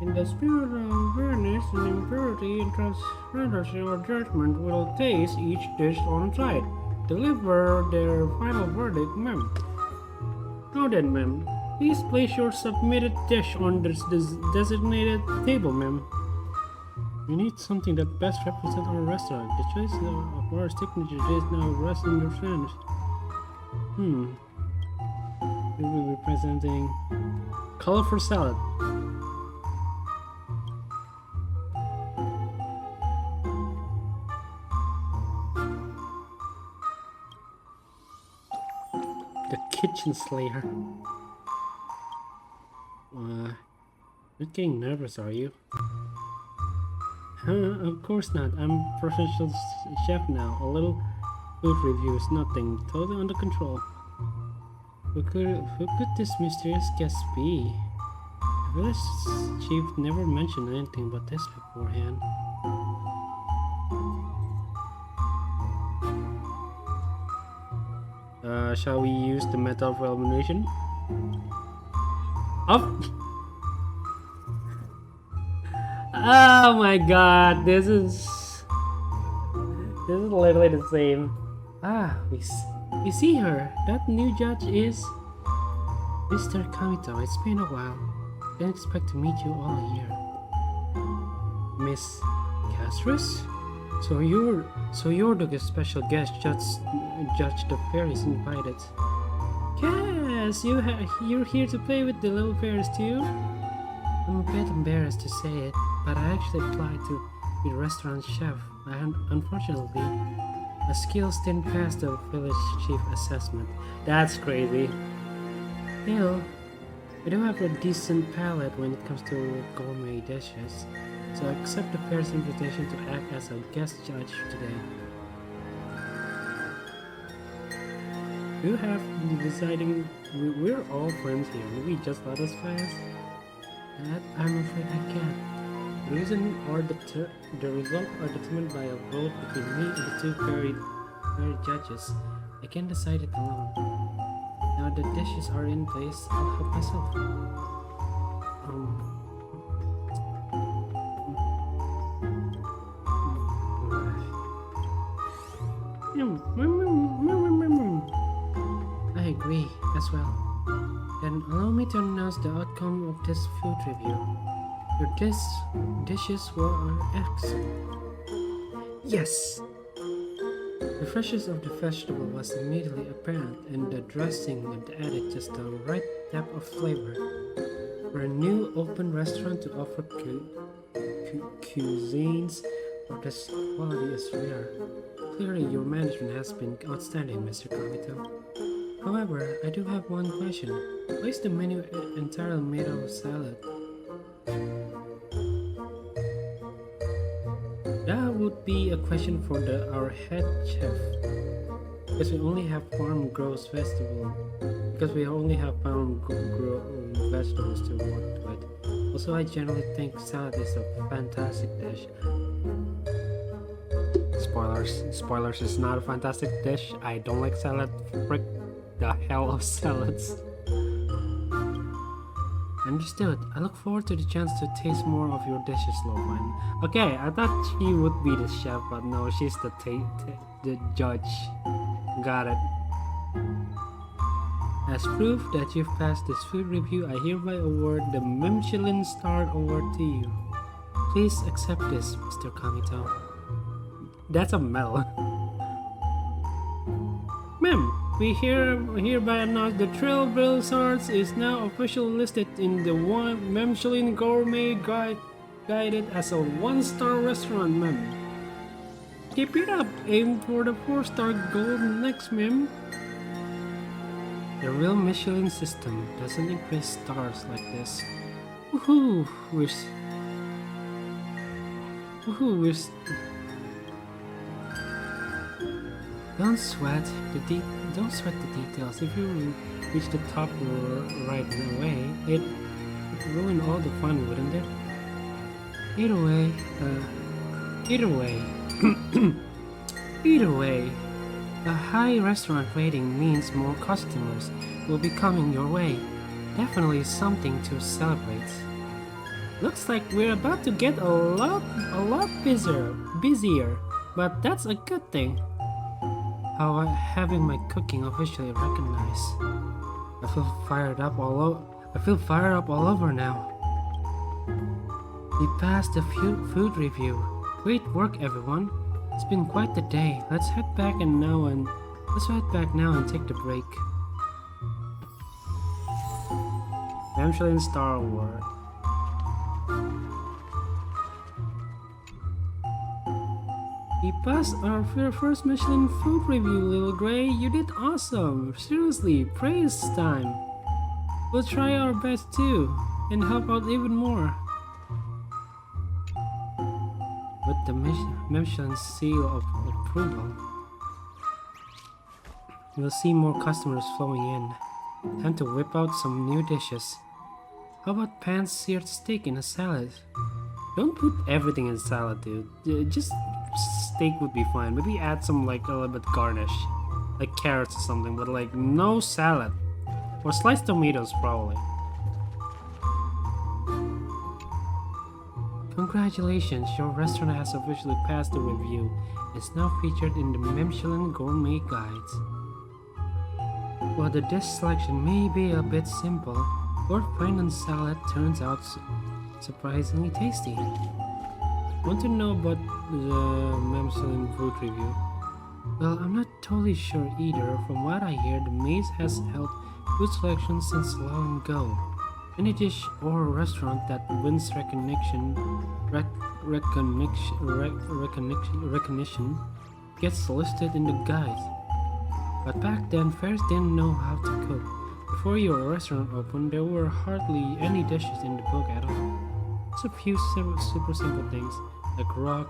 In the spirit of fairness and impurity and transparency or judgment will taste each dish on site. Deliver their final verdict, ma'am. Now then, ma'am, please place your submitted dish on this designated table, ma'am. We need something that best represents our restaurant. The choice of our signature dish now rests in your hands. We will be presenting colorful salad. The kitchen slayer. You're getting nervous, are you? Of course not. I'm a professional chef now. A little food review is nothing. Totally under control. Who could this mysterious guest be? The village chief never mentioned anything but this beforehand. Shall we use the method of elimination? Oh my god, this is literally the same. We see her. That new judge is Mr. Kamito. It's been a while. Didn't expect to meet you all here. Miss Castris? So you're the special guest judge the fairies invited. Yes, you're here to play with the little fairies too? I'm a bit embarrassed to say it, but I actually applied to be a restaurant chef, and unfortunately my skills didn't pass the village chief assessment. That's crazy. Still, I do have a decent palate when it comes to gourmet dishes, so I accept the fair's invitation to act as a guest judge today. You have been deciding we're all friends here. Maybe just let us pass? That I'm afraid I can't. The result are determined by a vote between me and the two fairy judges. I can't decide it alone. Now the dishes are in place, I'll help myself. I agree as well. Then allow me to announce the outcome of this food review. Your dishes were excellent. Yes! The freshness of the vegetable was immediately apparent, and the dressing added just the right depth of flavor. For a new open restaurant to offer cuisines of this quality is rare. Clearly, your management has been outstanding, Mr. Kamito. However, I do have one question. Why is the menu entirely made out of salad? That would be a question for our head chef. Because we only have farm grows vegetable. Because we only have farm grow vegetables to work with. Also, I generally think salad is a fantastic dish. Spoilers. Spoilers, is not a fantastic dish. I don't like salad. Frick the hell of salads. Understood. I look forward to the chance to taste more of your dishes, Lopin. Okay, I thought she would be the chef, but no, she's the judge. Got it. As proof that you've passed this food review, I hereby award the Michelin Star Award to you. Please accept this, Mr. Kamito. That's a medal. Ma'am, we hereby announce the Trail Blizzards is now officially listed in the Michelin Gourmet Guided as a 1-star restaurant, ma'am. Keep it up, aim for the 4-star gold next, ma'am. The real Michelin system doesn't increase stars like this. Woohoo! Don't sweat the details. If you reach the top right away, it would ruin all the fun, wouldn't it? Either way, a high restaurant rating means more customers will be coming your way. Definitely something to celebrate. Looks like we're about to get a lot busier, but that's a good thing. Having my cooking officially recognized. I feel fired up all over now. We passed the food review. Great work, everyone. It's been quite the day. Let's head back now and take the break. Michelin Star Award. We passed our first Michelin food review, Little Gray. You did awesome. Seriously, praise time. We'll try our best too, and help out even more. With the Michelin seal of approval, you'll see more customers flowing in. Time to whip out some new dishes. How about pan-seared steak in a salad? Don't put everything in salad, dude. Just steak would be fine. Maybe add some like a little bit garnish, like carrots or something, but like no salad. Or sliced tomatoes, probably. Congratulations, your restaurant has officially passed the review. It's now featured in the Michelin Gourmet Guides. While the dish selection may be a bit simple, your pine salad turns out surprisingly tasty. Want to know about the Michelin food review? Well, I'm not totally sure either. From what I hear, the maze has held food selection since long ago. Any dish or restaurant that wins recognition gets listed in the guide. But back then, fairs didn't know how to cook. Before your restaurant opened, there were hardly any dishes in the book at all. Just a few super simple things, like raw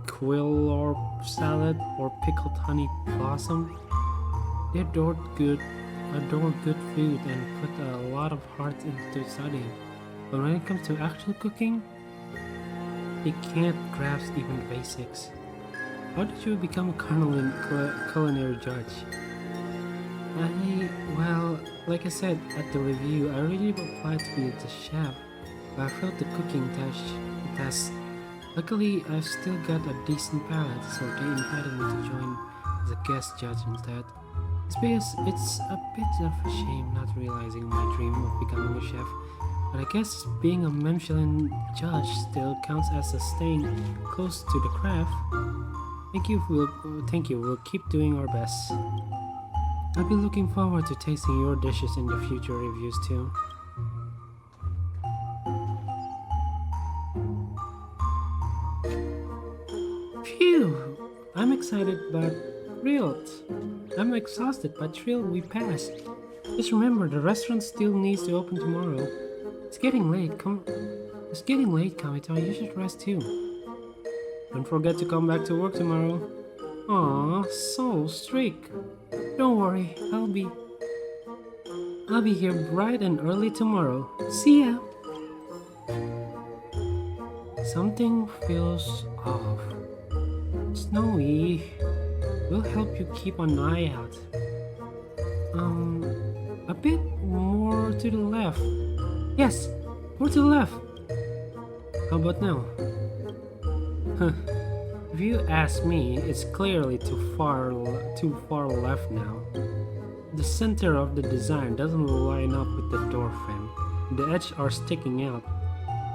quill or salad or pickled honey blossom. They adored good food and put a lot of heart into studying. But when it comes to actual cooking, they can't grasp even the basics. How did you become a culinary judge? Well, like I said at the review, I really applied to be the chef, but I failed the cooking test. Luckily, I've still got a decent palate, so they invited me to join as a guest judge instead. It's because it's a bit of a shame not realizing my dream of becoming a chef, but I guess being a Michelin judge still counts as a staying close to the craft. Thank you, we'll keep doing our best. I'll be looking forward to tasting your dishes in the future reviews too. Phew! I'm excited but thrilled. I'm exhausted but thrilled we passed. Just remember, the restaurant still needs to open tomorrow. It's getting late, Kamito. You should rest too. Don't forget to come back to work tomorrow. Aw, so strict. Don't worry, I'll be here bright and early tomorrow. See ya. Something feels off. Snowy, we'll help you keep an eye out. A bit more to the left. Yes, more to the left. How about now? Huh. If you ask me, it's clearly too far left now. The center of the design doesn't line up with the door frame. The edges are sticking out.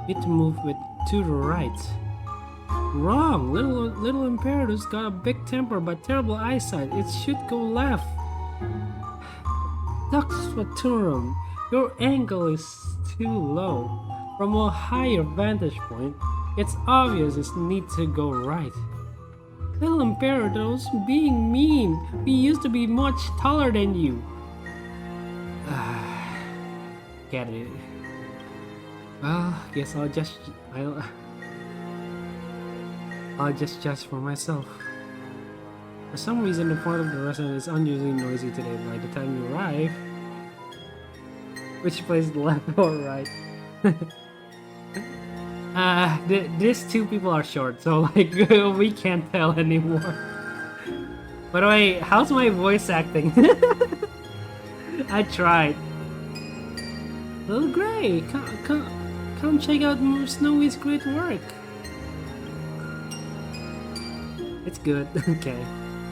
Need to move it to the right. Wrong! Little Imperator's got a big temper but terrible eyesight. It should go left. Dr. Spaturum, your angle is too low. From a higher vantage point, it's obvious it needs to go right. Little Imperator's being mean. We used to be much taller than you. Get it. Well, guess I'll just judge for myself. For some reason, the front of the restaurant is unusually noisy today. By the time you arrive, which place, left or right? These two people are short, so like we can't tell anymore. By the way, how's my voice acting? I tried. Little Gray, come check out Snowy's great work. It's good. Okay.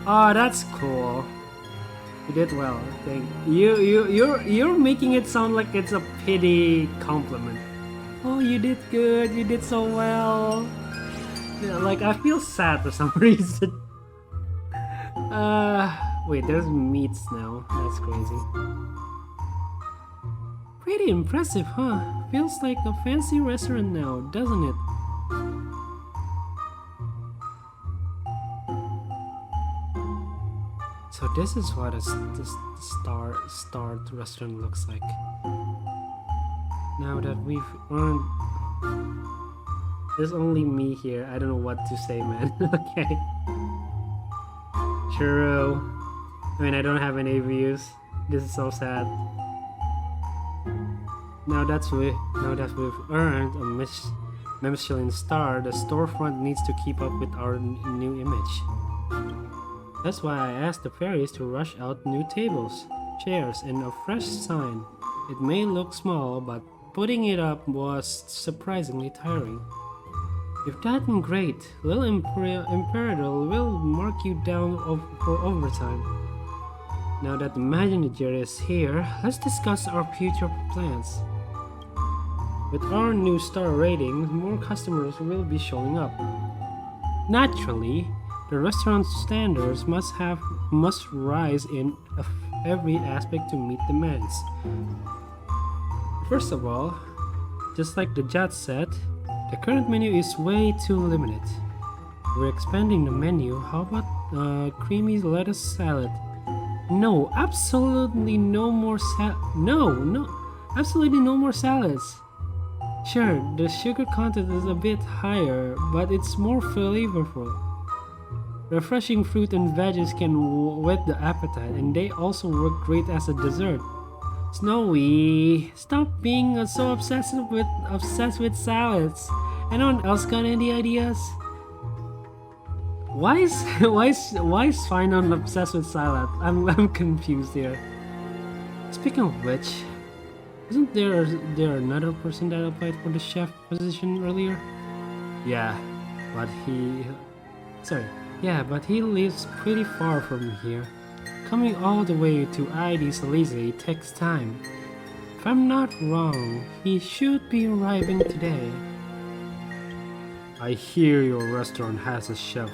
Oh, that's cool. You did well. Thank you're making it sound like it's a pity compliment. Oh, you did good. You did so well. Yeah, like I feel sad for some reason. Wait, there's meats now. That's crazy. Pretty impressive, huh? Feels like a fancy restaurant now, doesn't it? So this is what a starred restaurant looks like. Now that we've earned... There's only me here. I don't know what to say, man. Okay. True. I mean, I don't have any views. This is so sad. Now that we've earned a Michelin star, the storefront needs to keep up with our new image. That's why I asked the fairies to rush out new tables, chairs, and a fresh sign. It may look small, but putting it up was surprisingly tiring. If that isn't great, Little Imperator will mark you down for overtime. Now that the manager is here, let's discuss our future plans. With our new star rating, more customers will be showing up. Naturally, the restaurant's standards must rise in every aspect to meet demands. First of all, just like the judge said, the current menu is way too limited. We're expanding the menu. How about creamy lettuce salad? No, absolutely no more absolutely no more salads. Sure, the sugar content is a bit higher, but it's more flavorful. Refreshing fruit and veggies can whet the appetite, and they also work great as a dessert. Snowy, stop being so obsessed with salads. Anyone else got any ideas? Why is Finon obsessed with salad? I'm confused here. Speaking of which, isn't there another person that applied for the chef position earlier? Yeah, but he lives pretty far from here. Coming all the way to ID Salise takes time. If I'm not wrong, he should be arriving today. I hear your restaurant has a chef.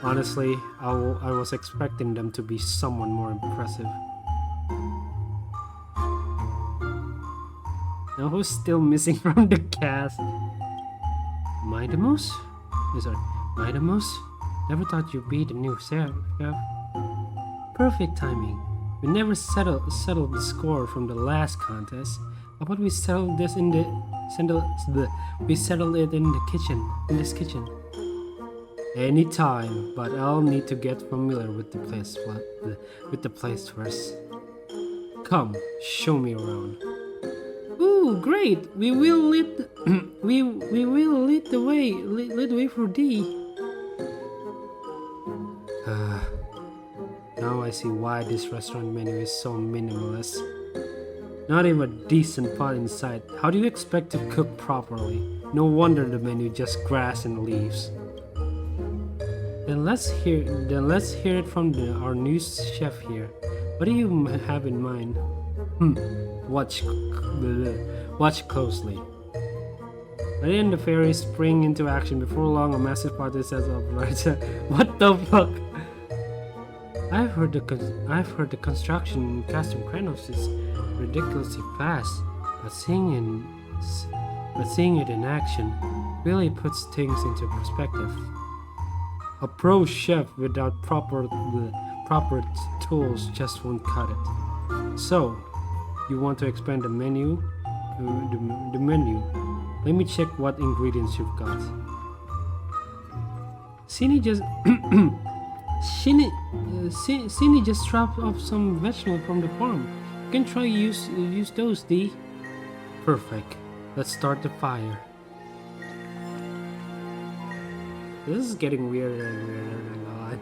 Honestly, I was expecting them to be someone more impressive. Now who's still missing from the cast? Midamus? Midamus? Never thought you'd be the new chef. Perfect timing. We never settled the score from the last contest. How about we settle it in the kitchen? In this kitchen. Anytime, but I'll need to get familiar with the place first. Come, show me around. Ooh, great! We will lead we will lead the way for thee. Now I see why this restaurant menu is so minimalist. Not even a decent pot in sight. How do you expect to cook properly? No wonder the menu just grass and leaves. Then let's hear it from our new chef here. What do you have in mind? Watch closely. By then the fairies spring into action. Before long, a massive party sets up right. What the fuck? I've heard the construction in Custom Kranos is ridiculously fast, but seeing it in action really puts things into perspective. A pro chef without proper tools just won't cut it. So, you want to expand the menu? The menu. Let me check what ingredients you've got. Cine just dropped off some vegetables from the farm. You can try use those, D. Perfect. Let's start the fire. This is getting weirder and weirder, God.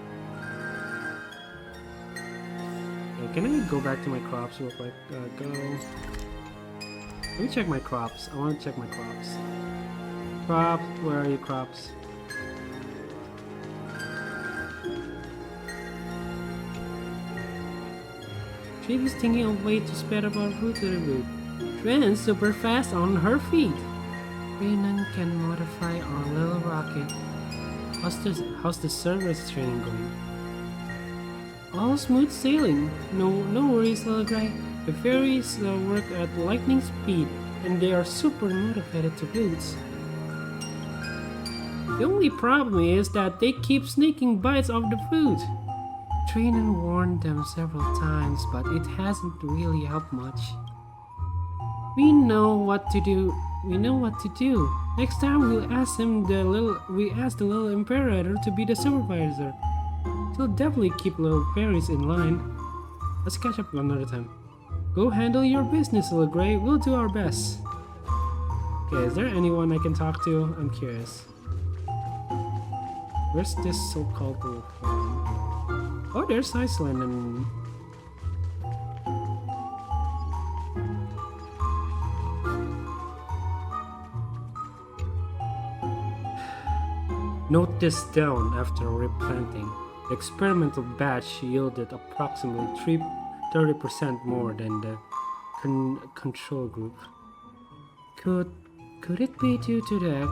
Okay, can I go back to my crops real quick? Go. Let me check my crops. I want to check my crops. Crops, where are you, crops? She is thinking of ways to sped up our food delivery. Trans super fast on her feet. Renan can modify our little rocket. How's the service training going? All smooth sailing. No worries, little guy. The fairies work at lightning speed, and they are super motivated to boot. The only problem is that they keep sneaking bites of the food. Trinan warned them several times, but it hasn't really helped much. We know what to do. Next time we'll ask the little imperator to be the supervisor. He'll definitely keep little fairies in line. Let's catch up another time. Go handle your business, little Grey. We'll do our best. Okay, is there anyone I can talk to? I'm curious. Where's this so-called little farm? Oh, there's Iceland and... Note this down after replanting. The experimental batch yielded approximately 30% more than the control group. Could it be due to the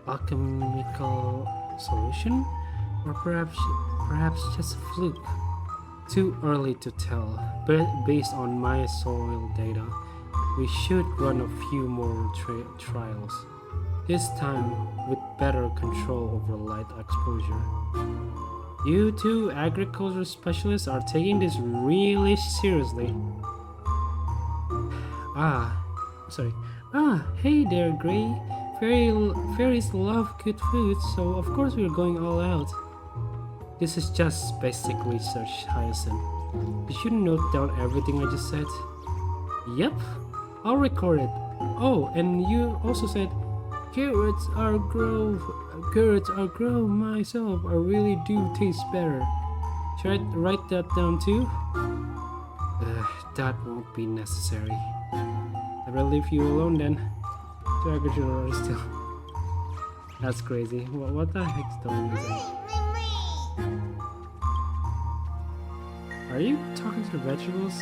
alchemical solution? Or perhaps just a fluke? Too early to tell, but based on my soil data, we should run a few more trials. This time with better control over light exposure. You two agriculture specialists are taking this really seriously. Hey there, Grey. Fairies love good food, so of course we're going all out. This is just basic research, Hyacinth. You should note down everything I just said. Yep, I'll record it. Oh, and you also said carrots are grow myself. I really do taste better. Should I write that down too? That won't be necessary. I will leave you alone then. Agriculture still. That's crazy. What the heck's going on? Are you talking to the vegetables?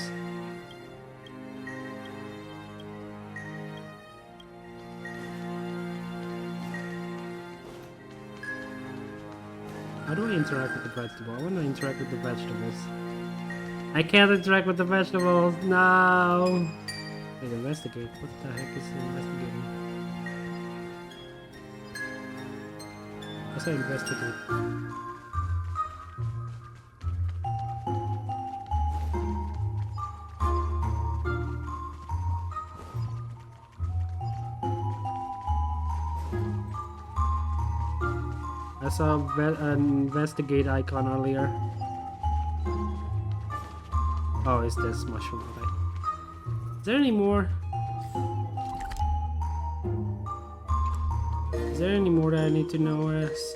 How do I interact with the vegetable? I want to interact with the vegetables. I can't interact with the vegetables. No. Wait, investigate. What the heck is investigating? Let's say investigate. saw an investigate icon earlier. Oh, is this mushroom? Okay. Is there any more? Is there any more that I need to know as?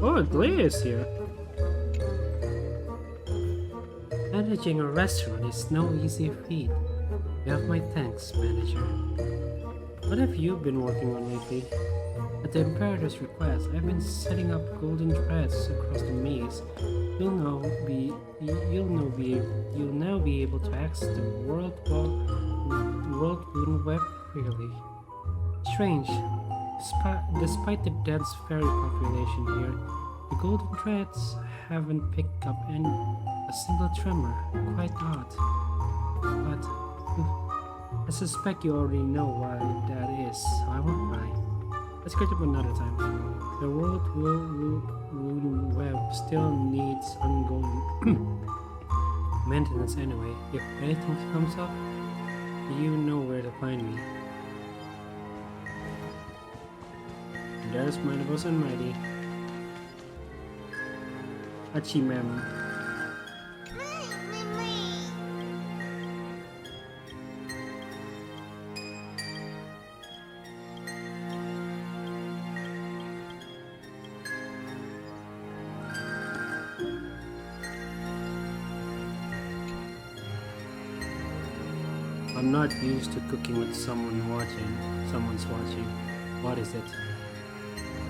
Oh, Glee is here. Managing a restaurant is no easy feat. You have my thanks, manager. What have you been working on lately? At the Imperator's request, I've been setting up golden threads across the maze. You'll now be able to access the world Moon Web freely. Strange. Despite the dense fairy population here, the golden threads haven't picked up a single tremor. Quite odd. But I suspect you already know why that is, so I won't lie. Let's catch up another time. The world Moon Web still needs ongoing maintenance anyway. If anything comes up, you know where to find me. There's Manibus and Mighty. Achimem. I'm not used to cooking with someone's watching. What is it?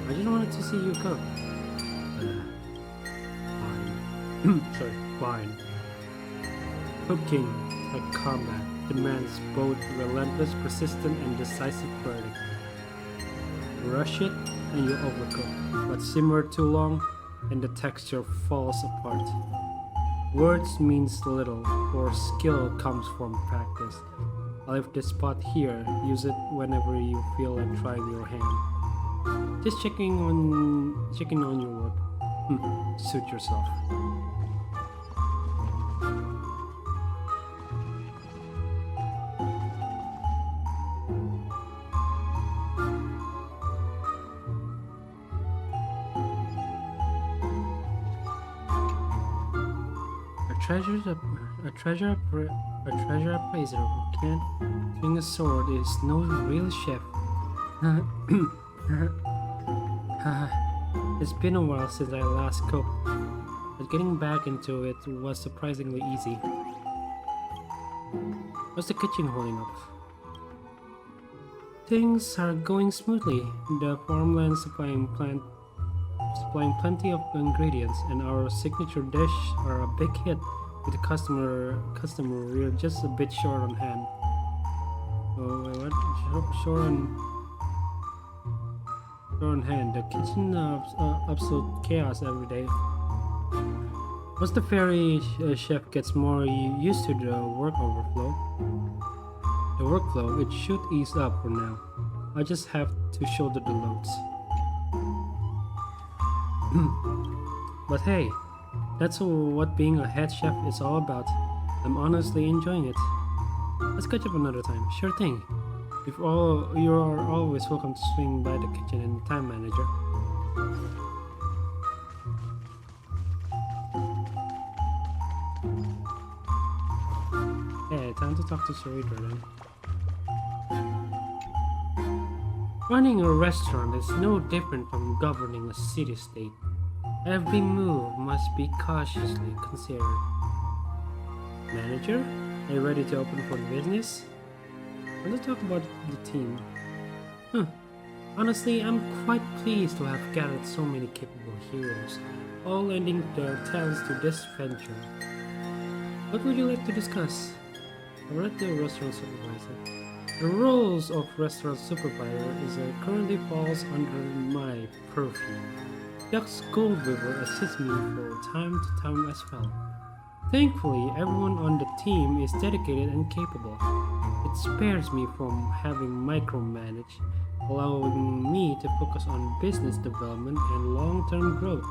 I just wanted to see you cook. Fine. Sorry, fine. Cooking, like combat, demands both relentless, persistent, and decisive burning. Rush it, and you overcook. But simmer too long, and the texture falls apart. Words means little, for skill comes from practice. I left this spot here. Use it whenever you feel like trying your hand. Just checking on your work. Suit yourself. A treasure appraiser who can't swing a sword is no real chef. It's been a while since I last cooked, but getting back into it was surprisingly easy. How's the kitchen holding up? Things are going smoothly. The farmland supplying plenty of ingredients, and our signature dish are a big hit. With the customer, we're just a bit short on hand. Oh, wait, what? Short on hand. The kitchen absolute chaos every day. Once the fairy chef gets more used to the workflow, it should ease up for now. I just have to shoulder the loads. But hey, that's what being a head chef is all about. I'm honestly enjoying it. Let's catch up another time. Sure thing. You are always welcome to swing by the kitchen anytime, manager. Hey, time to talk to Sarita then. Running a restaurant is no different from governing a city-state. Every move must be cautiously considered. Manager, are you ready to open for business? Let's talk about the team. Honestly, I'm quite pleased to have gathered so many capable heroes, all lending their talents to this venture. What would you like to discuss? I read the restaurant supervisor. The roles of restaurant supervisor currently falls under my purview. Duck's Goldweaver assists me from time to time as well. Thankfully, everyone on the team is dedicated and capable. It spares me from having micromanage, allowing me to focus on business development and long-term growth.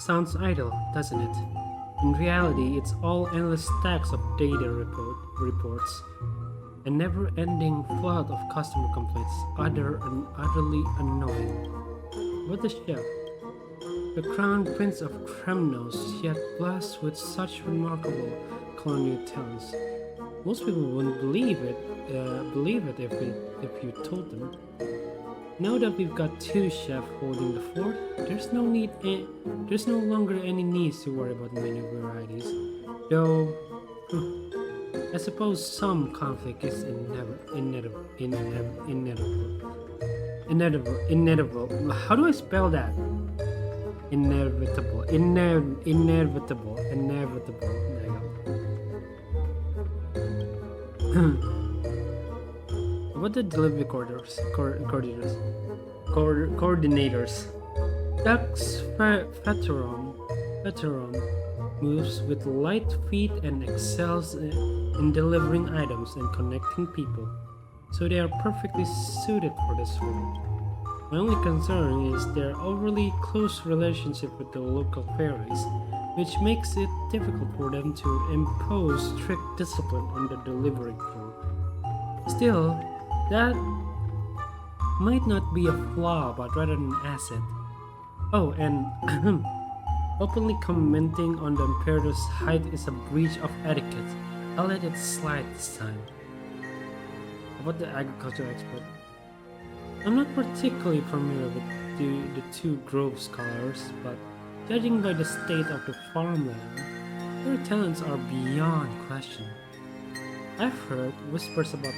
Sounds idle, doesn't it? In reality, it's all endless stacks of data reports, a never-ending flood of customer complaints, utterly annoying. But the chef, the crown prince of Kremnos, yet blessed with such remarkable culinary talents. Most people wouldn't believe it if you told them. Now that we've got two chefs holding the fort, there's no longer any need to worry about menu varieties. Though, I suppose some conflict is inevitable. How do I spell that? Inevitable. Inevitable. There you go. What the delivery coordinators? Duck's veteran moves with light feet and excels in delivering items and connecting people, so they are perfectly suited for this role. My only concern is their overly close relationship with the local fairies, which makes it difficult for them to impose strict discipline on the delivery crew. Still, that might not be a flaw, but rather an asset. Oh, and openly commenting on the Imperator's height is a breach of etiquette. I'll let it slide this time. About the agricultural expert. I'm not particularly familiar with the two Grove scholars, but judging by the state of the farmland, their talents are beyond question. I've heard whispers about